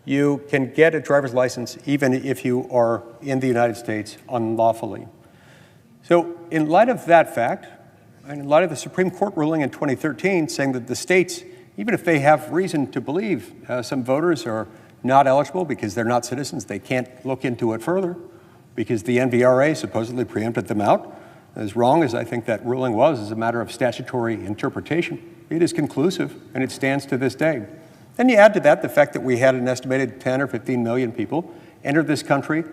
you can get a driver's license even if you are in the United States unlawfully. So in light of that fact, and in light of the Supreme Court ruling in 2013 saying that the states, even if they have reason to believe some voters are not eligible because they're not citizens, they can't look into it further because the NVRA supposedly preempted them out. As wrong as I think that ruling was as a matter of statutory interpretation, it is conclusive and it stands to this day. And you add to that the fact that we had an estimated 10 or 15 million people enter this country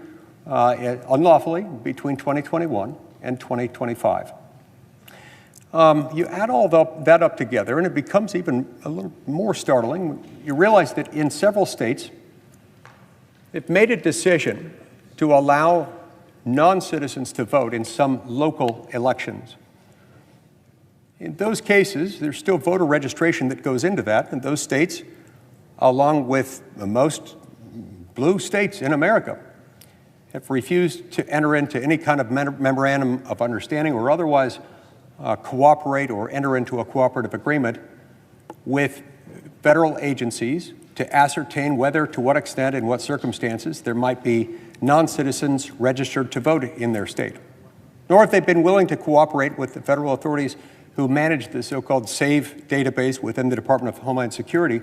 unlawfully between 2021 and 2025. You add all that up together, and it becomes even a little more startling. You realize that in several states, they've made a decision to allow non-citizens to vote in some local elections. In those cases, there's still voter registration that goes into that, and those states, along with most blue states in America, have refused to enter into any kind of memorandum of understanding or otherwise cooperate or enter into a cooperative agreement with federal agencies to ascertain whether, to what extent, and what circumstances there might be non-citizens registered to vote in their state. Nor have they been willing to cooperate with the federal authorities who manage the so-called SAVE database within the Department of Homeland Security.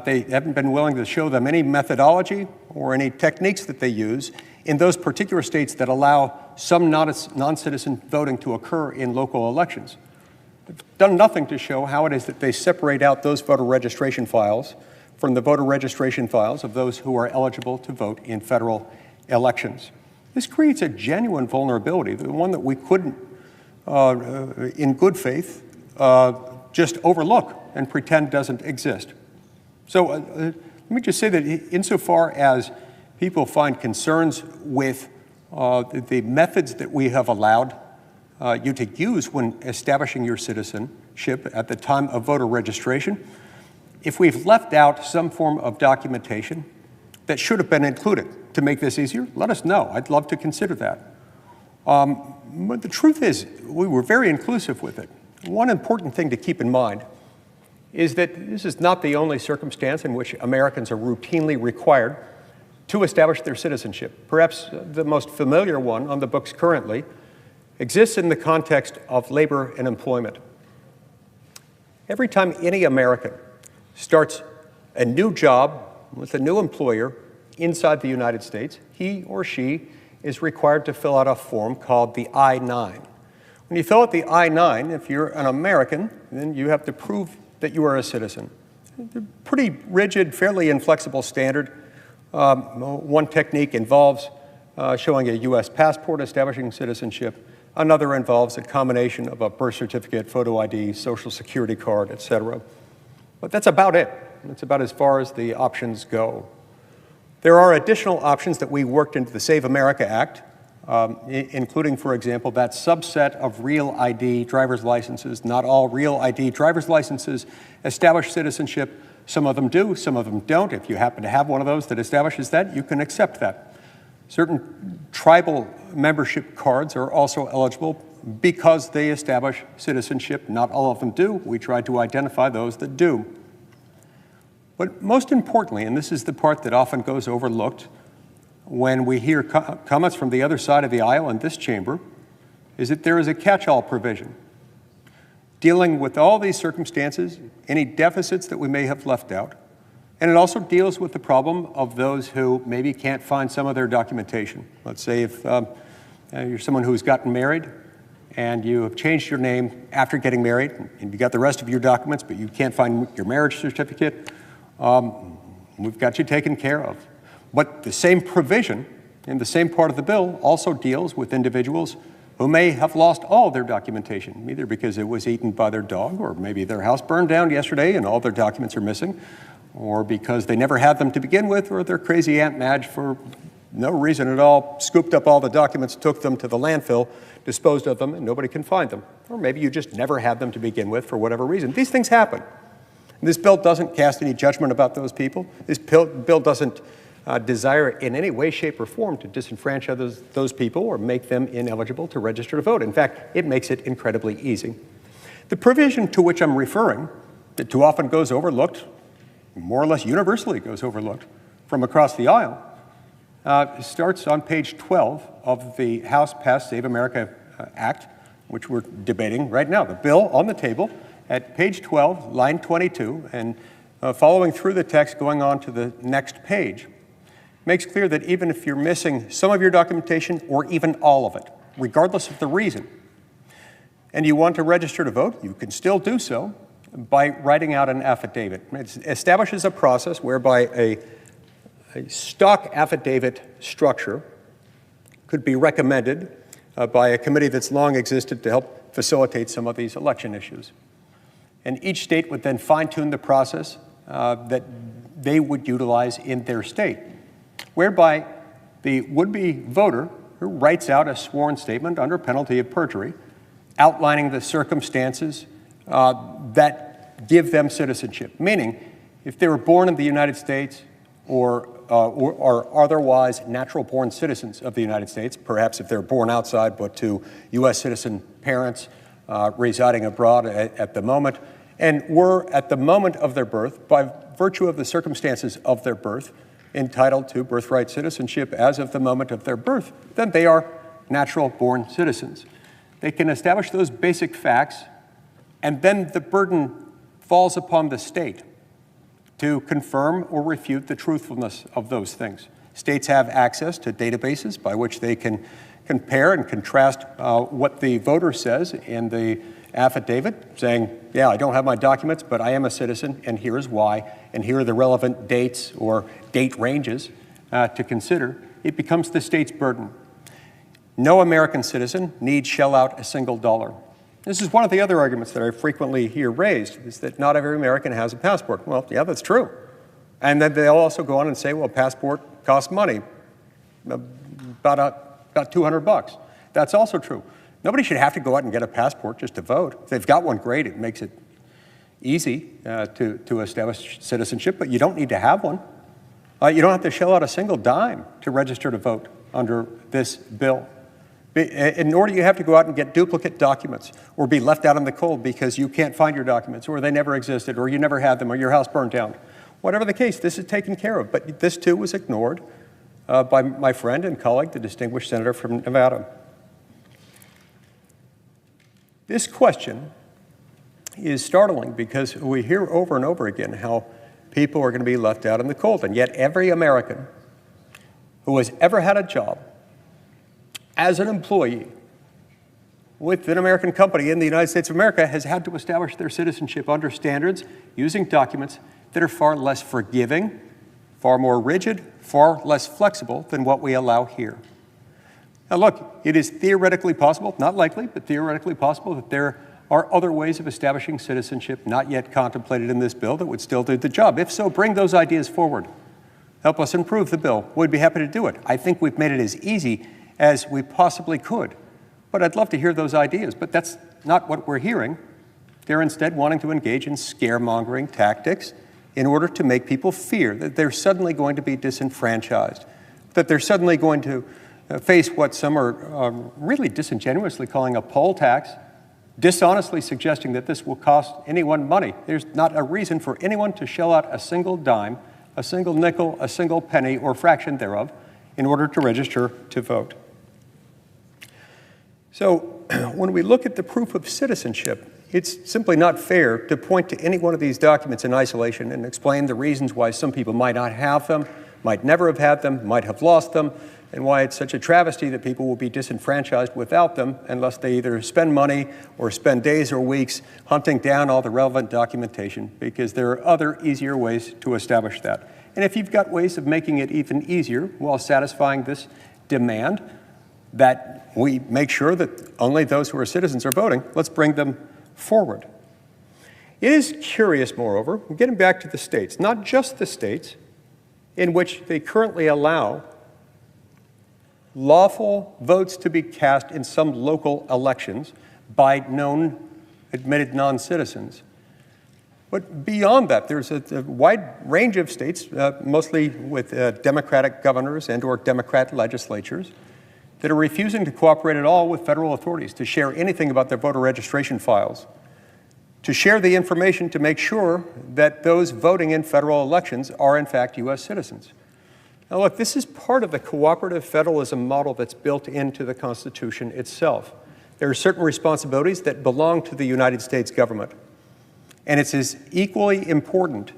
They haven't been willing to show them any methodology or any techniques that they use in those particular states that allow some non-citizen voting to occur in local elections. They've done nothing to show how it is that they separate out those voter registration files from the voter registration files of those who are eligible to vote in federal elections. This creates a genuine vulnerability, the one that we couldn't, in good faith, just overlook and pretend doesn't exist. So let me just say that insofar as people find concerns with the methods that we have allowed you to use when establishing your citizenship at the time of voter registration, if we've left out some form of documentation that should have been included to make this easier, let us know. I'd love to consider that. But the truth is, we were very inclusive with it. One important thing to keep in mind is that this is not the only circumstance in which Americans are routinely required to establish their citizenship. Perhaps the most familiar one on the books currently exists in the context of labor and employment. Every time any American starts a new job with a new employer inside the United States, he or she is required to fill out a form called the I-9. When you fill out the I-9, if you're an American, then you have to prove that you are a citizen. Pretty rigid, fairly inflexible standard. One technique involves showing a U.S. passport establishing citizenship. Another involves a combination of a birth certificate, photo ID, social security card, etc. But that's about it. That's about as far as the options go. There are additional options that we worked into the Save America Act, including, for example, that subset of real ID driver's licenses. Not all real ID driver's licenses establish citizenship. Some of them do, some of them don't. If you happen to have one of those that establishes that, you can accept that. Certain tribal membership cards are also eligible because they establish citizenship. Not all of them do. We try to identify those that do. But most importantly, and this is the part that often goes overlooked when we hear comments from the other side of the aisle in this chamber, is that there is a catch-all provision dealing with all these circumstances, any deficits that we may have left out, and it also deals with the problem of those who maybe can't find some of their documentation. Let's say if you're someone who's gotten married and you have changed your name after getting married and you got the rest of your documents, but you can't find your marriage certificate, we've got you taken care of. But the same provision And the same part of the bill also deals with individuals who may have lost all their documentation, either because it was eaten by their dog, or maybe their house burned down yesterday and all their documents are missing, or because they never had them to begin with, or their crazy Aunt Madge, for no reason at all, scooped up all the documents, took them to the landfill, disposed of them, and nobody can find them. Or maybe you just never had them to begin with for whatever reason. These things happen. And this bill doesn't cast any judgment about those people. This bill doesn't desire in any way, shape, or form to disenfranchise those people or make them ineligible to register to vote. In fact, it makes it incredibly easy. The provision to which I'm referring, that too often goes overlooked, more or less universally goes overlooked from across the aisle, starts on page 12 of the House-passed Save America Act, which we're debating right now. The bill on the table at page 12, line 22, and following through the text going on to the next page, makes clear that even if you're missing some of your documentation or even all of it, regardless of the reason, and you want to register to vote, you can still do so by writing out an affidavit. It establishes a process whereby a stock affidavit structure could be recommended by a committee that's long existed to help facilitate some of these election issues. And each state would then fine-tune the process that they would utilize in their state, whereby the would-be voter who writes out a sworn statement under penalty of perjury outlining the circumstances that give them citizenship, meaning if they were born in the United States or are otherwise natural-born citizens of the United States, perhaps if they're born outside but to U.S. citizen parents residing abroad at the moment, and were at the moment of their birth, by virtue of the circumstances of their birth, entitled to birthright citizenship as of the moment of their birth, then they are natural-born citizens. They can establish those basic facts, and then the burden falls upon the state to confirm or refute the truthfulness of those things. States have access to databases by which they can compare and contrast what the voter says in the affidavit, saying, yeah, I don't have my documents, but I am a citizen, and here is why, and here are the relevant dates or date ranges to consider. It becomes the state's burden. No American citizen need shell out a single dollar. This is one of the other arguments that I frequently hear raised, is that not every American has a passport. Well, yeah, that's true. And then they'll also go on and say, well, a passport costs money, about 200 bucks. That's also true. Nobody should have to go out and get a passport just to vote. If they've got one, great. It makes it easy to establish citizenship, but you don't need to have one. You don't have to shell out a single dime to register to vote under this bill. Nor do you have to go out and get duplicate documents or be left out in the cold because you can't find your documents, or they never existed, or you never had them, or your house burned down. Whatever the case, this is taken care of. But this, too, was ignored by my friend and colleague, the distinguished senator from Nevada. This question is startling because we hear over and over again how people are going to be left out in the cold, and yet every American who has ever had a job as an employee with an American company in the United States of America has had to establish their citizenship under standards using documents that are far less forgiving, far more rigid, far less flexible than what we allow here. Now look, it is theoretically possible, not likely, but theoretically possible that there are other ways of establishing citizenship not yet contemplated in this bill that would still do the job. If so, bring those ideas forward. Help us improve the bill. We'd be happy to do it. I think we've made it as easy as we possibly could. But I'd love to hear those ideas. But that's not what we're hearing. They're instead wanting to engage in scaremongering tactics in order to make people fear that they're suddenly going to be disenfranchised, that they're suddenly going to face what some are really disingenuously calling a poll tax, dishonestly suggesting that this will cost anyone money. There's not a reason for anyone to shell out a single dime, a single nickel, a single penny, or fraction thereof in order to register to vote. So when we look at the proof of citizenship, it's simply not fair to point to any one of these documents in isolation and explain the reasons why some people might not have them, might never have had them, might have lost them, and why it's such a travesty that people will be disenfranchised without them unless they either spend money or spend days or weeks hunting down all the relevant documentation, because there are other easier ways to establish that. And if you've got ways of making it even easier while satisfying this demand that we make sure that only those who are citizens are voting. Let's bring them forward. It is curious, moreover, getting back to the states, not just the states in which they currently allow lawful votes to be cast in some local elections by known admitted non-citizens. But beyond that, there's a wide range of states, mostly with Democratic governors and or Democrat legislatures, that are refusing to cooperate at all with federal authorities to share anything about their voter registration files, to share the information to make sure that those voting in federal elections are in fact U.S. citizens. Now look, this is part of the cooperative federalism model that's built into the Constitution itself. There are certain responsibilities that belong to the United States government. And it's as equally important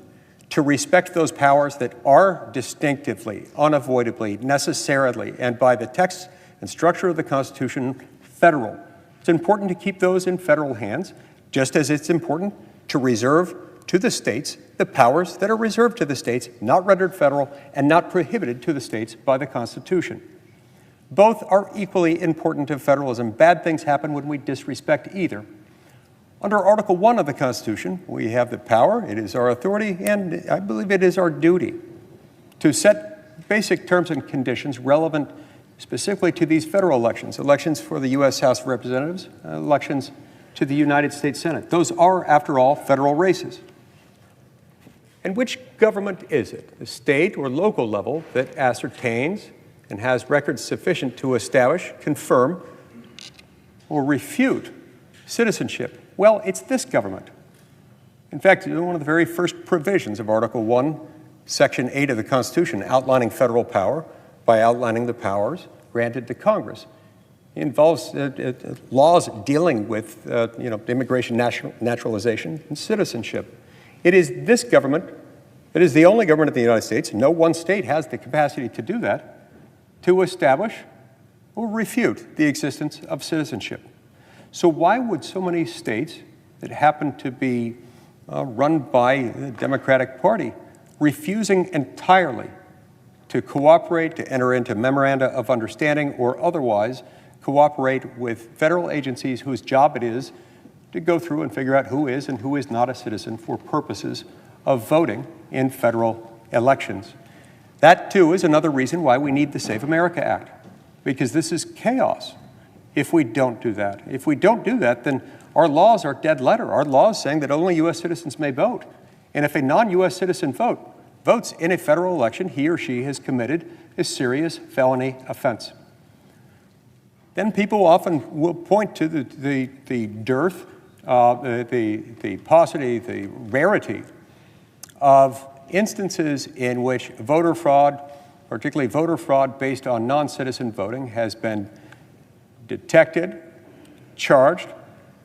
to respect those powers that are distinctively, unavoidably, necessarily, and by the text and structure of the Constitution, federal. It's important to keep those in federal hands, just as it's important to reserve to the states the powers that are reserved to the states, not rendered federal and not prohibited to the states by the Constitution. Both are equally important to federalism. Bad things happen when we disrespect either. Under Article 1 of the Constitution, we have the power, it is our authority, and I believe it is our duty to set basic terms and conditions relevant specifically to these federal elections, elections for the U.S. House of Representatives, elections to the United States Senate. Those are, after all, federal races. And which government is it, the state or local level, that ascertains and has records sufficient to establish, confirm, or refute citizenship? Well, it's this government. In fact, one of the very first provisions of Article 1, Section 8 of the Constitution, outlining federal power by outlining the powers granted to Congress. It involves laws dealing with immigration, naturalization, and citizenship. It is this government that is the only government in the United States, no one state has the capacity to do that, to establish or refute the existence of citizenship. So why would so many states that happen to be run by the Democratic Party refusing entirely to cooperate, to enter into memoranda of understanding, or otherwise cooperate with federal agencies whose job it is to go through and figure out who is and who is not a citizen for purposes of voting in federal elections? That, too, is another reason why we need the Save America Act, because this is chaos if we don't do that. If we don't do that, then our laws are dead letter. Our laws saying that only U.S. citizens may vote. And if a non-U.S. citizen votes in a federal election, he or she has committed a serious felony offense. Then people often will point to the dearth, the paucity, the rarity of instances in which voter fraud, particularly voter fraud based on non-citizen voting, has been detected, charged,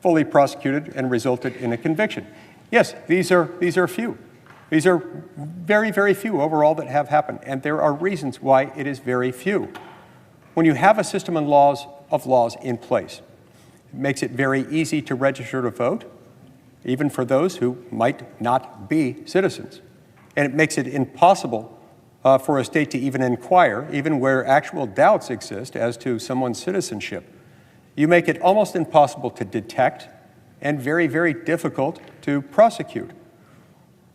fully prosecuted, and resulted in a conviction. Yes, these are few. These are very, very few overall that have happened, and there are reasons why it is very few. When you have a system of laws in place, it makes it very easy to register to vote, even for those who might not be citizens. And it makes it impossible for a state to even inquire, even where actual doubts exist as to someone's citizenship. You make it almost impossible to detect and very, very difficult to prosecute.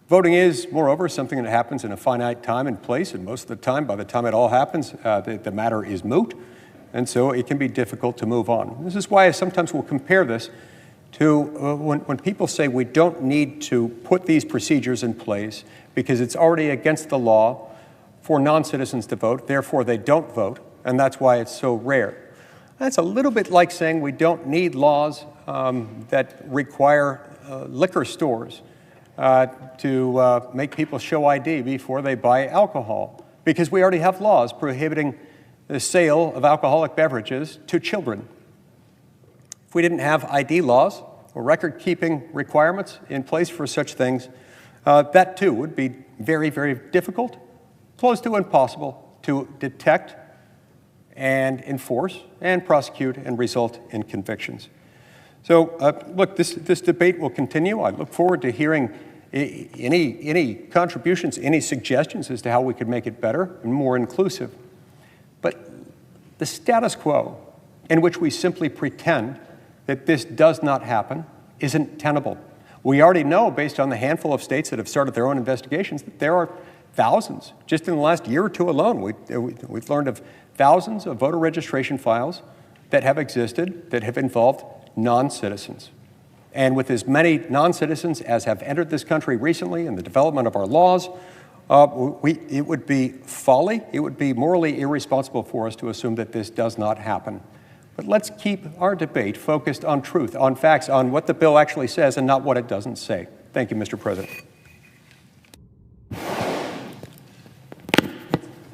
Voting is, moreover, something that happens in a finite time and place, and most of the time, by the time it all happens, the matter is moot, and so it can be difficult to move on. This is why I sometimes will compare this to when people say we don't need to put these procedures in place because it's already against the law for non-citizens to vote, therefore they don't vote, and that's why it's so rare. That's a little bit like saying we don't need laws that require liquor stores to make people show ID before they buy alcohol, because we already have laws prohibiting the sale of alcoholic beverages to children. If we didn't have ID laws or record-keeping requirements in place for such things, that too would be very, very difficult, close to impossible to detect and enforce and prosecute and result in convictions. So, look, this debate will continue. I look forward to hearing any contributions, any suggestions as to how we could make it better and more inclusive. But The status quo, in which we simply pretend that this does not happen, isn't tenable. We already know, based on the handful of states that have started their own investigations, that there are thousands, just in the last year or two alone, we've learned of thousands of voter registration files that have existed that have involved non-citizens. And with as many non-citizens as have entered this country recently in the development of our laws, it would be folly, it would be morally irresponsible for us to assume that this does not happen. But let's keep our debate focused on truth, on facts, on what the bill actually says and not what it doesn't say. Thank you, Mr. President.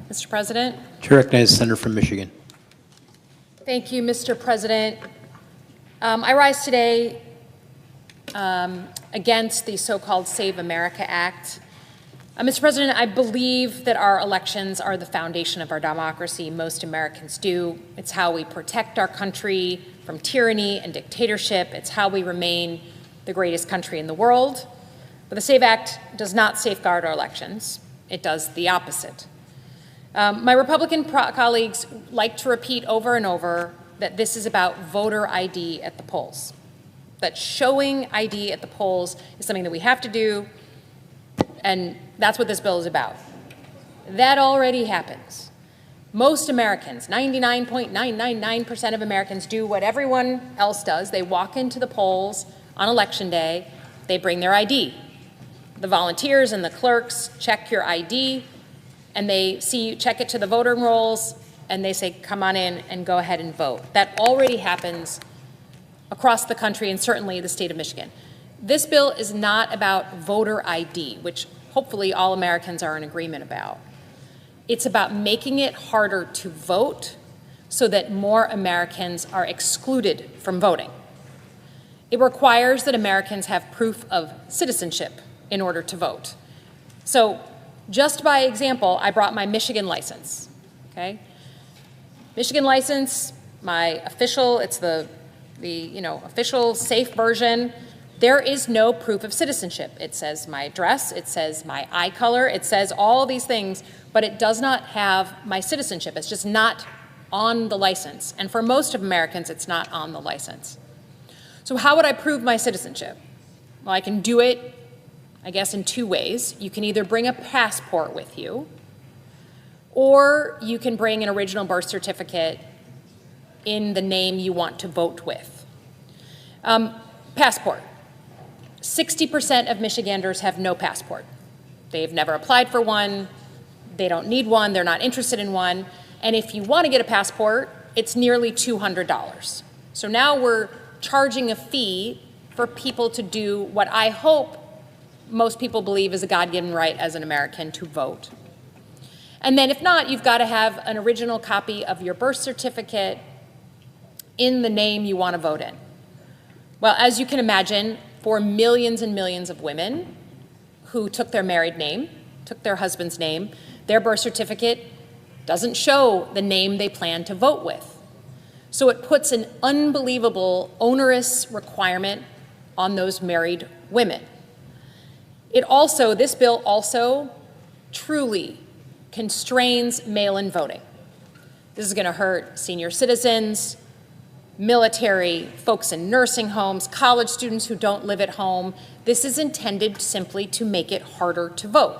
Mr. President. To recognize the senator from Michigan. Thank you, Mr. President. I rise today against the so-called Save America Act. Mr. President, I believe that our elections are the foundation of our democracy. Most Americans do. It's how we protect our country from tyranny and dictatorship. It's how we remain the greatest country in the world. But the SAVE Act does not safeguard our elections. It does the opposite. My Republican colleagues like to repeat over and over that this is about voter ID at the polls, that showing ID at the polls is something that we have to do, and that's what this bill is about. That already happens. Most Americans, 99.999% of Americans, do what everyone else does. They walk into the polls on Election Day. They bring their ID. The volunteers and the clerks check your ID, and they see you check it to the voter rolls, and they say, come on in and go ahead and vote. That already happens across the country and certainly the state of Michigan. This bill is not about voter ID, which hopefully all Americans are in agreement about. It's about making it harder to vote so that more Americans are excluded from voting. It requires that Americans have proof of citizenship in order to vote. So just by example, I brought my Michigan license, okay? Michigan license, my official, it's the official safe version. There is no proof of citizenship. It says my address, it says my eye color, it says all these things, but it does not have my citizenship. It's just not on the license. And for most of Americans, it's not on the license. So how would I prove my citizenship? Well, I can do it, I guess, in two ways. You can either bring a passport with you, or you can bring an original birth certificate in the name you want to vote with. Passport. 60% of Michiganders have no passport. They've never applied for one, they don't need one, they're not interested in one, and if you want to get a passport, it's nearly $200. So now we're charging a fee for people to do what I hope most people believe is a God-given right as an American, to vote. And then if not, you've got to have an original copy of your birth certificate in the name you want to vote in. Well, as you can imagine, for millions and millions of women who took their married name, took their husband's name, their birth certificate doesn't show the name they plan to vote with. So it puts an unbelievable onerous requirement on those married women. This bill also truly constrains mail-in voting. This is going to hurt senior citizens, military, folks in nursing homes, college students who don't live at home. This is intended simply to make it harder to vote.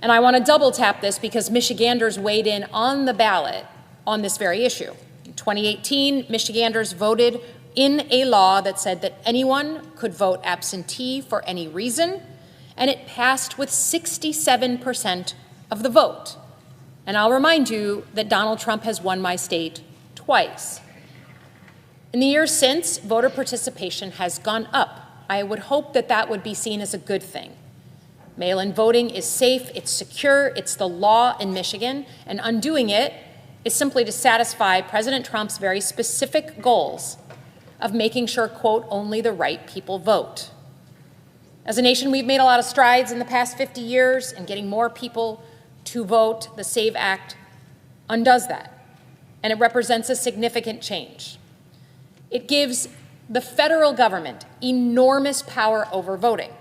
And I want to double tap this because Michiganders weighed in on the ballot on this very issue. In 2018, Michiganders voted in a law that said that anyone could vote absentee for any reason, and it passed with 67% of the vote. And I'll remind you that Donald Trump has won my state twice. In the years since, voter participation has gone up. I would hope that that would be seen as a good thing. Mail-in voting is safe, it's secure, it's the law in Michigan, and undoing it is simply to satisfy President Trump's very specific goals of making sure, quote, only the right people vote. As a nation, we've made a lot of strides in the past 50 years in getting more people to vote. The SAVE Act undoes that, and it represents a significant change. It gives the federal government enormous power over voting.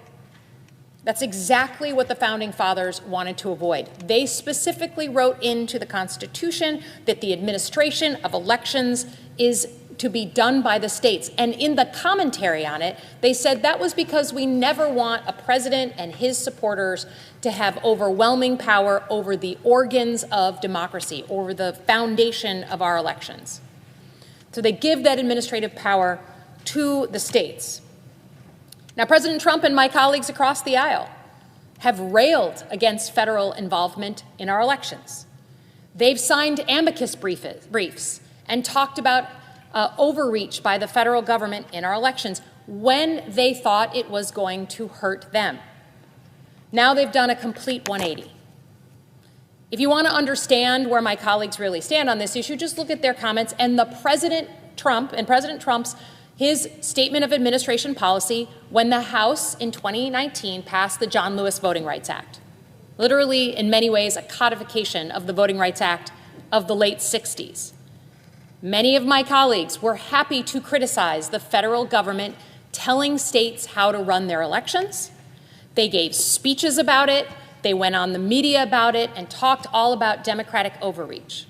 That's exactly what the Founding Fathers wanted to avoid. They specifically wrote into the Constitution that the administration of elections is to be done by the states. And in the commentary on it, they said that was because we never want a president and his supporters to have overwhelming power over the organs of democracy, over the foundation of our elections. So they give that administrative power to the states. Now, President Trump and my colleagues across the aisle have railed against federal involvement in our elections. They've signed amicus briefs and talked about overreach by the federal government in our elections when they thought it was going to hurt them. Now they've done a complete 180. If you want to understand where my colleagues really stand on this issue, just look at their comments and President Trump's his statement of administration policy when the House in 2019 passed the John Lewis Voting Rights Act. Literally, in many ways, a codification of the Voting Rights Act of the late 60s. Many of my colleagues were happy to criticize the federal government telling states how to run their elections. They gave speeches about it, they went on the media about it, and talked all about Democratic overreach.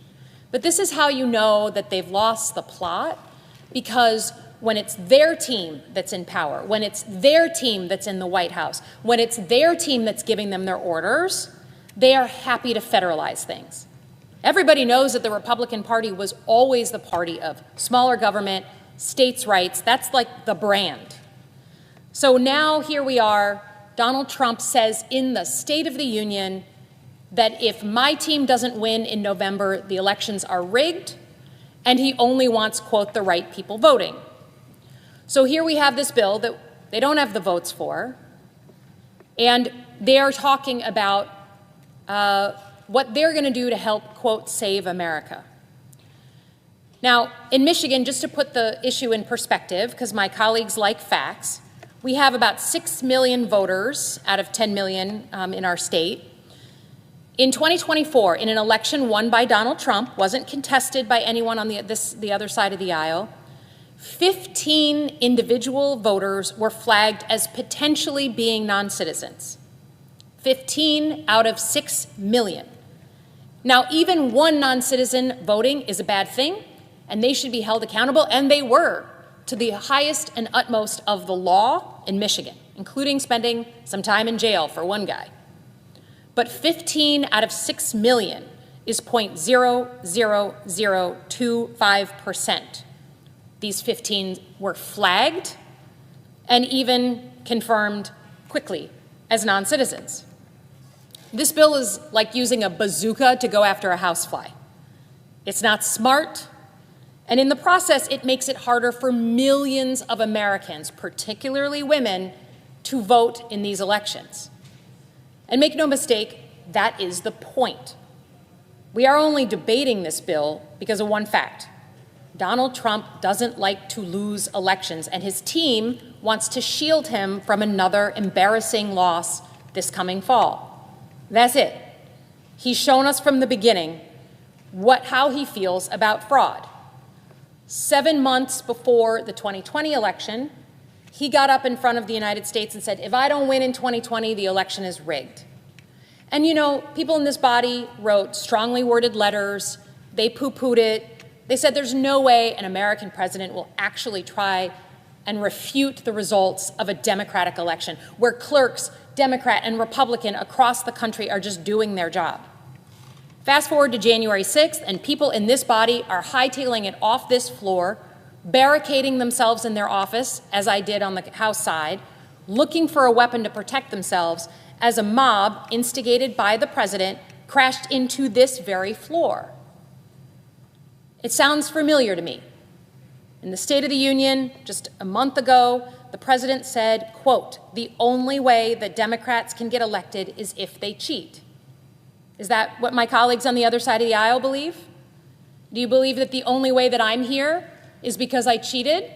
But this is how you know that they've lost the plot, because when it's their team that's in power, when it's their team that's in the White House, when it's their team that's giving them their orders, they are happy to federalize things. Everybody knows that the Republican Party was always the party of smaller government, states' rights. That's like the brand. So now here we are. Donald Trump says in the State of the Union that if my team doesn't win in November, the elections are rigged, and he only wants, quote, the right people voting. So here we have this bill that they don't have the votes for, and they are talking about what they're going to do to help, quote, save America. Now, in Michigan, just to put the issue in perspective, because my colleagues like facts, we have about 6 million voters out of 10 million in our state. In 2024, in an election won by Donald Trump, wasn't contested by anyone on the other side of the aisle, 15 individual voters were flagged as potentially being non-citizens. 15 out of 6 million. Now, even one non-citizen voting is a bad thing, and they should be held accountable, and they were, to the highest and utmost of the law in Michigan, including spending some time in jail for one guy. But 15 out of 6 million is 0.00025%. These 15 were flagged and even confirmed quickly as non-citizens. This bill is like using a bazooka to go after a housefly. It's not smart, and in the process, it makes it harder for millions of Americans, particularly women, to vote in these elections. And make no mistake, that is the point. We are only debating this bill because of one fact. Donald Trump doesn't like to lose elections, and his team wants to shield him from another embarrassing loss this coming fall. That's it. He's shown us from the beginning how he feels about fraud. 7 months before the 2020 election, he got up in front of the United States and said, if I don't win in 2020, the election is rigged. And you know, people in this body wrote strongly worded letters, they poo-pooed it. They said there's no way an American president will actually try and refute the results of a Democratic election, where clerks, Democrat and Republican, across the country are just doing their job. Fast forward to January 6th, and people in this body are hightailing it off this floor, barricading themselves in their office, as I did on the House side, looking for a weapon to protect themselves, as a mob instigated by the president crashed into this very floor. It sounds familiar to me. In the State of the Union, just a month ago, the president said, quote, the only way that Democrats can get elected is if they cheat. Is that what my colleagues on the other side of the aisle believe? Do you believe that the only way that I'm here is because I cheated?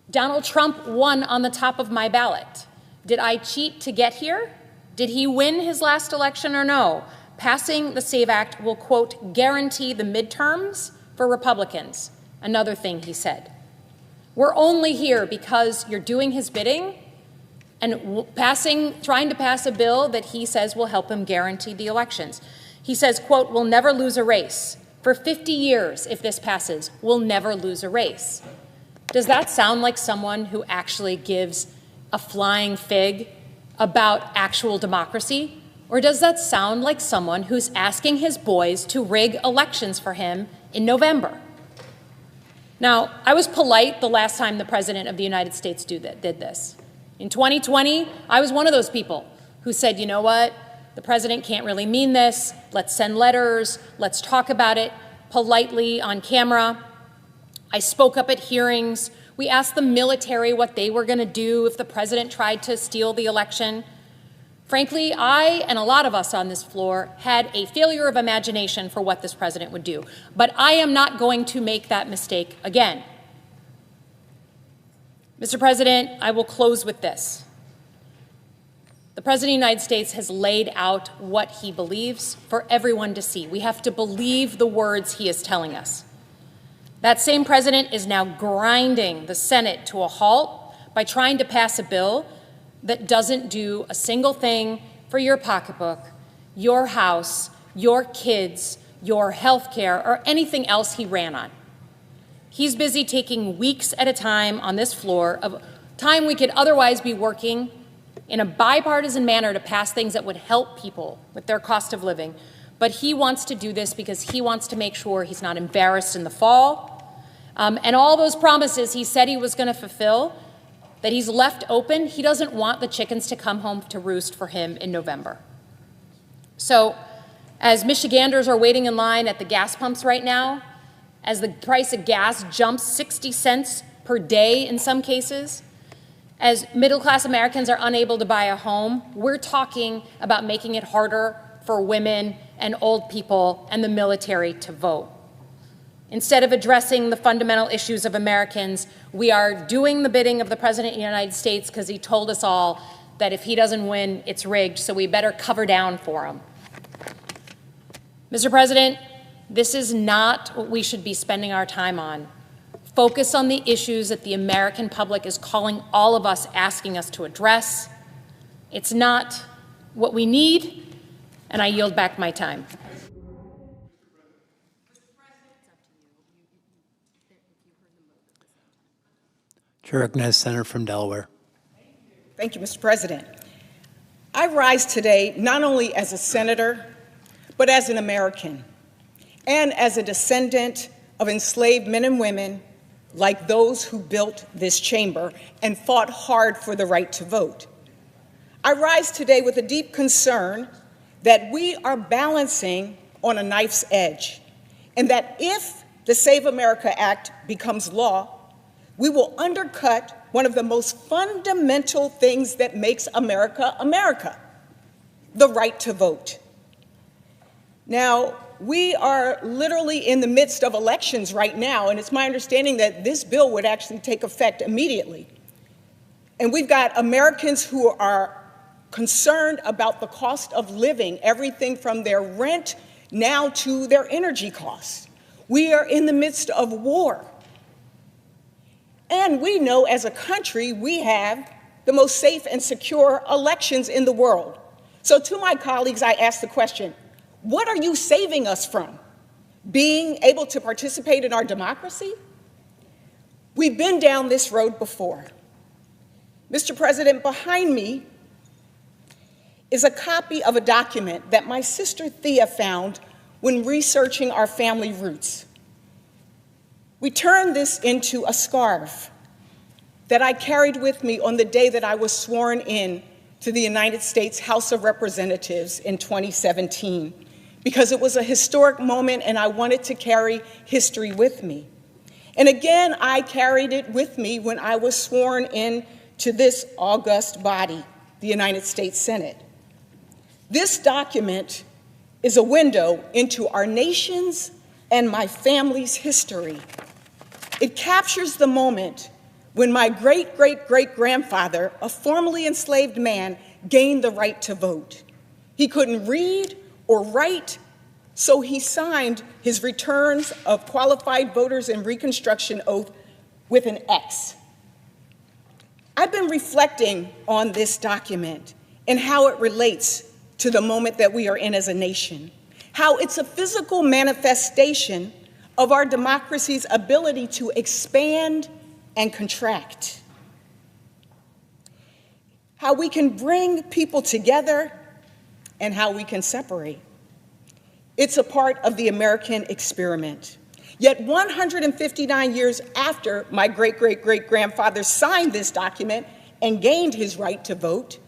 Donald Trump won on the top of my ballot. Did I cheat to get here? Did he win his last election or no? Passing the SAVE Act will, quote, guarantee the midterms for Republicans. Another thing he said. We're only here because you're doing his bidding. and trying to pass a bill that he says will help him guarantee the elections. He says, quote, "We'll never lose a race. For 50 years, if this passes, we'll never lose a race." Does that sound like someone who actually gives a flying fig about actual democracy? Or does that sound like someone who's asking his boys to rig elections for him in November? Now, I was polite the last time the President of the United States did this. In 2020, I was one of those people who said, you know what, the President can't really mean this. Let's send letters. Let's talk about it politely on camera. I spoke up at hearings. We asked the military what they were going to do if the President tried to steal the election. Frankly, I and a lot of us on this floor had a failure of imagination for what this President would do. But I am not going to make that mistake again. Mr. President, I will close with this. The President of the United States has laid out what he believes for everyone to see. We have to believe the words he is telling us. That same President is now grinding the Senate to a halt by trying to pass a bill that doesn't do a single thing for your pocketbook, your house, your kids, your health care, or anything else he ran on. He's busy taking weeks at a time on this floor of time we could otherwise be working in a bipartisan manner to pass things that would help people with their cost of living. But he wants to do this because he wants to make sure he's not embarrassed in the fall. And all those promises he said he was going to fulfill, that he's left open, he doesn't want the chickens to come home to roost for him in November. So as Michiganders are waiting in line at the gas pumps right now, as the price of gas jumps 60 cents per day in some cases, as middle-class Americans are unable to buy a home, we're talking about making it harder for women and old people and the military to vote. Instead of addressing the fundamental issues of Americans, we are doing the bidding of the President of the United States because he told us all that if he doesn't win, it's rigged, so we better cover down for him. Mr. President, this is not what we should be spending our time on. Focus on the issues that the American public is calling all of us, asking us to address. It's not what we need, and I yield back my time. Chair recognizes Senator from Delaware. Thank you, Mr. President. I rise today not only as a senator, but as an American, and as a descendant of enslaved men and women like those who built this chamber and fought hard for the right to vote. I rise today with a deep concern that we are balancing on a knife's edge, and that if the Save America Act becomes law, we will undercut one of the most fundamental things that makes America America, the right to vote. Now, we are literally in the midst of elections right now, and it's my understanding that this bill would actually take effect immediately. And we've got Americans who are concerned about the cost of living, everything from their rent now to their energy costs. We are in the midst of war. And we know as a country we have the most safe and secure elections in the world. So to my colleagues, I ask the question, what are you saving us from? Being able to participate in our democracy? We've been down this road before. Mr. President, behind me is a copy of a document that my sister Thea found when researching our family roots. We turned this into a scarf that I carried with me on the day that I was sworn in to the United States House of Representatives in 2017, because it was a historic moment and I wanted to carry history with me. And again, I carried it with me when I was sworn in to this august body, the United States Senate. This document is a window into our nation's and my family's history. It captures the moment when my great-great-great-grandfather, a formerly enslaved man, gained the right to vote. He couldn't read or write, so he signed his returns of qualified voters and Reconstruction oath with an X. I've been reflecting on this document and how it relates to the moment that we are in as a nation, how it's a physical manifestation of our democracy's ability to expand and contract, how we can bring people together and how we can separate. It's a part of the American experiment. Yet 159 years after my great-great-great-grandfather signed this document and gained his right to vote,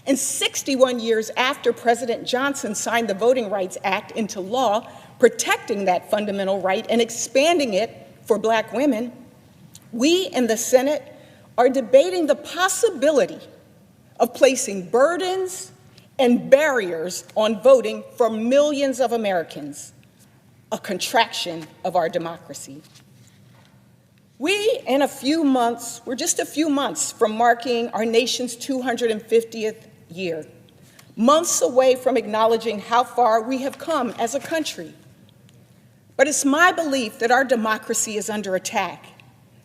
and 61 years after President Johnson signed the Voting Rights Act into law, protecting that fundamental right and expanding it for Black women, we in the Senate are debating the possibility of placing burdens and barriers on voting for millions of Americans, a contraction of our democracy. We, in a few months, we're just a few months from marking our nation's 250th year, months away from acknowledging how far we have come as a country. But it's my belief that our democracy is under attack,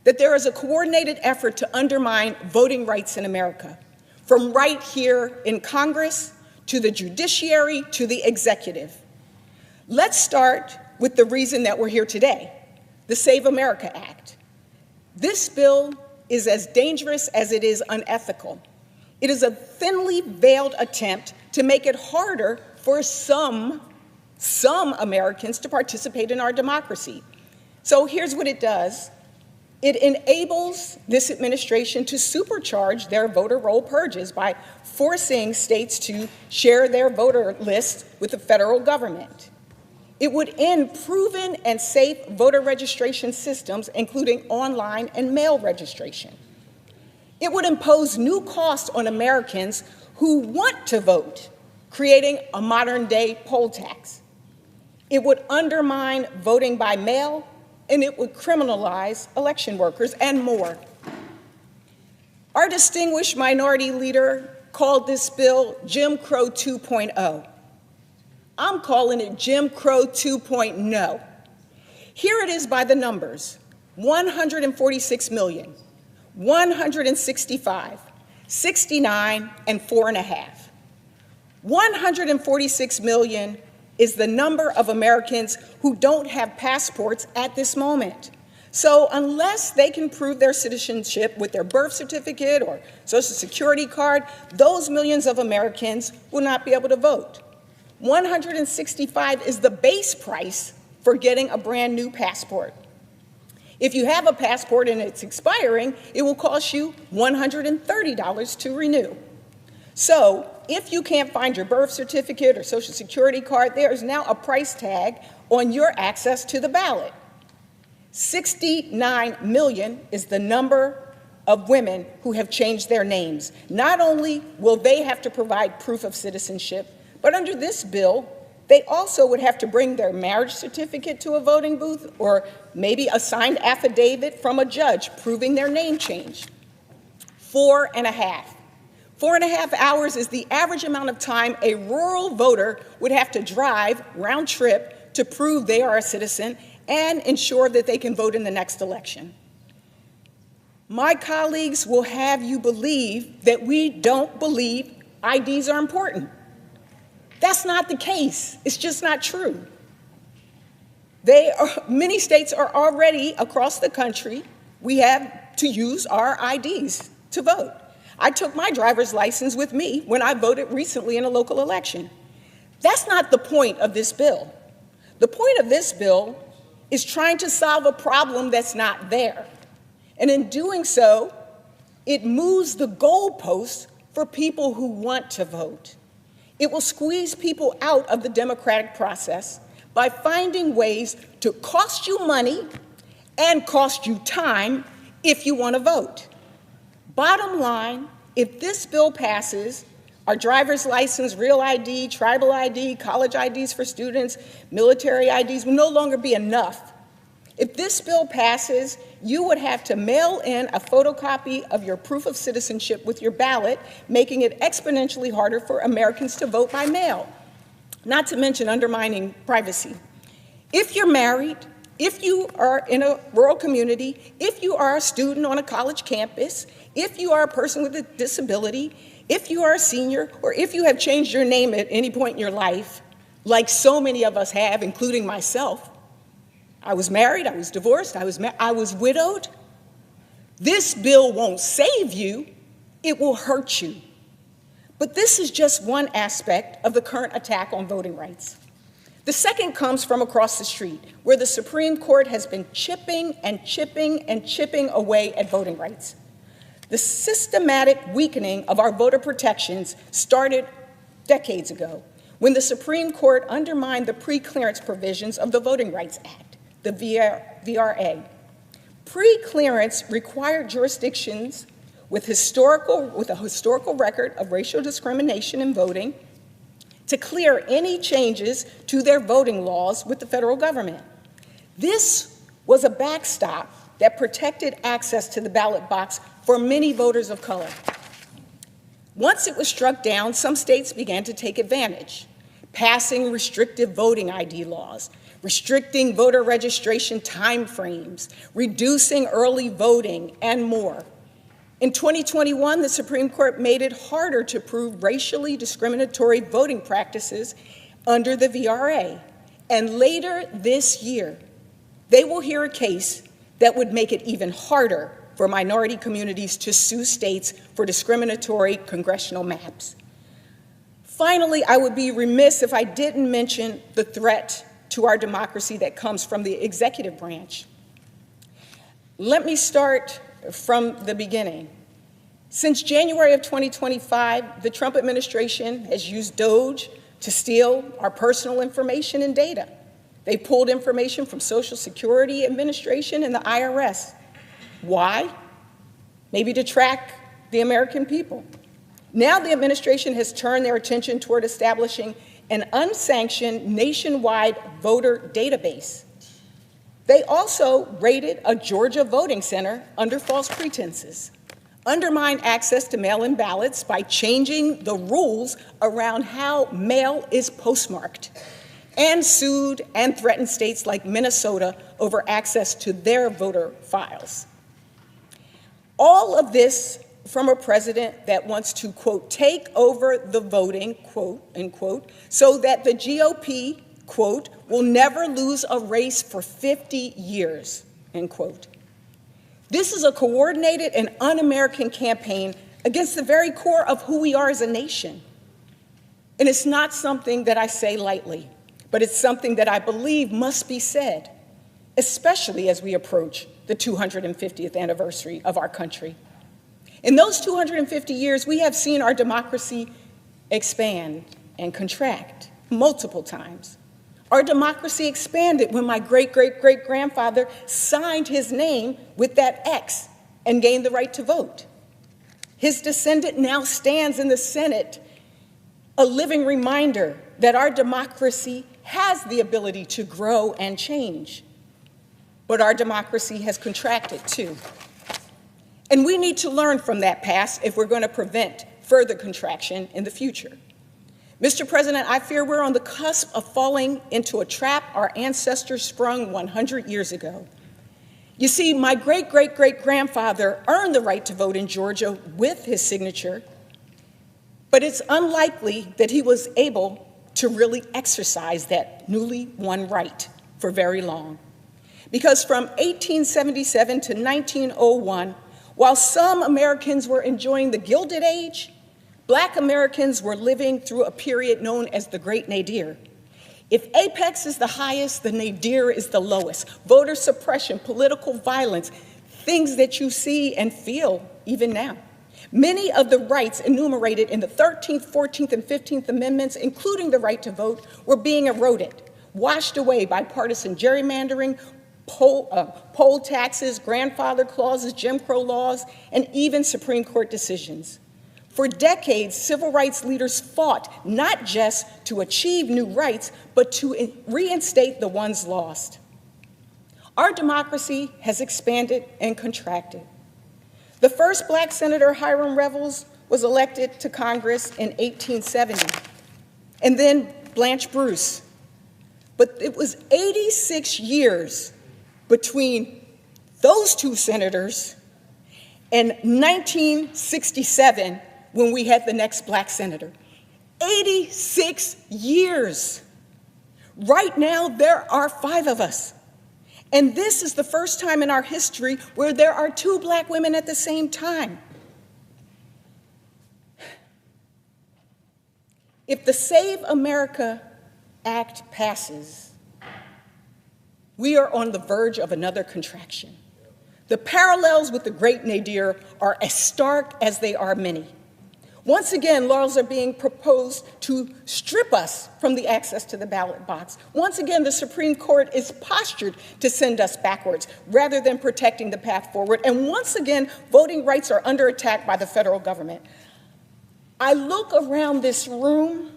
that there is a coordinated effort to undermine voting rights in America, from right here in Congress to the judiciary to the executive. Let's start with the reason that we're here today, the Save America Act. This bill is as dangerous as it is unethical. It is a thinly veiled attempt to make it harder for some Americans to participate in our democracy. So here's what it does. It enables this administration to supercharge their voter roll purges by forcing states to share their voter lists with the federal government. It would end proven and safe voter registration systems, including online and mail registration. It would impose new costs on Americans who want to vote, creating a modern-day poll tax. It would undermine voting by mail, and it would criminalize election workers and more. Our distinguished minority leader called this bill Jim Crow 2.0. I'm calling it Jim Crow 2.0. Here it is by the numbers: 146 million, 165, 69, and 4.5. 146 million is the number of Americans who don't have passports at this moment. So unless they can prove their citizenship with their birth certificate or Social Security card, those millions of Americans will not be able to vote. 165 is the base price for getting a brand new passport. If you have a passport and it's expiring, it will cost you $130 to renew. So if you can't find your birth certificate or Social Security card, there is now a price tag on your access to the ballot. 69 million is the number of women who have changed their names. Not only will they have to provide proof of citizenship, but under this bill, they also would have to bring their marriage certificate to a voting booth or maybe a signed affidavit from a judge proving their name change. 4.5. 4.5 hours is the average amount of time a rural voter would have to drive round trip to prove they are a citizen and ensure that they can vote in the next election. My colleagues will have you believe that we don't believe IDs are important. That's not the case. It's just not true. Many states are already across the country. We have to use our IDs to vote. I took my driver's license with me when I voted recently in a local election. That's not the point of this bill. The point of this bill is trying to solve a problem that's not there. And in doing so, it moves the goalposts for people who want to vote. It will squeeze people out of the democratic process by finding ways to cost you money and cost you time if you want to vote. Bottom line, if this bill passes, our driver's license, real ID, tribal ID, college IDs for students, military IDs will no longer be enough. If this bill passes, you would have to mail in a photocopy of your proof of citizenship with your ballot, making it exponentially harder for Americans to vote by mail, not to mention undermining privacy. If you're married, if you are in a rural community, if you are a student on a college campus, if you are a person with a disability, if you are a senior, or if you have changed your name at any point in your life, like so many of us have, including myself. I was married, I was divorced, I was widowed. This bill won't save you, it will hurt you. But this is just one aspect of the current attack on voting rights. The second comes from across the street, where the Supreme Court has been chipping and chipping and chipping away at voting rights. The systematic weakening of our voter protections started decades ago, when the Supreme Court undermined the pre-clearance provisions of the Voting Rights Act, the VRA. Pre-clearance required jurisdictions with a historical record of racial discrimination in voting to clear any changes to their voting laws with the federal government. This was a backstop that protected access to the ballot box for many voters of color. Once it was struck down, some states began to take advantage, passing restrictive voting ID laws, restricting voter registration timeframes, reducing early voting, and more. In 2021, the Supreme Court made it harder to prove racially discriminatory voting practices under the VRA. And later this year, they will hear a case that would make it even harder for minority communities to sue states for discriminatory congressional maps. Finally, I would be remiss if I didn't mention the threat to our democracy that comes from the executive branch. Let me start from the beginning. Since January of 2025, the Trump administration has used DOGE to steal our personal information and data. They pulled information from Social Security Administration and the IRS. Why? Maybe to track the American people. Now the administration has turned their attention toward establishing an unsanctioned nationwide voter database. They also raided a Georgia voting center under false pretenses, undermined access to mail-in ballots by changing the rules around how mail is postmarked, and sued and threatened states like Minnesota over access to their voter files. All of this from a president that wants to, quote, take over the voting, quote, unquote, so that the GOP, quote, will never lose a race for 50 years, end quote. This is a coordinated and un-American campaign against the very core of who we are as a nation. And it's not something that I say lightly, but it's something that I believe must be said, especially as we approach the 250th anniversary of our country. In those 250 years, we have seen our democracy expand and contract multiple times. Our democracy expanded when my great-great-great-grandfather signed his name with that X and gained the right to vote. His descendant now stands in the Senate, a living reminder that our democracy has the ability to grow and change. But our democracy has contracted too. And we need to learn from that past if we're going to prevent further contraction in the future. Mr. President, I fear we're on the cusp of falling into a trap our ancestors sprung 100 years ago. You see, my great-great-great-grandfather earned the right to vote in Georgia with his signature, but it's unlikely that he was able to really exercise that newly won right for very long. Because from 1877 to 1901, while some Americans were enjoying the Gilded Age, Black Americans were living through a period known as the Great Nadir. If apex is the highest, the nadir is the lowest. Voter suppression, political violence, things that you see and feel even now. Many of the rights enumerated in the 13th, 14th, and 15th Amendments, including the right to vote, were being eroded, washed away by partisan gerrymandering, poll taxes, grandfather clauses, Jim Crow laws, and even Supreme Court decisions. For decades, civil rights leaders fought not just to achieve new rights, but to reinstate the ones lost. Our democracy has expanded and contracted. The first Black Senator, Hiram Revels, was elected to Congress in 1870, and then Blanche Bruce. But it was 86 years between those two senators and 1967 when we had the next black senator. 86 years. Right now, there are 5 of us. And this is the first time in our history where there are 2 black women at the same time. If the Save America Act passes, we are on the verge of another contraction. The parallels with the great nadir are as stark as they are many. Once again, laws are being proposed to strip us from the access to the ballot box. Once again, the Supreme Court is postured to send us backwards rather than protecting the path forward. And once again, voting rights are under attack by the federal government. I look around this room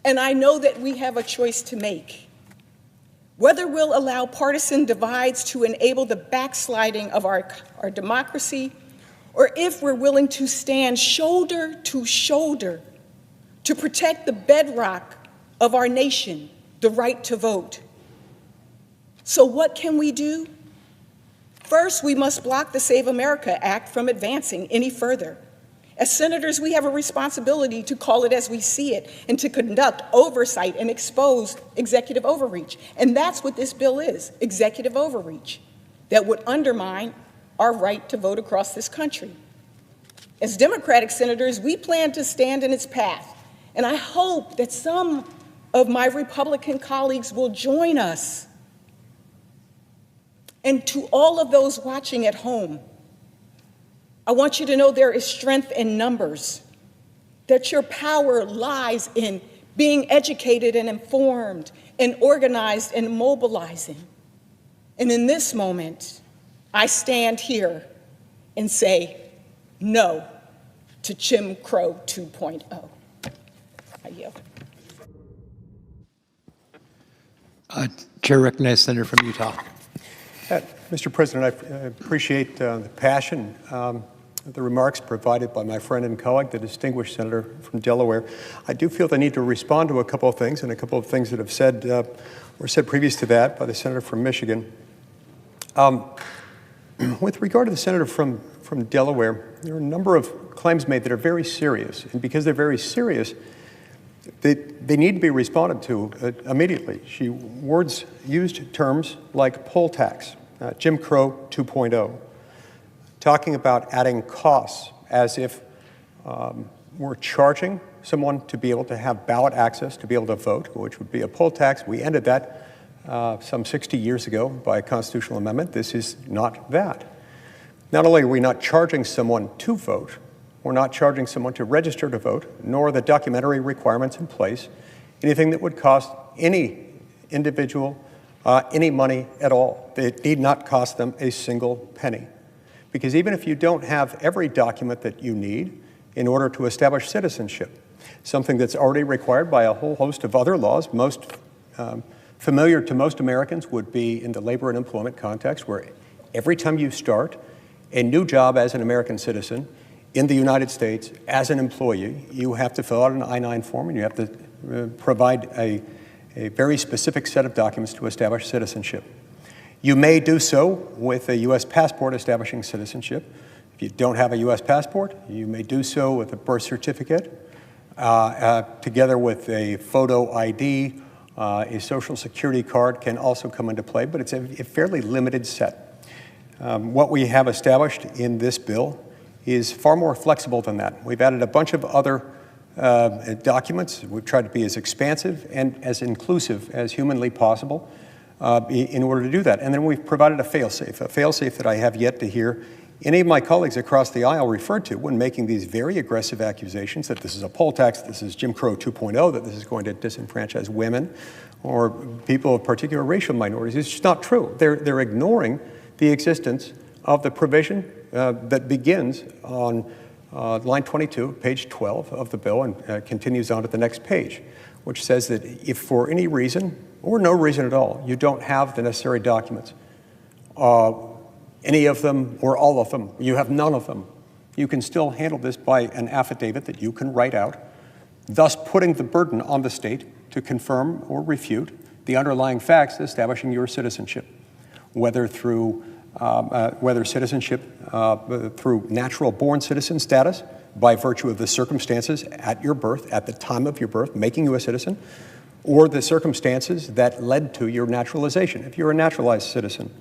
and I know that we have a choice to make. Whether we'll allow partisan divides to enable the backsliding of our democracy, or if we're willing to stand shoulder to shoulder to protect the bedrock of our nation, the right to vote. So what can we do? First, we must block the Save America Act from advancing any further. As senators, we have a responsibility to call it as we see it and to conduct oversight and expose executive overreach. And that's what this bill is, executive overreach, that would undermine our right to vote across this country. As Democratic senators, we plan to stand in its path, and I hope that some of my Republican colleagues will join us. And to all of those watching at home, I want you to know there is strength in numbers, that your power lies in being educated and informed and organized and mobilizing. And in this moment, I stand here and say no to Jim Crow 2.0. I yield. Chair recognizes Senator from Utah. Mr. President, I appreciate the passion, the remarks provided by my friend and colleague, the distinguished senator from Delaware. I do feel the need to respond to a couple of things, and a couple of things that have were said previous to that by the senator from Michigan. With regard to the senator from Delaware, there are a number of claims made that are very serious, and because they're very serious, they need to be responded to immediately. She used terms like poll tax, Jim Crow 2.0, talking about adding costs as if we're charging someone to be able to have ballot access, to be able to vote, which would be a poll tax. We ended that some 60 years ago by a constitutional amendment. This is not that. Not only are we not charging someone to vote, we're not charging someone to register to vote, nor are the documentary requirements in place anything that would cost any individual any money at all. It need not cost them a single penny. Because even if you don't have every document that you need in order to establish citizenship, something that's already required by a whole host of other laws, most familiar to most Americans would be in the labor and employment context, where every time you start a new job as an American citizen in the United States as an employee, you have to fill out an I-9 form and you have to provide a very specific set of documents to establish citizenship. You may do so with a U.S. passport establishing citizenship. If you don't have a U.S. passport, you may do so with a birth certificate, together with a photo ID. A Social Security card can also come into play, but it's a fairly limited set. What we have established in this bill is far more flexible than that. We've added a bunch of other documents. We've tried to be as expansive and as inclusive as humanly possible in order to do that. And then we've provided a fail-safe that I have yet to hear any of my colleagues across the aisle refer to when making these very aggressive accusations that this is a poll tax, this is Jim Crow 2.0, that this is going to disenfranchise women or people of particular racial minorities. It's just not true. They're ignoring the existence of the provision that begins on line 22, page 12 of the bill, and continues on to the next page, which says that if for any reason, or no reason at all, you don't have the necessary documents, any of them or all of them, you have none of them, you can still handle this by an affidavit that you can write out, thus putting the burden on the state to confirm or refute the underlying facts establishing your citizenship, whether through whether citizenship through natural-born citizen status by virtue of the circumstances at your birth, at the time of your birth, making you a citizen, or the circumstances that led to your naturalization, if you're a naturalized citizen.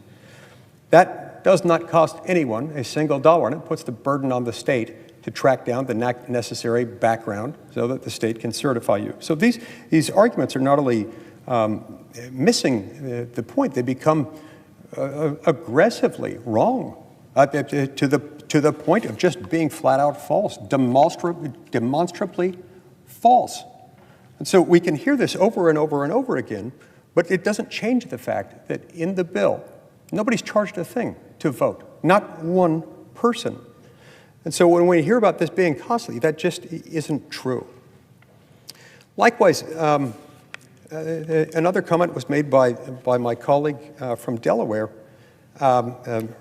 That does not cost anyone a single dollar, and it puts the burden on the state to track down the necessary background so that the state can certify you. So these arguments are not only missing the point, they become aggressively wrong to the point of just being flat out false, demonstrably false. And so we can hear this over and over and over again, but it doesn't change the fact that in the bill, nobody's charged a thing to vote, not one person. And so when we hear about this being costly, that just isn't true. Likewise, another comment was made by my colleague from Delaware,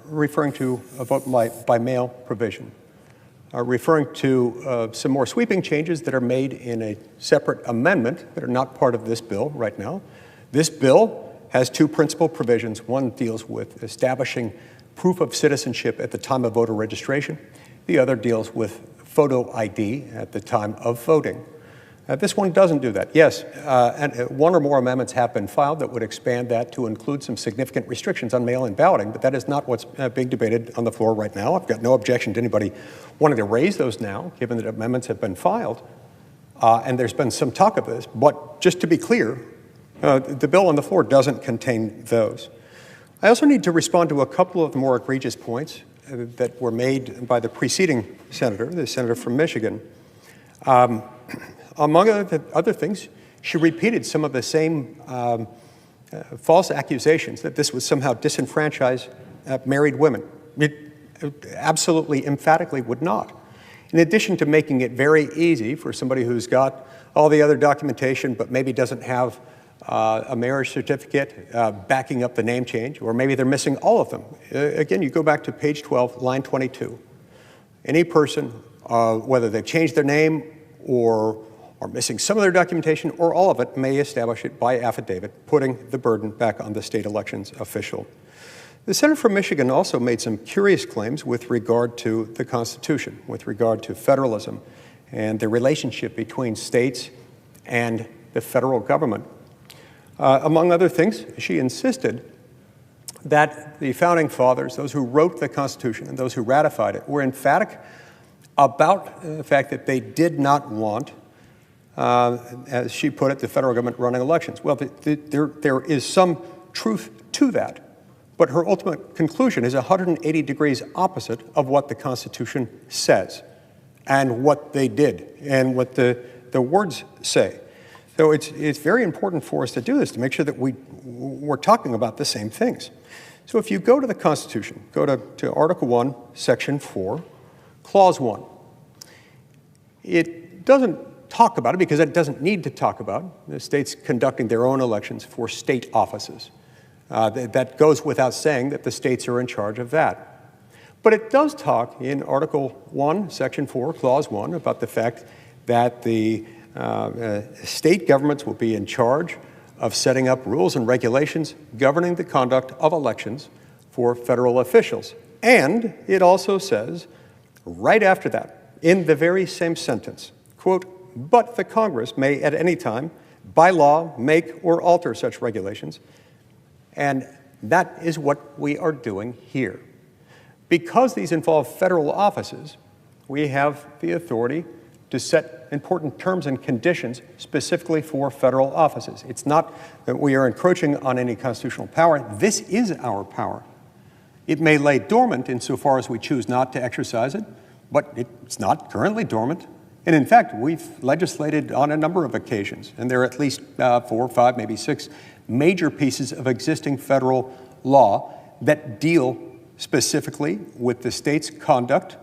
referring to a vote by mail provision, referring to some more sweeping changes that are made in a separate amendment that are not part of this bill right now. This bill has two principal provisions. One deals with establishing proof of citizenship at the time of voter registration. The other deals with photo ID at the time of voting. This one doesn't do that. Yes, and one or more amendments have been filed that would expand that to include some significant restrictions on mail-in balloting, but that is not what's being debated on the floor right now. I've got no objection to anybody wanting to raise those now, given that amendments have been filed, and there's been some talk of this. But just to be clear, the bill on the floor doesn't contain those. I also need to respond to a couple of more egregious points that were made by the preceding senator, the senator from Michigan. Among other things, she repeated some of the same false accusations that this would somehow disenfranchise married women. It absolutely, emphatically would not. In addition to making it very easy for somebody who's got all the other documentation but maybe doesn't have a marriage certificate backing up the name change, or maybe they're missing all of them. Again, you go back to page 12, line 22. Any person, whether they've changed their name or are missing some of their documentation or all of it, may establish it by affidavit, putting the burden back on the state elections official. The senator from Michigan also made some curious claims with regard to the Constitution, with regard to federalism and the relationship between states and the federal government. Among other things, she insisted that the founding fathers, those who wrote the Constitution and those who ratified it, were emphatic about the fact that they did not want, as she put it, the federal government running elections. Well, there is some truth to that, but her ultimate conclusion is 180 degrees opposite of what the Constitution says and what they did and what the words say. So it's very important for us to do this, to make sure that we're talking about the same things. So if you go to the Constitution, go to Article 1, Section 4, Clause 1, it doesn't talk about it because it doesn't need to talk about the states conducting their own elections for state offices. That goes without saying that the states are in charge of that. But it does talk in Article 1, Section 4, Clause 1, about the fact that the state governments will be in charge of setting up rules and regulations governing the conduct of elections for federal officials. And it also says, right after that, in the very same sentence, quote, "But the Congress may at any time, by law, make or alter such regulations." And that is what we are doing here. Because these involve federal offices, we have the authority to set important terms and conditions specifically for federal offices. It's not that we are encroaching on any constitutional power. This is our power. It may lay dormant insofar as we choose not to exercise it, but it's not currently dormant. And in fact, we've legislated on a number of occasions, and there are at least 4, 5, maybe 6 major pieces of existing federal law that deal specifically with the state's conduct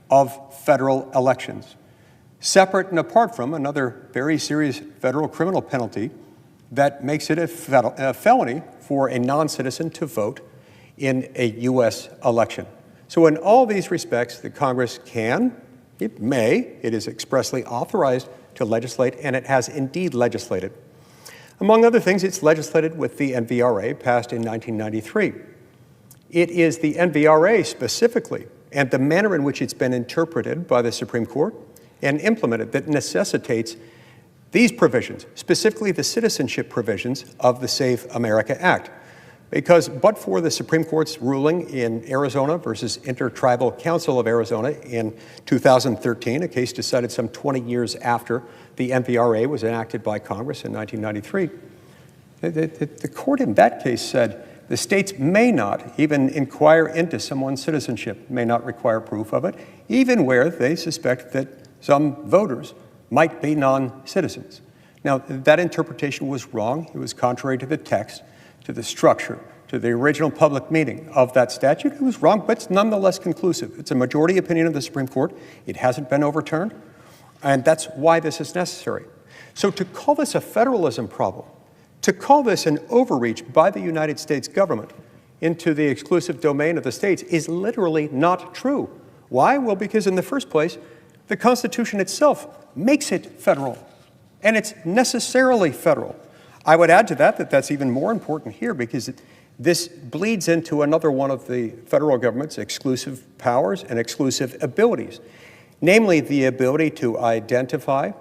of federal elections, separate and apart from another very serious federal criminal penalty that makes it a felony for a non-citizen to vote in a U.S. election. So in all these respects, the Congress can, it may, it is expressly authorized to legislate, and it has indeed legislated. Among other things, it's legislated with the NVRA passed in 1993. It is the NVRA specifically and the manner in which it's been interpreted by the Supreme Court and implemented that necessitates these provisions, specifically the citizenship provisions of the Save America Act. Because but for the Supreme Court's ruling in Arizona versus Intertribal Council of Arizona in 2013, a case decided some 20 years after the NVRA was enacted by Congress in 1993, the court in that case said the states may not even inquire into someone's citizenship, may not require proof of it, even where they suspect that some voters might be non-citizens. Now, that interpretation was wrong. It was contrary to the text, to the structure, to the original public meaning of that statute. It was wrong, but it's nonetheless conclusive. It's a majority opinion of the Supreme Court. It hasn't been overturned, and that's why this is necessary. So to call this a federalism problem, to call this an overreach by the United States government into the exclusive domain of the states is literally not true. Why? Well, because in the first place, the Constitution itself makes it federal, and it's necessarily federal. I would add to that that's even more important here because this bleeds into another one of the federal government's exclusive powers and exclusive abilities, namely the ability to identify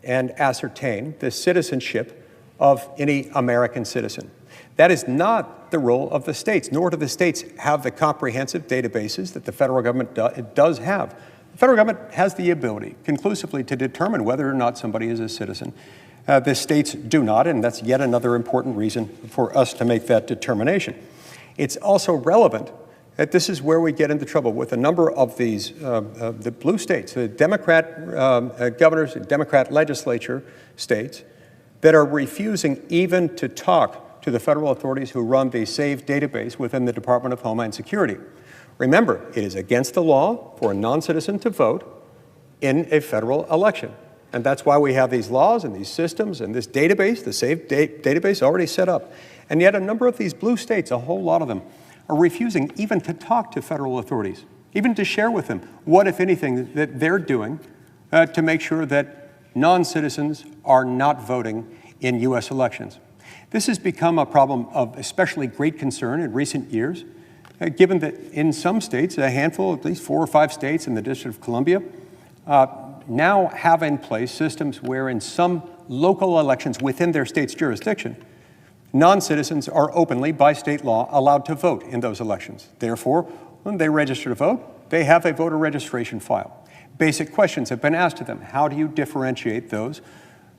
and ascertain the citizenship of any American citizen. That is not the role of the states, nor do the states have the comprehensive databases that the federal government does have. The federal government has the ability conclusively to determine whether or not somebody is a citizen. The states do not, and that's yet another important reason for us to make that determination. It's also relevant that this is where we get into trouble with a number of these, the blue states, the Democrat governors, Democrat legislature states that are refusing even to talk to the federal authorities who run the SAVE database within the Department of Homeland Security. Remember, it is against the law for a non-citizen to vote in a federal election. And that's why we have these laws and these systems and this database, the SAVE database already set up. And yet a number of these blue states, a whole lot of them, are refusing even to talk to federal authorities, even to share with them what, if anything, that they're doing to make sure that non-citizens are not voting in U.S. elections. This has become a problem of especially great concern in recent years, given that in some states, a handful, at least 4 or 5 states in the District of Columbia, now have in place systems where in some local elections within their state's jurisdiction, non-citizens are openly, by state law, allowed to vote in those elections. Therefore, when they register to vote, they have a voter registration file. Basic questions have been asked of them. How do you differentiate those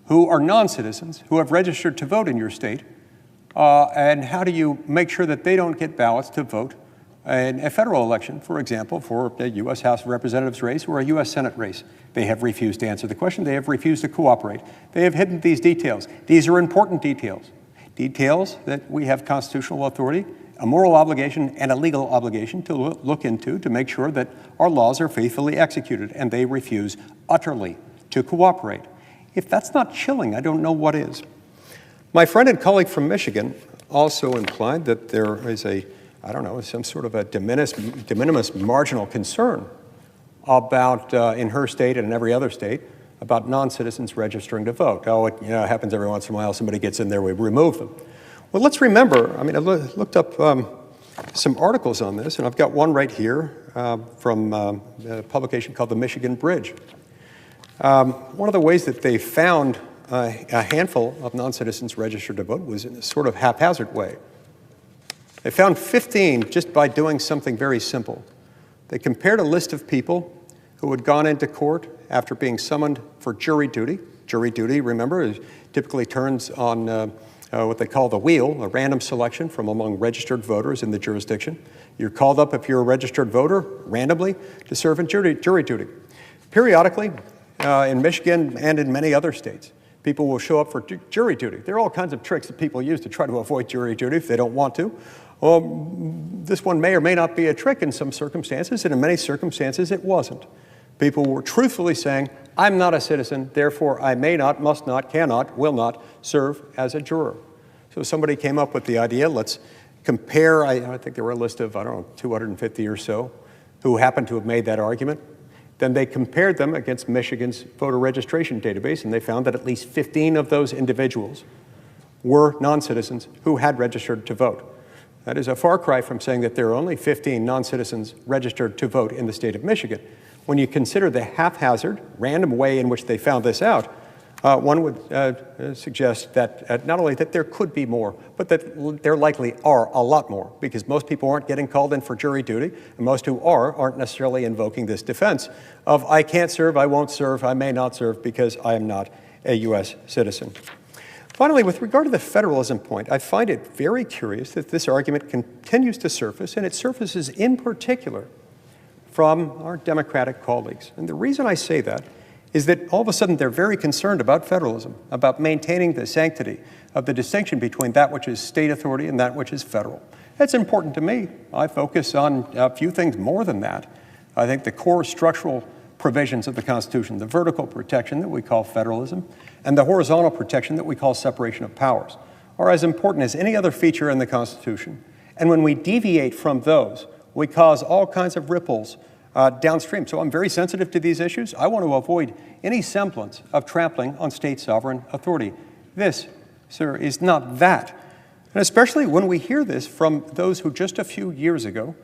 who are non-citizens who have registered to vote in your state? And how do you make sure that they don't get ballots to vote in a federal election, for example, for a U.S. House of Representatives race or a U.S. Senate race? They have refused to answer the question. They have refused to cooperate. They have hidden these details. These are important details, details that we have constitutional authority, a moral obligation, and a legal obligation to look into to make sure that our laws are faithfully executed, and they refuse utterly to cooperate. If that's not chilling, I don't know what is. My friend and colleague from Michigan also implied that there is some sort of a de minimis marginal concern about, in her state and in every other state, about non-citizens registering to vote. Oh, it happens every once in a while, somebody gets in there, we remove them. Well, let's remember, I looked up some articles on this, and I've got one right here from a publication called The Michigan Bridge. One of the ways that they found a handful of non-citizens registered to vote was in a sort of haphazard way. They found 15 just by doing something very simple. They compared a list of people who had gone into court after being summoned for jury duty. Jury duty, remember, typically turns on what they call the wheel, a random selection from among registered voters in the jurisdiction. You're called up if you're a registered voter randomly to serve in jury duty. Periodically, in Michigan and in many other states, people will show up for jury duty. There are all kinds of tricks that people use to try to avoid jury duty if they don't want to. This one may or may not be a trick in some circumstances, and in many circumstances it wasn't. People were truthfully saying, I'm not a citizen, therefore I may not, must not, cannot, will not serve as a juror. So somebody came up with the idea, let's compare, I think there were a list of, 250 or so who happened to have made that argument. Then they compared them against Michigan's voter registration database, and they found that at least 15 of those individuals were non-citizens who had registered to vote. That is a far cry from saying that there are only 15 non-citizens registered to vote in the state of Michigan. When you consider the haphazard, random way in which they found this out, one would suggest that not only that there could be more, but that there likely are a lot more, because most people aren't getting called in for jury duty, and most who aren't necessarily invoking this defense of I can't serve, I won't serve, I may not serve because I am not a U.S. citizen. Finally, with regard to the federalism point, I find it very curious that this argument continues to surface, and it surfaces in particular from our Democratic colleagues. And the reason I say that is that all of a sudden they're very concerned about federalism, about maintaining the sanctity of the distinction between that which is state authority and that which is federal. That's important to me. I focus on a few things more than that. I think the core structural provisions of the Constitution, the vertical protection that we call federalism, and the horizontal protection that we call separation of powers, are as important as any other feature in the Constitution. And when we deviate from those, we cause all kinds of ripples downstream. So I'm very sensitive to these issues. I want to avoid any semblance of trampling on state sovereign authority. This, sir, is not that. And especially when we hear this from those who just a few years ago,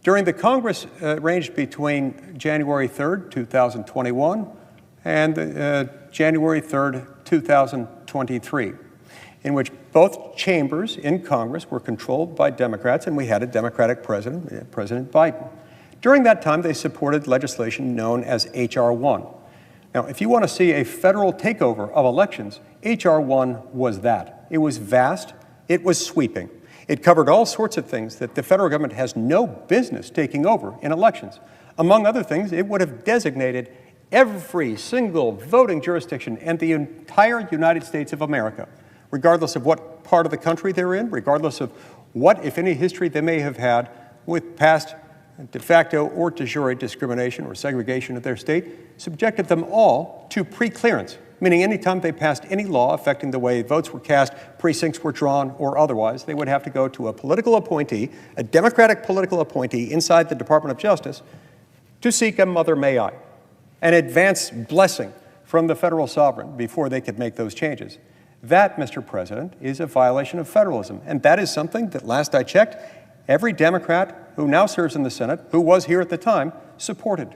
during the Congress ranged between January 3rd, 2021 and January 3rd, 2023, in which both chambers in Congress were controlled by Democrats, and we had a Democratic president, President Biden. During that time, they supported legislation known as H.R. 1. Now, if you want to see a federal takeover of elections, H.R. 1 was that. It was vast. It was sweeping. It covered all sorts of things that the federal government has no business taking over in elections. Among other things, it would have designated every single voting jurisdiction in the entire United States of America, regardless of what part of the country they're in, regardless of what, if any, history they may have had with past de facto or de jure discrimination or segregation of their state, subjected them all to pre-clearance, meaning anytime they passed any law affecting the way votes were cast, precincts were drawn, or otherwise, they would have to go to a political appointee, a Democratic political appointee inside the Department of Justice, to seek a mother may I, an advance blessing from the federal sovereign before they could make those changes. That, Mr. President, is a violation of federalism, and that is something that, last I checked, every Democrat who now serves in the Senate, who was here at the time, supported.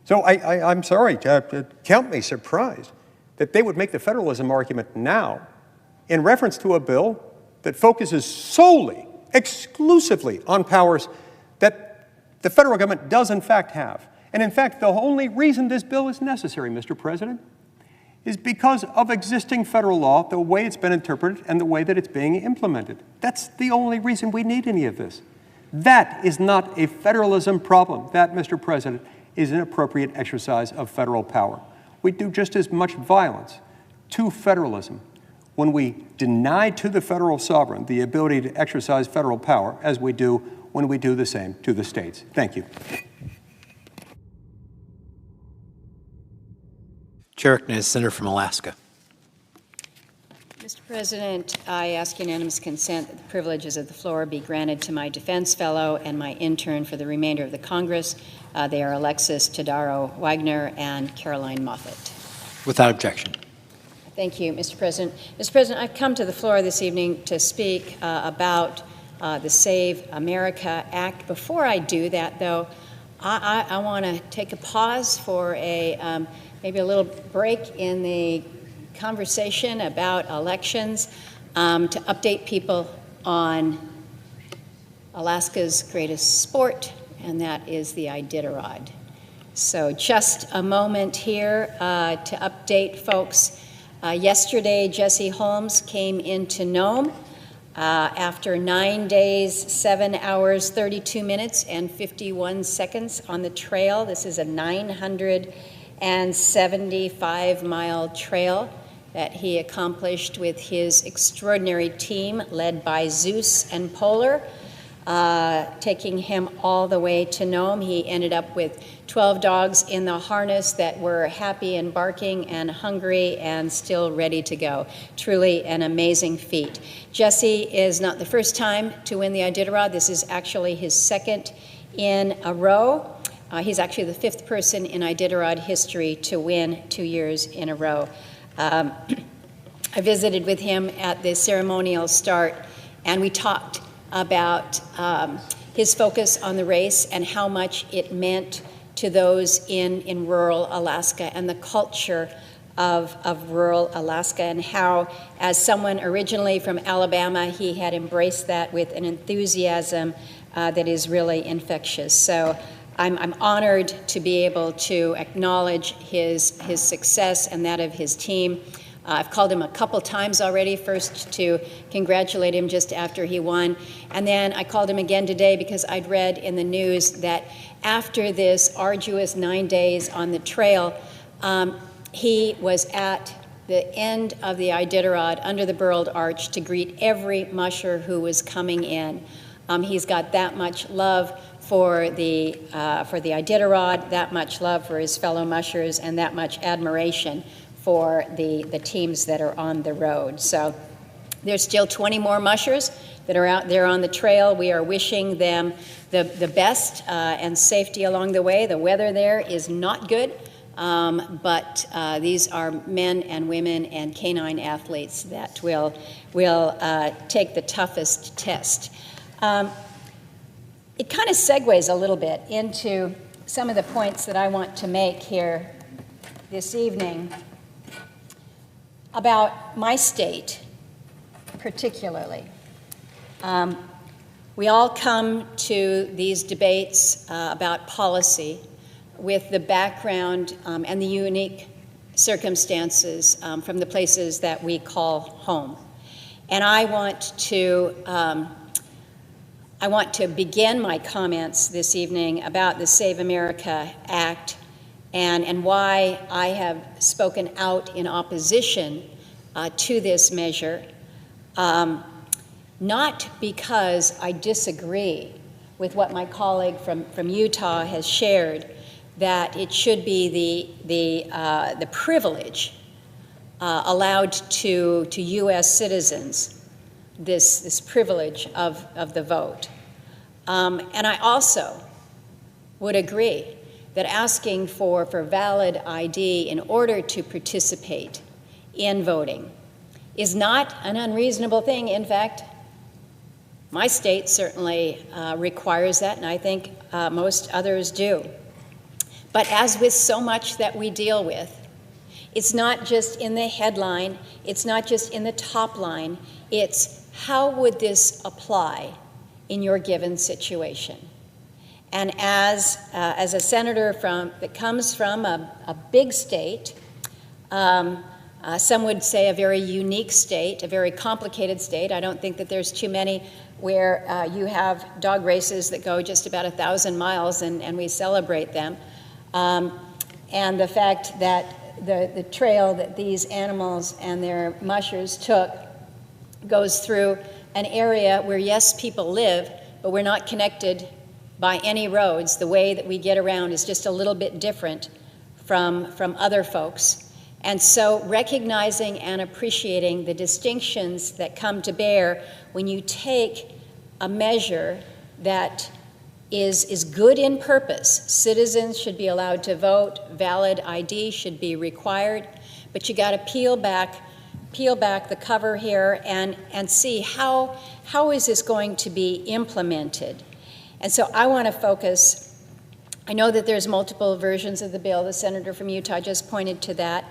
So I'm sorry, count me surprised that they would make the federalism argument now in reference to a bill that focuses solely, exclusively on powers that the federal government does in fact have. And in fact, the only reason this bill is necessary, Mr. President, is because of existing federal law, the way it's been interpreted and the way that it's being implemented. That's the only reason we need any of this. That is not a federalism problem. That, Mr. President, is an appropriate exercise of federal power. We do just as much violence to federalism when we deny to the federal sovereign the ability to exercise federal power as we do when we do the same to the states. Thank you. Chair recognizes Senator from Alaska. Mr. President, I ask unanimous consent that the privileges of the floor be granted to my defense fellow and my intern for the remainder of the Congress. They are Alexis Tadaro Wagner and Caroline Moffett. Without objection. Thank you, Mr. President. Mr. President, I've come to the floor this evening to speak about the Save America Act. Before I do that, though, I want to take a pause for a maybe a little break in the conversation about elections to update people on Alaska's greatest sport, and that is the Iditarod. So just a moment here to update folks. Yesterday, Jesse Holmes came into Nome after 9 days, 7 hours, 32 minutes, and 51 seconds on the trail. This is a 975-mile trail that he accomplished with his extraordinary team led by Zeus and Polar, taking him all the way to Nome. He ended up with 12 dogs in the harness that were happy and barking and hungry and still ready to go. Truly an amazing feat. Jesse is not the first time to win the Iditarod. This is actually his second in a row. He's actually the fifth person in Iditarod history to win 2 years in a row. I visited with him at the ceremonial start, and we talked about his focus on the race and how much it meant to those in rural Alaska and the culture of rural Alaska, and how, as someone originally from Alabama, he had embraced that with an enthusiasm that is really infectious. So I'm honored to be able to acknowledge his success and that of his team. I've called him a couple times already, first to congratulate him just after he won, and then I called him again today because I'd read in the news that after this arduous 9 days on the trail, he was at the end of the Iditarod under the Burled Arch to greet every musher who was coming in. He's got that much love for the Iditarod, that much love for his fellow mushers, and that much admiration for the teams that are on the road. So there's still 20 more mushers that are out there on the trail. We are wishing them the best and safety along the way. The weather there is not good, but these are men and women and canine athletes that will take the toughest test. It kind of segues a little bit into some of the points that I want to make here this evening about my state, particularly. We all come to these debates about policy with the background and the unique circumstances from the places that we call home. And I want to begin my comments this evening about the Save America Act and why I have spoken out in opposition to this measure, not because I disagree with what my colleague from Utah has shared, that it should be the privilege allowed to U.S. citizens, this privilege of the vote. And I also would agree that asking for valid ID in order to participate in voting is not an unreasonable thing. In fact, my state certainly requires that, and I think most others do. But as with so much that we deal with, it's not just in the headline, it's not just in the top line, it's how would this apply in your given situation? And as a senator that comes from a big state, some would say a very unique state, a very complicated state. I don't think that there's too many where you have dog races that go just about 1,000 miles and we celebrate them. And the fact that the trail that these animals and their mushers took goes through an area where, yes, people live, but we're not connected by any roads. The way that we get around is just a little bit different from other folks. And so recognizing and appreciating the distinctions that come to bear when you take a measure that is good in purpose. Citizens should be allowed to vote, valid ID should be required, but you got to peel back the cover here and see how is this going to be implemented. And so I want to focus, I know that there's multiple versions of the bill. The senator from Utah just pointed to that.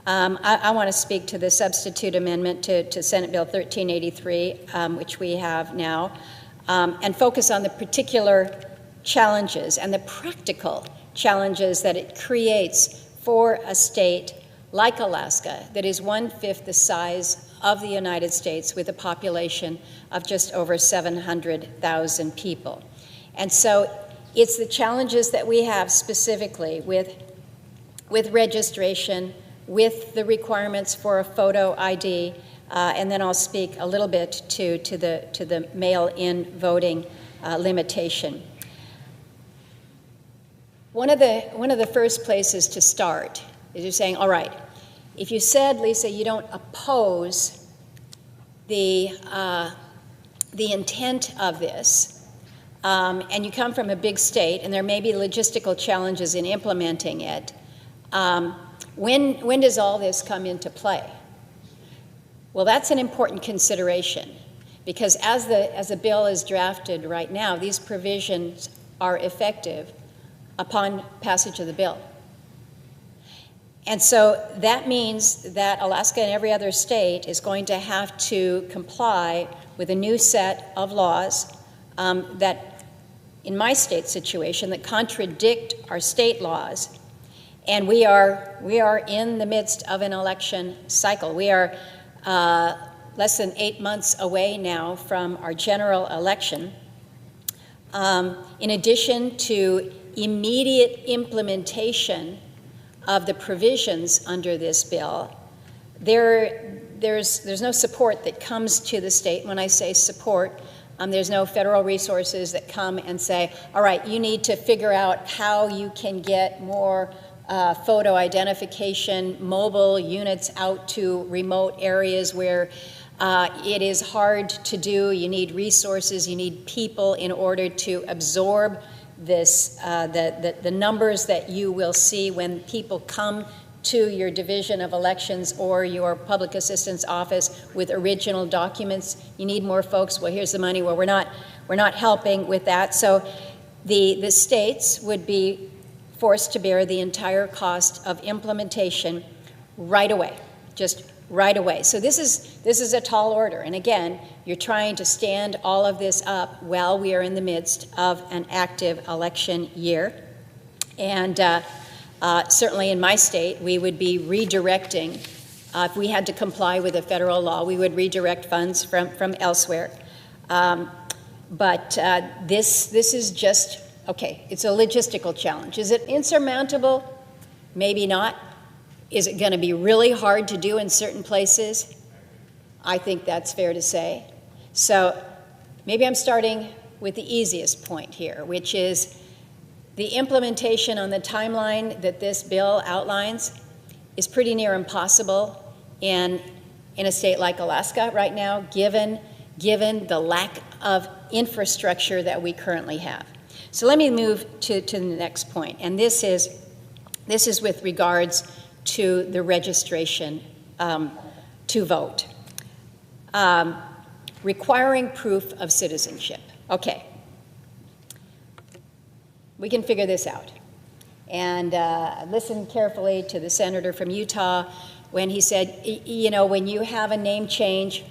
I want to speak to the substitute amendment to Senate Bill 1383, which we have now, and focus on the particular challenges and the practical challenges that it creates for a state like Alaska that is 1/5 the size of the United States with a population of just over 700,000 people. And so it's the challenges that we have specifically with registration, with the requirements for a photo ID, and then I'll speak a little bit to the mail-in voting limitation. One of the first places to start is you're saying, all right, if you said, Lisa, you don't oppose the intent of this, and you come from a big state, and there may be logistical challenges in implementing it, when does all this come into play? Well, that's an important consideration, Because as the bill is drafted right now, these provisions are effective upon passage of the bill. And so that means that Alaska and every other state is going to have to comply with a new set of laws that, in my state situation, that contradict our state laws. And we are in the midst of an election cycle. We are less than 8 months away now from our general election. In addition to immediate implementation of the provisions under this bill, there's no support that comes to the state. When I say support, there's no federal resources that come and say, all right, you need to figure out how you can get more photo identification, mobile units out to remote areas where it is hard to do. You need resources, you need people in order to absorb this, the numbers that you will see when people come to your division of elections or your public assistance office with original documents. You need more folks. Well, here's the money. Well, we're not helping with that. So the states would be forced to bear the entire cost of implementation right away, just right away. So this is a tall order. And again, you're trying to stand all of this up while we are in the midst of an active election year. And certainly in my state, we would be redirecting, if we had to comply with a federal law, we would redirect funds from elsewhere. But this is just, okay, it's a logistical challenge. Is it insurmountable? Maybe not. Is it going to be really hard to do in certain places? I think that's fair to say. So maybe I'm starting with the easiest point here, which is the implementation on the timeline that this bill outlines is pretty near impossible in a state like Alaska right now, given the lack of infrastructure that we currently have. So let me move to the next point, and this is with regards to the registration to vote. Requiring proof of citizenship. Okay. We can figure this out. And listen carefully to the senator from Utah when he said, you know, when you have a name change,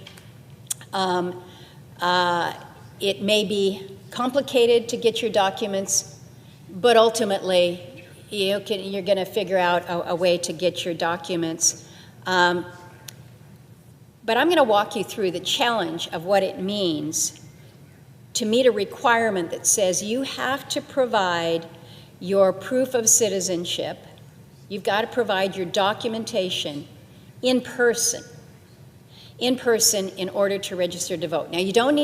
it may be complicated to get your documents, but ultimately, you're going to figure out a way to get your documents. But I'm going to walk you through the challenge of what it means to meet a requirement that says you have to provide your proof of citizenship. You've got to provide your documentation in person in order to register to vote. Now, you don't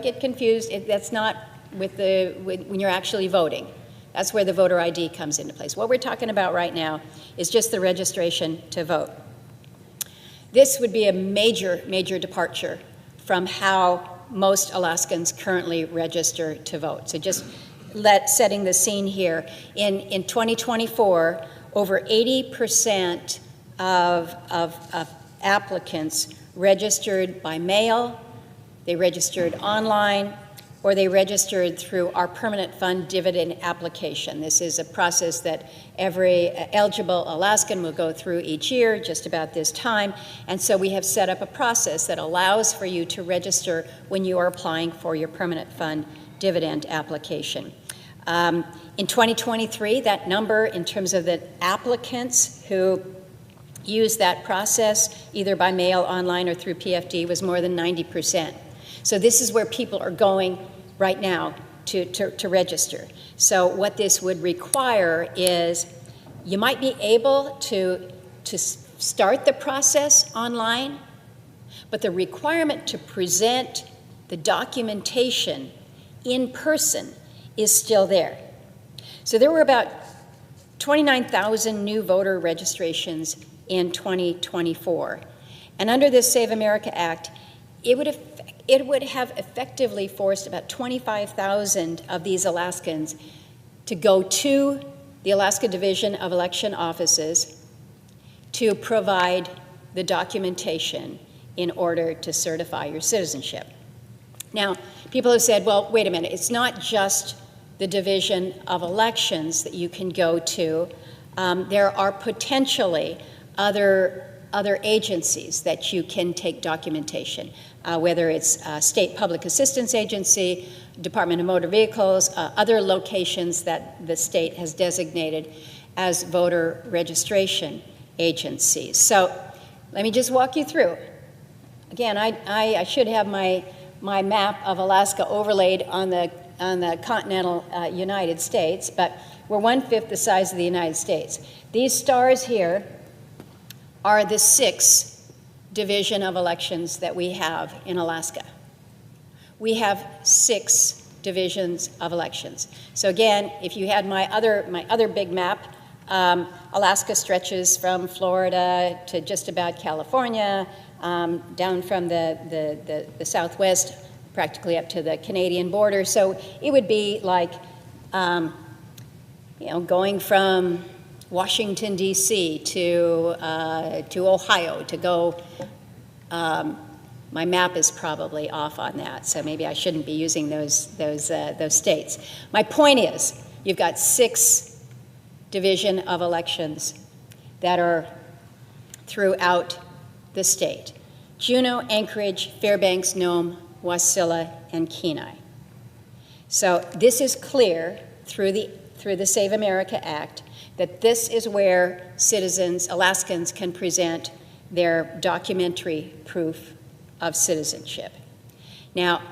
get confused. That's not when you're actually voting. That's where the voter ID comes into place. What we're talking about right now is just the registration to vote. This would be a major, major departure from how most Alaskans currently register to vote. So just setting the scene here. In 2024, over 80% of applicants registered by mail, they registered online, or they registered through our permanent fund dividend application. This is a process that every eligible Alaskan will go through each year, just about this time. And so we have set up a process that allows for you to register when you are applying for your permanent fund dividend application. In 2023, that number in terms of the applicants who used that process, either by mail, online, or through PFD, was more than 90%. So this is where people are going right now to register. So what this would require is you might be able to start the process online, but the requirement to present the documentation in person is still there. So there were about 29,000 new voter registrations in 2024. And under this Save America Act, it would have effectively forced about 25,000 of these Alaskans to go to the Alaska Division of Election Offices to provide the documentation in order to certify your citizenship. Now, people have said, well, wait a minute, it's not just the Division of Elections that you can go to. There are potentially other agencies that you can take documentation, whether it's State Public Assistance Agency, Department of Motor Vehicles, other locations that the state has designated as voter registration agencies. So let me just walk you through. Again, I should have my map of Alaska overlaid on the continental United States, but we're 1/5 the size of the United States. These stars here are the 6 division of elections that we have in Alaska. We have 6 divisions of elections. So again, if you had my other big map, Alaska stretches from Florida to just about California, down from the southwest, practically up to the Canadian border. So it would be like, going from Washington, D.C. to Ohio to go. My map is probably off on that, so maybe I shouldn't be using those states. My point is, you've got 6 division of elections that are throughout the state: Juneau, Anchorage, Fairbanks, Nome, Wasilla, and Kenai. So this is clear through the Save America Act that this is where citizens, Alaskans, can present their documentary proof of citizenship. Now,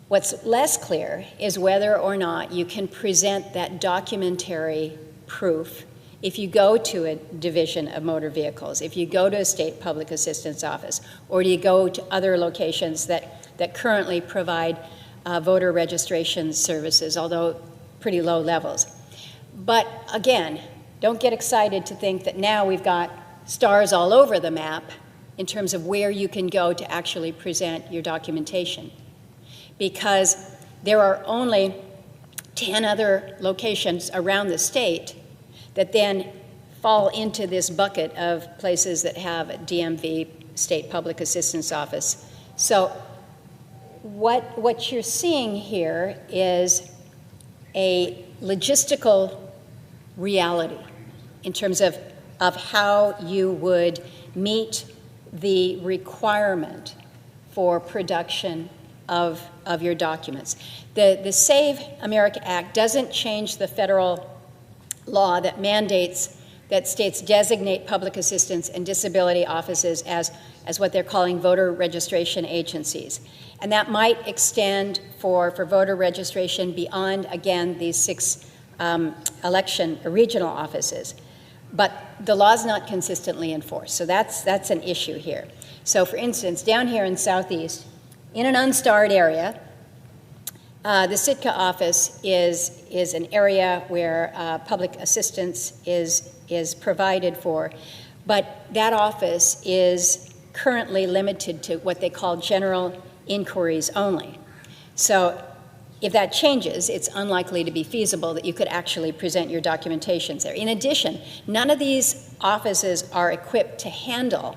what's less clear is whether or not you can present that documentary proof if you go to a division of motor vehicles, if you go to a state public assistance office, or do you go to other locations that currently provide voter registration services, although pretty low levels. But again, don't get excited to think that now we've got stars all over the map in terms of where you can go to actually present your documentation, because there are only 10 other locations around the state that then fall into this bucket of places that have a DMV, State Public Assistance Office. So what you're seeing here is a logistical reality in terms of how you would meet the requirement for production of your documents. The Save America Act doesn't change the federal law that mandates that states designate public assistance and disability offices as what they're calling voter registration agencies. And that might extend for voter registration beyond, again, these 6 election regional offices. But the law's not consistently enforced, so that's an issue here. So for instance, down here in Southeast, in an unstarred area, the Sitka office is an area where public assistance is provided for, but that office is currently limited to what they call general inquiries only. So if that changes, it's unlikely to be feasible that you could actually present your documentations there. In addition, none of these offices are equipped to handle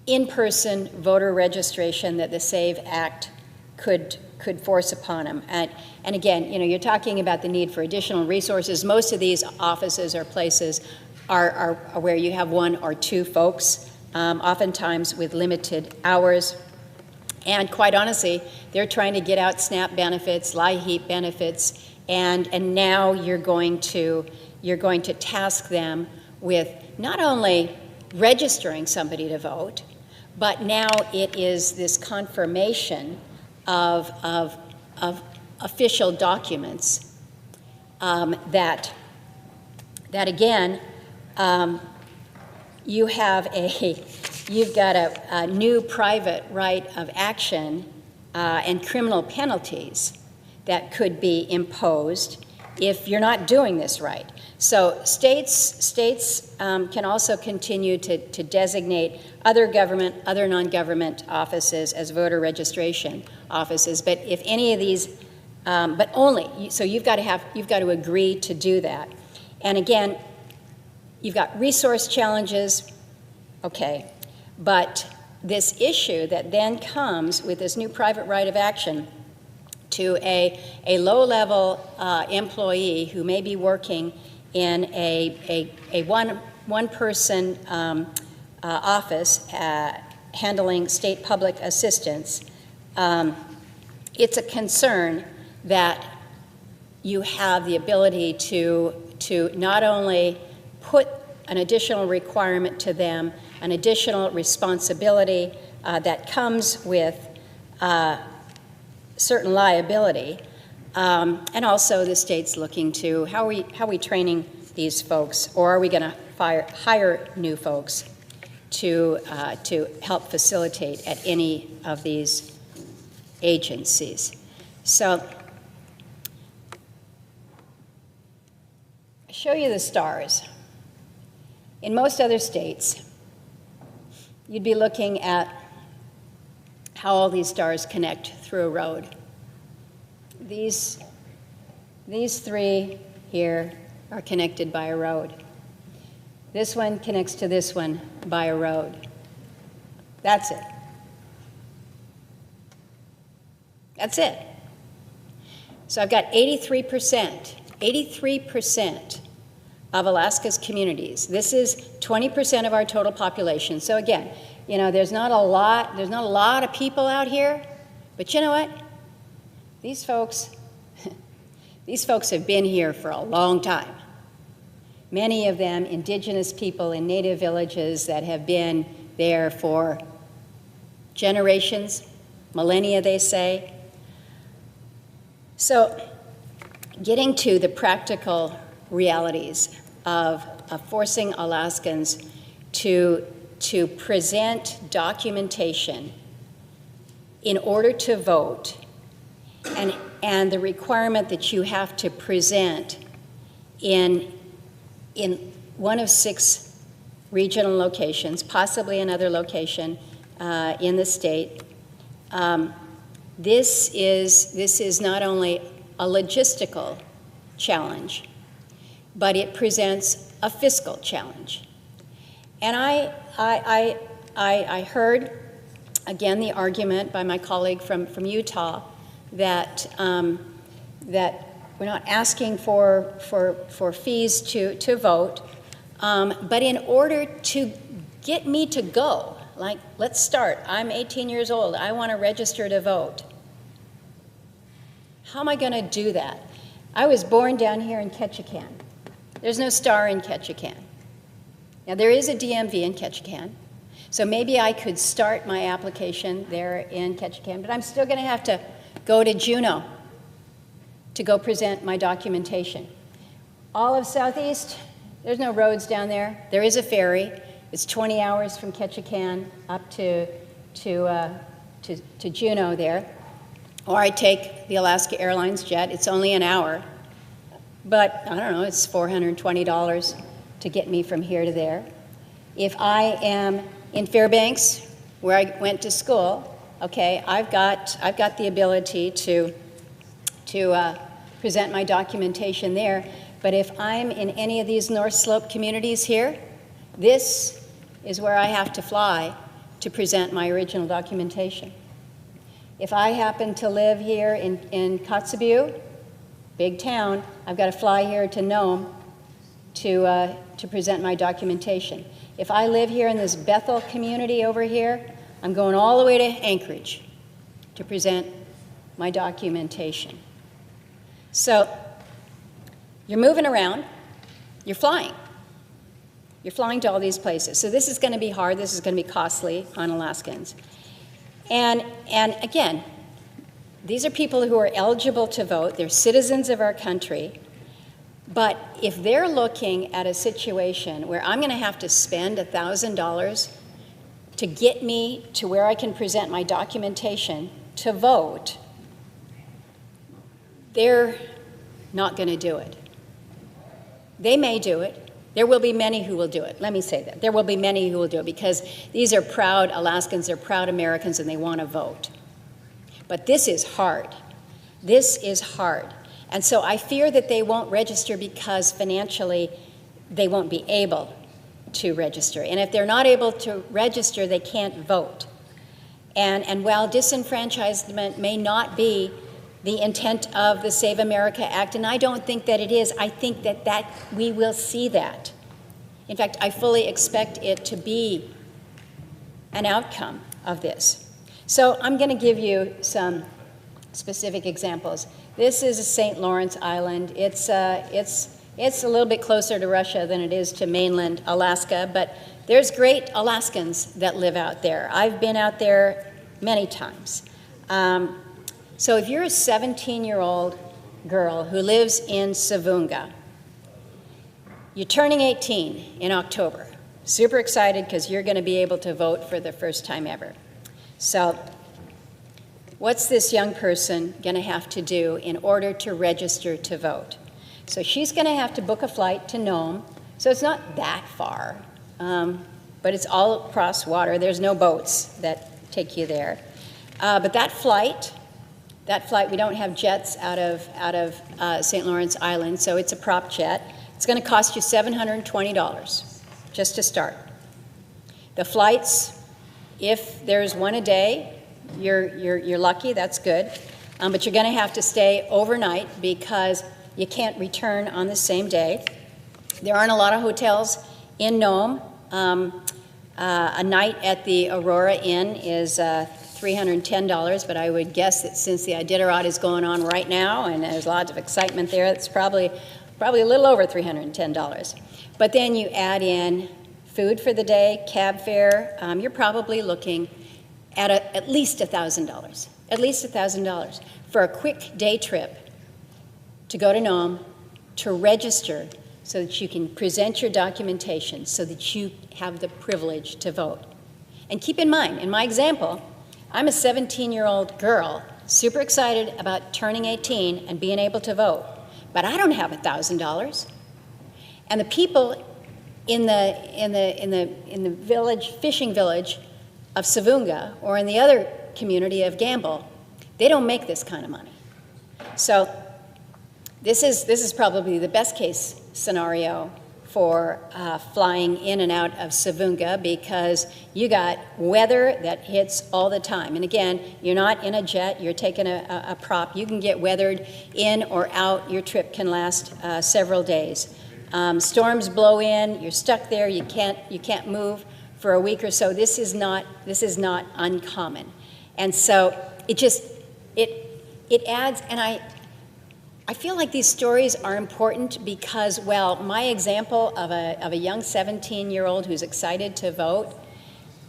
in-person voter registration that the SAVE Act could force upon them. And again, you're talking about the need for additional resources. Most of these offices or places are where you have 1 or 2 folks, oftentimes with limited hours. And quite honestly, they're trying to get out SNAP benefits, LIHEAP benefits, and now you're going to task them with not only registering somebody to vote, but now it is this confirmation of official documents that again, you've got a new private right of action and criminal penalties that could be imposed if you're not doing this right. So states can also continue to designate other government, other non-government offices as voter registration offices. But if any of these, but only, so you've got to agree to do that. And again, you've got resource challenges, okay, but this issue that then comes with this new private right of action to a low-level employee who may be working in a one-person office handling state public assistance. It's a concern that you have the ability to not only put an additional requirement to them, an additional responsibility that comes with certain liability, and also the state's looking to how are we training these folks, or are we going to hire new folks to help facilitate at any of these agencies. So I show you the stars. In most other states, you'd be looking at how all these stars connect through a road. These three here are connected by a road. This one connects to this one by a road. That's it. That's it. So I've got 83% of Alaska's communities. This is 20% of our total population. So again, you know, there's not a lot of people out here, but you know what? These folks have been here for a long time. Many of them indigenous people in native villages that have been there for generations, millennia, they say. So getting to the practical realities of forcing Alaskans to present documentation in order to vote, and the requirement that you have to present in one of 6 regional locations, possibly another location in the state. This is not only a logistical challenge, but it presents a fiscal challenge. And I heard, again, the argument by my colleague from Utah that we're not asking for fees to vote, but in order to get me to go, like, let's start. I'm 18 years old. I want to register to vote. How am I going to do that? I was born down here in Ketchikan. There's no star in Ketchikan. Now, there is a DMV in Ketchikan, so maybe I could start my application there in Ketchikan, but I'm still going to have to go to Juneau to go present my documentation. All of Southeast, there's no roads down there. There is a ferry. It's 20 hours from Ketchikan up to Juneau there. Or I take the Alaska Airlines jet. It's only an hour. But, I don't know, it's $420 to get me from here to there. If I am in Fairbanks, where I went to school, okay, I've got the ability to present my documentation there. But if I'm in any of these North Slope communities here, this is where I have to fly to present my original documentation. If I happen to live here in Kotzebue, big town, I've got to fly here to Nome to present my documentation. If I live here in this Bethel community over here, I'm going all the way to Anchorage to present my documentation. So you're moving around, you're flying. You're flying to all these places. So this is going to be hard, this is going to be costly on Alaskans. And again, these are people who are eligible to vote, they're citizens of our country, but if they're looking at a situation where I'm going to have to spend $1,000 to get me to where I can present my documentation to vote, they're not going to do it. They may do it. There will be many who will do it. Let me say that. There will be many who will do it because these are proud Alaskans, they're proud Americans, and they want to vote. But this is hard. This is hard. And so I fear that they won't register because financially they won't be able to register. And if they're not able to register, they can't vote. And while disenfranchisement may not be the intent of the Save America Act, and I don't think that it is, I think that we will see that. In fact, I fully expect it to be an outcome of this. So I'm going to give you some specific examples. This is a St. Lawrence Island. It's a little bit closer to Russia than it is to mainland Alaska, but there's great Alaskans that live out there. I've been out there many times. So if you're a 17-year-old girl who lives in Savunga, you're turning 18 in October. Super excited because you're going to be able to vote for the first time ever. So what's this young person going to have to do in order to register to vote? So she's going to have to book a flight to Nome. So it's not that far, but it's all across water. There's no boats that take you there. But that flight, we don't have jets out of St. Lawrence Island, so it's a prop jet. It's going to cost you $720 just to start. The flights, if there's one a day, you're lucky, that's good. But you're going to have to stay overnight because you can't return on the same day. There aren't a lot of hotels in Nome. A night at the Aurora Inn is $310, but I would guess that since the Iditarod is going on right now and there's lots of excitement there, it's probably a little over $310. But then you add in food for the day, cab fare, you're probably looking at at least $1,000. At least $1,000 for a quick day trip to go to Nome, to register so that you can present your documentation so that you have the privilege to vote. And keep in mind, in my example, I'm a 17-year-old girl, super excited about turning 18 and being able to vote, but I don't have $1,000. And the people in the village, fishing village of Savunga, or in the other community of Gamble, they don't make this kind of money. So this is probably the best case scenario for flying in and out of Savunga because you got weather that hits all the time. And again, you're not in a jet, you're taking a prop. You can get weathered in or out. Your trip can last several days. Storms blow in, you're stuck there, you can't move for a week or so. This is not uncommon. And so it adds, and I feel like these stories are important because, well, my example of a young 17-year-old who's excited to vote,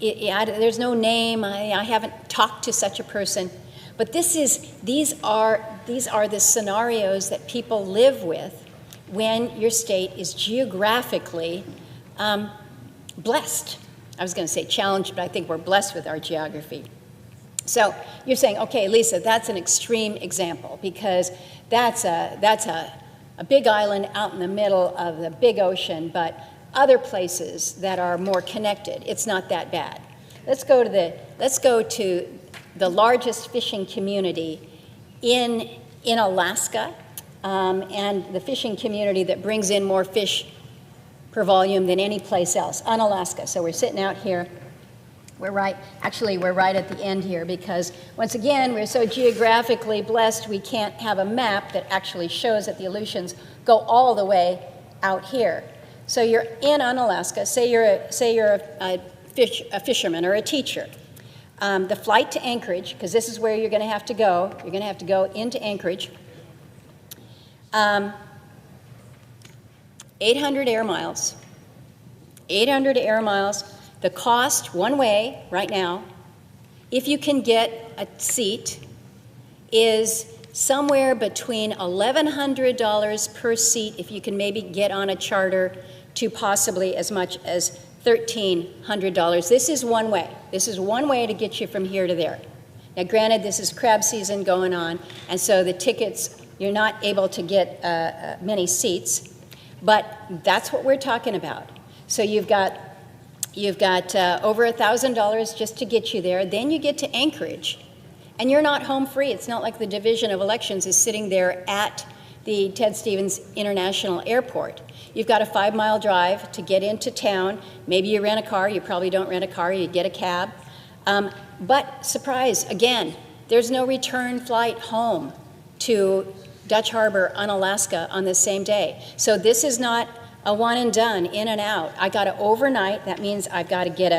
there's no name, I haven't talked to such a person, but these are the scenarios that people live with when your state is geographically blessed. I was going to say challenged, but I think we're blessed with our geography. So you're saying, okay, Lisa, that's an extreme example because that's a big island out in the middle of the big ocean, but other places that are more connected, it's not that bad. Let's go to the largest fishing community in Alaska, and the fishing community that brings in more fish per volume than any place else, Unalaska. So we're sitting out here. We're right at the end here because, once again, we're so geographically blessed we can't have a map that actually shows that the Aleutians go all the way out here. So you're in Unalaska, say you're a fisherman or a teacher. The flight to Anchorage, because this is where you're going to have to go into Anchorage. 800 air miles. 800 air miles. The cost one way right now, if you can get a seat, is somewhere between $1,100 per seat if you can maybe get on a charter to possibly as much as $1,300. This is one way. This is one way to get you from here to there. Now, granted, this is crab season going on, and so the tickets, you're not able to get many seats, but that's what we're talking about. So you've got over $1,000 just to get you there. Then you get to Anchorage, and you're not home free. It's not like the Division of Elections is sitting there at the Ted Stevens International Airport. You've got a 5-mile drive to get into town. Maybe you rent a car. You probably don't rent a car. You get a cab. But surprise, again, there's no return flight home to Dutch Harbor on Alaska on the same day. So this is not a one and done, in and out. I got to overnight. That means I've got to get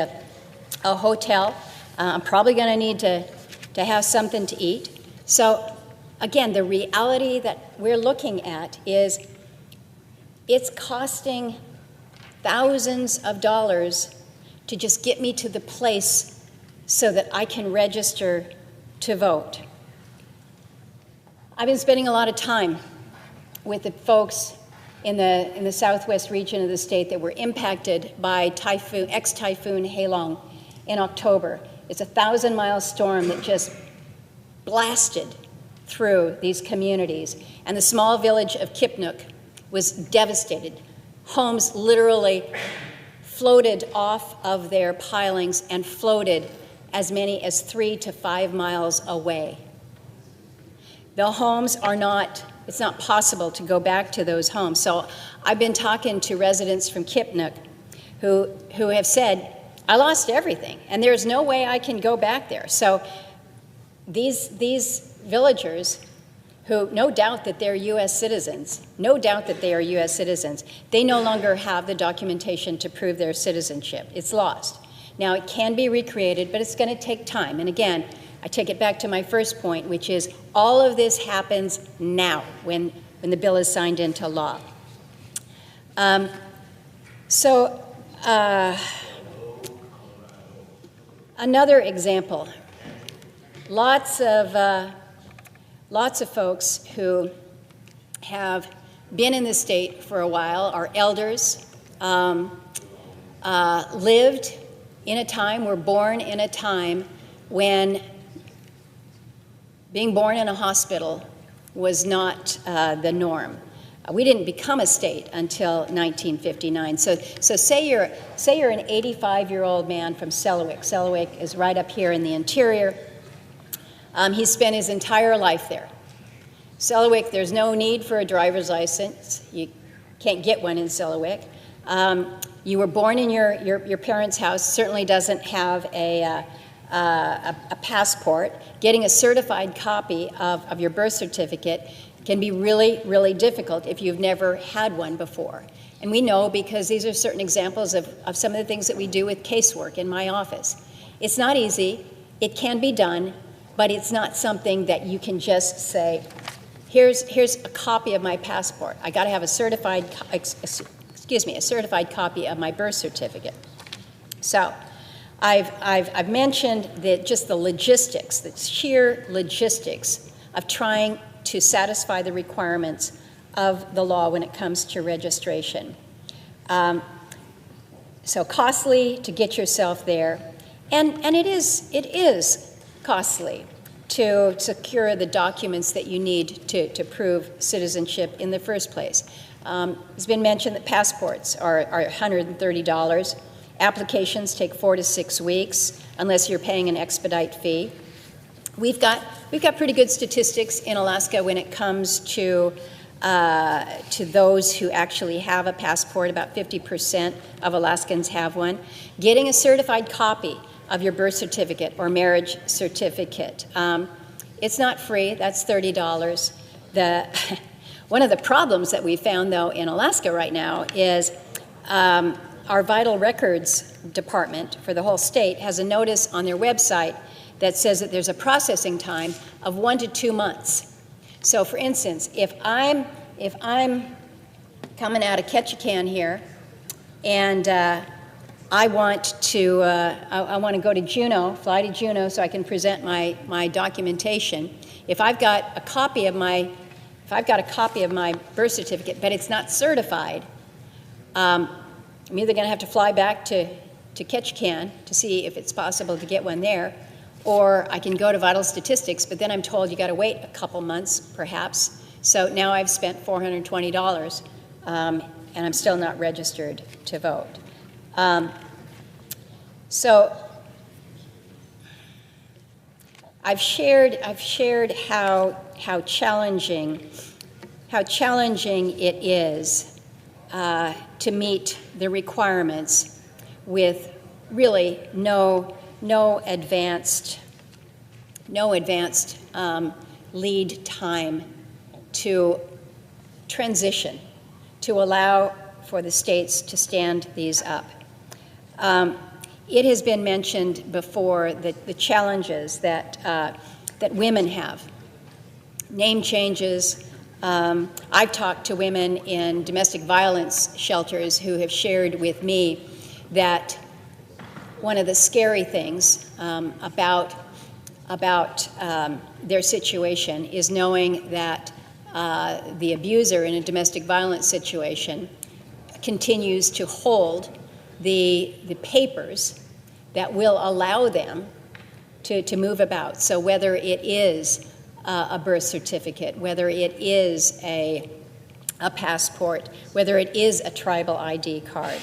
a hotel. I'm probably going to need to have something to eat. So again, the reality that we're looking at is it's costing thousands of dollars to just get me to the place so that I can register to vote. I've been spending a lot of time with the folks in the southwest region of the state that were impacted by ex-typhoon Halong in October. It's a 1,000-mile storm that just blasted through these communities. And the small village of Kipnuk was devastated. Homes literally floated off of their pilings and floated as many as 3 to 5 miles away. The homes are not, it's not possible to go back to those homes. So I've been talking to residents from Kipnuk who have said, I lost everything, and there's no way I can go back there. So these villagers, who no doubt that they're U.S. citizens, they no longer have the documentation to prove their citizenship. It's lost. Now, it can be recreated, but it's going to take time. And again, I take it back to my first point, which is all of this happens now when the bill is signed into law. Another example, lots of folks who have been in the state for a while, are elders, lived in a time, were born in a time when being born in a hospital was not the norm. We didn't become a state until 1959. So say you're an 85-year-old man from Selawik. Selawik is right up here in the interior. He spent his entire life there. Selawik, there's no need for a driver's license. You can't get one in Selawik. You were born in your parents' house, certainly doesn't have a passport. Getting a certified copy of your birth certificate can be really, really difficult if you've never had one before. And we know because these are certain examples of some of the things that we do with casework in my office. It's not easy. It can be done, but it's not something that you can just say, here's a copy of my passport. I got to have a certified copy of my birth certificate. So I've mentioned that just the logistics, the sheer logistics of trying to satisfy the requirements of the law when it comes to registration. So costly to get yourself there, and it is costly to secure the documents that you need to prove citizenship in the first place. It's been mentioned that passports are $130. Applications take 4 to 6 weeks, unless you're paying an expedite fee. We've got pretty good statistics in Alaska when it comes to those who actually have a passport. About 50% of Alaskans have one. Getting a certified copy of your birth certificate or marriage certificate. It's not free, that's $30. One of the problems that we found, though, in Alaska right now is our Vital Records Department for the whole state has a notice on their website that says that there's a processing time of 1 to 2 months. So, for instance, if I'm coming out of Ketchikan here, and I want to go to Juneau, fly to Juneau, so I can present my documentation. If I've got a copy of my birth certificate, but it's not certified, I'm either going to have to fly back to Ketchikan to see if it's possible to get one there, or I can go to Vital Statistics, but then I'm told you got to wait a couple months, perhaps. So now I've spent $420, and I'm still not registered to vote. So I've shared how challenging it is to meet the requirements with really no no advanced lead time to transition, to allow for the states to stand these up. It has been mentioned before that the challenges that women have, name changes. I've talked to women in domestic violence shelters who have shared with me that one of the scary things about their situation is knowing that the abuser in a domestic violence situation continues to hold the papers that will allow them to move about. So whether it is a birth certificate, whether it is a passport, whether it is a tribal ID card.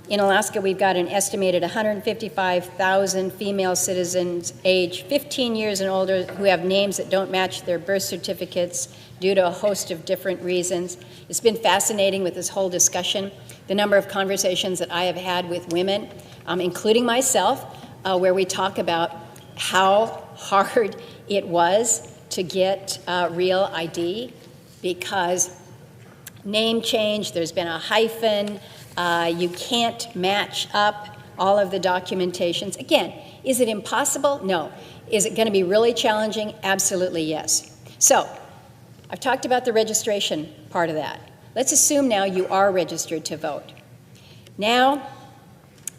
In Alaska, we've got an estimated 155,000 female citizens age 15 years and older who have names that don't match their birth certificates due to a host of different reasons. It's been fascinating with this whole discussion, the number of conversations that I have had with women, including myself, where we talk about how hard it was to get real ID because name change, there's been a hyphen, you can't match up all of the documentations. Again, is it impossible? No. Is it going to be really challenging? Absolutely yes. So, I've talked about the registration part of that. Let's assume now you are registered to vote. Now,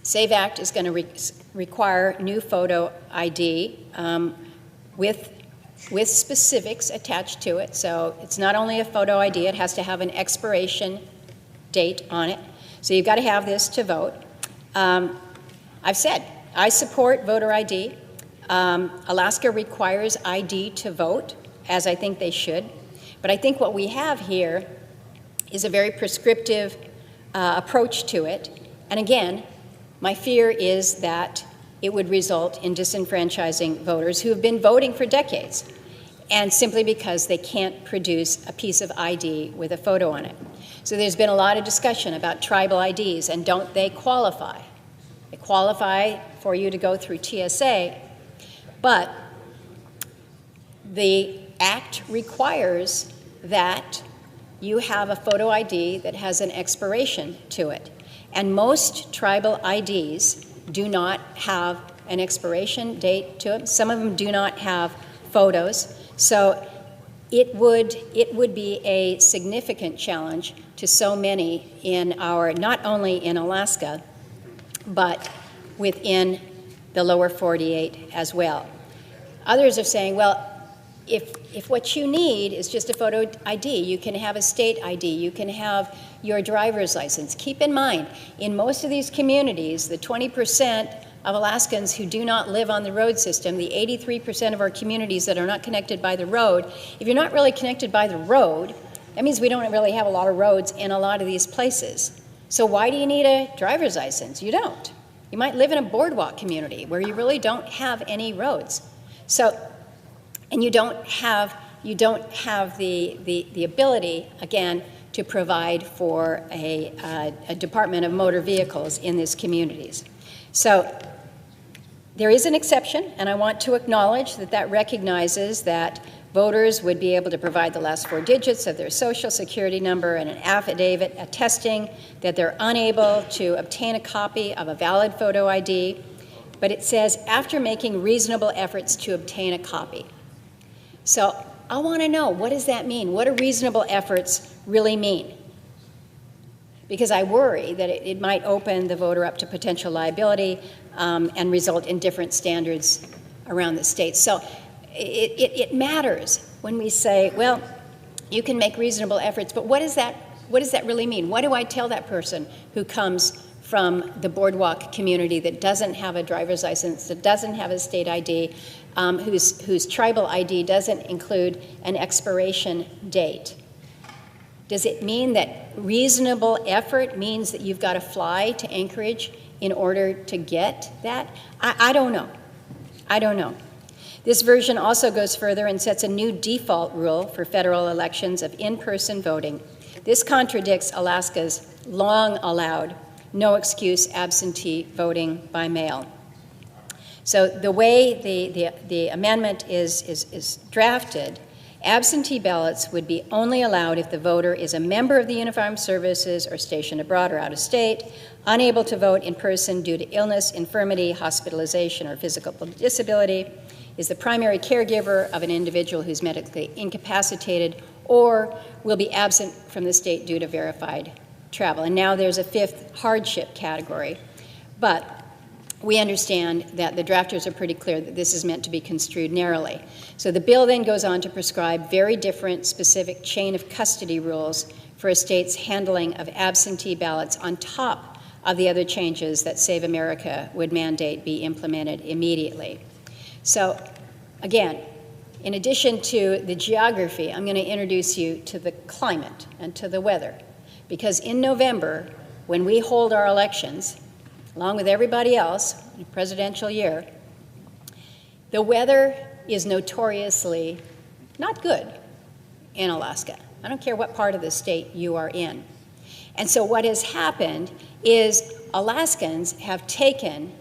SAVE Act is going to require new photo ID with specifics attached to it. So it's not only a photo ID, it has to have an expiration date on it. So you've got to have this to vote. I've said, I support voter ID. Alaska requires ID to vote, as I think they should. But I think what we have here is a very prescriptive approach to it. And again, my fear is that it would result in disenfranchising voters who have been voting for decades, and simply because they can't produce a piece of ID with a photo on it. So there's been a lot of discussion about tribal IDs, and don't they qualify? They qualify for you to go through TSA, but the Act requires that you have a photo ID that has an expiration to it. And most tribal IDs do not have an expiration date to it. Some of them do not have photos. So it would be a significant challenge to so many in our, not only in Alaska, but within the lower 48 as well. Others are saying, well, if what you need is just a photo ID, you can have a state ID, you can have your driver's license. Keep in mind, in most of these communities, the 20% of Alaskans who do not live on the road system, the 83% of our communities that are not connected by the road, if you're not really connected by the road, that means we don't really have a lot of roads in a lot of these places. So why do you need a driver's license? You don't. You might live in a boardwalk community where you really don't have any roads. So, and you don't have the ability, again, to provide for a Department of Motor Vehicles in these communities. So there is an exception, and I want to acknowledge that that recognizes that voters would be able to provide the last 4 digits of their social security number and an affidavit attesting that they're unable to obtain a copy of a valid photo ID, but it says after making reasonable efforts to obtain a copy. So I want to know, what does that mean? What do reasonable efforts really mean? Because I worry that it might open the voter up to potential liability and result in different standards around the state. So it matters when we say, well, you can make reasonable efforts, but what does that really mean? What do I tell that person who comes from the boardwalk community that doesn't have a driver's license, that doesn't have a state ID, whose tribal ID doesn't include an expiration date? Does it mean that reasonable effort means that you've got to fly to Anchorage in order to get that? I don't know. I don't know. This version also goes further and sets a new default rule for federal elections of in-person voting. This contradicts Alaska's long-allowed no-excuse absentee voting by mail. So the way the amendment is drafted, absentee ballots would be only allowed if the voter is a member of the uniformed services or stationed abroad or out of state, unable to vote in person due to illness, infirmity, hospitalization, or physical disability, is the primary caregiver of an individual who's medically incapacitated, or will be absent from the state due to verified travel. And now there's a fifth hardship category. But we understand that the drafters are pretty clear that this is meant to be construed narrowly. So the bill then goes on to prescribe very different specific chain of custody rules for a state's handling of absentee ballots on top of the other changes that Save America would mandate be implemented immediately. So again, in addition to the geography, I'm going to introduce you to the climate and to the weather. Because in November, when we hold our elections, along with everybody else, in a presidential year, the weather is notoriously not good in Alaska. I don't care what part of the state you are in. And so what has happened is Alaskans have taken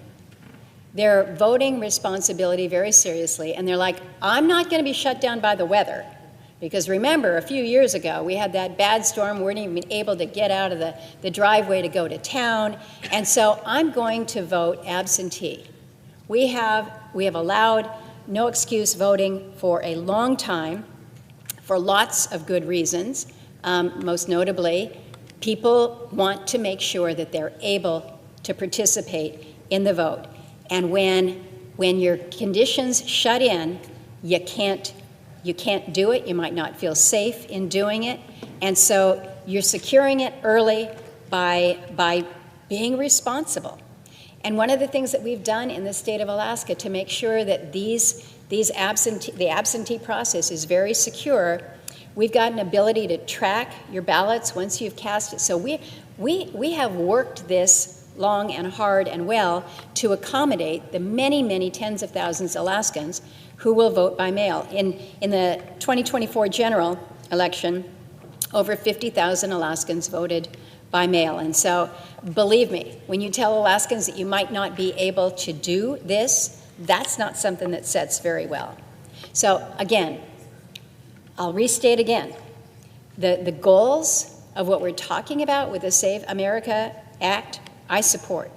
their voting responsibility very seriously, and they're like, I'm not going to be shut down by the weather. Because remember, a few years ago, we had that bad storm. We weren't even able to get out of the driveway to go to town. And so I'm going to vote absentee. We have allowed no excuse voting for a long time for lots of good reasons. Most notably, people want to make sure that they're able to participate in the vote. And when your conditions shut in, you can't do it. You might not feel safe in doing it. And so you're securing it early by being responsible. And one of the things that we've done in the state of Alaska to make sure that the absentee process is very secure, we've got an ability to track your ballots once you've cast it. So we have worked this long and hard and well to accommodate the many, many tens of thousands of Alaskans who will vote by mail. In the 2024 general election, over 50,000 Alaskans voted by mail. And so, believe me, when you tell Alaskans that you might not be able to do this, that's not something that sets very well. So again, I'll restate again, the goals of what we're talking about with the Save America Act, I support.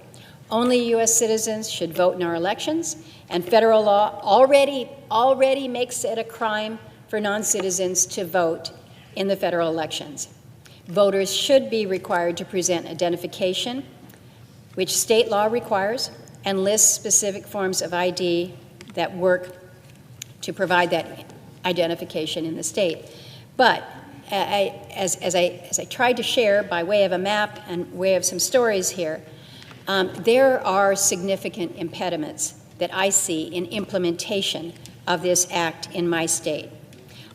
Only U.S. citizens should vote in our elections, and federal law already makes it a crime for non-citizens to vote in the federal elections. Voters should be required to present identification, which state law requires, and lists specific forms of ID that work to provide that identification in the state. But as I tried to share by way of a map and way of some stories here, there are significant impediments that I see in implementation of this act in my state.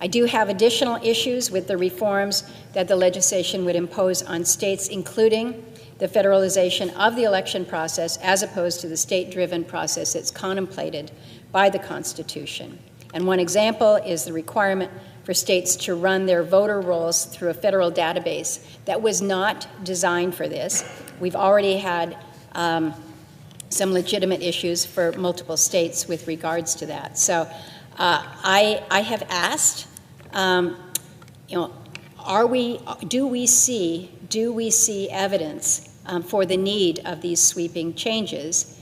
I do have additional issues with the reforms that the legislation would impose on states, including the federalization of the election process as opposed to the state-driven process that's contemplated by the Constitution. And one example is the requirement for states to run their voter rolls through a federal database that was not designed for this. We've already had some legitimate issues for multiple states with regards to that. So I have asked, do we see evidence for the need of these sweeping changes,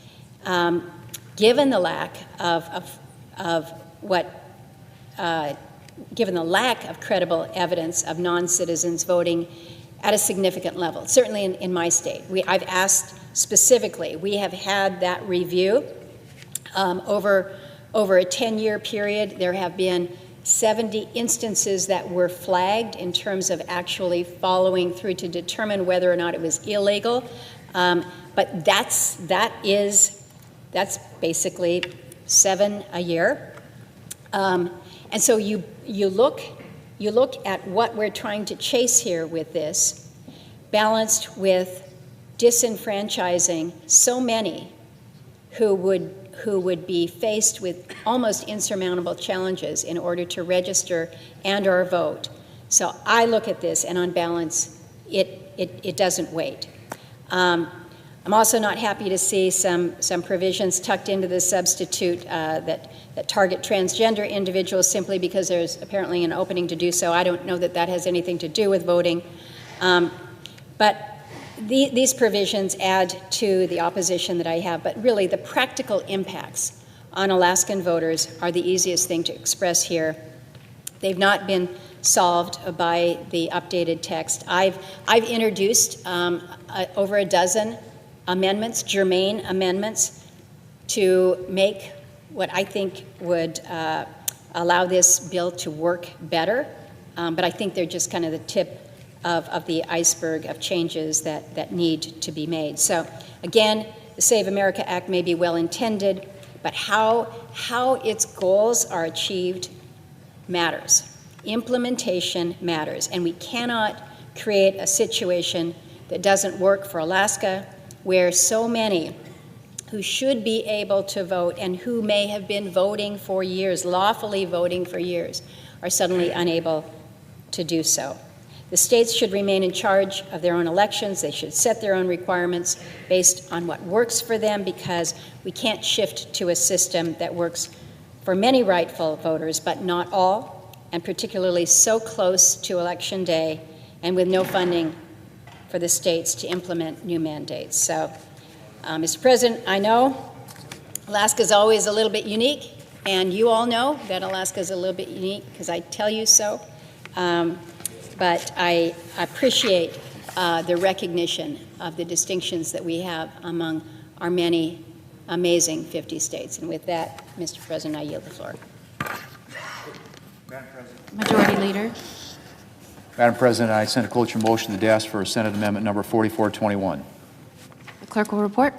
given the lack given the lack of credible evidence of non-citizens voting at a significant level, certainly in my state. I've asked specifically, we have had that review over a 10-year period. There have been 70 instances that were flagged in terms of actually following through to determine whether or not it was illegal. But that's basically 7 a year. And so you look at what we're trying to chase here with this, balanced with disenfranchising so many who would be faced with almost insurmountable challenges in order to register and/or vote. So I look at this, and on balance, it doesn't wait. I'm also not happy to see some provisions tucked into the substitute that target transgender individuals simply because there's apparently an opening to do so. I don't know that that has anything to do with voting. But these provisions add to the opposition that I have, but really the practical impacts on Alaskan voters are the easiest thing to express here. They've not been solved by the updated text. I've introduced over a dozen amendments, germane amendments, to make what I think would allow this bill to work better. But I think they're just kind of the tip of the iceberg of changes that need to be made. So again, the Save America Act may be well intended, but how its goals are achieved matters. Implementation matters, and we cannot create a situation that doesn't work for Alaska, where so many who should be able to vote and who may have been voting for years, lawfully voting for years, are suddenly unable to do so. The states should remain in charge of their own elections. They should set their own requirements based on what works for them, because we can't shift to a system that works for many rightful voters, but not all, and particularly so close to Election Day and with no funding for the states to implement new mandates. So, Mr. President, I know Alaska is always a little bit unique, and you all know that Alaska is a little bit unique because I tell you so. But I appreciate the recognition of the distinctions that we have among our many amazing 50 states. And with that, Mr. President, I yield the floor. Majority Leader. Madam President, I sent a cloture motion to the desk for Senate Amendment number 4421. The clerk will report.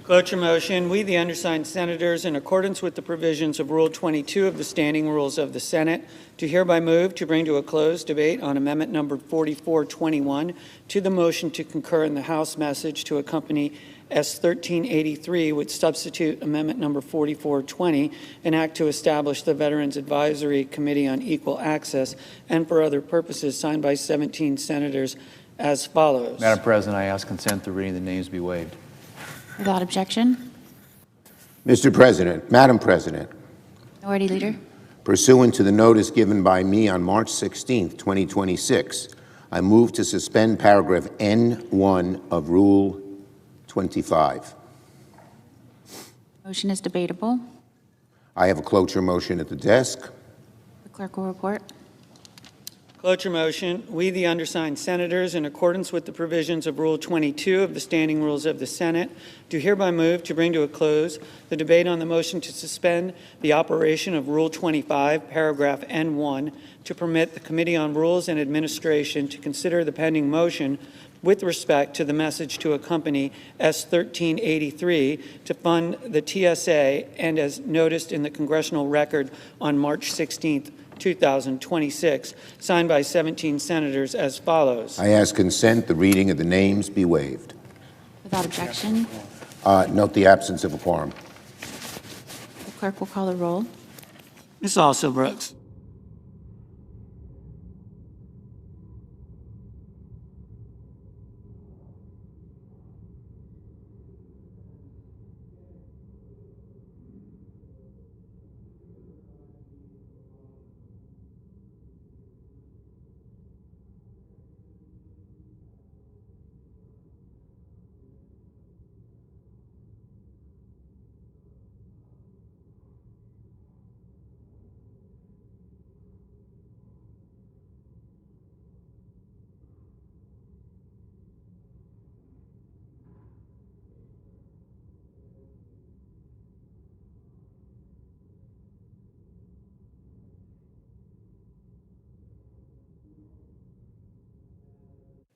Cloture motion, we, the undersigned senators, in accordance with the provisions of Rule 22 of the Standing Rules of the Senate, do hereby move to bring to a close debate on Amendment number 4421 to the motion to concur in the House message to accompany S1383 with substitute Amendment number 4420, an act to establish the Veterans Advisory Committee on Equal Access and for other purposes, signed by 17 senators as follows. Madam President, I ask consent the reading of the names be waived. Without objection. Mr. President, Madam President, Minority Leader. pursuant to the notice given by me on March 16, 2026, I move to suspend paragraph N1 of Rule 25. Motion is debatable. I have a cloture motion at the desk. The clerk will report. Cloture motion, we, the undersigned senators, in accordance with the provisions of Rule 22 of the Standing Rules of the Senate, do hereby move to bring to a close the debate on the motion to suspend the operation of Rule 25, paragraph N1, to permit the Committee on Rules and Administration to consider the pending motion with respect to the message to accompany S1383 to fund the TSA, and as noticed in the congressional record on March 16th, 2026, signed by 17 senators as follows. I ask consent the reading of the names be waived. Without objection. Note the absence of a quorum. The clerk will call the roll. Ms. Also-Brooks.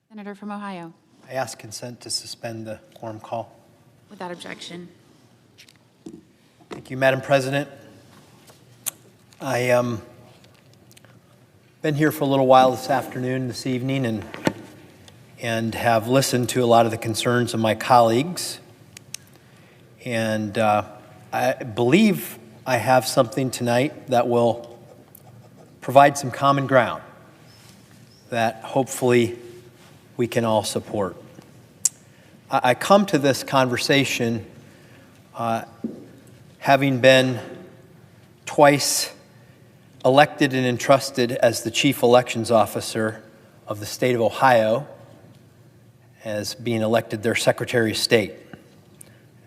Senator from Ohio. I ask consent to suspend the quorum call. Without objection. Thank you, Madam President. I been here for a little while this afternoon, this evening, and have listened to a lot of the concerns of my colleagues. And I believe I have something tonight that will provide some common ground that hopefully we can all support. I come to this conversation having been twice elected and entrusted as the chief elections officer of the state of Ohio, as being elected their Secretary of State.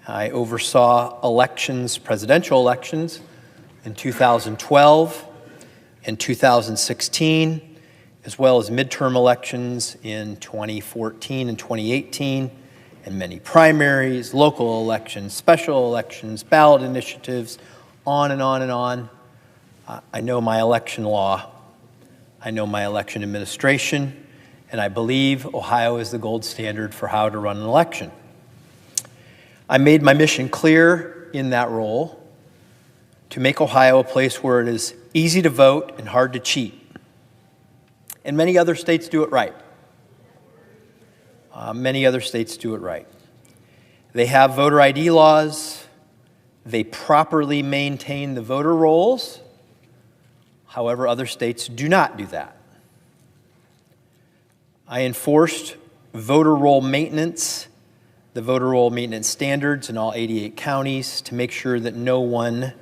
I oversaw elections, presidential elections, in 2012 and 2016, as well as midterm elections in 2014 and 2018, and many primaries, local elections, special elections, ballot initiatives, on and on and on. I know my election law. I know my election administration, and I believe Ohio is the gold standard for how to run an election. I made my mission clear in that role to make Ohio a place where it is easy to vote and hard to cheat. And many other states do it right. Many other states do it right. They have voter ID laws. They properly maintain the voter rolls. However, other states do not do that. I enforced voter roll maintenance, the voter roll maintenance standards in all 88 counties to make sure that no one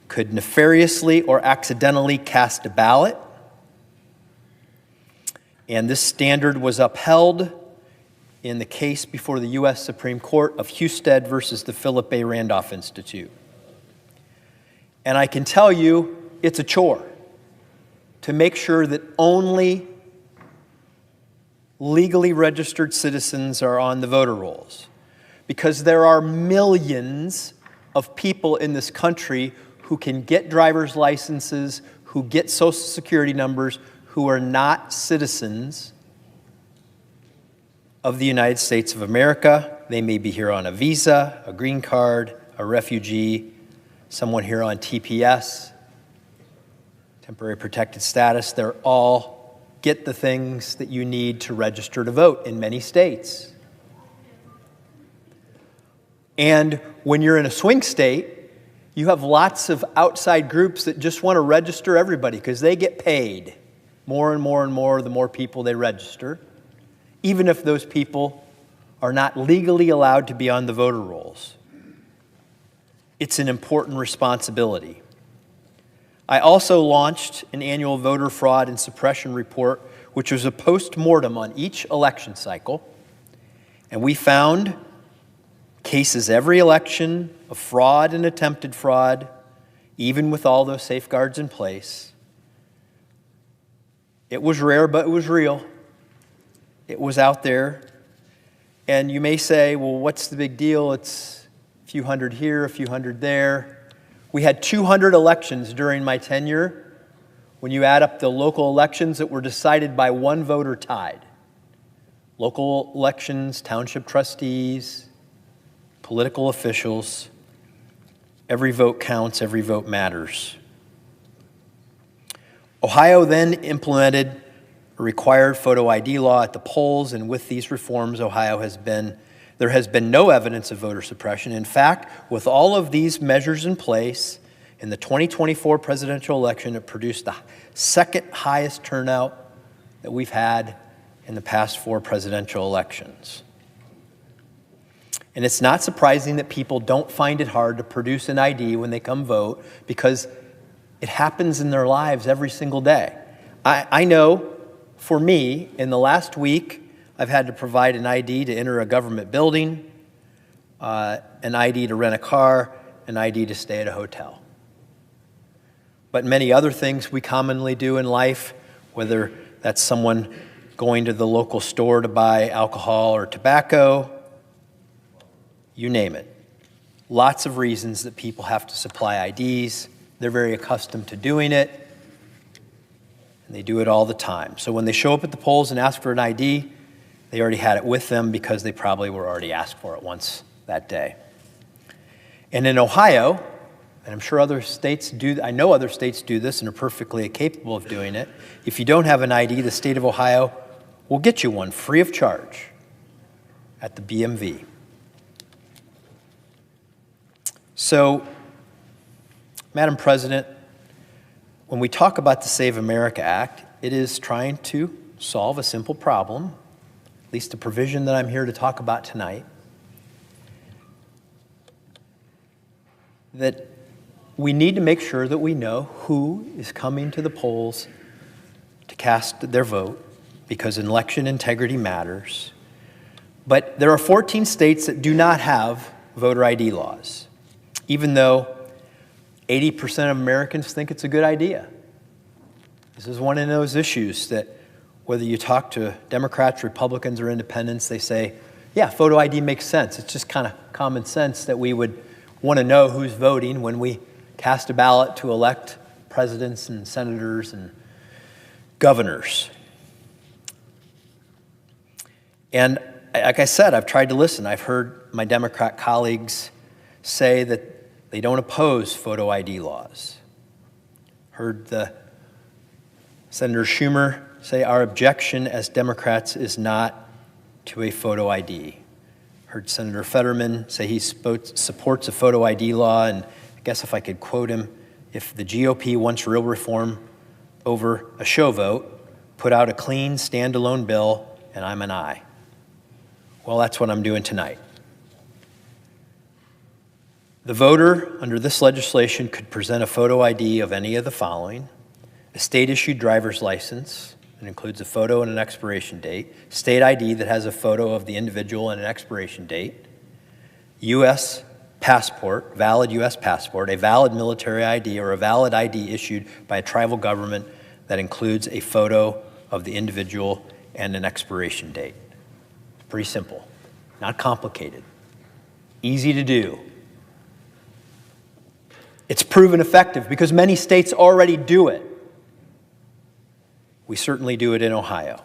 could nefariously or accidentally cast a ballot. And this standard was upheld in the case before the U.S. Supreme Court of Husted versus the Philip A. Randolph Institute. And I can tell you, it's a chore to make sure that only legally registered citizens are on the voter rolls, because there are millions of people in this country who can get driver's licenses, who get social security numbers, who are not citizens of the United States of America. They may be here on a visa, a green card, a refugee, someone here on TPS, temporary protected status. They're all get the things that you need to register to vote in many states. And when you're in a swing state, you have lots of outside groups that just want to register everybody because they get paid more and more and more the more people they register, even if those people are not legally allowed to be on the voter rolls. It's an important responsibility. I also launched an annual voter fraud and suppression report, which was a post-mortem on each election cycle, and we found cases every election of fraud and attempted fraud, even with all those safeguards in place. It was rare, but it was real. It was out there. And you may say, well, what's the big deal? It's a few hundred here, a few hundred there. We had 200 elections during my tenure. When you add up the local elections that were decided by one voter tied. Local elections, township trustees, political officials, every vote counts, every vote matters. Ohio then implemented a required photo ID law at the polls, and with these reforms, there has been no evidence of voter suppression. In fact, with all of these measures in place, in the 2024 presidential election, it produced the second highest turnout that we've had in the past 4 presidential elections. And it's not surprising that people don't find it hard to produce an ID when they come vote, because it happens in their lives every single day. I know, for me, in the last week, I've had to provide an ID to enter a government building, an ID to rent a car, an ID to stay at a hotel. But many other things we commonly do in life, whether that's someone going to the local store to buy alcohol or tobacco, you name it. Lots of reasons that people have to supply IDs. They're very accustomed to doing it, and they do it all the time. So when they show up at the polls and ask for an ID, they already had it with them because they probably were already asked for it once that day. And in Ohio, and I'm sure other states do, I know other states do this and are perfectly capable of doing it. If you don't have an ID, the state of Ohio will get you one free of charge at the BMV. So, Madam President, when we talk about the Save America Act, it is trying to solve a simple problem at least the provision that I'm here to talk about tonight, that we need to make sure that we know who is coming to the polls to cast their vote, because election integrity matters. But there are 14 states that do not have voter ID laws, even though 80% of Americans think it's a good idea. This is one of those issues that whether you talk to Democrats, Republicans, or independents, they say, yeah, photo ID makes sense. It's just kind of common sense that we would want to know who's voting when we cast a ballot to elect presidents and senators and governors. And like I said, I've tried to listen. I've heard my Democrat colleagues say that they don't oppose photo ID laws. Heard the Senator Schumer say our objection as Democrats is not to a photo ID. Heard Senator Fetterman say he supports a photo ID law, and I guess if I could quote him, if the GOP wants real reform over a show vote, put out a clean, standalone bill, and I'm an aye. Well, that's what I'm doing tonight. The voter under this legislation could present a photo ID of any of the following: a state-issued driver's license that includes a photo and an expiration date, state ID that has a photo of the individual and an expiration date, U.S. passport, valid U.S. passport, a valid military ID, or a valid ID issued by a tribal government that includes a photo of the individual and an expiration date. Pretty simple, not complicated, easy to do. It's proven effective because many states already do it. We certainly do it in Ohio.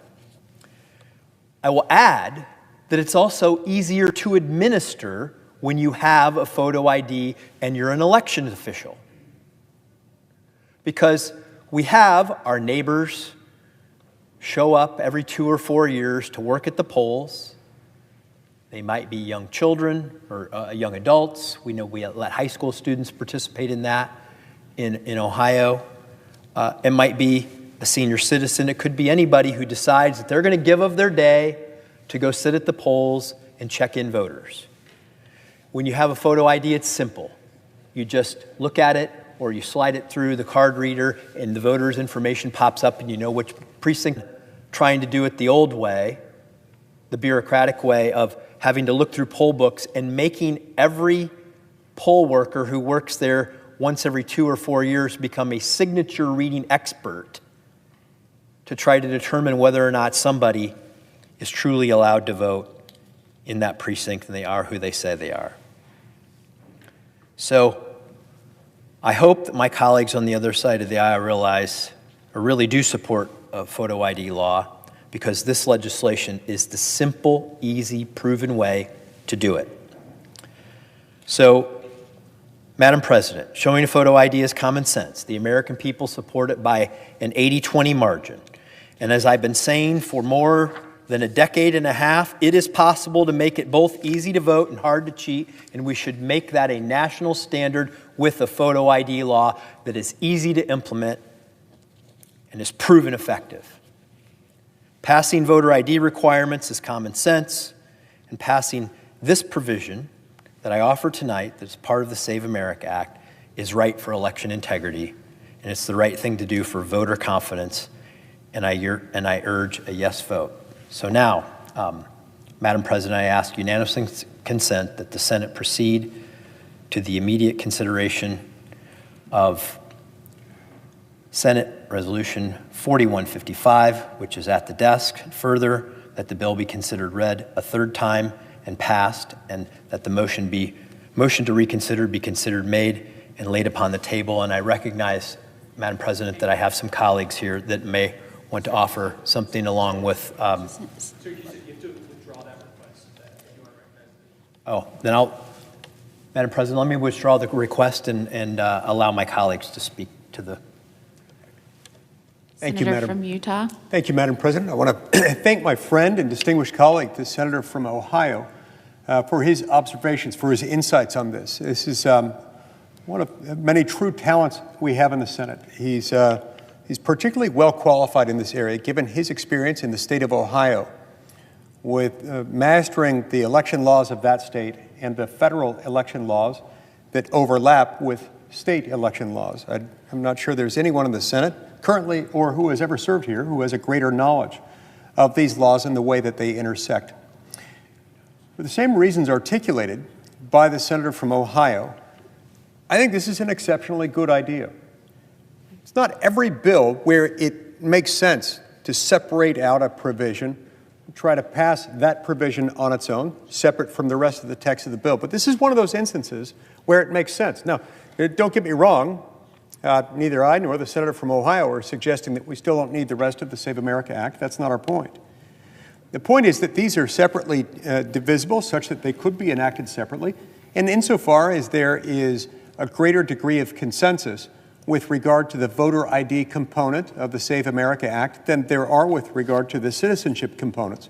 I will add that it's also easier to administer when you have a photo ID and you're an election official. Because we have our neighbors show up every 2 or 4 years to work at the polls. They might be young children or young adults. We know we let high school students participate in that in Ohio. It might be a senior citizen. It could be anybody who decides that they're going to give of their day to go sit at the polls and check in voters. When you have a photo ID, it's simple. You just look at it or you slide it through the card reader and the voter's information pops up and you know which precinct. Trying to do it the old way, the bureaucratic way of having to look through poll books and making every poll worker who works there once every 2 or 4 years become a signature reading expert to try to determine whether or not somebody is truly allowed to vote in that precinct and they are who they say they are. So I hope that my colleagues on the other side of the aisle realize or really do support a photo ID law, because this legislation is the simple, easy, proven way to do it. So, Madam President, showing a photo ID is common sense. The American people support it by an 80-20 margin. And as I've been saying for more than a decade and a half, it is possible to make it both easy to vote and hard to cheat, and we should make that a national standard with a photo ID law that is easy to implement and is proven effective. Passing voter ID requirements is common sense, and passing this provision that I offer tonight, that's part of the Save America Act, is right for election integrity, and it's the right thing to do for voter confidence, and I urge a yes vote. So now, Madam President, I ask unanimous consent that the Senate proceed to the immediate consideration of Senate Resolution 4155, which is at the desk. Further, that the bill be considered read a third time and passed, and that the motion to reconsider be considered made and laid upon the table. And I recognize, Madam President, that I have some colleagues here that may want to offer something along with. So you have to withdraw that request. Then Madam President, let me withdraw the request and allow my colleagues to speak to the. Thank you, Madam. From Utah. Thank you, Madam President. I want to thank my friend and distinguished colleague, the Senator from Ohio, for his observations, for his insights on this. This is one of many true talents we have in the Senate. He's particularly well qualified in this area, given his experience in the state of Ohio, with mastering the election laws of that state and the federal election laws that overlap with state election laws. I'm not sure there's anyone in the Senate currently or who has ever served here who has a greater knowledge of these laws and the way that they intersect. For the same reasons articulated by the senator from Ohio, I think this is an exceptionally good idea. It's not every bill where it makes sense to separate out a provision, try to pass that provision on its own, separate from the rest of the text of the bill. But this is one of those instances where it makes sense. Now, don't get me wrong, neither I nor the senator from Ohio are suggesting that we still don't need the rest of the Save America Act. That's not our point. The point is that these are separately divisible such that they could be enacted separately. And insofar as there is a greater degree of consensus with regard to the voter ID component of the Save America Act than there are with regard to the citizenship components,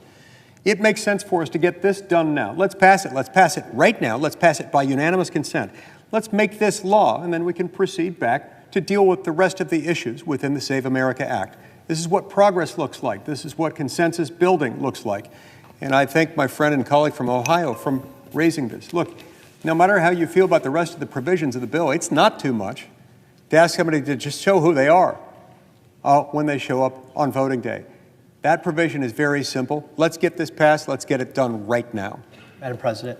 it makes sense for us to get this done now. Let's pass it. Let's pass it right now. Let's pass it by unanimous consent. Let's make this law, and then we can proceed back to deal with the rest of the issues within the Save America Act. This is what progress looks like. This is what consensus building looks like. And I thank my friend and colleague from Ohio for raising this. Look, no matter how you feel about the rest of the provisions of the bill, it's not too much to ask somebody to just show who they are when they show up on voting day. That provision is very simple. Let's get this passed. Let's get it done right now. Madam President,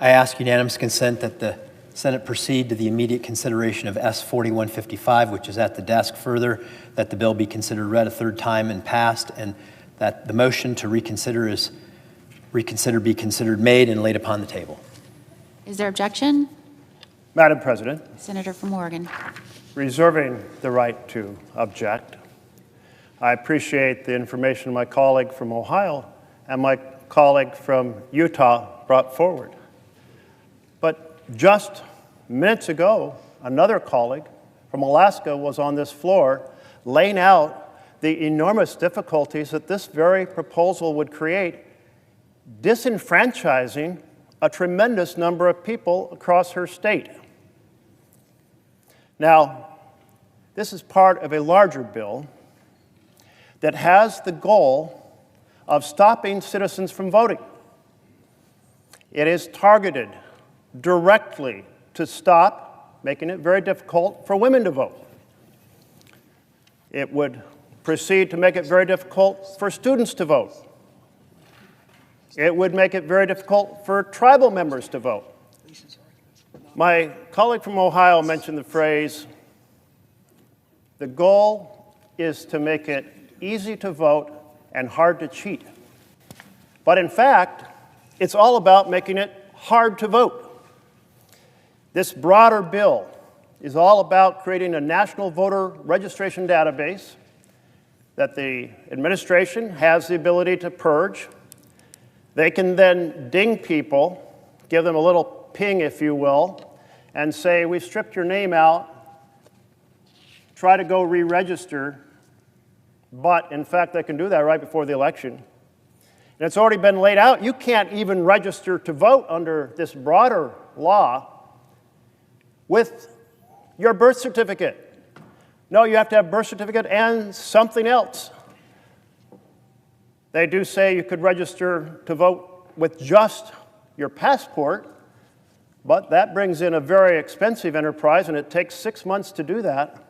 I ask unanimous consent that the Senate proceed to the immediate consideration of S 4155, which is at the desk. Further, that the bill be considered read a third time and passed, and that the motion to reconsider be considered made and laid upon the table. Is there objection? Madam President, Senator from Oregon. reserving the right to object, I appreciate the information my colleague from Ohio and my colleague from Utah brought forward. But just minutes ago, another colleague from Alaska was on this floor laying out the enormous difficulties that this very proposal would create, disenfranchising a tremendous number of people across her state. Now, this is part of a larger bill that has the goal of stopping citizens from voting. It is targeted directly to stop making it very difficult for women to vote. It would proceed to make it very difficult for students to vote. It would make it very difficult for tribal members to vote. My colleague from Ohio mentioned the phrase, the goal is to make it easy to vote and hard to cheat. But in fact, it's all about making it hard to vote. This broader bill is all about creating a national voter registration database that the administration has the ability to purge. They can then ding people, give them a little ping, if you will, and say, we've stripped your name out, try to go re-register, but in fact, they can do that right before the election. And it's already been laid out. You can't even register to vote under this broader law with your birth certificate. No, you have to have birth certificate and something else. They do say you could register to vote with just your passport, but that brings in a very expensive enterprise, and it takes 6 months to do that.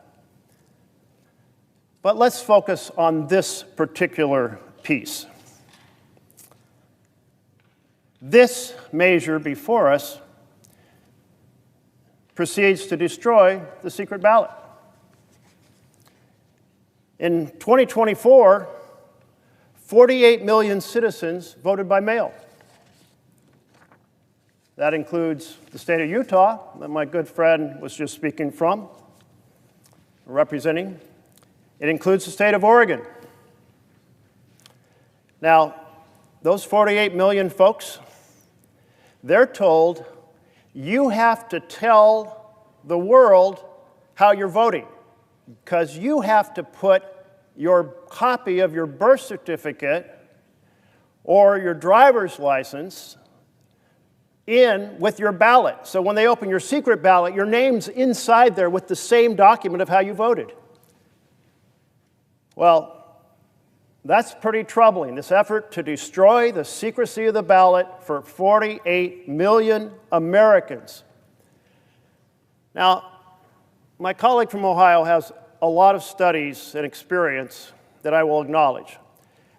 But let's focus on this particular piece. This measure before us proceeds to destroy the secret ballot. In 2024, 48 million citizens voted by mail. That includes the state of Utah, that my good friend was just speaking from, representing. It includes the state of Oregon. Now, those 48 million folks, they're told, you have to tell the world how you're voting, because you have to put your copy of your birth certificate or your driver's license in with your ballot. So when they open your secret ballot, your name's inside there with the same document of how you voted. Well, That's pretty troubling, this effort to destroy the secrecy of the ballot for 48 million Americans. Now, my colleague from Ohio has a lot of studies and experience that I will acknowledge,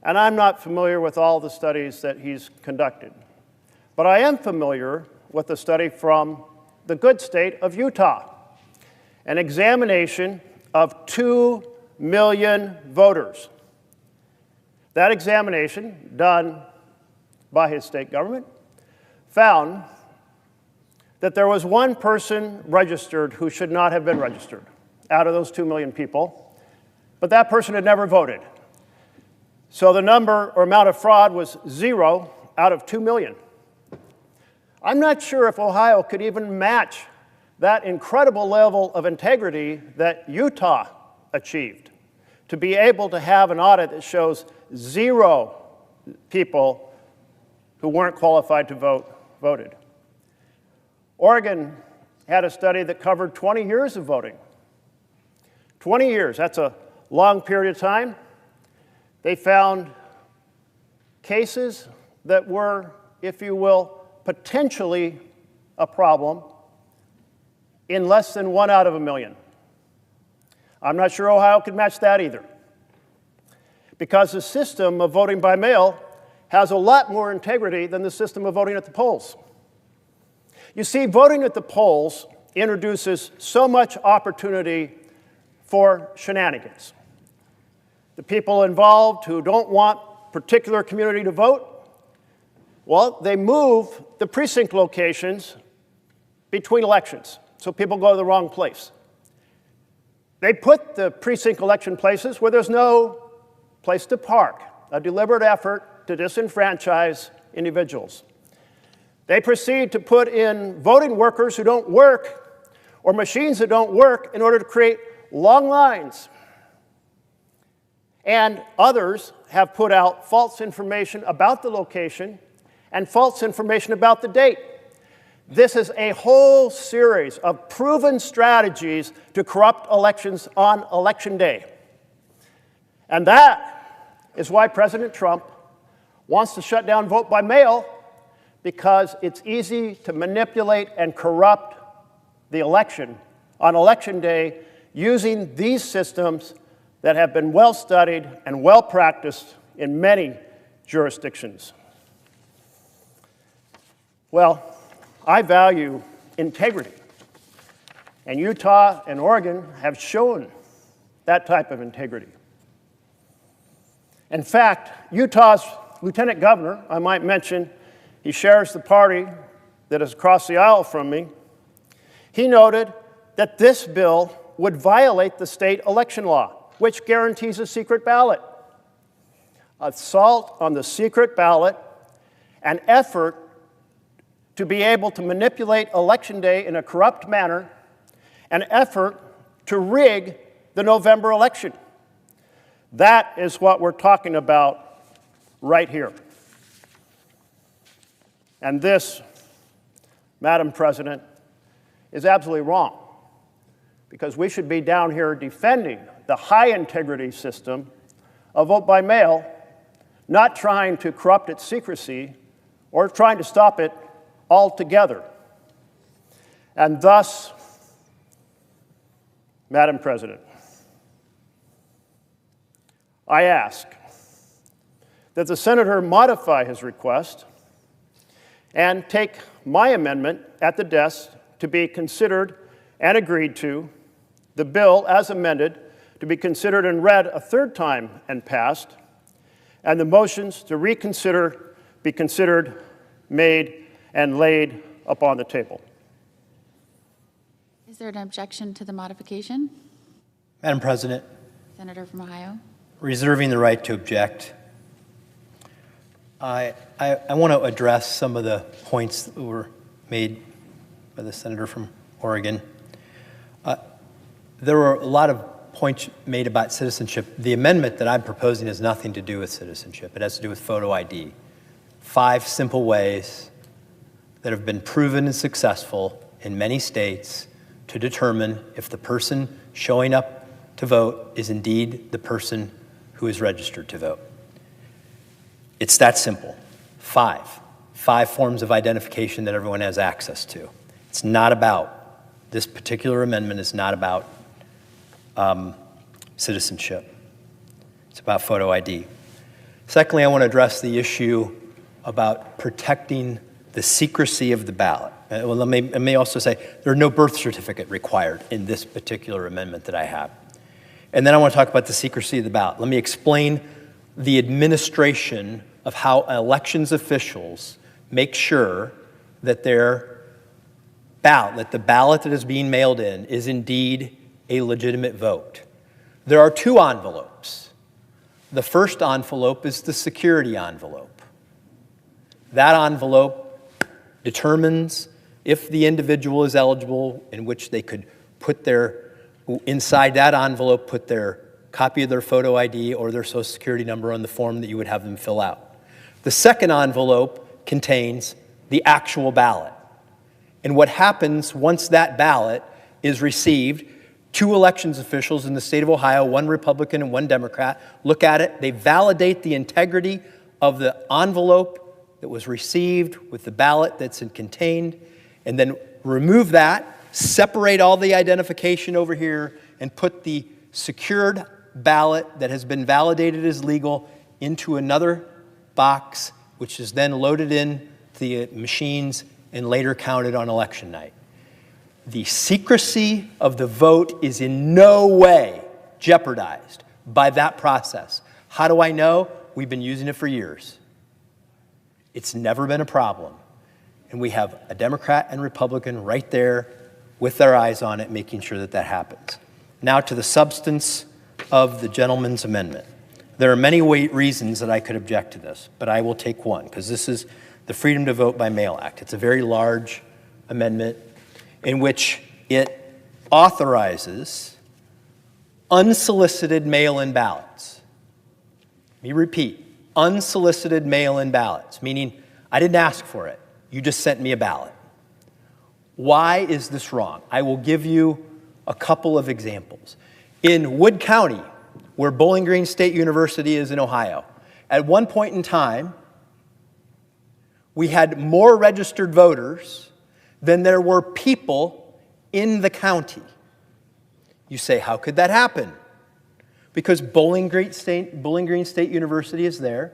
and I'm not familiar with all the studies that he's conducted. But I am familiar with the study from the good state of Utah, an examination of 2 million voters. That examination, done by his state government, found that there was one person registered who should not have been registered out of those 2 million people, but that person had never voted. So the number or amount of fraud was 0 out of 2 million. I'm not sure if Ohio could even match that incredible level of integrity that Utah achieved, to be able to have an audit that shows 0 people who weren't qualified to vote voted. Oregon had a study that covered 20 years of voting. 20 years, that's a long period of time. They found cases that were, if you will, potentially a problem in less than 1 out of 1 million. I'm not sure Ohio could match that either, because the system of voting by mail has a lot more integrity than the system of voting at the polls. You see, voting at the polls introduces so much opportunity for shenanigans. The people involved who don't want a particular community to vote, well, they move the precinct locations between elections, so people go to the wrong place. They put the precinct election places where there's no place to park, a deliberate effort to disenfranchise individuals. They proceed to put in voting workers who don't work or machines that don't work in order to create long lines. And others have put out false information about the location and false information about the date. This is a whole series of proven strategies to corrupt elections on Election Day. And that is why President Trump wants to shut down vote by mail, because it's easy to manipulate and corrupt the election on Election Day using these systems that have been well studied and well practiced in many jurisdictions. Well, I value integrity, and Utah and Oregon have shown that type of integrity. In fact, Utah's lieutenant governor, I might mention, he shares the party that is across the aisle from me. He noted that this bill would violate the state election law, which guarantees a secret ballot. Assault on the secret ballot, an effort to be able to manipulate Election Day in a corrupt manner, an effort to rig the November election. That is what we're talking about right here. And this, Madam President, is absolutely wrong, because we should be down here defending the high integrity system of vote by mail, not trying to corrupt its secrecy or trying to stop it altogether. And thus, Madam President, I ask that the senator modify his request and take my amendment at the desk to be considered and agreed to, the bill as amended to be considered and read a third time and passed, and the motions to reconsider be considered, made, and laid upon the table. Is there an objection to the modification? Madam President, Senator from Ohio. Reserving the right to object, I want to address some of the points that were made by the senator from Oregon. There were a lot of points made about citizenship. The amendment that I'm proposing has nothing to do with citizenship. It has to do with photo ID. 5 simple ways that have been proven and successful in many states to determine if the person showing up to vote is indeed the person who is registered to vote. It's that simple. Five forms of identification that everyone has access to. It's not about, this particular amendment is not about citizenship. It's about photo ID. Secondly, I want to address the issue about protecting the secrecy of the ballot. Well, let me also say, there's no birth certificate required in this particular amendment that I have. And then I want to talk about the secrecy of the ballot. Let me explain the administration of how elections officials make sure that their ballot, that the ballot that is being mailed in is indeed a legitimate vote. There are two envelopes. The first envelope is the security envelope. That envelope determines if the individual is eligible, in which they could put inside that envelope, put their copy of their photo ID or their social security number on the form that you would have them fill out. The second envelope contains the actual ballot. And what happens once that ballot is received, two elections officials in the state of Ohio, one Republican and one Democrat, look at it, they validate the integrity of the envelope that was received with the ballot that's contained, and then remove that, separate all the identification over here, and put the secured ballot that has been validated as legal into another box, which is then loaded in the machines and later counted on election night. The secrecy of the vote is in no way jeopardized by that process. How do I know? We've been using it for years. It's never been a problem. And we have a Democrat and Republican right there with their eyes on it, making sure that that happens. Now to the substance of the gentleman's amendment. There are many reasons that I could object to this, but I will take one, because this is the Freedom to Vote by Mail Act. It's a very large amendment in which it authorizes unsolicited mail-in ballots. Let me repeat, unsolicited mail-in ballots, meaning I didn't ask for it. You just sent me a ballot. Why is this wrong? I will give you a couple of examples. In Wood County, where Bowling Green State University is in Ohio, at one point in time, we had more registered voters than there were people in the county. You say, how could that happen? Because Bowling Green State University is there,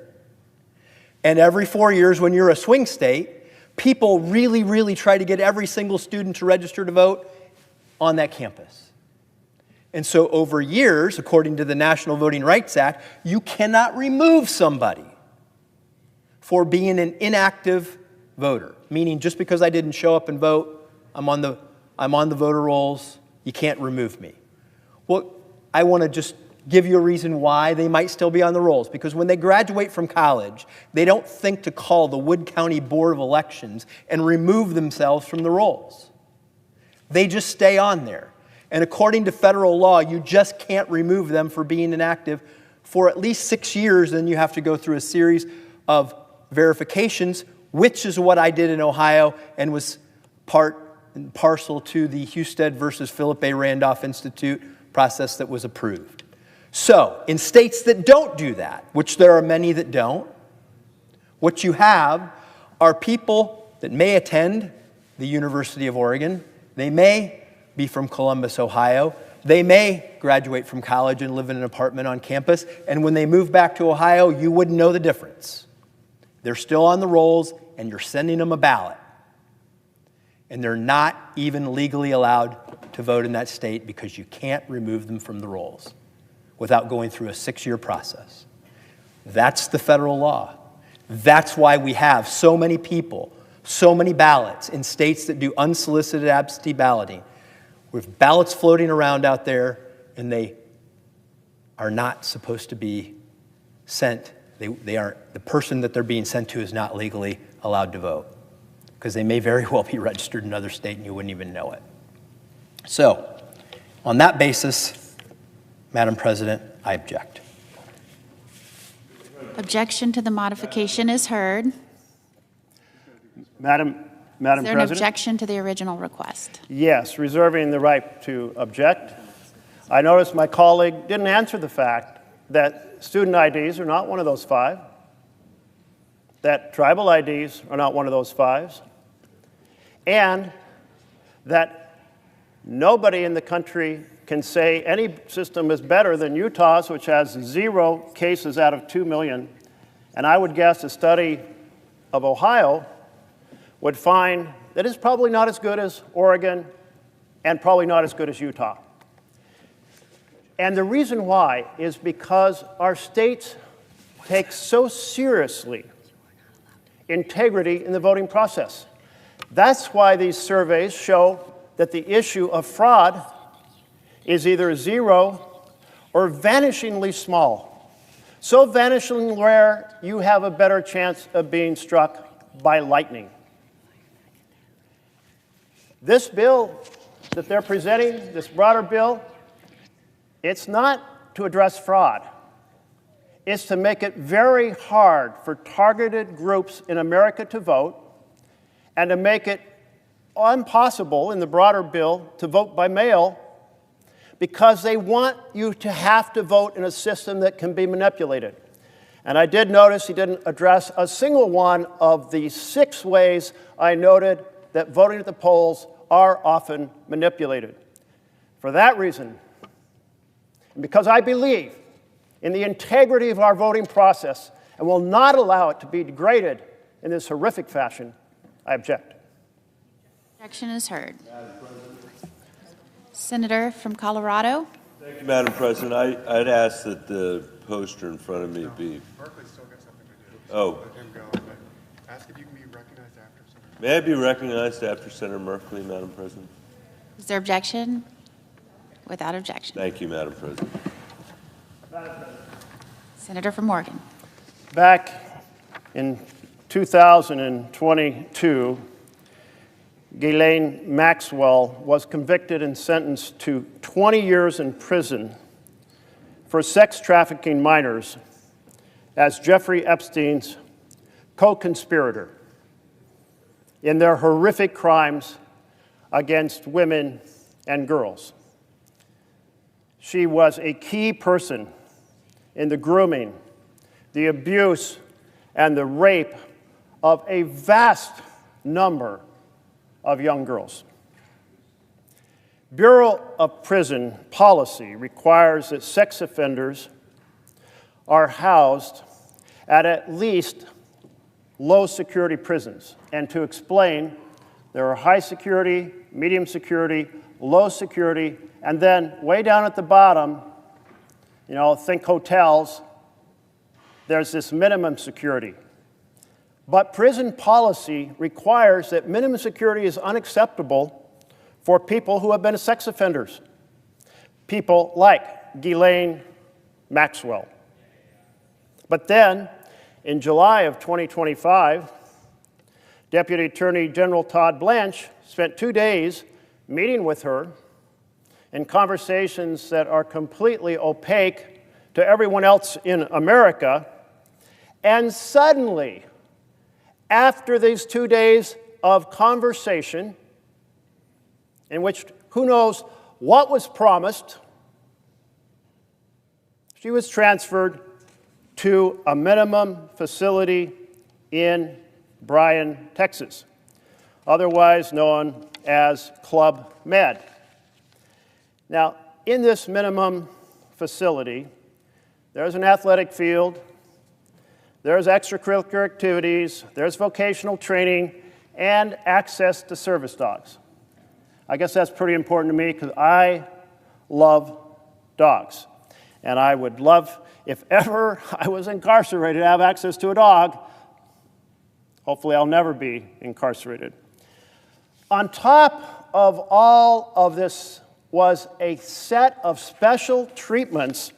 and every 4 years when you're a swing state, people really, really try to get every single student to register to vote on that campus. And so over years, according to the National Voting Rights Act, you cannot remove somebody for being an inactive voter, meaning just because I didn't show up and vote, I'm on the voter rolls, you can't remove me. Well, I want to just give you a reason why they might still be on the rolls, because when they graduate from college, they don't think to call the Wood County Board of Elections and remove themselves from the rolls. They just stay on there. And according to federal law, you just can't remove them for being inactive for at least 6 years, then you have to go through a series of verifications, which is what I did in Ohio and was part and parcel to the Husted versus Philip A. Randolph Institute process that was approved. So, in states that don't do that, which there are many that don't, what you have are people that may attend the University of Oregon, they may be from Columbus, Ohio, they may graduate from college and live in an apartment on campus, and when they move back to Ohio, you wouldn't know the difference. They're still on the rolls, and you're sending them a ballot. And they're not even legally allowed to vote in that state because you can't remove them from the rolls without going through a 6-year process. That's the federal law. That's why we have so many people, so many ballots in states that do unsolicited absentee balloting, with ballots floating around out there, and they are not supposed to be sent. They aren't, the person that they're being sent to is not legally allowed to vote, because they may very well be registered in another state and you wouldn't even know it. So, on that basis, Madam President, I object. Objection to the modification is heard. Madam Is there an President? objection to the original request? Yes, reserving the right to object. I noticed my colleague didn't answer the fact that student IDs are not one of those 5. that tribal IDs are not one of those fives, and that nobody in the country can say any system is better than Utah's, which has 0 cases out of 2 million. And I would guess a study of Ohio would find that it's probably not as good as Oregon and probably not as good as Utah. And the reason why is because our states take so seriously integrity in the voting process. That's why these surveys show that the issue of fraud is either 0 or vanishingly small. So vanishingly rare, you have a better chance of being struck by lightning. This bill that they're presenting, this broader bill, it's not to address fraud. It's to make it very hard for targeted groups in America to vote and to make it impossible in the broader bill to vote by mail because they want you to have to vote in a system that can be manipulated. And I did notice he didn't address a single one of the 6 ways I noted that voting at the polls are often manipulated. For that reason, and because I believe in the integrity of our voting process and will not allow it to be degraded in this horrific fashion, I object. Objection is heard. Senator from Colorado. Thank you, Madam President. I'd ask that the poster in front of me be. Berkeley's still got something to do. Oh. Let him go. Ask if you can be recognized after Senator. May I be recognized after Senator Merkley, Madam President? Is there objection? Without objection. Thank you, Madam President. Senator from Oregon. Back in 2022, Ghislaine Maxwell was convicted and sentenced to 20 years in prison for sex trafficking minors as Jeffrey Epstein's co-conspirator in their horrific crimes against women and girls. She was a key person in the grooming, the abuse, and the rape of a vast number of young girls. Bureau of Prison policy requires that sex offenders are housed at least low security prisons. And to explain, there are high security, medium security, low security, and then way down at the bottom, think hotels, there's this minimum security. But prison policy requires that minimum security is unacceptable for people who have been sex offenders, people like Ghislaine Maxwell. But then, in July of 2025, Deputy Attorney General Todd Blanche spent 2 days meeting with her in conversations that are completely opaque to everyone else in America. And suddenly, after these 2 days of conversation, in which who knows what was promised, she was transferred to a minimum facility in Bryan, Texas, otherwise known as Club Med. Now, in this minimum facility, there's an athletic field, there's extracurricular activities, there's vocational training, and access to service dogs. I guess that's pretty important to me because I love dogs. And I would love, if ever I was incarcerated, to have access to a dog. Hopefully I'll never be incarcerated. On top of all of this was a set of special treatments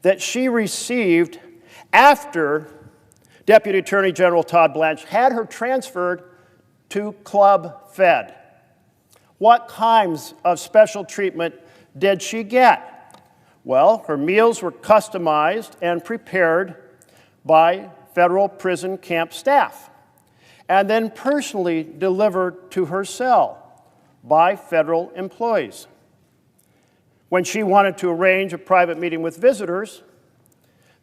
that she received after Deputy Attorney General Todd Blanche had her transferred to Club Fed. What kinds of special treatment did she get? Well, her meals were customized and prepared by federal prison camp staff, and then personally delivered to her cell by federal employees. When she wanted to arrange a private meeting with visitors,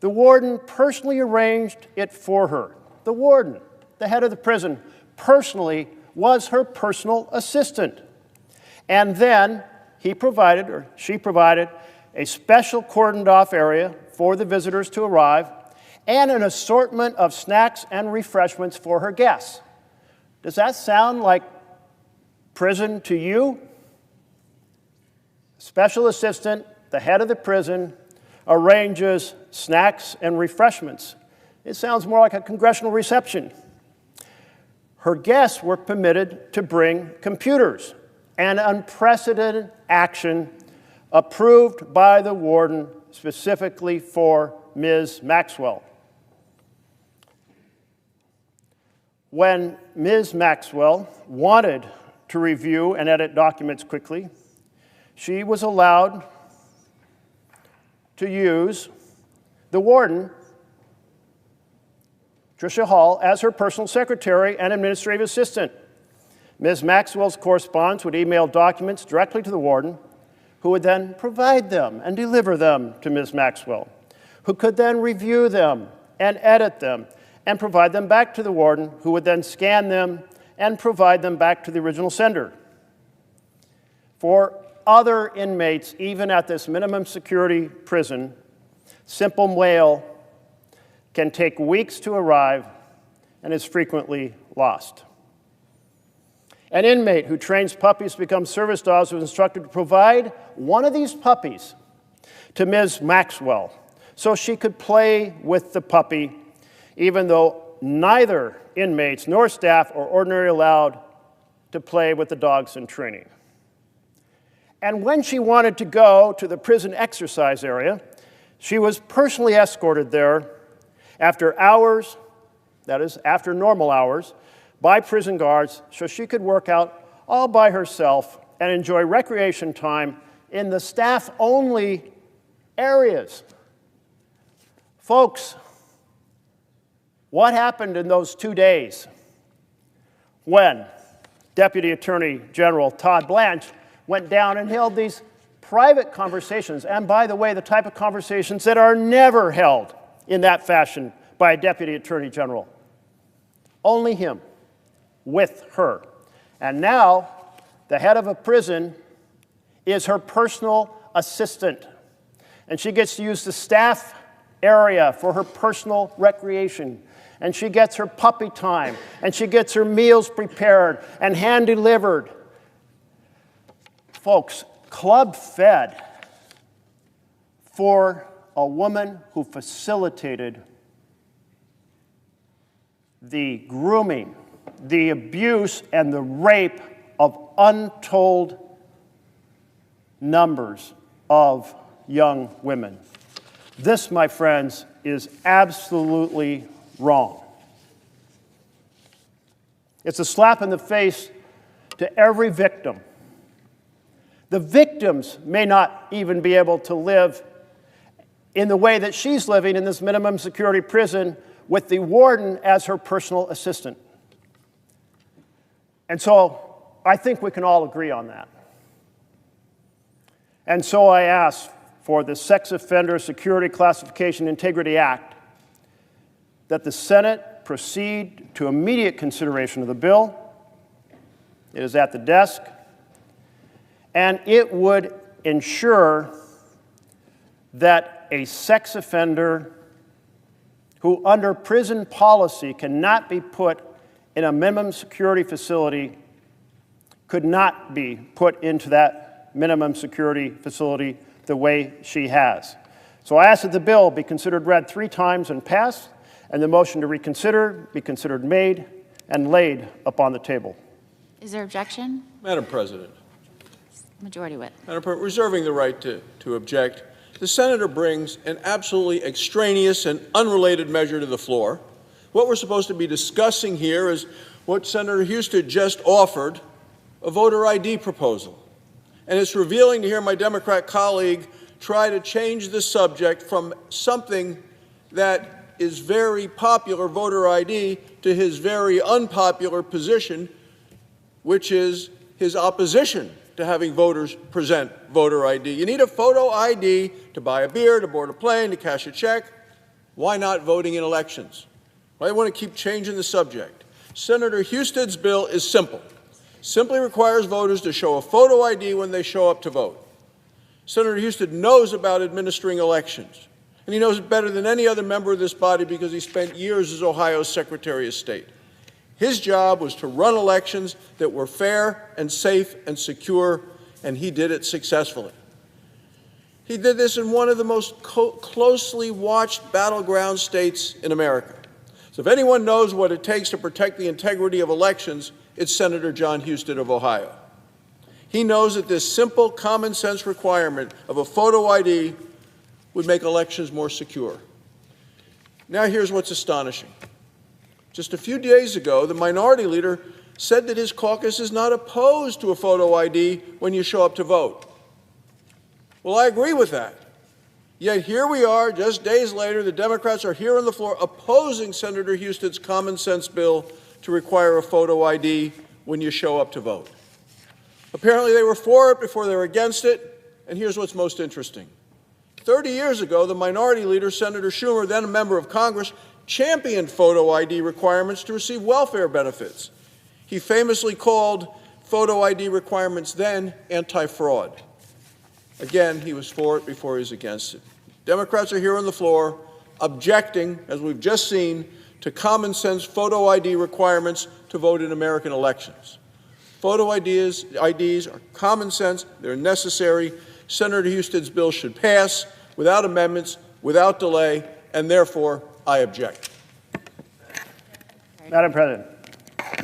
the warden personally arranged it for her the warden, the head of the prison, personally was her personal assistant. And then he provided, or she provided, a special cordoned off area for the visitors to arrive and an assortment of snacks and refreshments for her guests. Does that sound like prison to you? Special assistant, the head of the prison, arranges snacks and refreshments. It sounds more like a congressional reception. Her guests were permitted to bring computers, an unprecedented action approved by the warden specifically for Ms. Maxwell. When Ms. Maxwell wanted to review and edit documents quickly, she was allowed to use the warden, Tricia Hall, as her personal secretary and administrative assistant. Ms. Maxwell's correspondence would email documents directly to the warden, who would then provide them and deliver them to Ms. Maxwell, who could then review them and edit them and provide them back to the warden, who would then scan them and provide them back to the original sender. For other inmates, even at this minimum security prison, simple mail can take weeks to arrive and is frequently lost. An inmate who trains puppies to become service dogs was instructed to provide one of these puppies to Ms. Maxwell so she could play with the puppy, even though neither inmates nor staff are ordinarily allowed to play with the dogs in training. And when she wanted to go to the prison exercise area, she was personally escorted there after hours, that is, after normal hours, by prison guards so she could work out all by herself and enjoy recreation time in the staff-only areas. Folks, what happened in those 2 days when Deputy Attorney General Todd Blanche went down and held these private conversations, and by the way, the type of conversations that are never held in that fashion by a Deputy Attorney General? Only him, with her. And now, the head of a prison is her personal assistant, and she gets to use the staff area for her personal recreation, and she gets her puppy time, and she gets her meals prepared and hand-delivered. Folks, club fed for a woman who facilitated the grooming, the abuse, and the rape of untold numbers of young women. This, my friends, is absolutely wrong. It's a slap in the face to every victim. The victims may not even be able to live in the way that she's living in this minimum security prison with the warden as her personal assistant. And so I think we can all agree on that. And so I ask for the Sex Offender Security Classification Integrity Act that the Senate proceed to immediate consideration of the bill. It is at the desk. And it would ensure that a sex offender who under prison policy cannot be put in a minimum security facility could not be put into that minimum security facility the way she has. So I ask that the bill be considered read 3 times and passed, and the motion to reconsider be considered made and laid upon the table. Is there objection? Madam President. Majority Whip. Madam President, reserving the right to object, the senator brings an absolutely extraneous and unrelated measure to the floor. What we're supposed to be discussing here is what Senator Houston just offered, a voter ID proposal. And it's revealing to hear my Democrat colleague try to change the subject from something that is very popular, voter ID, to his very unpopular position, which is his opposition to having voters present voter ID. You need a photo ID to buy a beer, to board a plane, to cash a check. Why not voting in elections? I want to keep changing the subject. Senator Huston's bill is simple. Simply requires voters to show a photo ID when they show up to vote. Senator Huston knows about administering elections, and he knows it better than any other member of this body because he spent years as Ohio's Secretary of State. His job was to run elections that were fair and safe and secure, and he did it successfully. He did this in one of the most closely watched battleground states in America. So if anyone knows what it takes to protect the integrity of elections, it's Senator John Huston of Ohio. He knows that this simple common sense requirement of a photo ID would make elections more secure. Now here's what's astonishing. Just a few days ago, the minority leader said that his caucus is not opposed to a photo ID when you show up to vote. Well, I agree with that. Yet here we are, just days later, the Democrats are here on the floor opposing Senator Huston's common sense bill to require a photo ID when you show up to vote. Apparently they were for it before they were against it, and here's what's most interesting. 30 years ago, the minority leader, Senator Schumer, then a member of Congress, championed photo ID requirements to receive welfare benefits. He famously called photo ID requirements then anti-fraud. Again, he was for it before he was against it. Democrats are here on the floor objecting, as we've just seen, to common sense photo ID requirements to vote in American elections. Photo IDs are common sense, they're necessary. Senator Huston's bill should pass without amendments, without delay, and therefore I object. Madam President,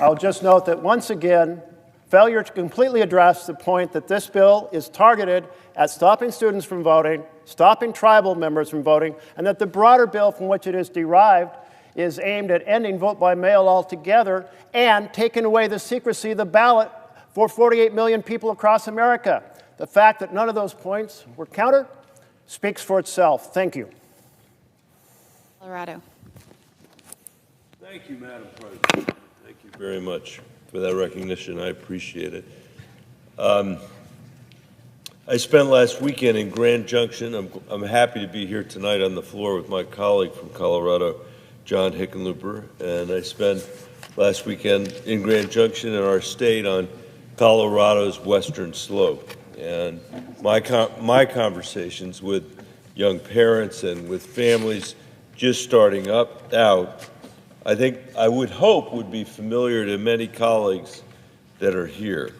I'll just note that once again, failure to completely address the point that this bill is targeted at stopping students from voting, stopping tribal members from voting, and that the broader bill from which it is derived is aimed at ending vote by mail altogether and taking away the secrecy of the ballot for 48 million people across America. The fact that none of those points were countered speaks for itself. Thank you. Colorado. Thank you, Madam President. Thank you very much for that recognition. I appreciate it. I spent last weekend in Grand Junction. I'm happy to be here tonight on the floor with my colleague from Colorado, John Hickenlooper, and I spent last weekend in Grand Junction in our state on Colorado's western slope. And my conversations with young parents and with families just starting out, I would hope would be familiar to many colleagues that are here.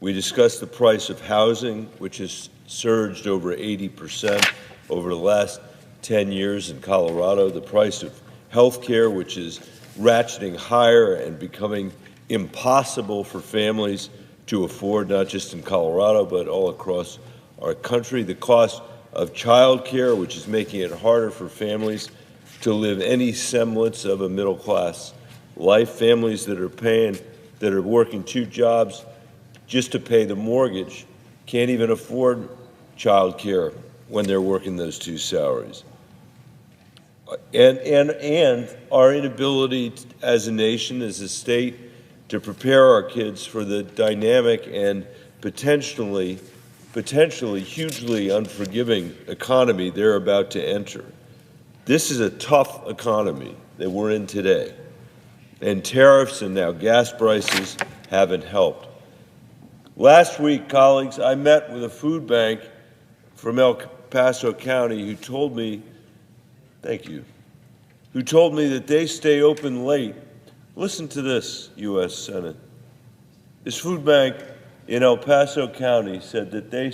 We discussed the price of housing, which has surged over 80% over the last 10 years in Colorado, the price of health care, which is ratcheting higher and becoming impossible for families to afford, not just in Colorado, but all across our country, the cost of child care, which is making it harder for families to live any semblance of a middle-class life, families that are working two jobs just to pay the mortgage can't even afford child care when they're working those two salaries. And our inability as a nation, as a state, to prepare our kids for the dynamic and potentially hugely unforgiving economy they're about to enter. This is a tough economy that we're in today, and tariffs and now gas prices haven't helped. Last week, colleagues, I met with a food bank from El Paso County who told me, who told me that they stay open late. Listen to this, U.S. Senate. This food bank in El Paso County said that they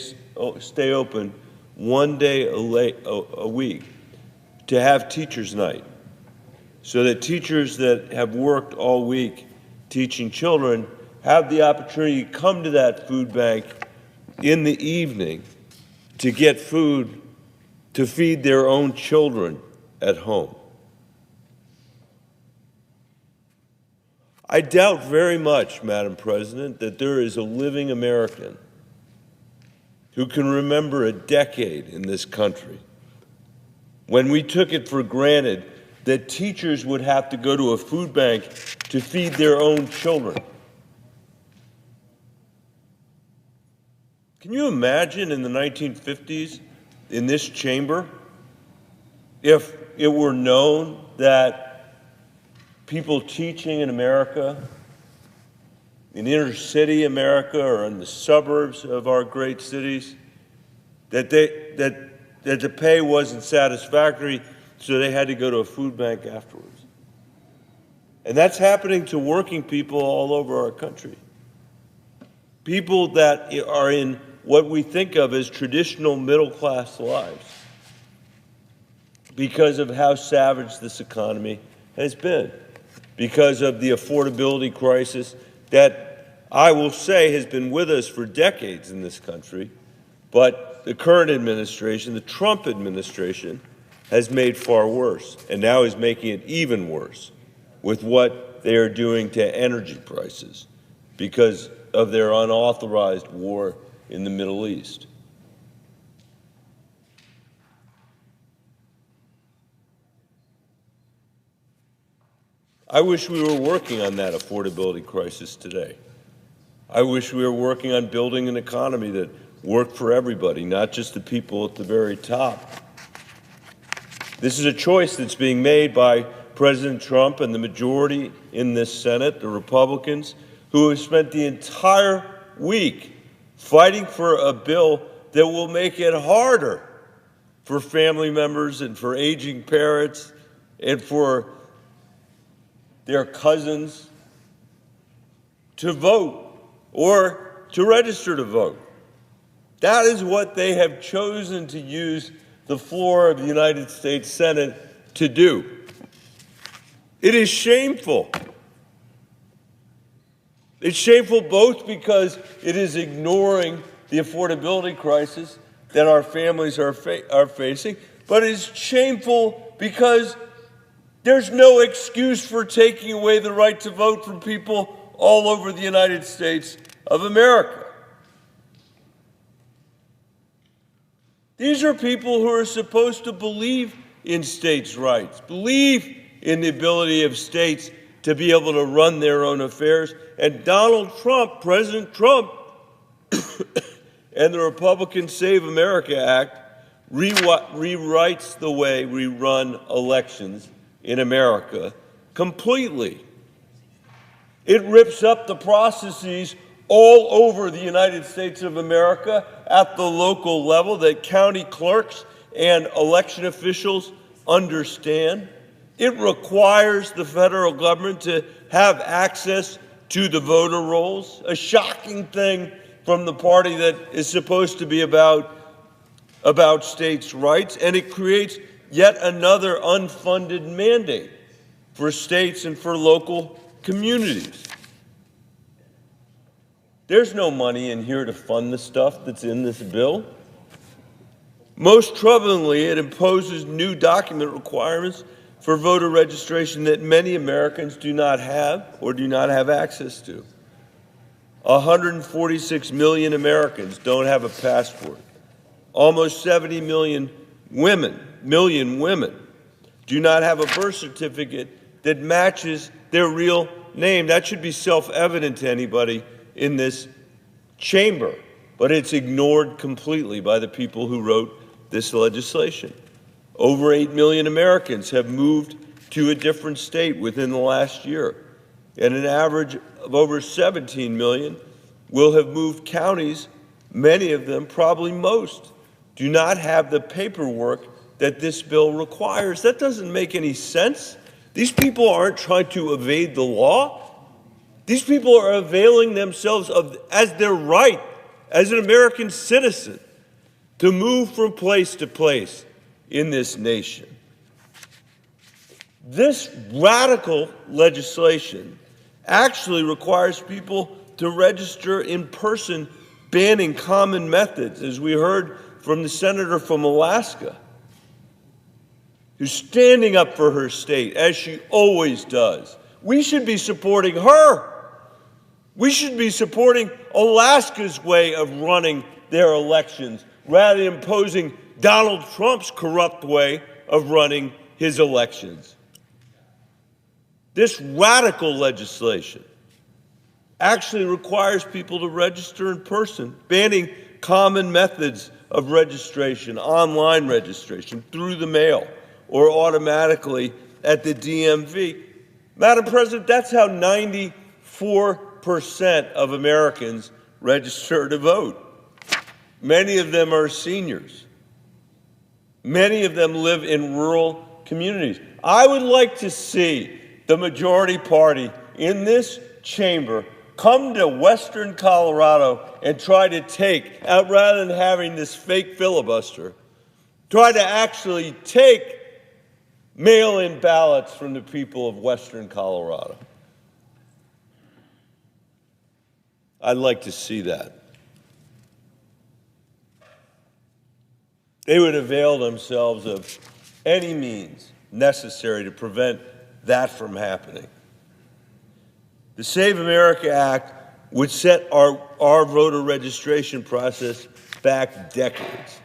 stay open one day a week to have teachers' night, so that teachers that have worked all week teaching children have the opportunity to come to that food bank in the evening to get food to feed their own children at home. I doubt very much, Madam President, that there is a living American who can remember a decade in this country when we took it for granted that teachers would have to go to a food bank to feed their own children. Can you imagine in the 1950s, in this chamber, if it were known that people teaching in America, in inner city America or in the suburbs of our great cities, that the pay wasn't satisfactory, so they had to go to a food bank afterwards. And that's happening to working people all over our country. People that are in what we think of as traditional middle-class lives because of how savage this economy has been, because of the affordability crisis that I will say has been with us for decades in this country, but the current administration, the Trump administration, has made far worse, and now is making it even worse with what they are doing to energy prices because of their unauthorized war in the Middle East. I wish we were working on that affordability crisis today. I wish we were working on building an economy that worked for everybody, not just the people at the very top. This is a choice that's being made by President Trump and the majority in this Senate, the Republicans, who have spent the entire week fighting for a bill that will make it harder for family members and for aging parents and for their cousins to vote or to register to vote. That is what they have chosen to use the floor of the United States Senate to do. It is shameful. It's shameful both because it is ignoring the affordability crisis that our families are facing, but it's shameful because there's no excuse for taking away the right to vote from people all over the United States of America. These are people who are supposed to believe in states' rights, believe in the ability of states to be able to run their own affairs. And Donald Trump, President Trump, and the Republican Save America Act rewrites the way we run elections in America completely. It rips up the processes all over the United States of America at the local level that county clerks and election officials understand. It requires the federal government to have access to the voter rolls, a shocking thing from the party that is supposed to be about states' rights, and it creates yet another unfunded mandate for states and for local communities. There's no money in here to fund the stuff that's in this bill. Most troublingly, it imposes new document requirements for voter registration that many Americans do not have or do not have access to. 146 million Americans don't have a passport. Almost 70 million women do not have a birth certificate that matches their real name. That should be self-evident to anybody in this chamber, but it's ignored completely by the people who wrote this legislation. Over 8 million Americans have moved to a different state within the last year, and an average of over 17 million will have moved counties. Many of them, probably most, do not have the paperwork that this bill requires. That doesn't make any sense. These people aren't trying to evade the law. These people are availing themselves of as their right as an American citizen to move from place to place in this nation. This radical legislation actually requires people to register in person, banning common methods, as we heard from the senator from Alaska, who's standing up for her state, as she always does. We should be supporting her. We should be supporting Alaska's way of running their elections rather than imposing Donald Trump's corrupt way of running his elections. This radical legislation actually requires people to register in person, banning common methods of registration, online registration, through the mail, or automatically at the DMV. Madam President, that's how 94% of Americans register to vote. Many of them are seniors. Many of them live in rural communities. I would like to see the majority party in this chamber come to Western Colorado and try to take, rather than having this fake filibuster, try to actually take mail-in ballots from the people of Western Colorado. I'd like to see that. They would avail themselves of any means necessary to prevent that from happening. The Save America Act would set our voter registration process back decades.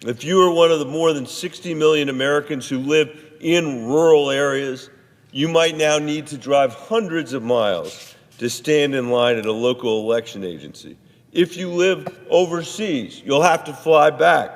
If you are one of the more than 60 million Americans who live in rural areas, you might now need to drive hundreds of miles to stand in line at a local election agency. If you live overseas, you'll have to fly back.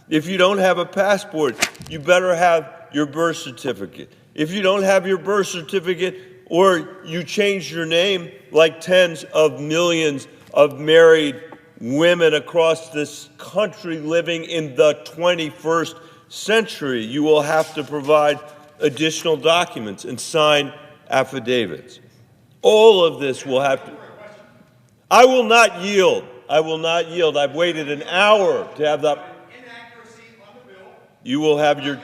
If you don't have a passport, you better have your birth certificate. If you don't have your birth certificate, or you changed your name like tens of millions of married women across this country living in the 21st century, you will have to provide additional documents and sign affidavits. All of this will have to... I will not yield. I will not yield. I've waited an hour to have that. You will have your...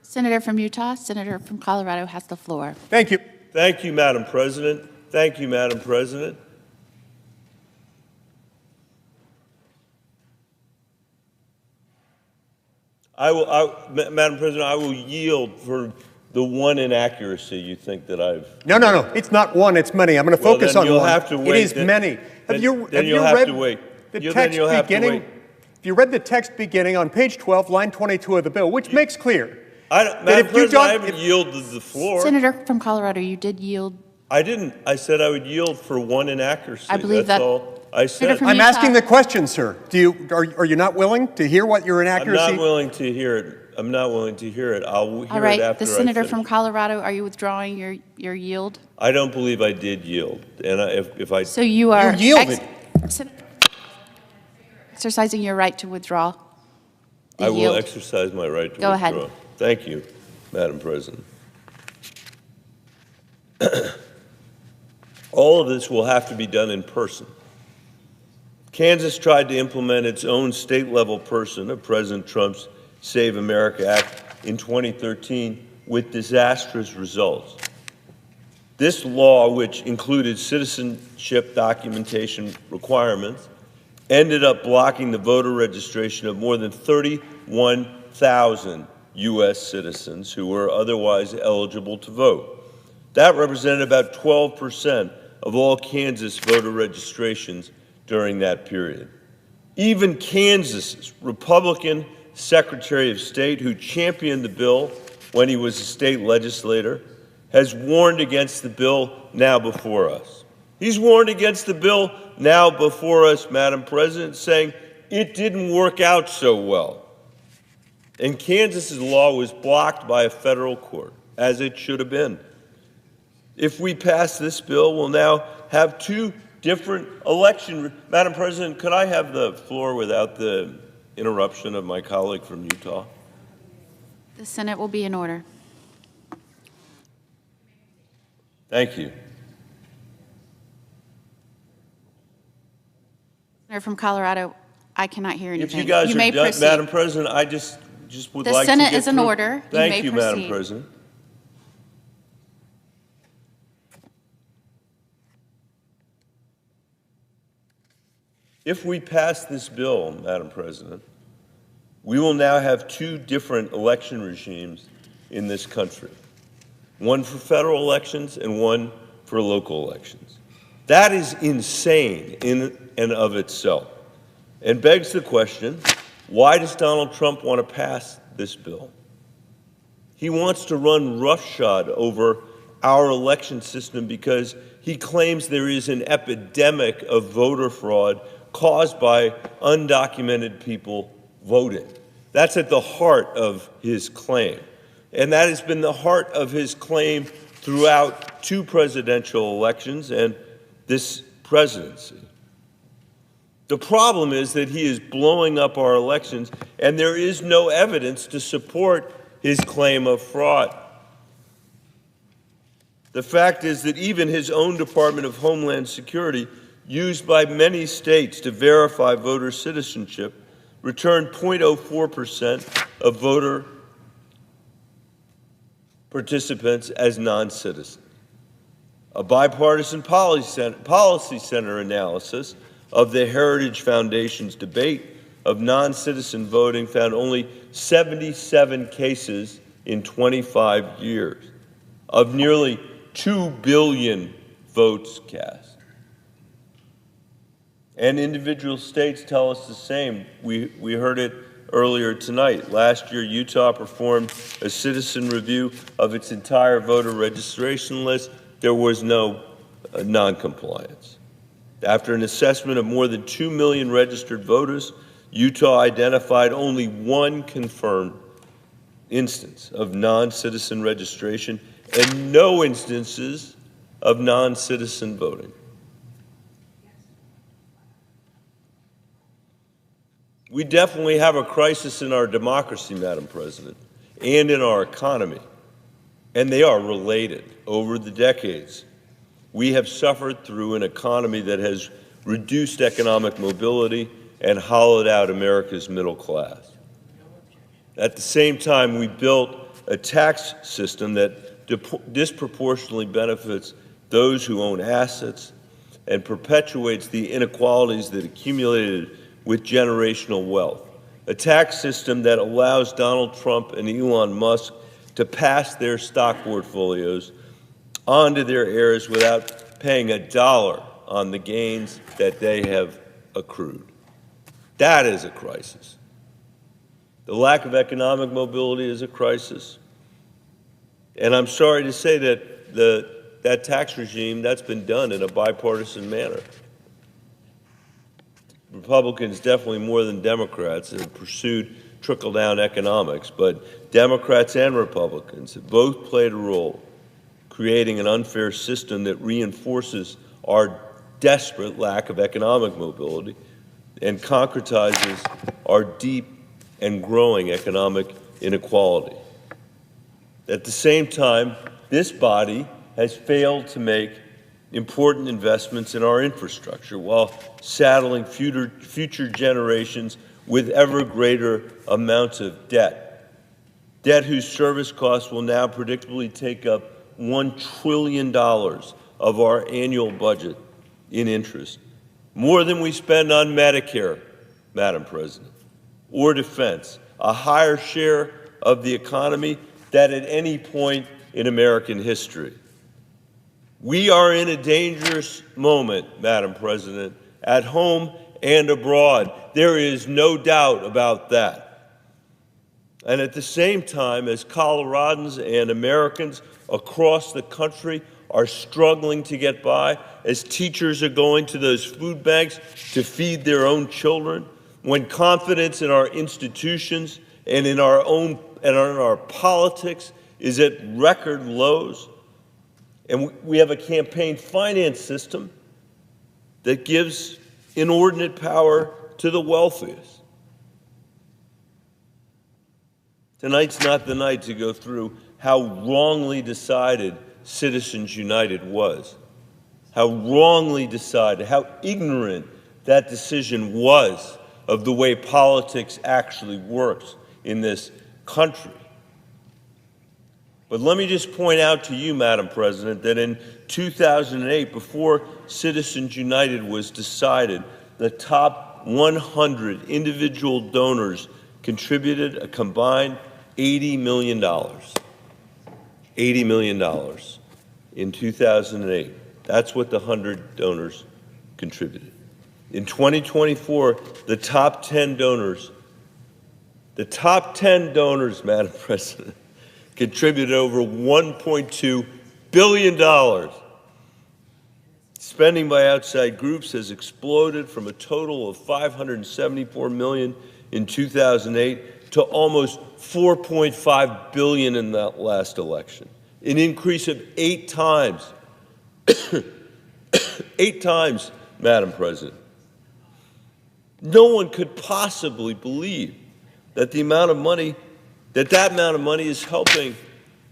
Senator from Utah, Senator from Colorado has the floor. Thank you. Thank you, Madam President. Thank you, Madam President. Madam President, I will yield for the one inaccuracy you think that I've... No. It's not one, it's many. I'm going to focus on one. You'll have to wait. It is many. Then you'll have to wait. The text beginning, if you read the text beginning on page 12, line 22 of the bill, which makes clear Madam President, I haven't yielded the floor. Senator from Colorado, you did yield. I didn't. I said I would yield for one inaccuracy. I believe That's that. all I said. I'm asking the question, sir. Are you not willing to hear what your inaccuracy? I'm not willing to hear it. I'm not willing to hear it. I'll hear All right, it after the senator I finish. from Colorado, are you withdrawing your yield? I don't believe I did yield, and if I So you are yielded. Exercising your right to withdraw. I will yield. exercise my right to Go withdraw. ahead. Thank you, Madam President. All of this will have to be done in person. Kansas tried to implement its own state-level person of President Trump's Save America Act in 2013 with disastrous results. This law, which included citizenship documentation requirements, ended up blocking the voter registration of more than 31,000 U.S. citizens who were otherwise eligible to vote. That represented about 12% of all Kansas voter registrations during that period. Even Kansas's Republican Secretary of State, who championed the bill when he was a state legislator, has warned against the bill now before us. He's warned against the bill now before us, Madam President, saying it didn't work out so well. And Kansas's law was blocked by a federal court, as it should have been. If we pass this bill, we'll now have two different election... Madam President, could I have the floor without the interruption of my colleague from Utah? The Senate will be in order. Thank you. Senator from Colorado, I cannot hear anything. If you guys may are done, proceed. Madam President, I just would The like Senate to get is in through. order. You Thank may you, Madam proceed. President. If we pass this bill, Madam President, we will now have two different election regimes in this country, one for federal elections and one for local elections. That is insane in and of itself, and begs the question, why does Donald Trump want to pass this bill? He wants to run roughshod over our election system because he claims there is an epidemic of voter fraud caused by undocumented people voting. That's at the heart of his claim. And that has been the heart of his claim throughout 2 presidential elections and this presidency. The problem is that he is blowing up our elections, and there is no evidence to support his claim of fraud. The fact is that even his own Department of Homeland Security, used by many states to verify voter citizenship, returned 0.04% of voter participants as non-citizens. A bipartisan policy center analysis of the Heritage Foundation's debate of non-citizen voting found only 77 cases in 25 years of nearly 2 billion votes cast. And individual states tell us the same. We heard it earlier tonight. Last year, Utah performed a citizen review of its entire voter registration list. There was no noncompliance. After an assessment of more than 2 million registered voters, Utah identified only 1 confirmed instance of non-citizen registration and no instances of non-citizen voting. We definitely have a crisis in our democracy, Madam President, and in our economy, and they are related. Over the decades, we have suffered through an economy that has reduced economic mobility and hollowed out America's middle class. At the same time, we built a tax system that disproportionately benefits those who own assets and perpetuates the inequalities that accumulated with generational wealth. A tax system that allows Donald Trump and Elon Musk to pass their stock portfolios on to their heirs without paying a dollar on the gains that they have accrued. That is a crisis. The lack of economic mobility is a crisis. And I'm sorry to say that that tax regime, that's been done in a bipartisan manner. Republicans, definitely more than Democrats, have pursued trickle-down economics, but Democrats and Republicans have both played a role creating an unfair system that reinforces our desperate lack of economic mobility and concretizes our deep and growing economic inequality. At the same time, this body has failed to make important investments in our infrastructure while saddling future generations with ever greater amounts of debt. Debt whose service costs will now predictably take up $1 trillion of our annual budget in interest, more than we spend on Medicare, Madam President, or defense, a higher share of the economy than at any point in American history. We are in a dangerous moment, Madam President, at home and abroad. There is no doubt about that. And at the same time, as Coloradans and Americans across the country are struggling to get by, as teachers are going to those food banks to feed their own children, when confidence in our institutions and in our politics is at record lows, and we have a campaign finance system that gives inordinate power to the wealthiest. Tonight's not the night to go through how wrongly decided Citizens United was, how wrongly decided, how ignorant that decision was of the way politics actually works in this country. But let me just point out to you, Madam President, that in 2008, before Citizens United was decided, the top 100 individual donors contributed a combined $80 million. $80 million in 2008. That's what the 100 donors contributed. In 2024, the top 10 donors, Madam President, contributed over $1.2 billion. Spending by outside groups has exploded from a total of $574 million in 2008 to almost $4.5 billion in that last election, an increase of 8 times. 8 times, Madam President. No one could possibly believe that the amount of money, that amount of money is helping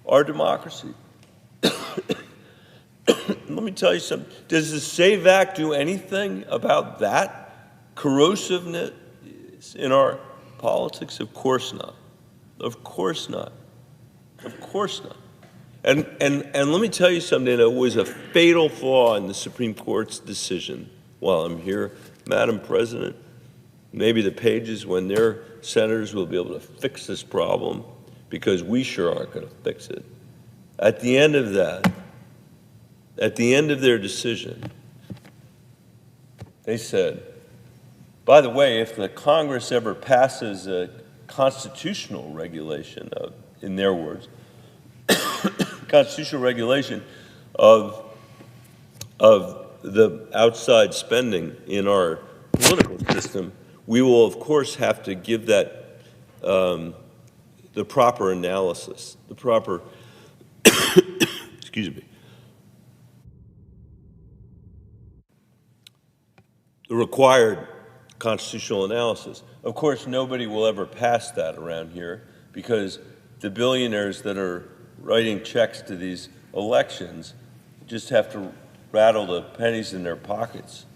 our democracy. Let me tell you something. Does the SAVE Act do anything about that corrosiveness in our politics? Of course not. Of course not. Of course not. And let me tell you something that was a fatal flaw in the Supreme Court's decision while I'm here, Madam President. Maybe the pages when their senators will be able to fix this problem, because we sure aren't going to fix it. At the end of that, at the end of their decision, they said, by the way, if the Congress ever passes a constitutional regulation of, in their words, constitutional regulation of the outside spending in our political system, we will, of course, have to give that the proper analysis, the proper, excuse me, the required constitutional analysis. Of course, nobody will ever pass that around here, because the billionaires that are writing checks to these elections just have to rattle the pennies in their pockets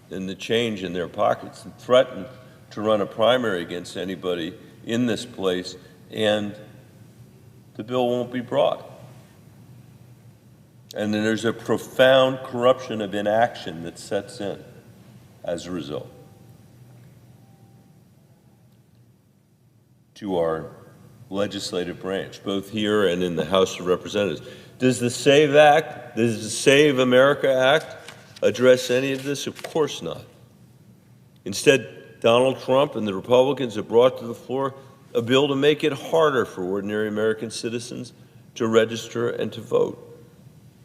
and the change in their pockets and threaten to run a primary against anybody in this place, and the bill won't be brought. And then there's a profound corruption of inaction that sets in as a result to our legislative branch, both here and in the House of Representatives. Does the SAVE Act, does the Save America Act address any of this? Of course not. Instead, Donald Trump and the Republicans have brought to the floor a bill to make it harder for ordinary American citizens to register and to vote.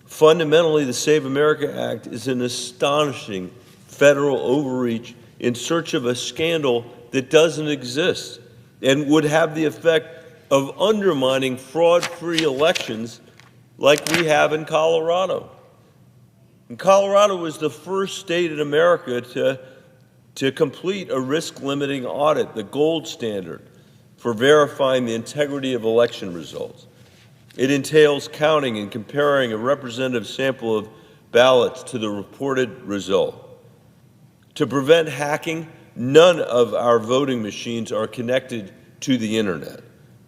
Fundamentally, the Save America Act is an astonishing federal overreach in search of a scandal that doesn't exist and would have the effect of undermining fraud-free elections like we have in Colorado. And Colorado was the first state in America to complete a risk-limiting audit, the gold standard for verifying the integrity of election results. It entails counting and comparing a representative sample of ballots to the reported result. To prevent hacking, none of our voting machines are connected to the internet.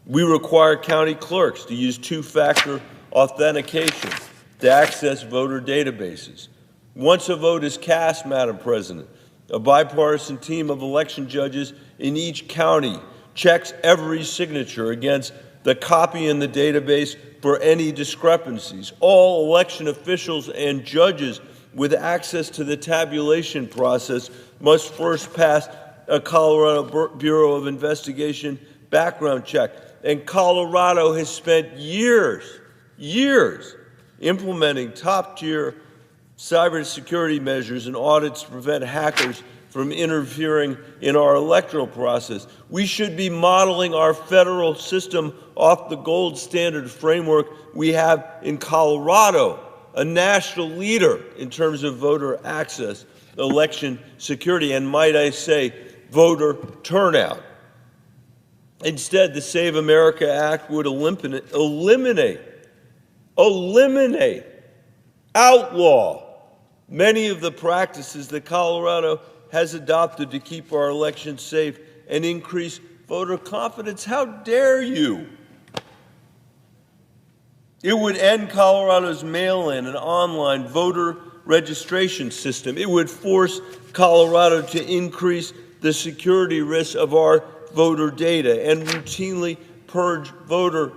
We require county clerks to use two-factor authentication to access voter databases. Once a vote is cast, Madam President, a bipartisan team of election judges in each county checks every signature against the copy in the database for any discrepancies. All election officials and judges with access to the tabulation process must first pass a Colorado Bureau of Investigation background check. And Colorado has spent years implementing top-tier cybersecurity measures and audits to prevent hackers from interfering in our electoral process. We should be modeling our federal system off the gold standard framework we have in Colorado, a national leader in terms of voter access, election security, and might I say, voter turnout. Instead, the Save America Act would eliminate, outlaw many of the practices that Colorado has adopted to keep our elections safe and increase voter confidence. How dare you? It would end Colorado's mail-in and online voter registration system. It would force Colorado to increase the security risks of our voter data and routinely purge voter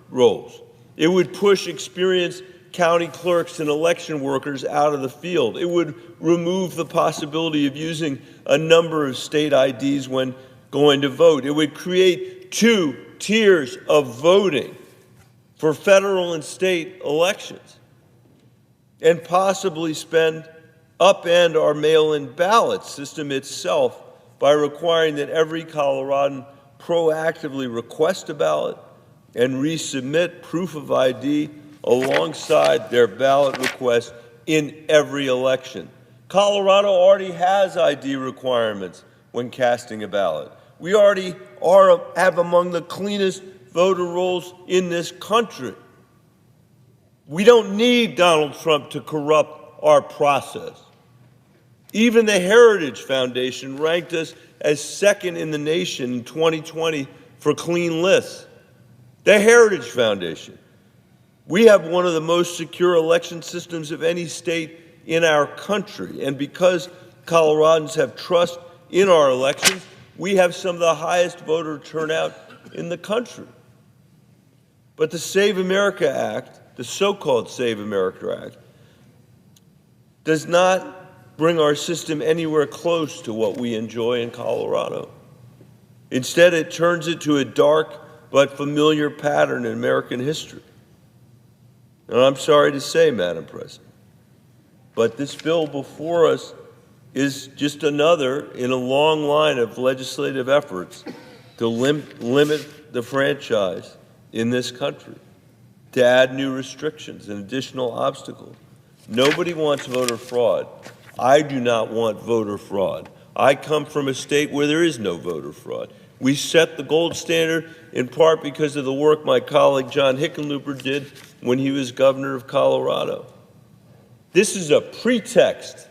rolls. It would push experienced county clerks and election workers out of the field. It would remove the possibility of using a number of state IDs when going to vote. It would create 2 tiers of voting for federal and state elections and possibly upend our mail-in ballot system itself by requiring that every Coloradan proactively request a ballot and resubmit proof of ID alongside their ballot request in every election. Colorado already has ID requirements when casting a ballot. We already have among the cleanest voter rolls in this country. We don't need Donald Trump to corrupt our process. Even the Heritage Foundation ranked us as second in the nation in 2020 for clean lists. The Heritage Foundation. We have one of the most secure election systems of any state in our country. And because Coloradans have trust in our elections, we have some of the highest voter turnout in the country. But the Save America Act, the so-called Save America Act, does not bring our system anywhere close to what we enjoy in Colorado. Instead, it turns it to a dark but familiar pattern in American history. And I'm sorry to say, Madam President, but this bill before us is just another in a long line of legislative efforts to limit the franchise in this country, to add new restrictions and additional obstacles. Nobody wants voter fraud. I do not want voter fraud. I come from a state where there is no voter fraud. We set the gold standard in part because of the work my colleague John Hickenlooper did when he was governor of Colorado. This is a pretext.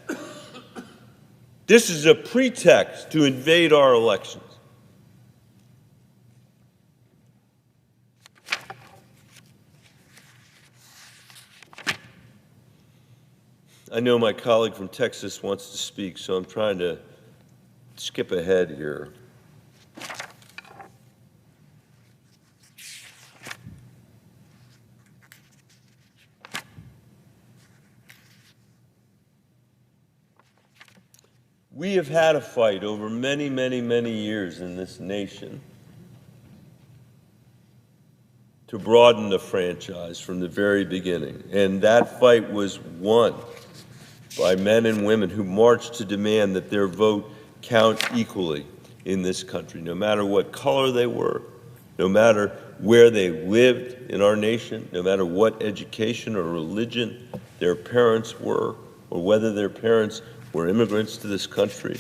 This is a pretext to invade our elections. I know my colleague from Texas wants to speak, so I'm trying to skip ahead here. We have had a fight over many, many, many years in this nation to broaden the franchise from the very beginning. And that fight was won by men and women who marched to demand that their vote count equally in this country, no matter what color they were, no matter where they lived in our nation, no matter what education or religion their parents were, or whether their parents were immigrants to this country.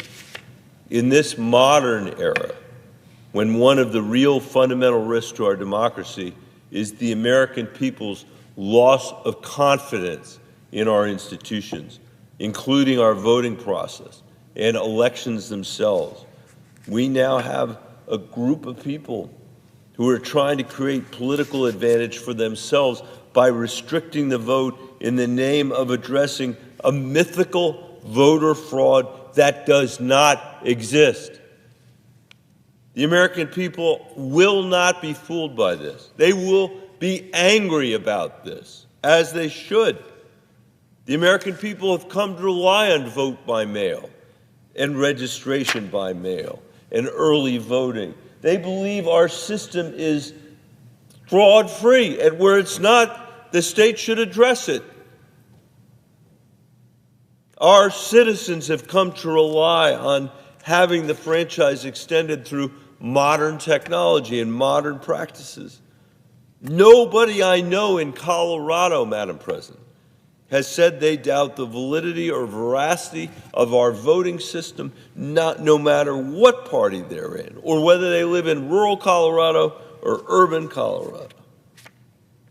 In this modern era, when one of the real fundamental risks to our democracy is the American people's loss of confidence in our institutions, including our voting process and elections themselves, we now have a group of people who are trying to create political advantage for themselves by restricting the vote in the name of addressing a mythical voter fraud that does not exist. The American people will not be fooled by this. They will be angry about this, as they should. The American people have come to rely on vote by mail and registration by mail and early voting. They believe our system is fraud-free, and where it's not, the state should address it. Our citizens have come to rely on having the franchise extended through modern technology and modern practices. Nobody I know in Colorado, Madam President, has said they doubt the validity or veracity of our voting system, no matter what party they're in, or whether they live in rural Colorado or urban Colorado,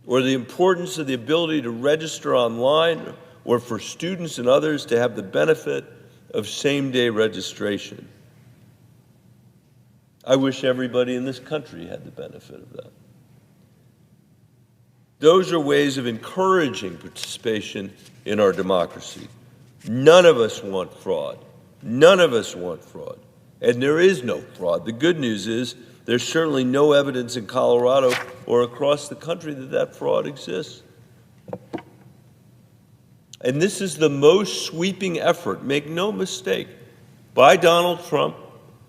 or the importance of the ability to register online, or for students and others to have the benefit of same-day registration. I wish everybody in this country had the benefit of that. Those are ways of encouraging participation in our democracy. None of us want fraud. None of us want fraud. And there is no fraud. The good news is there's certainly no evidence in Colorado or across the country that that fraud exists. And this is the most sweeping effort, make no mistake, by Donald Trump,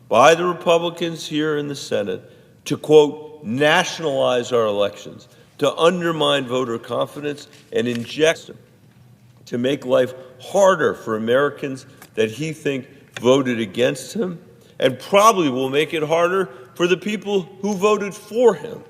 by the Republicans here in the Senate, to, quote, nationalize our elections, to undermine voter confidence and inject them, to make life harder for Americans that he thinks voted against him, and probably will make it harder for the people who voted for him.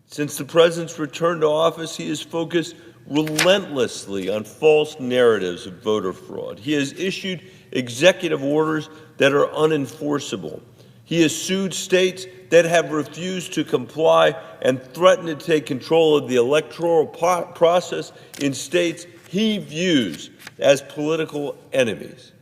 Since the president's return to office, he has focused relentlessly on false narratives of voter fraud. He has issued executive orders that are unenforceable. He has sued states that have refused to comply and threatened to take control of the electoral process in states he views as political enemies.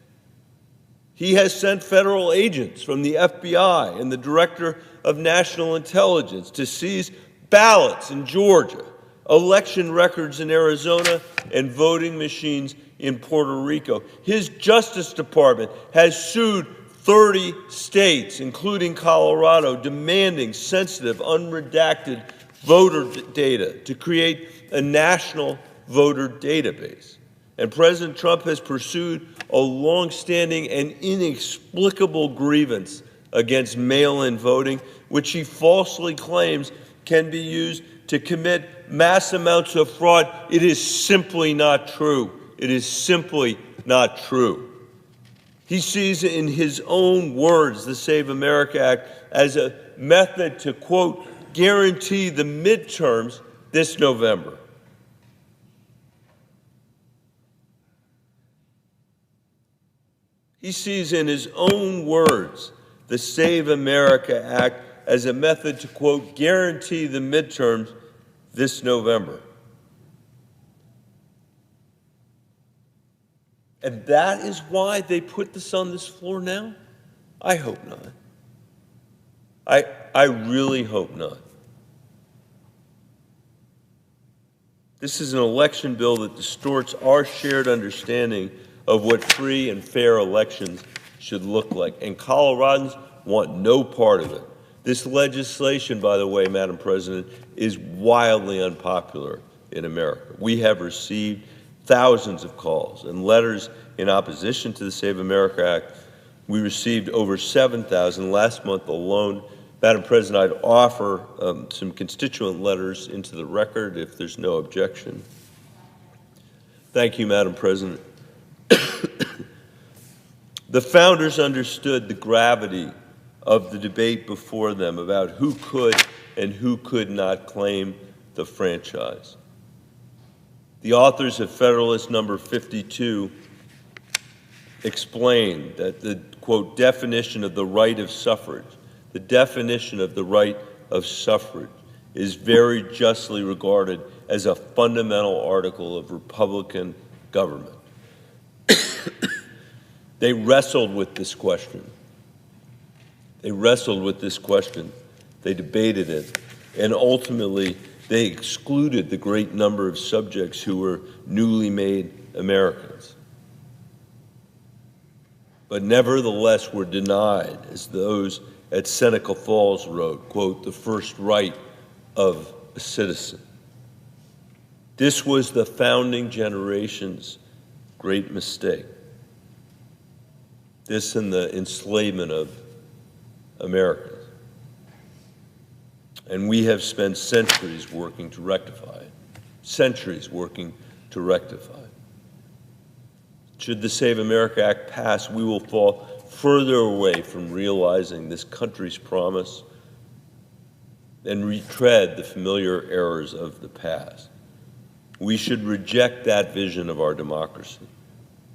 He has sent federal agents from the FBI and the Director of National Intelligence to seize ballots in Georgia, election records in Arizona, and voting machines in Puerto Rico. His Justice Department has sued 30 states, including Colorado, demanding sensitive, unredacted voter data to create a national voter database. And President Trump has pursued a longstanding and inexplicable grievance against mail-in voting, which he falsely claims can be used to commit mass amounts of fraud. It is simply not true. It is simply not true. He sees, in his own words, the Save America Act as a method to, quote, guarantee the midterms this November. He sees, in his own words, the Save America Act as a method to, quote, guarantee the midterms this November. And that is why they put this on this floor now? I hope not. I really hope not. This is an election bill that distorts our shared understanding of what free and fair elections should look like, and Coloradans want no part of it. This legislation, by the way, Madam President, is wildly unpopular in America. We have received thousands of calls and letters in opposition to the Save America Act. We received over 7,000 last month alone. Madam President, I'd offer some constituent letters into the record if there's no objection. Thank you, Madam President. The founders understood the gravity of the debate before them about who could and who could not claim the franchise. The authors of Federalist Number 52 explained that the, quote, definition of the right of suffrage, the definition of the right of suffrage is very justly regarded as a fundamental article of Republican government. They wrestled with this question. They wrestled with this question. They debated it. And ultimately, they excluded the great number of subjects who were newly made Americans, but nevertheless were denied, as those at Seneca Falls wrote, quote, the first right of a citizen. This was the founding generation's great mistake. This and the enslavement of Americans. And we have spent centuries working to rectify it. Centuries working to rectify it. Should the Save America Act pass, we will fall further away from realizing this country's promise and retread the familiar errors of the past. We should reject that vision of our democracy.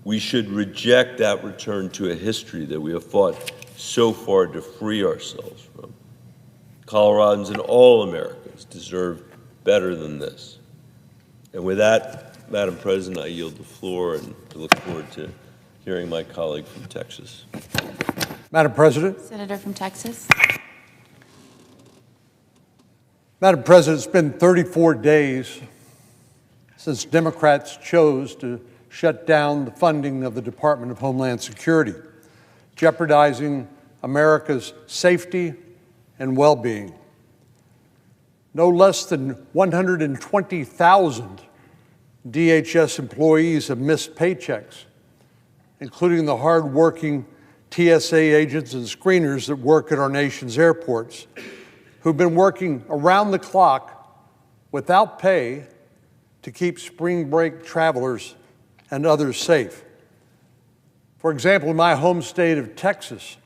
We should reject that return to a history that we have fought so far to free ourselves from. Coloradans and all Americans deserve better than this. And with that, Madam President, I yield the floor and I look forward to hearing my colleague from Texas. Madam President. Senator from Texas. Madam President, it's been 34 days since Democrats chose to shut down the funding of the Department of Homeland Security, jeopardizing America's safety and well-being. No less than 120,000 DHS employees have missed paychecks, including the hard-working TSA agents and screeners that work at our nation's airports, who've been working around the clock without pay to keep spring break travelers and others safe. For example, in my home state of Texas,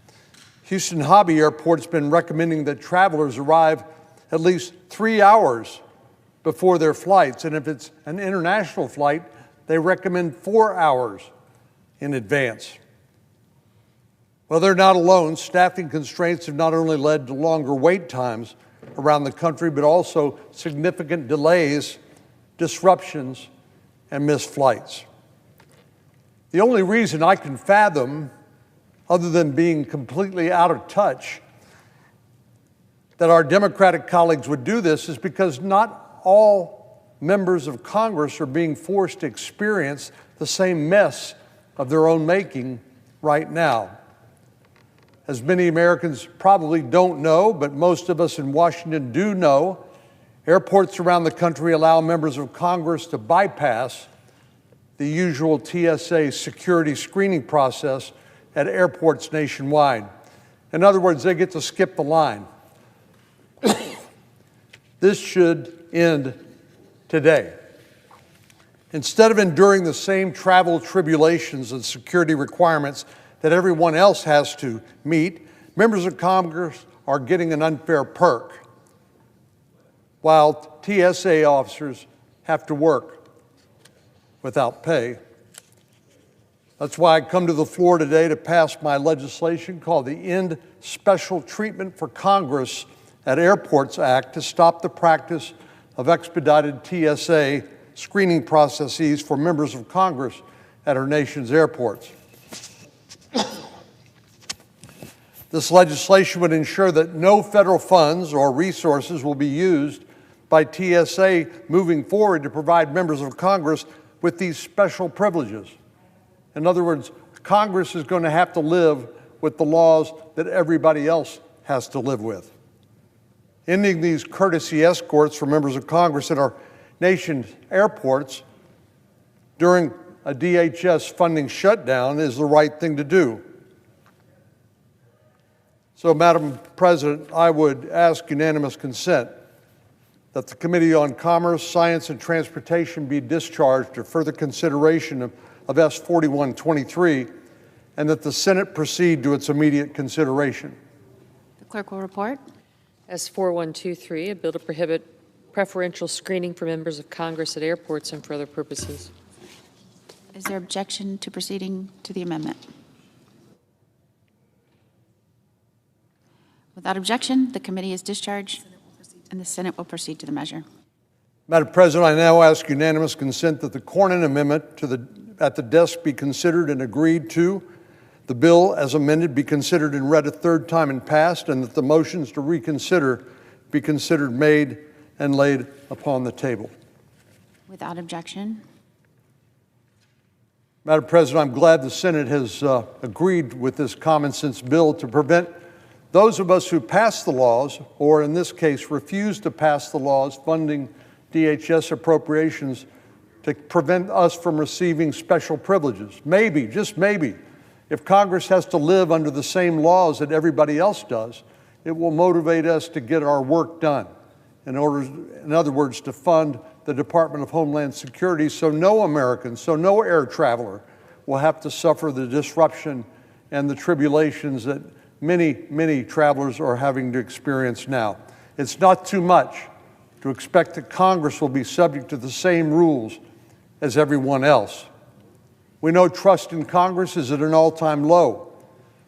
Houston Hobby Airport's been recommending that travelers arrive at least 3 hours before their flights, and if it's an international flight, they recommend 4 hours in advance. Well, they're not alone. Staffing constraints have not only led to longer wait times around the country, but also significant delays, disruptions, and missed flights. The only reason I can fathom, other than being completely out of touch, that our Democratic colleagues would do this is because not all members of Congress are being forced to experience the same mess of their own making right now. As many Americans probably don't know, but most of us in Washington do know, airports around the country allow members of Congress to bypass the usual TSA security screening process at airports nationwide. In other words, they get to skip the line. This should end today. Instead of enduring the same travel tribulations and security requirements that everyone else has to meet, members of Congress are getting an unfair perk, while TSA officers have to work without pay. That's why I come to the floor today to pass my legislation called the End Special Treatment for Congress at Airports Act to stop the practice of expedited TSA screening processes for members of Congress at our nation's airports. This legislation would ensure that no federal funds or resources will be used by TSA moving forward to provide members of Congress with these special privileges. In other words, Congress is going to have to live with the laws that everybody else has to live with. Ending these courtesy escorts for members of Congress at our nation's airports during a DHS funding shutdown is the right thing to do. So, Madam President, I would ask unanimous consent that the Committee on Commerce, Science, and Transportation be discharged to further consideration of S 4123, and that the Senate proceed to its immediate consideration. The clerk will report. S 4123, a bill to prohibit preferential screening for members of Congress at airports and for other purposes. Is there objection to proceeding to the amendment? Without objection, the committee is discharged, and the Senate will proceed to the measure. Madam President, I now ask unanimous consent that the Cornyn amendment at the desk be considered and agreed to, the bill as amended be considered and read a third time and passed, and that the motions to reconsider be considered made and laid upon the table. Without objection. Madam President, I'm glad the Senate has agreed with this common sense bill to prevent those of us who pass the laws, or in this case refuse to pass the laws funding DHS appropriations, to prevent us from receiving special privileges. Maybe, just maybe, if Congress has to live under the same laws that everybody else does, it will motivate us to get our work done. In other words, to fund the Department of Homeland Security so no American, so no air traveler will have to suffer the disruption and the tribulations that many travelers are having to experience now. It's not too much to expect that Congress will be subject to the same rules as everyone else. We know trust in Congress is at an all-time low,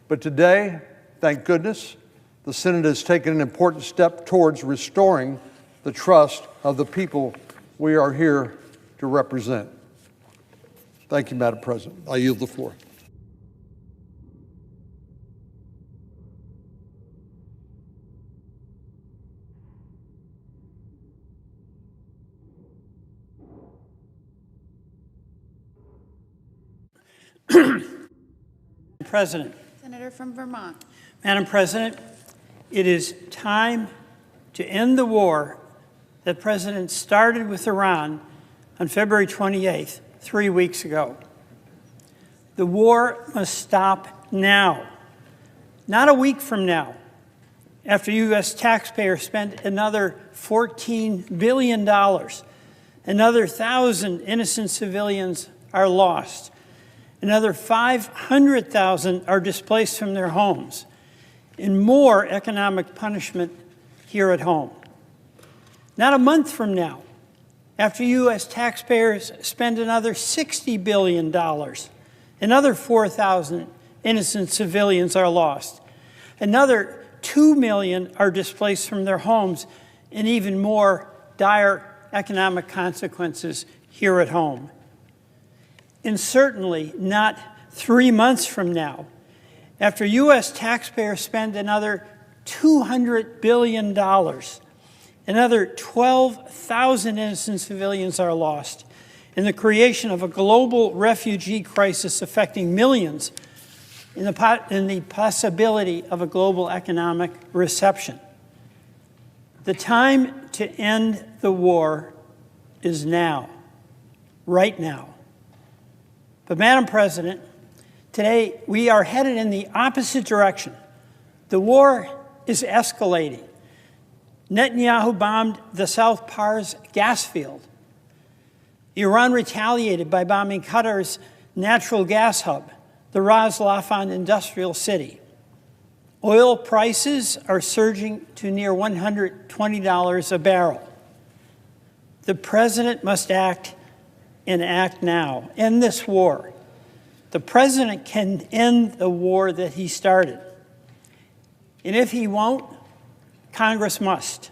but today, thank goodness, the Senate has taken an important step towards restoring the trust of the people we are here to represent. Thank you, Madam President. I yield the floor. President. Senator from Vermont. Madam President, it is time to end the war that President started with Iran on February 28th, 3 weeks ago. The war must stop now, not a week from now, after U.S. taxpayers spent another $14 billion. Another 1,000 innocent civilians are lost. Another 500,000 are displaced from their homes, and more economic punishment here at home. Not a month from now, after U.S. taxpayers spend another $60 billion, another 4,000 innocent civilians are lost. Another 2 million are displaced from their homes, and even more dire economic consequences here at home. And certainly not 3 months from now, after U.S. taxpayers spend another $200 billion, another 12,000 innocent civilians are lost, and the creation of a global refugee crisis affecting millions, in the possibility of a global economic recession. The time to end the war is now, right now. But Madam President, today we are headed in the opposite direction. The war is escalating. Netanyahu bombed the South Pars gas field. Iran retaliated by bombing Qatar's natural gas hub, the Ras Laffan industrial city. Oil prices are surging to near $120 a barrel. The president must act, and act now. End this war. The president can end the war that he started. And if he won't, Congress must.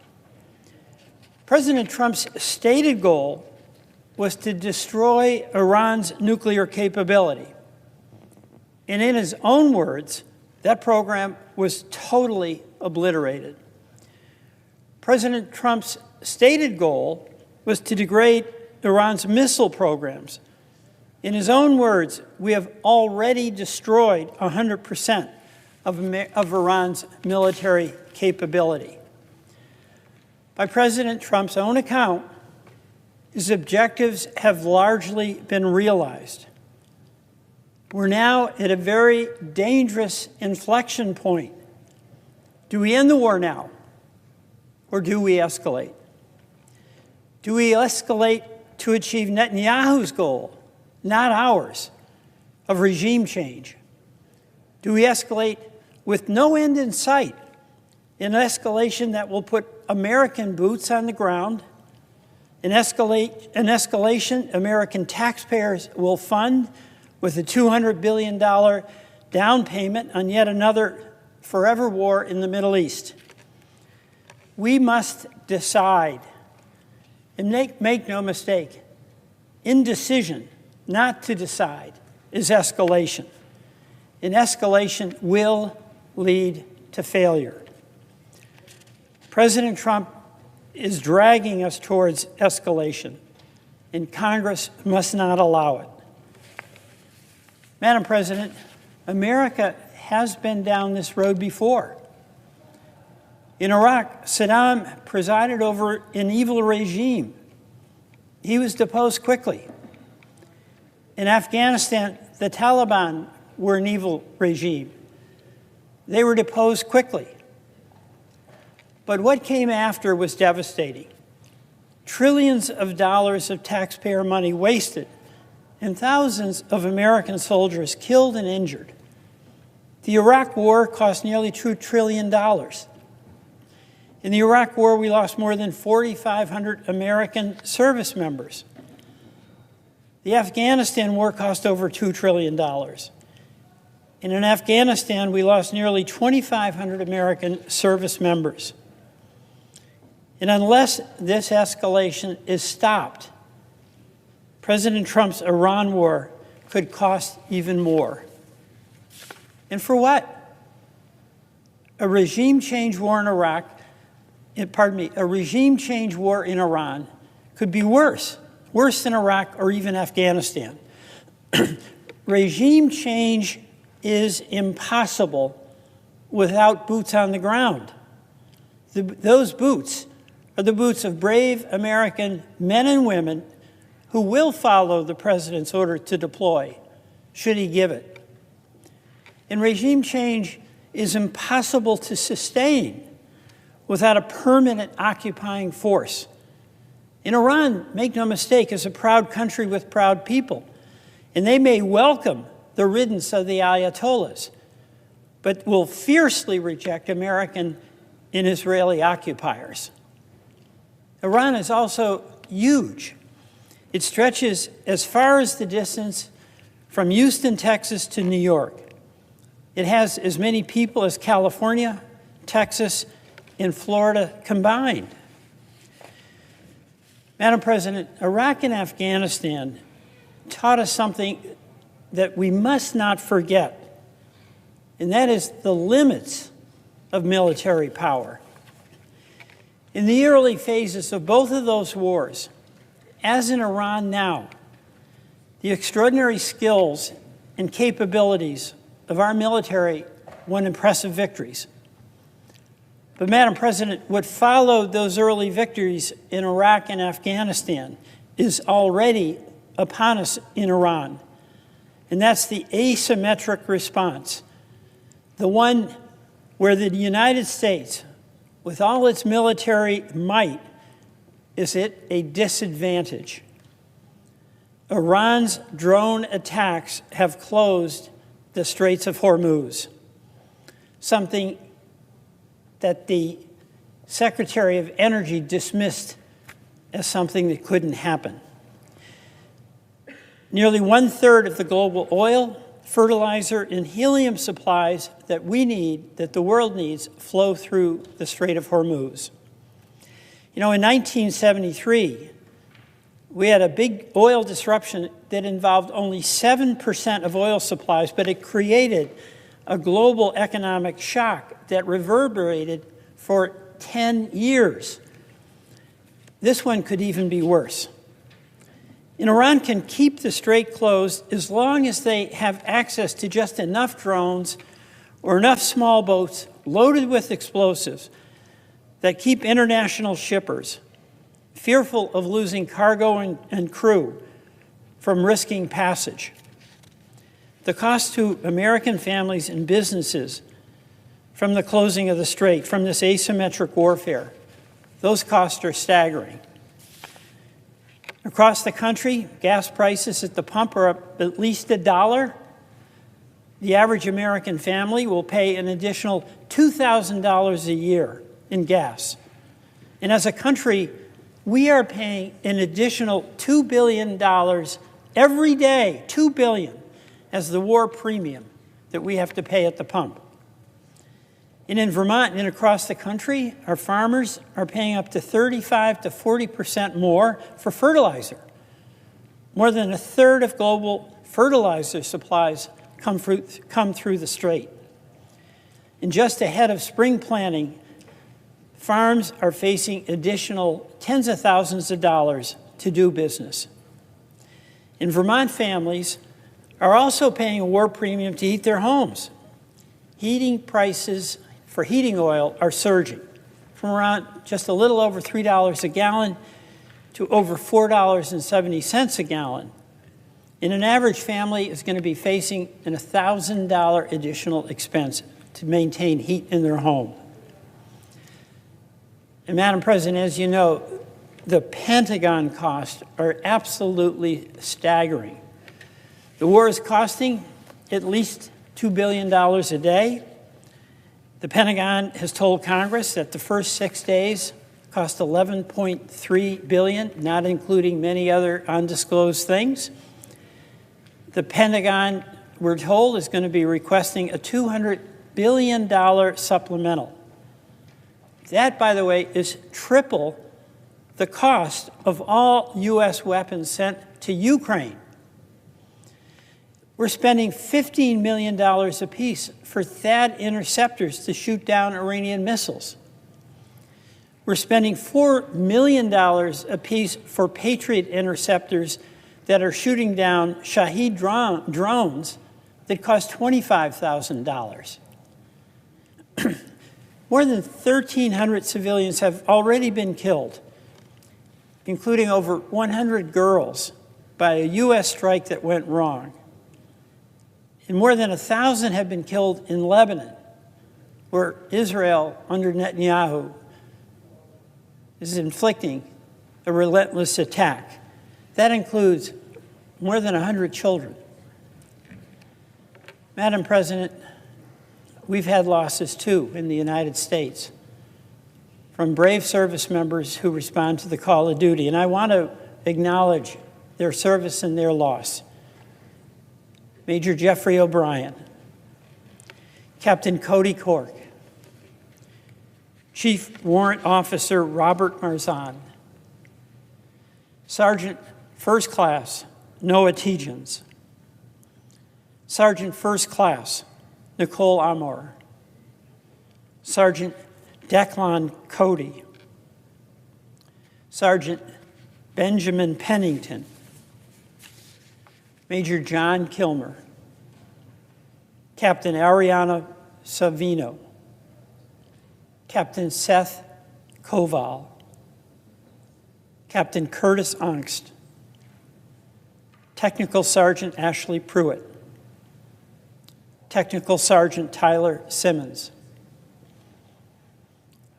President Trump's stated goal was to destroy Iran's nuclear capability. And in his own words, that program was totally obliterated. President Trump's stated goal was to degrade Iran's missile programs. In his own words, we have already destroyed 100% of Iran's military capability. By President Trump's own account, his objectives have largely been realized. We're now at a very dangerous inflection point. Do we end the war now, or do we escalate? Do we escalate to achieve Netanyahu's goal, not ours, of regime change? Do we escalate with no end in sight, an escalation that will put American boots on the ground, an escalation American taxpayers will fund with a $200 billion down payment on yet another forever war in the Middle East? We must decide, and make no mistake, indecision, not to decide, is escalation. And escalation will lead to failure. President Trump is dragging us towards escalation, and Congress must not allow it. Madam President, America has been down this road before. In Iraq, Saddam presided over an evil regime. He was deposed quickly. In Afghanistan, the Taliban were an evil regime. They were deposed quickly. But what came after was devastating. Trillions of dollars of taxpayer money wasted, and thousands of American soldiers killed and injured. The Iraq War cost nearly $2 trillion. In the Iraq War, we lost more than 4,500 American service members. The Afghanistan War cost over $2 trillion. And in Afghanistan, we lost nearly 2,500 American service members. And unless this escalation is stopped, President Trump's Iran war could cost even more. And for what? A regime change war in Iraq, a regime change war in Iran could be worse than Iraq or even Afghanistan. Regime change is impossible without boots on the ground. Those boots are the boots of brave American men and women who will follow the president's order to deploy, should he give it. And regime change is impossible to sustain without a permanent occupying force. In Iran, make no mistake, is a proud country with proud people, and they may welcome the riddance of the Ayatollahs, but will fiercely reject American and Israeli occupiers. Iran is also huge. It stretches as far as the distance from Houston, Texas to New York. It has as many people as California, Texas, and Florida combined. Madam President, Iraq and Afghanistan taught us something that we must not forget, and that is the limits of military power. In the early phases of both of those wars, as in Iran now, the extraordinary skills and capabilities of our military won impressive victories. But, Madam President, what followed those early victories in Iraq and Afghanistan is already upon us in Iran, and that's the asymmetric response, the one where the United States, with all its military might, is at a disadvantage. Iran's drone attacks have closed the Straits of Hormuz, something that the Secretary of Energy dismissed as something that couldn't happen. Nearly 1/3 of the global oil, fertilizer, and helium supplies that we need, that the world needs, flow through the Strait of Hormuz. You know, in 1973, we had a big oil disruption that involved only 7% of oil supplies, but it created a global economic shock that reverberated for 10 years. This one could even be worse. And Iran can keep the strait closed as long as they have access to just enough drones or enough small boats loaded with explosives that keep international shippers, fearful of losing cargo and crew, from risking passage. The cost to American families and businesses from the closing of the strait, from this asymmetric warfare, those costs are staggering. Across the country, gas prices at the pump are up at least $1. The average American family will pay an additional $2,000 a year in gas. And as a country, we are paying an additional $2 billion every day, $2 billion, as the war premium that we have to pay at the pump. And in Vermont and across the country, our farmers are paying up to 35 to 40% more for fertilizer. More than 1/3 of global fertilizer supplies come through the strait. And just ahead of spring planting, farms are facing additional tens of thousands of dollars to do business. And Vermont families are also paying a war premium to heat their homes. Heating prices for heating oil are surging from around just a little over $3 a gallon to over $4.70 a gallon. And an average family is going to be facing an $1,000 additional expense to maintain heat in their home. And Madam President, as you know, the Pentagon costs are absolutely staggering. The war is costing at least $2 billion a day. The Pentagon has told Congress that the first 6 days cost $11.3 billion, not including many other undisclosed things. The Pentagon, we're told, is going to be requesting a $200 billion supplemental. That, by the way, is triple the cost of all U.S. weapons sent to Ukraine. We're spending $15 million apiece for THAAD interceptors to shoot down Iranian missiles. We're spending $4 million apiece for Patriot interceptors that are shooting down Shahed drones that cost $25,000. More than 1,300 civilians have already been killed, including over 100 girls, by a U.S. strike that went wrong. And more than 1,000 have been killed in Lebanon, where Israel, under Netanyahu, is inflicting a relentless attack. That includes more than 100 children. Madam President, we've had losses too in the United States from brave service members who respond to the call of duty, and I want to acknowledge their service and their loss. Major Jeffrey O'Brien, Captain Cody Cork, Chief Warrant Officer Robert Marzan, Sergeant First Class Noah Tegens, Sergeant First Class Nicole Amor, Sergeant Declan Cody, Sergeant Benjamin Pennington, Major John Kilmer, Captain Ariana Savino, Captain Seth Koval, Captain Curtis Angst, Technical Sergeant Ashley Pruitt, Technical Sergeant Tyler Simmons.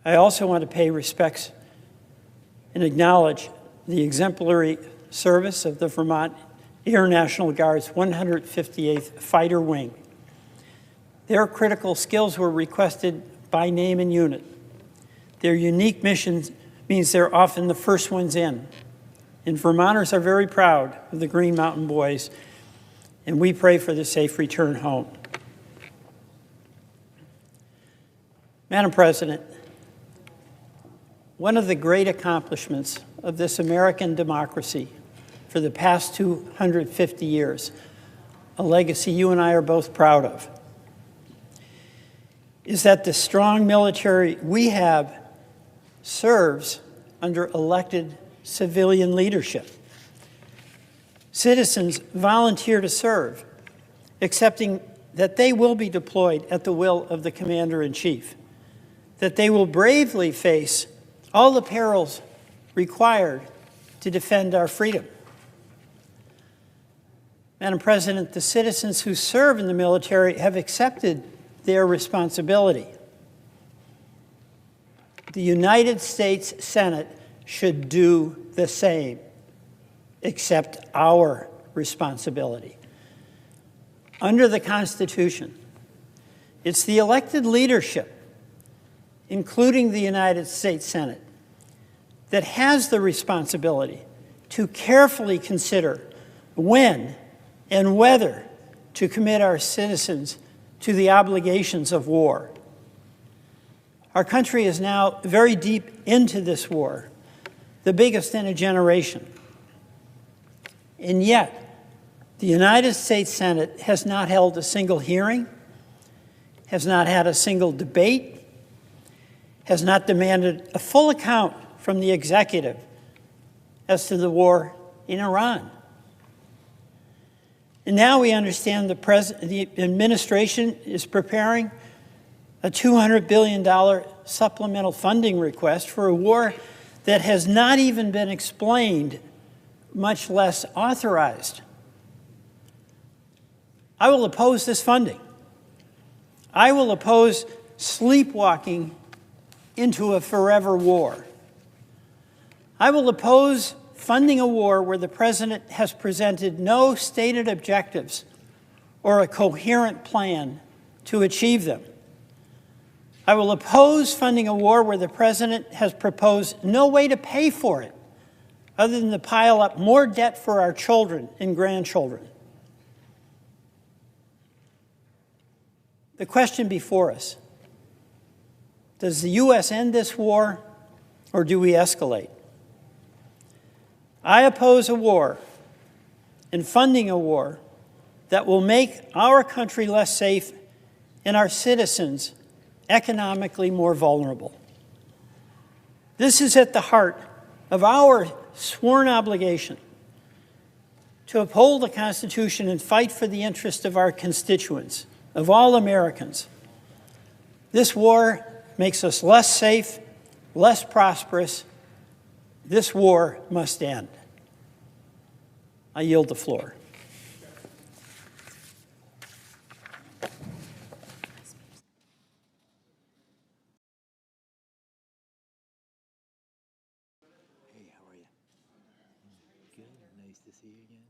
I also want to pay respects and acknowledge the exemplary service of the Vermont Air National Guard's 158th Fighter Wing. Their critical skills were requested by name and unit. Their unique mission means they're often the first ones in. And Vermonters are very proud of the Green Mountain Boys, and we pray for the safe return home. Madam President, one of the great accomplishments of this American democracy for the past 250 years, a legacy you and I are both proud of, is that the strong military we have serves under elected civilian leadership. Citizens volunteer to serve, accepting that they will be deployed at the will of the Commander-in-Chief, that they will bravely face all the perils required to defend our freedom. Madam President, the citizens who serve in the military have accepted their responsibility. The United States Senate should do the same, accept our responsibility. Under the Constitution, it's the elected leadership, including the United States Senate, that has the responsibility to carefully consider when and whether to commit our citizens to the obligations of war. Our country is now very deep into this war, the biggest in a generation. And yet, the United States Senate has not held a single hearing, has not had a single debate, has not demanded a full account from the executive as to the war in Iran. And now we understand the administration is preparing a $200 billion supplemental funding request for a war that has not even been explained, much less authorized. I will oppose this funding. I will oppose sleepwalking into a forever war. I will oppose funding a war where the president has presented no stated objectives or a coherent plan to achieve them. I will oppose funding a war where the president has proposed no way to pay for it other than to pile up more debt for our children and grandchildren. The question before us: does the U.S. end this war, or do we escalate? I oppose a war and funding a war that will make our country less safe and our citizens economically more vulnerable. This is at the heart of our sworn obligation to uphold the Constitution and fight for the interest of our constituents, of all Americans. This war makes us less safe, less prosperous. This war must end. I yield the floor. Hey, how are you? Good. Nice to see you again.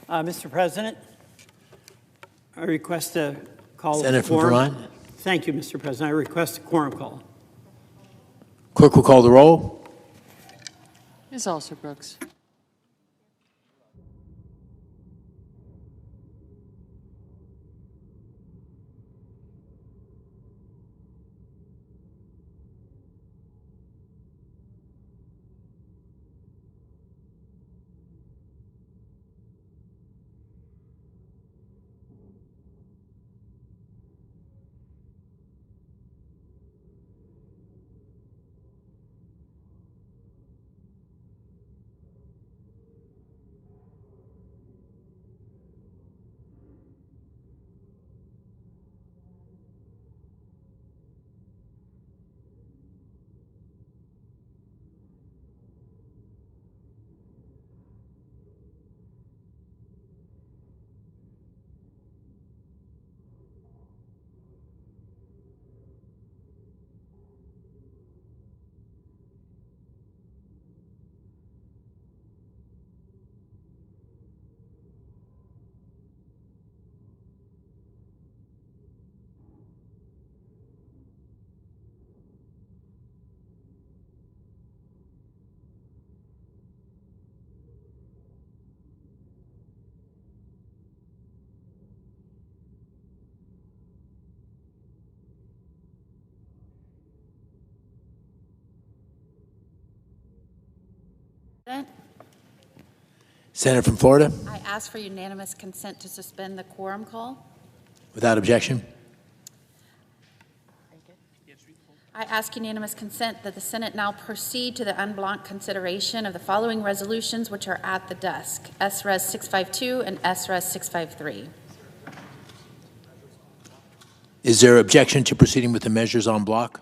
Mr. President, I request a call. Senator from quorum. Vermont. Thank you, Mr. President. I request a quorum call. Clerk will call the roll. Ms. Alston-Brooks. Senator from Florida. I ask for unanimous consent to suspend the quorum call. Without objection. I ask unanimous consent that the Senate now proceed to the en bloc consideration of the following resolutions, which are at the desk: S-Res 652 and S-Res 653. Is there objection to proceeding with the measures en bloc?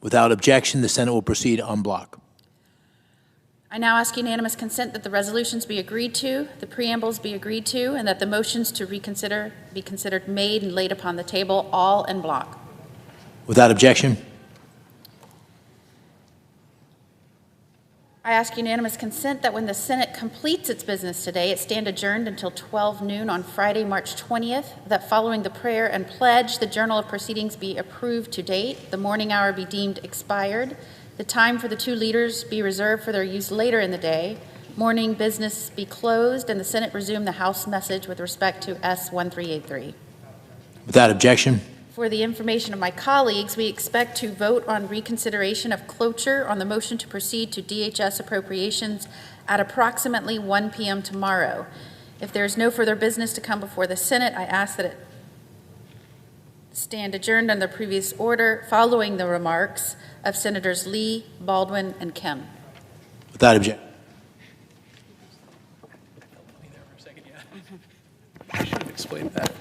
Without objection, the Senate will proceed en bloc. I now ask unanimous consent that the resolutions be agreed to, the preambles be agreed to, and that the motions to reconsider be considered made and laid upon the table, all en bloc. Without objection. I ask unanimous consent that when the Senate completes its business today, it stand adjourned until 12 noon on Friday, March 20th, that following the prayer and pledge, the Journal of Proceedings be approved to date, the morning hour be deemed expired, the time for the two leaders be reserved for their use later in the day, morning business be closed, and the Senate resume the House message with respect to S1383. Without objection. For the information of my colleagues, we expect to vote on reconsideration of cloture on the motion to proceed to DHS appropriations at approximately 1 p.m. tomorrow. If there is no further business to come before the Senate, I ask that it stand adjourned on the previous order following the remarks of Senators Lee, Baldwin, and Kim. Without objection. I should have explained that.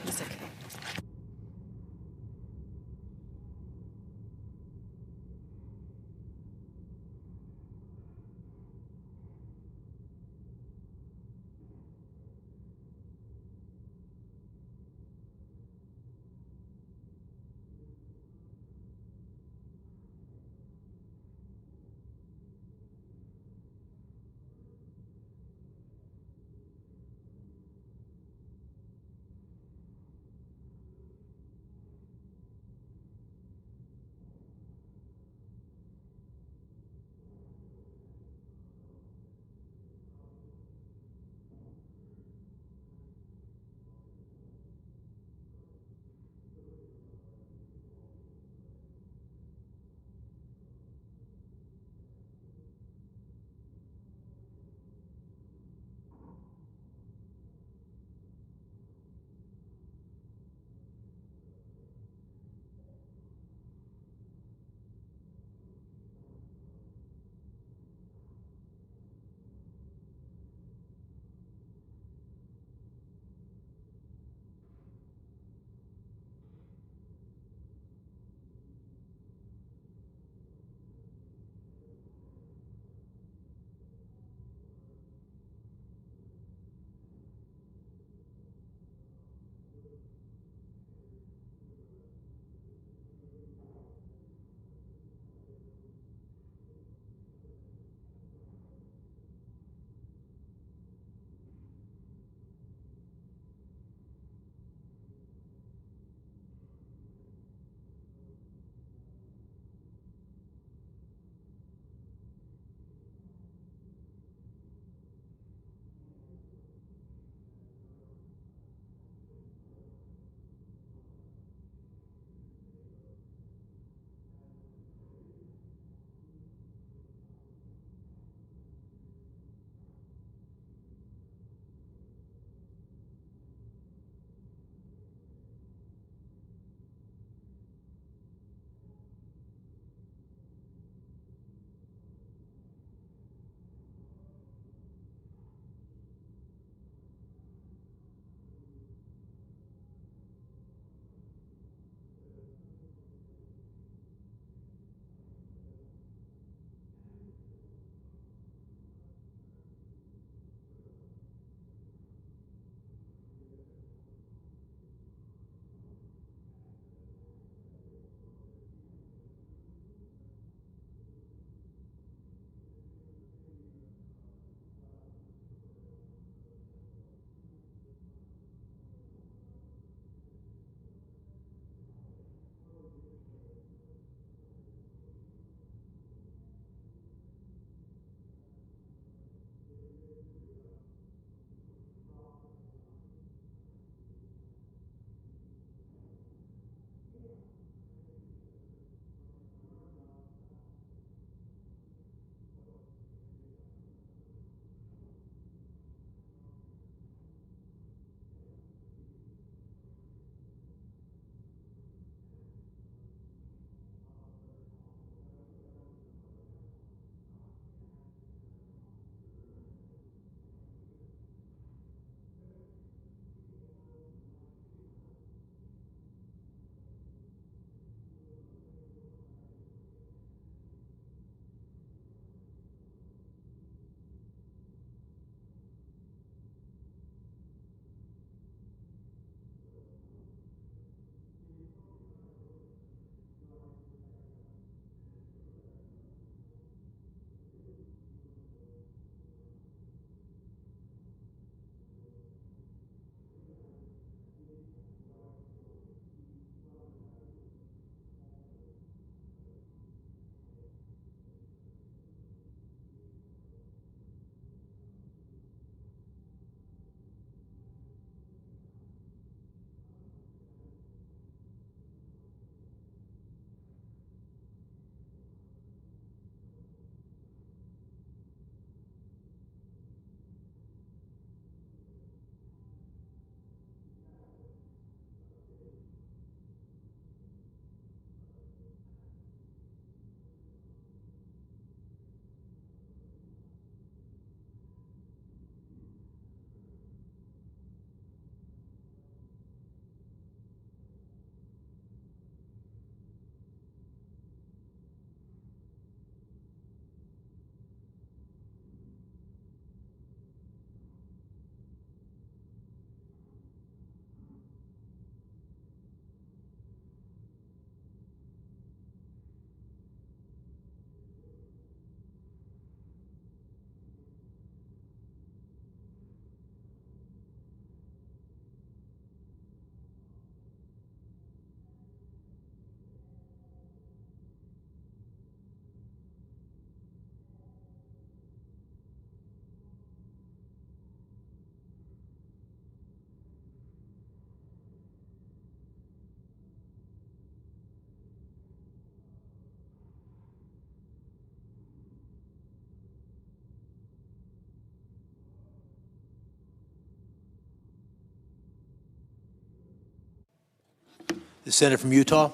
The senator from Utah.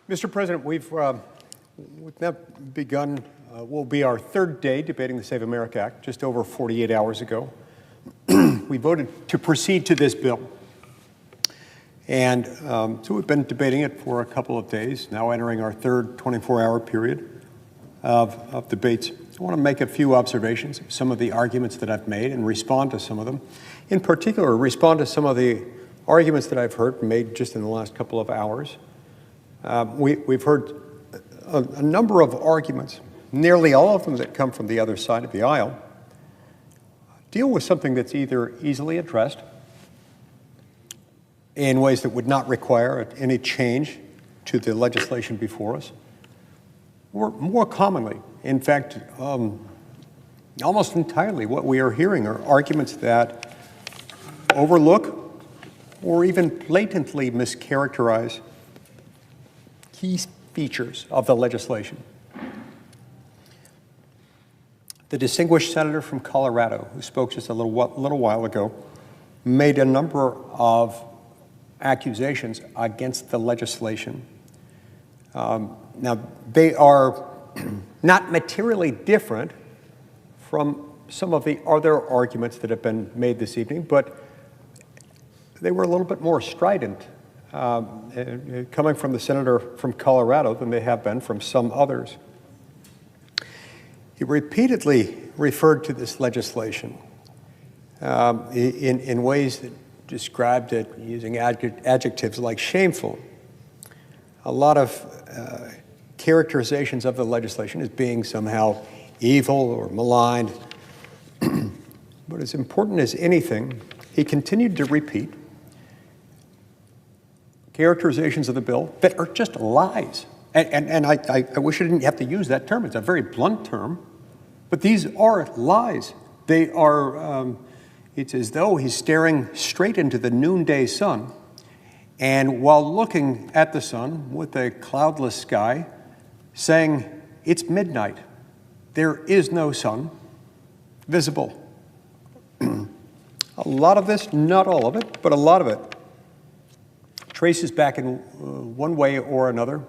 Mr. President, we've now begun, will be our third day debating the Save America Act, just over 48 hours ago. We voted to proceed to this bill. And so we've been debating it for a couple of days, now entering our third 24-hour period of debates. I want to make a few observations of some of the arguments that I've made and respond to some of them. In particular, respond to some of the arguments that I've heard made just in the last couple of hours. We've heard a number of arguments, nearly all of them that come from the other side of the aisle, deal with something that's either easily addressed in ways that would not require any change to the legislation before us, or more commonly, in fact, almost entirely what we are hearing are arguments that overlook or even blatantly mischaracterize key features of the legislation. The distinguished senator from Colorado, who spoke just a little while ago, made a number of accusations against the legislation. Now, they are not materially different from some of the other arguments that have been made this evening, but they were a little bit more strident coming from the senator from Colorado than they have been from some others. He repeatedly referred to this legislation in ways that described it using adjectives like shameful. A lot of characterizations of the legislation as being somehow evil or maligned. But as important as anything, he continued to repeat characterizations of the bill that are just lies. And I wish I didn't have to use that term. It's a very blunt term. But these are lies. They are, it's as though he's staring straight into the noonday sun. And while looking at the sun with a cloudless sky, saying, it's midnight. There is no sun visible. A lot of this, not all of it, but a lot of it, traces back in one way or another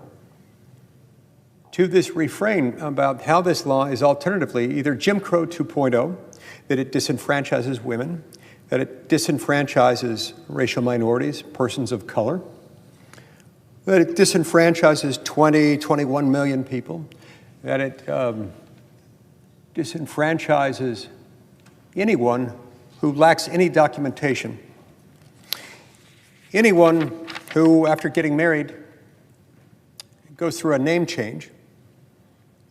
to this refrain about how this law is alternatively either Jim Crow 2.0, that it disenfranchises women, that it disenfranchises racial minorities, persons of color, that it disenfranchises 21 million people, that it disenfranchises anyone who lacks any documentation, anyone who, after getting married, goes through a name change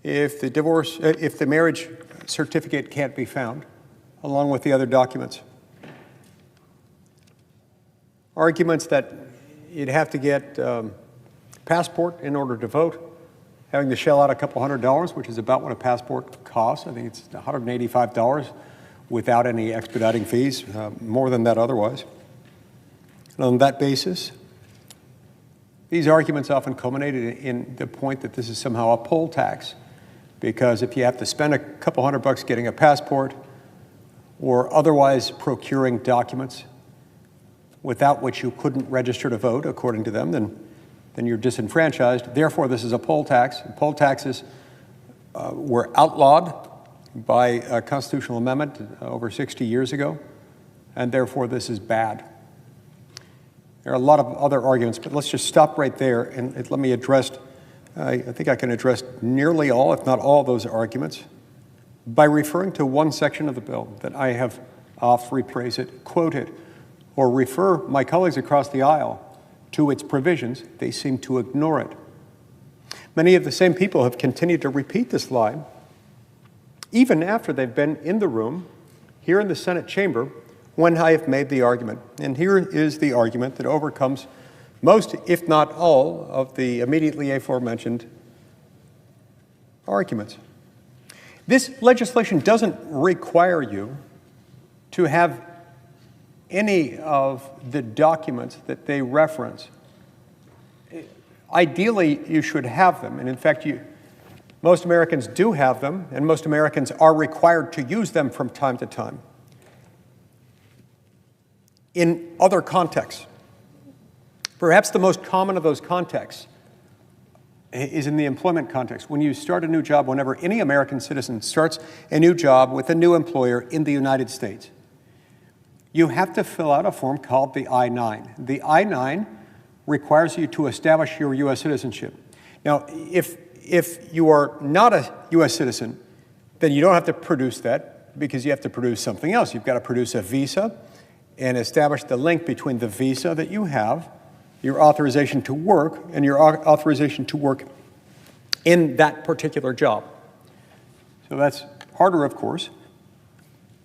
if the marriage certificate can't be found, along with the other documents. Arguments that you'd have to get a passport in order to vote, having to shell out a couple $100, which is about what a passport costs. I think it's $185 without any expediting fees, more than that otherwise. And on that basis, these arguments often culminated in the point that this is somehow a poll tax, because if you have to spend a couple $100 getting a passport or otherwise procuring documents without which you couldn't register to vote, according to them, then you're disenfranchised. Therefore, this is a poll tax. And poll taxes were outlawed by a constitutional amendment over 60 years ago, and therefore this is bad. There are a lot of other arguments, but let's just stop right there and let me address, I think I can address nearly all, if not all, those arguments by referring to one section of the bill that I have rephrased it, quoted, or refer my colleagues across the aisle to its provisions. They seem to ignore it. Many of the same people have continued to repeat this lie, even after they've been in the room, here in the Senate chamber, when I have made the argument. And here is the argument that overcomes most, if not all, of the immediately aforementioned arguments. This legislation doesn't require you to have any of the documents that they reference. Ideally, you should have them, and in fact, most Americans do have them, and most Americans are required to use them from time to time in other contexts. Perhaps the most common of those contexts is in the employment context. When you start a new job, whenever any American citizen starts a new job with a new employer in the United States, you have to fill out a form called the I-9. The I-9 requires you to establish your U.S. citizenship. Now, if you are not a U.S. citizen, then you don't have to produce that because you have to produce something else. You've got to produce a visa and establish the link between the visa that you have, your authorization to work, and your authorization to work in that particular job. So that's harder, of course,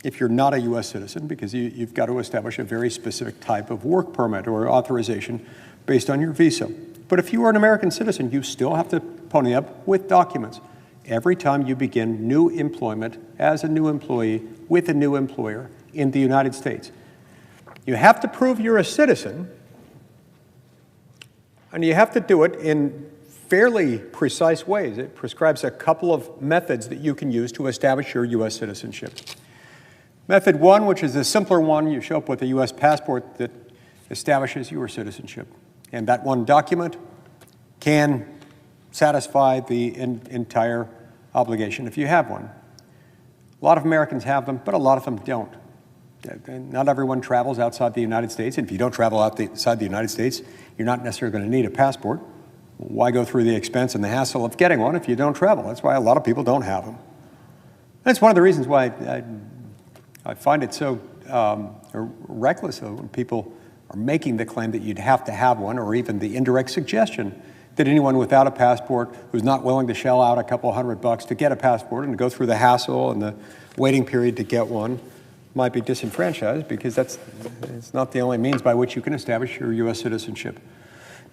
if you're not a U.S. citizen, because you've got to establish a very specific type of work permit or authorization based on your visa. But if you are an American citizen, you still have to pony up with documents every time you begin new employment as a new employee with a new employer in the United States. You have to prove you're a citizen, and you have to do it in fairly precise ways. It prescribes a couple of methods that you can use to establish your U.S. citizenship. Method one, which is the simpler one, you show up with a U.S. passport that establishes your citizenship. And that one document can satisfy the entire obligation if you have one. A lot of Americans have them, but a lot of them don't. Not everyone travels outside the United States. And if you don't travel outside the United States, you're not necessarily going to need a passport. Why go through the expense and the hassle of getting one if you don't travel? That's why a lot of people don't have them. That's one of the reasons why I find it so reckless when people are making the claim that you'd have to have one, or even the indirect suggestion that anyone without a passport who's not willing to shell out a couple $100 to get a passport and to go through the hassle and the waiting period to get one might be disenfranchised, because it's not the only means by which you can establish your U.S. citizenship.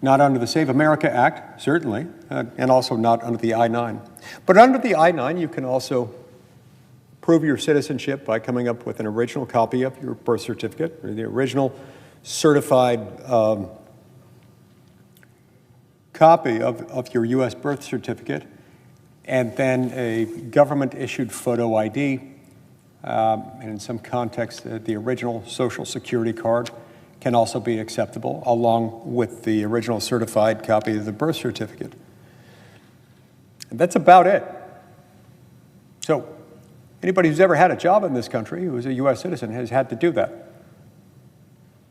Not under the Save America Act, certainly, and also not under the I-9. But under the I-9, you can also prove your citizenship by coming up with an original copy of your birth certificate, or the original certified copy of your U.S. birth certificate, and then a government-issued photo ID, and in some contexts, the original Social Security card can also be acceptable, along with the original certified copy of the birth certificate. And that's about it. So anybody who's ever had a job in this country who is a U.S. citizen has had to do that.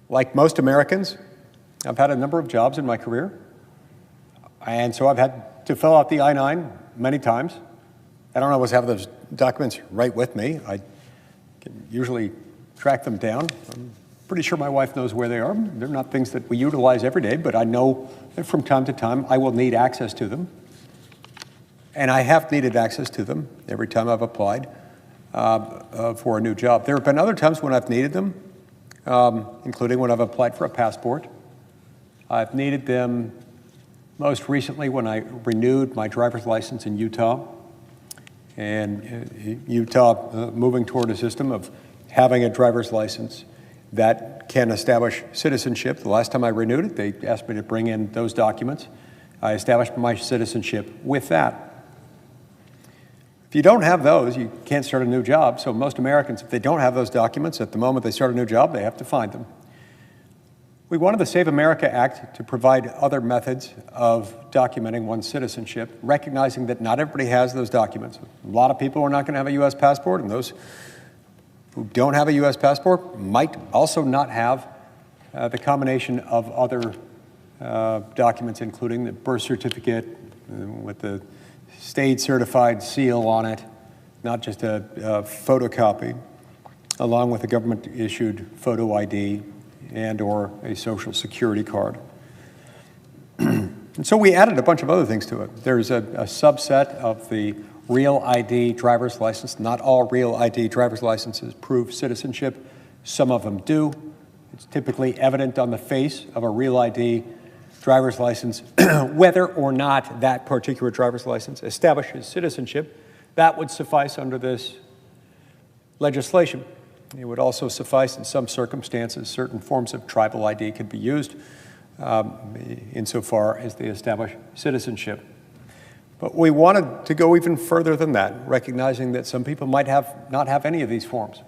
Like most Americans, I've had a number of jobs in my career, and so I've had to fill out the I-9 many times. I don't always have those documents right with me. I can usually track them down. I'm pretty sure my wife knows where they are. They're not things that we utilize every day, but I know that from time to time I will need access to them. And I have needed access to them every time I've applied for a new job. There have been other times when I've needed them, including when I've applied for a passport. I've needed them most recently when I renewed my driver's license in Utah. And Utah moving toward a system of having a driver's license that can establish citizenship. The last time I renewed it, they asked me to bring in those documents. I established my citizenship with that. If you don't have those, you can't start a new job. So most Americans, if they don't have those documents at the moment they start a new job, they have to find them. We wanted the Save America Act to provide other methods of documenting one's citizenship, recognizing that not everybody has those documents. A lot of people are not going to have a U.S. passport, and those who don't have a U.S. passport might also not have the combination of other documents, including the birth certificate with the state certified seal on it, not just a photocopy, along with a government-issued photo ID and or a Social Security card. And so we added a bunch of other things to it. There's a subset of the Real ID driver's license. Not all Real ID driver's licenses prove citizenship. Some of them do. It's typically evident on the face of a Real ID driver's license whether or not that particular driver's license establishes citizenship. That would suffice under this legislation. It would also suffice in some circumstances. Certain forms of tribal ID could be used insofar as they establish citizenship. But we wanted to go even further than that, recognizing that some people might not have any of these forms.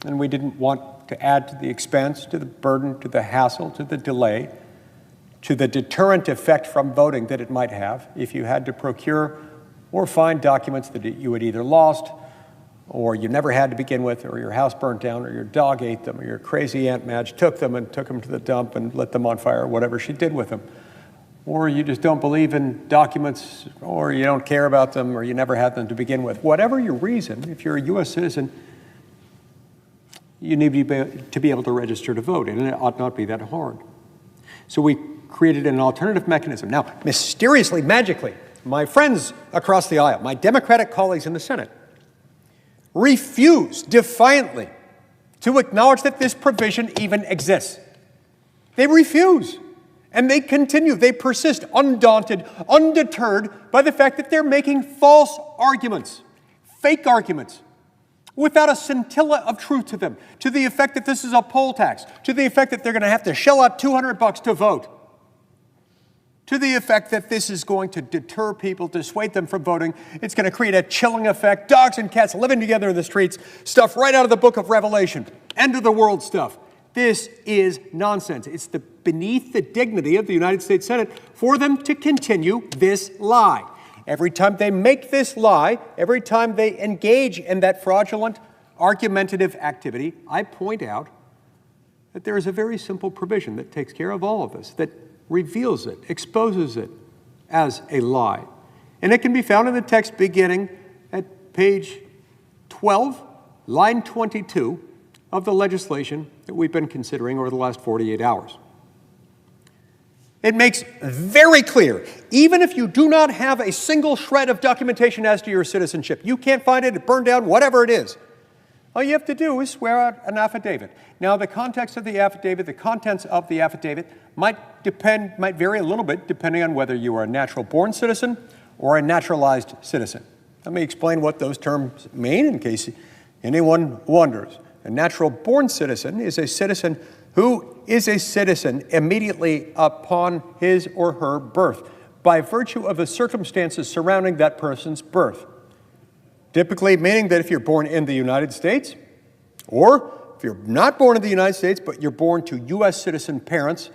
And we didn't want to add to the expense, to the burden, to the hassle, to the delay to the deterrent effect from voting that it might have if you had to procure or find documents that you had either lost or you never had to begin with, or your house burnt down, or your dog ate them, or your crazy Aunt Madge took them and took them to the dump and lit them on fire, or whatever she did with them. Or you just don't believe in documents, or you don't care about them, or you never had them to begin with. Whatever your reason, if you're a U.S. citizen, you need to be able to register to vote, and it ought not be that hard. So we created an alternative mechanism. Now, mysteriously, magically, my friends across the aisle, my Democratic colleagues in the Senate, refuse defiantly to acknowledge that this provision even exists. They refuse. And they continue, they persist, undaunted, undeterred by the fact that they're making false arguments, fake arguments, without a scintilla of truth to them, to the effect that this is a poll tax, to the effect that they're going to have to shell out $200 to vote, to the effect that this is going to deter people, dissuade them from voting. It's going to create a chilling effect, dogs and cats living together in the streets, stuff right out of the book of Revelation, end of the world stuff. This is nonsense. It's beneath the dignity of the United States Senate for them to continue this lie. Every time they make this lie, every time they engage in that fraudulent, argumentative activity, I point out that there is a very simple provision that takes care of all of this, that reveals it, exposes it as a lie. And it can be found in the text beginning at page 12, line 22 of the legislation that we've been considering over the last 48 hours. It makes very clear, even if you do not have a single shred of documentation as to your citizenship, you can't find it, it burned down, whatever it is, all you have to do is swear out an affidavit. Now, the context of the affidavit, the contents of the affidavit might vary a little bit depending on whether you are a natural-born citizen or a naturalized citizen. Let me explain what those terms mean in case anyone wonders. A natural-born citizen is a citizen who is a citizen immediately upon his or her birth by virtue of the circumstances surrounding that person's birth. Typically meaning that if you're born in the United States, or if you're not born in the United States, but you're born to U.S. citizen parents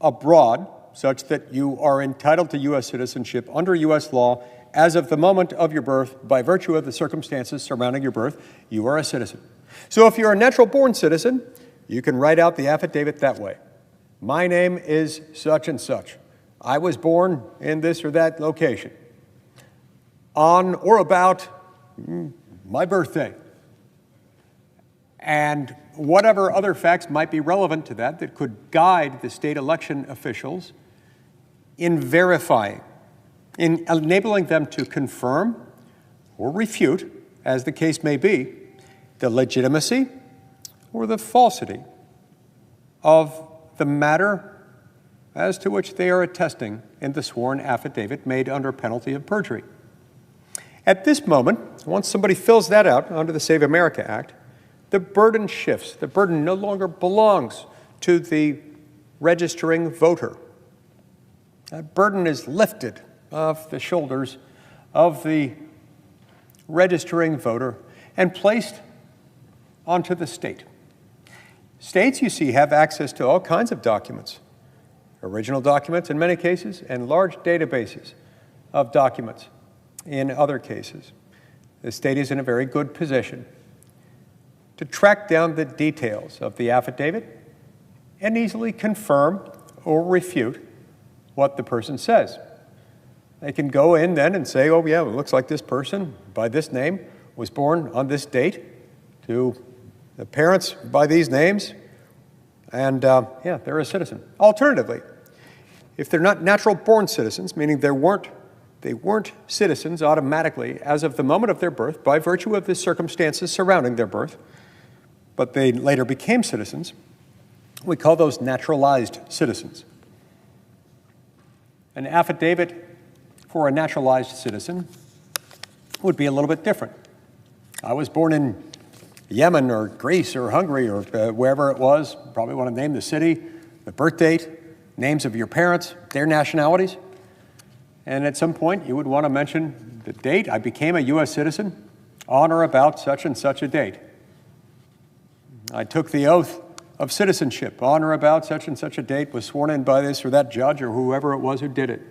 abroad, such that you are entitled to U.S. citizenship under U.S. law as of the moment of your birth, by virtue of the circumstances surrounding your birth, you are a citizen. So if you're a natural-born citizen, you can write out the affidavit that way. My name is such and such. I was born in this or that location on or about my birthday. And whatever other facts might be relevant to that that could guide the state election officials in verifying, in enabling them to confirm or refute, as the case may be, the legitimacy or the falsity of the matter as to which they are attesting in the sworn affidavit made under penalty of perjury. At this moment, once somebody fills that out under the Save America Act, the burden shifts. The burden no longer belongs to the registering voter. That burden is lifted off the shoulders of the registering voter and placed onto the state. States, you see, have access to all kinds of documents, original documents in many cases, and large databases of documents in other cases. The state is in a very good position to track down the details of the affidavit and easily confirm or refute what the person says. They can go in then and say, oh yeah, it looks like this person by this name was born on this date to the parents by these names, and yeah, they're a citizen. Alternatively, if they're not natural-born citizens, meaning they weren't citizens automatically as of the moment of their birth by virtue of the circumstances surrounding their birth, but they later became citizens, we call those naturalized citizens. An affidavit for a naturalized citizen would be a little bit different. I was born in Yemen or Greece or Hungary or wherever it was. Probably want to name the city, the birth date, names of your parents, their nationalities. And at some point, you would want to mention the date I became a U.S. citizen on or about such and such a date. I took the oath of citizenship, on or about such and such a date, was sworn in by this or that judge or whoever it was who did it.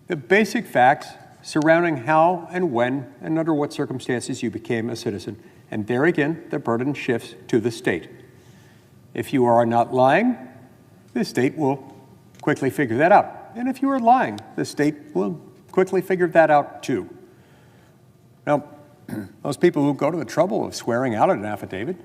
The basic facts surrounding how and when and under what circumstances you became a citizen. And there again, the burden shifts to the state. If you are not lying, the state will quickly figure that out. And if you are lying, the state will quickly figure that out too. Now, those people who go to the trouble of swearing out an affidavit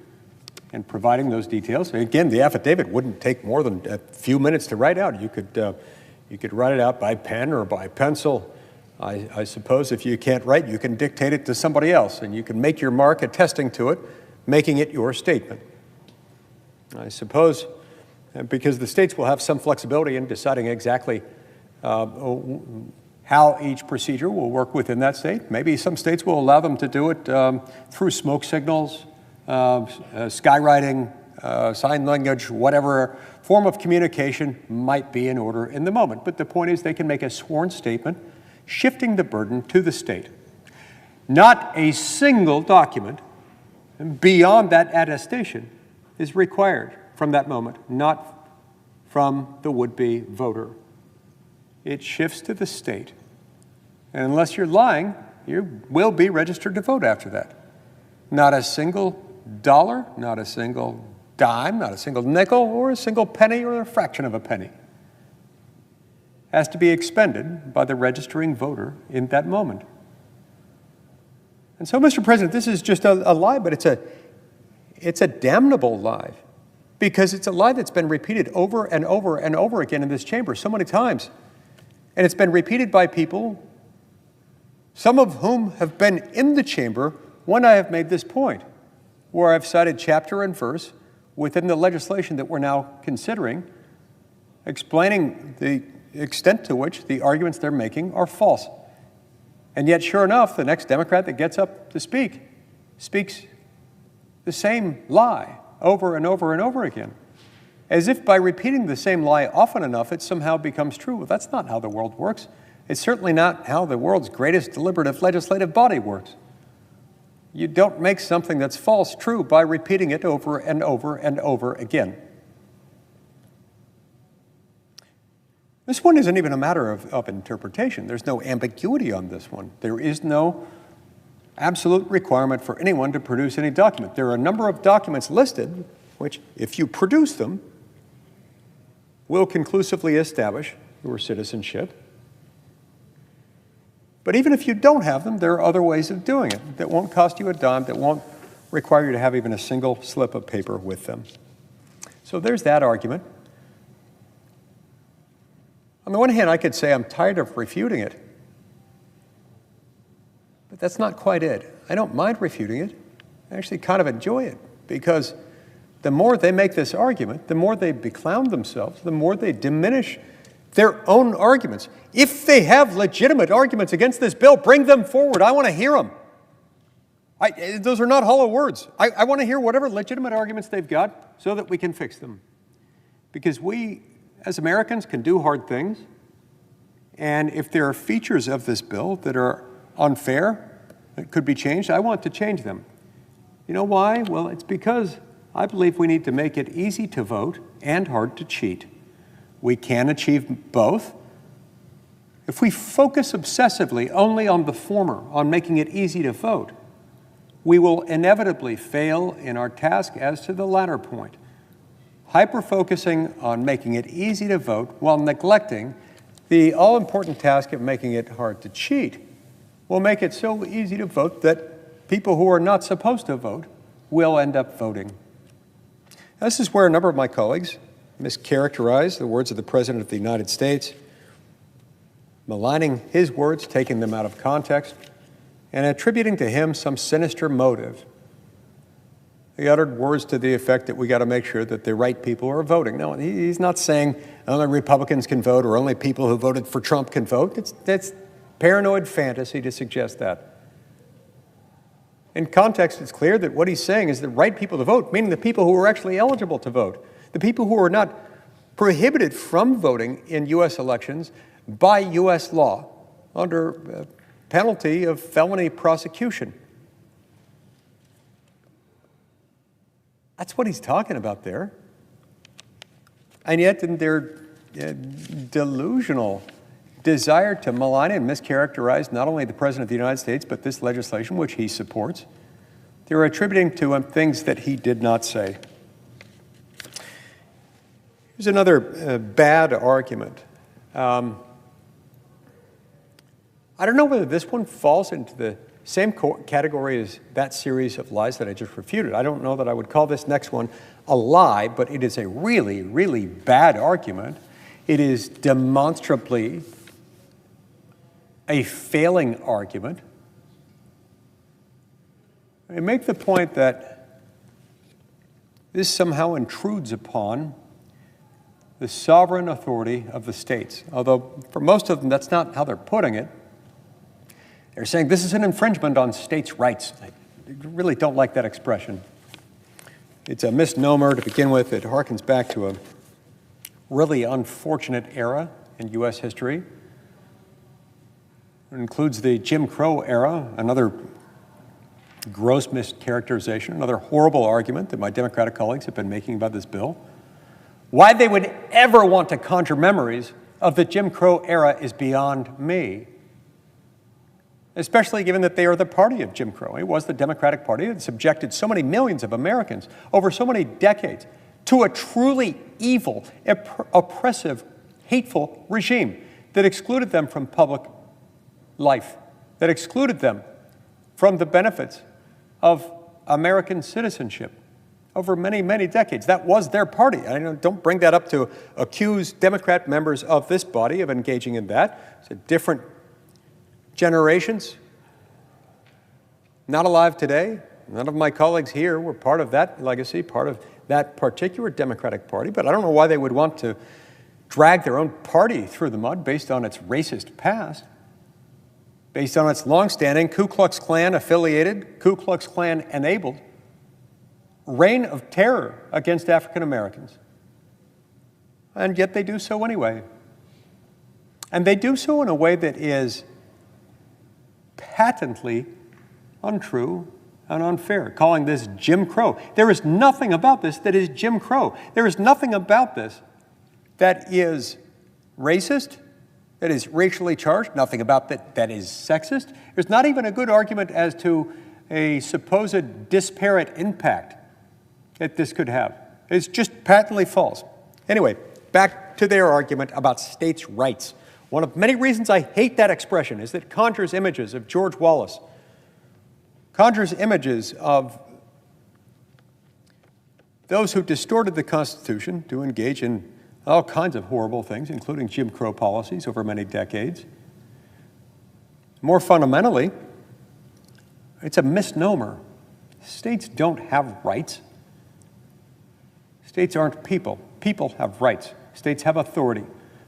and providing those details, again, the affidavit wouldn't take more than a few minutes to write out. You could write it out by pen or by pencil. I suppose if you can't write, you can dictate it to somebody else, and you can make your mark attesting to it, making it your statement. I suppose because the states will have some flexibility in deciding exactly how each procedure will work within that state. Maybe some states will allow them to do it through smoke signals, skywriting, sign language, whatever form of communication might be in order in the moment. But the point is they can make a sworn statement shifting the burden to the state. Not a single document beyond that attestation is required from that moment, not from the would-be voter. It shifts to the state. And unless you're lying, you will be registered to vote after that. Not a single dollar, not a single dime, not a single nickel, or a single penny or a fraction of a penny has to be expended by the registering voter in that moment. And so, Mr. President, this is just a lie, but it's a damnable lie, because it's a lie that's been repeated over and over and over again in this chamber so many times. And it's been repeated by people, some of whom have been in the chamber when I have made this point, where I've cited chapter and verse within the legislation that we're now considering, explaining the extent to which the arguments they're making are false. And yet, sure enough, the next Democrat that gets up to speak speaks the same lie over and over and over again, as if by repeating the same lie often enough, it somehow becomes true. Well, that's not how the world works. It's certainly not how the world's greatest deliberative legislative body works. You don't make something that's false true by repeating it over and over and over again. This one isn't even a matter of interpretation. There's no ambiguity on this one. There is no absolute requirement for anyone to produce any document. There are a number of documents listed which, if you produce them, will conclusively establish your citizenship. But even if you don't have them, there are other ways of doing it that won't cost you a dime, that won't require you to have even a single slip of paper with them. So there's that argument. On the one hand, I could say I'm tired of refuting it, but that's not quite it. I don't mind refuting it. I actually kind of enjoy it, because the more they make this argument, the more they beclown themselves, the more they diminish their own arguments. If they have legitimate arguments against this bill, bring them forward. I want to hear them. Those are not hollow words. I want to hear whatever legitimate arguments they've got so that we can fix them. Because we, as Americans, can do hard things. And if there are features of this bill that are unfair, that could be changed, I want to change them. You know why? Well, it's because I believe we need to make it easy to vote and hard to cheat. We can achieve both. If we focus obsessively only on the former, on making it easy to vote, we will inevitably fail in our task as to the latter point. Hyper-focusing on making it easy to vote while neglecting the all-important task of making it hard to cheat will make it so easy to vote that people who are not supposed to vote will end up voting. This is where a number of my colleagues mischaracterize the words of the President of the United States, maligning his words, taking them out of context, and attributing to him some sinister motive. He uttered words to the effect that we got to make sure that the right people are voting. No, he's not saying only Republicans can vote or only people who voted for Trump can vote. That's paranoid fantasy to suggest that. In context, it's clear that what he's saying is the right people to vote, meaning the people who are actually eligible to vote, the people who are not prohibited from voting in U.S. elections by U.S. law under penalty of felony prosecution. That's what he's talking about there. And yet, in their delusional desire to malign and mischaracterize not only the President of the United States, but this legislation, which he supports, they're attributing to him things that he did not say. Here's another bad argument. I don't know whether this one falls into the same category as that series of lies that I just refuted. I don't know that I would call this next one a lie, but it is a really, really bad argument. It is demonstrably a failing argument. They make the point that this somehow intrudes upon the sovereign authority of the states, although for most of them that's not how they're putting it. They're saying this is an infringement on states' rights. I really don't like that expression. It's a misnomer to begin with. It harkens back to a really unfortunate era in U.S. history. It includes the Jim Crow era, another gross mischaracterization, another horrible argument that my Democratic colleagues have been making about this bill. Why they would ever want to conjure memories of the Jim Crow era is beyond me, especially given that they are the party of Jim Crow. It was the Democratic Party that subjected so many millions of Americans over so many decades to a truly evil, oppressive, hateful regime that excluded them from public life, that excluded them from the benefits of American citizenship over many, many decades. That was their party. I don't bring that up to accuse Democrat members of this body of engaging in that. It's a different generations, not alive today. None of my colleagues here were part of that legacy, part of that particular Democratic Party, but I don't know why they would want to drag their own party through the mud based on its racist past, based on its longstanding Ku Klux Klan affiliated, Ku Klux Klan enabled reign of terror against African Americans. And yet they do so anyway. And they do so in a way that is patently untrue and unfair, calling this Jim Crow. There is nothing about this that is Jim Crow. There is nothing about this that is racist, that is racially charged, nothing about that is sexist. There's not even a good argument as to a supposed disparate impact that this could have. It's just patently false. Anyway, back to their argument about states' rights. One of many reasons I hate that expression is that it conjures images of George Wallace, conjures images of those who distorted the Constitution to engage in all kinds of horrible things, including Jim Crow policies over many decades. More fundamentally, it's a misnomer. States don't have rights. States aren't people. People have rights. States have authority.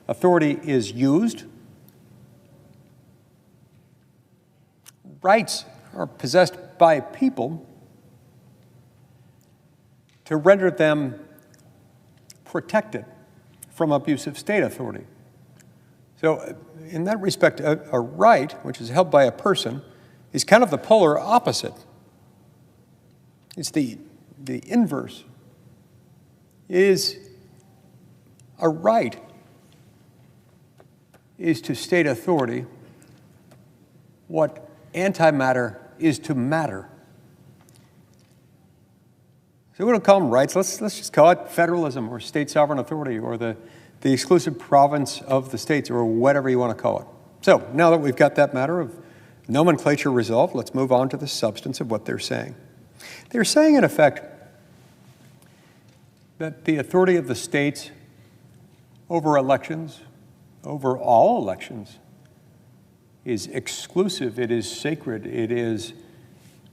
Authority is used. Rights are possessed by people to render them protected from abusive state authority. So in that respect, a right, which is held by a person, is kind of the polar opposite. It's the inverse. It is a right is to state authority what antimatter is to matter. So we don't call them rights. Let's just call it federalism or state sovereign authority or the exclusive province of the states or whatever you want to call it. So now that we've got that matter of nomenclature resolved, let's move on to the substance of what they're saying. They're saying, in effect, that the authority of the states over elections, over all elections, is exclusive, it is sacred, it is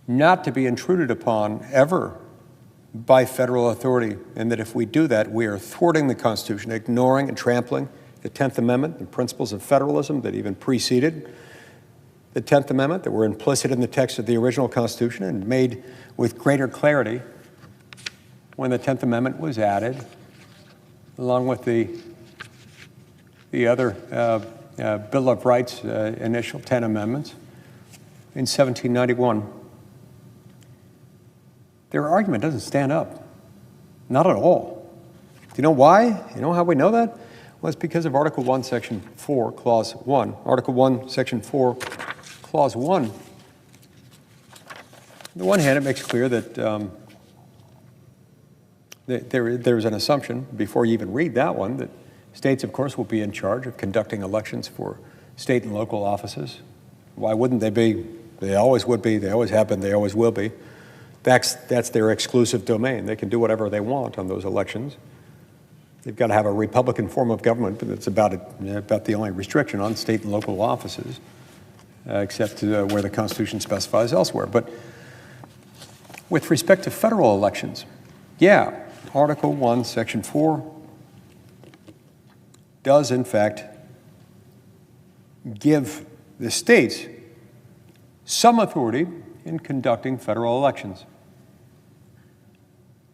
not to be intruded upon ever by federal authority, and that if we do that, we are thwarting the Constitution, ignoring and trampling the 10th Amendment, the principles of federalism that even preceded the 10th Amendment, that were implicit in the text of the original Constitution and made with greater clarity when the 10th Amendment was added, along with the other Bill of Rights initial 10 amendments in 1791. Their argument doesn't stand up, not at all. you know why? You know how we know that? Well, it's because of Article 1, Section 4, Clause 1. Article 1, Section 4, Clause 1. On the one hand, it makes clear that there's an assumption, before you even read that one, that states, of course, will be in charge of conducting elections for state and local offices. Why wouldn't they be? They always would be. They always have been. They always will be. That's their exclusive domain. They can do whatever they want on those elections. They've got to have a Republican form of government, but it's about the only restriction on state and local offices, except where the Constitution specifies elsewhere. But with respect to federal elections, yeah, Article 1, Section 4 does, in fact, give the states some authority in conducting federal elections.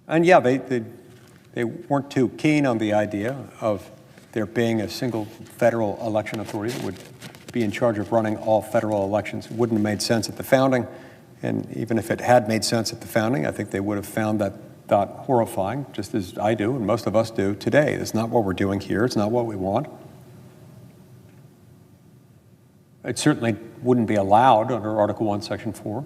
And yeah, they weren't too keen on the idea of there being a single federal election authority that would be in charge of running all federal elections. It wouldn't have made sense at the founding, and even if it had made sense at the founding, I think they would have found that thought horrifying, just as I do and most of us do today. It's not what we're doing here. It's not what we want. It certainly wouldn't be allowed under Article 1, Section 4.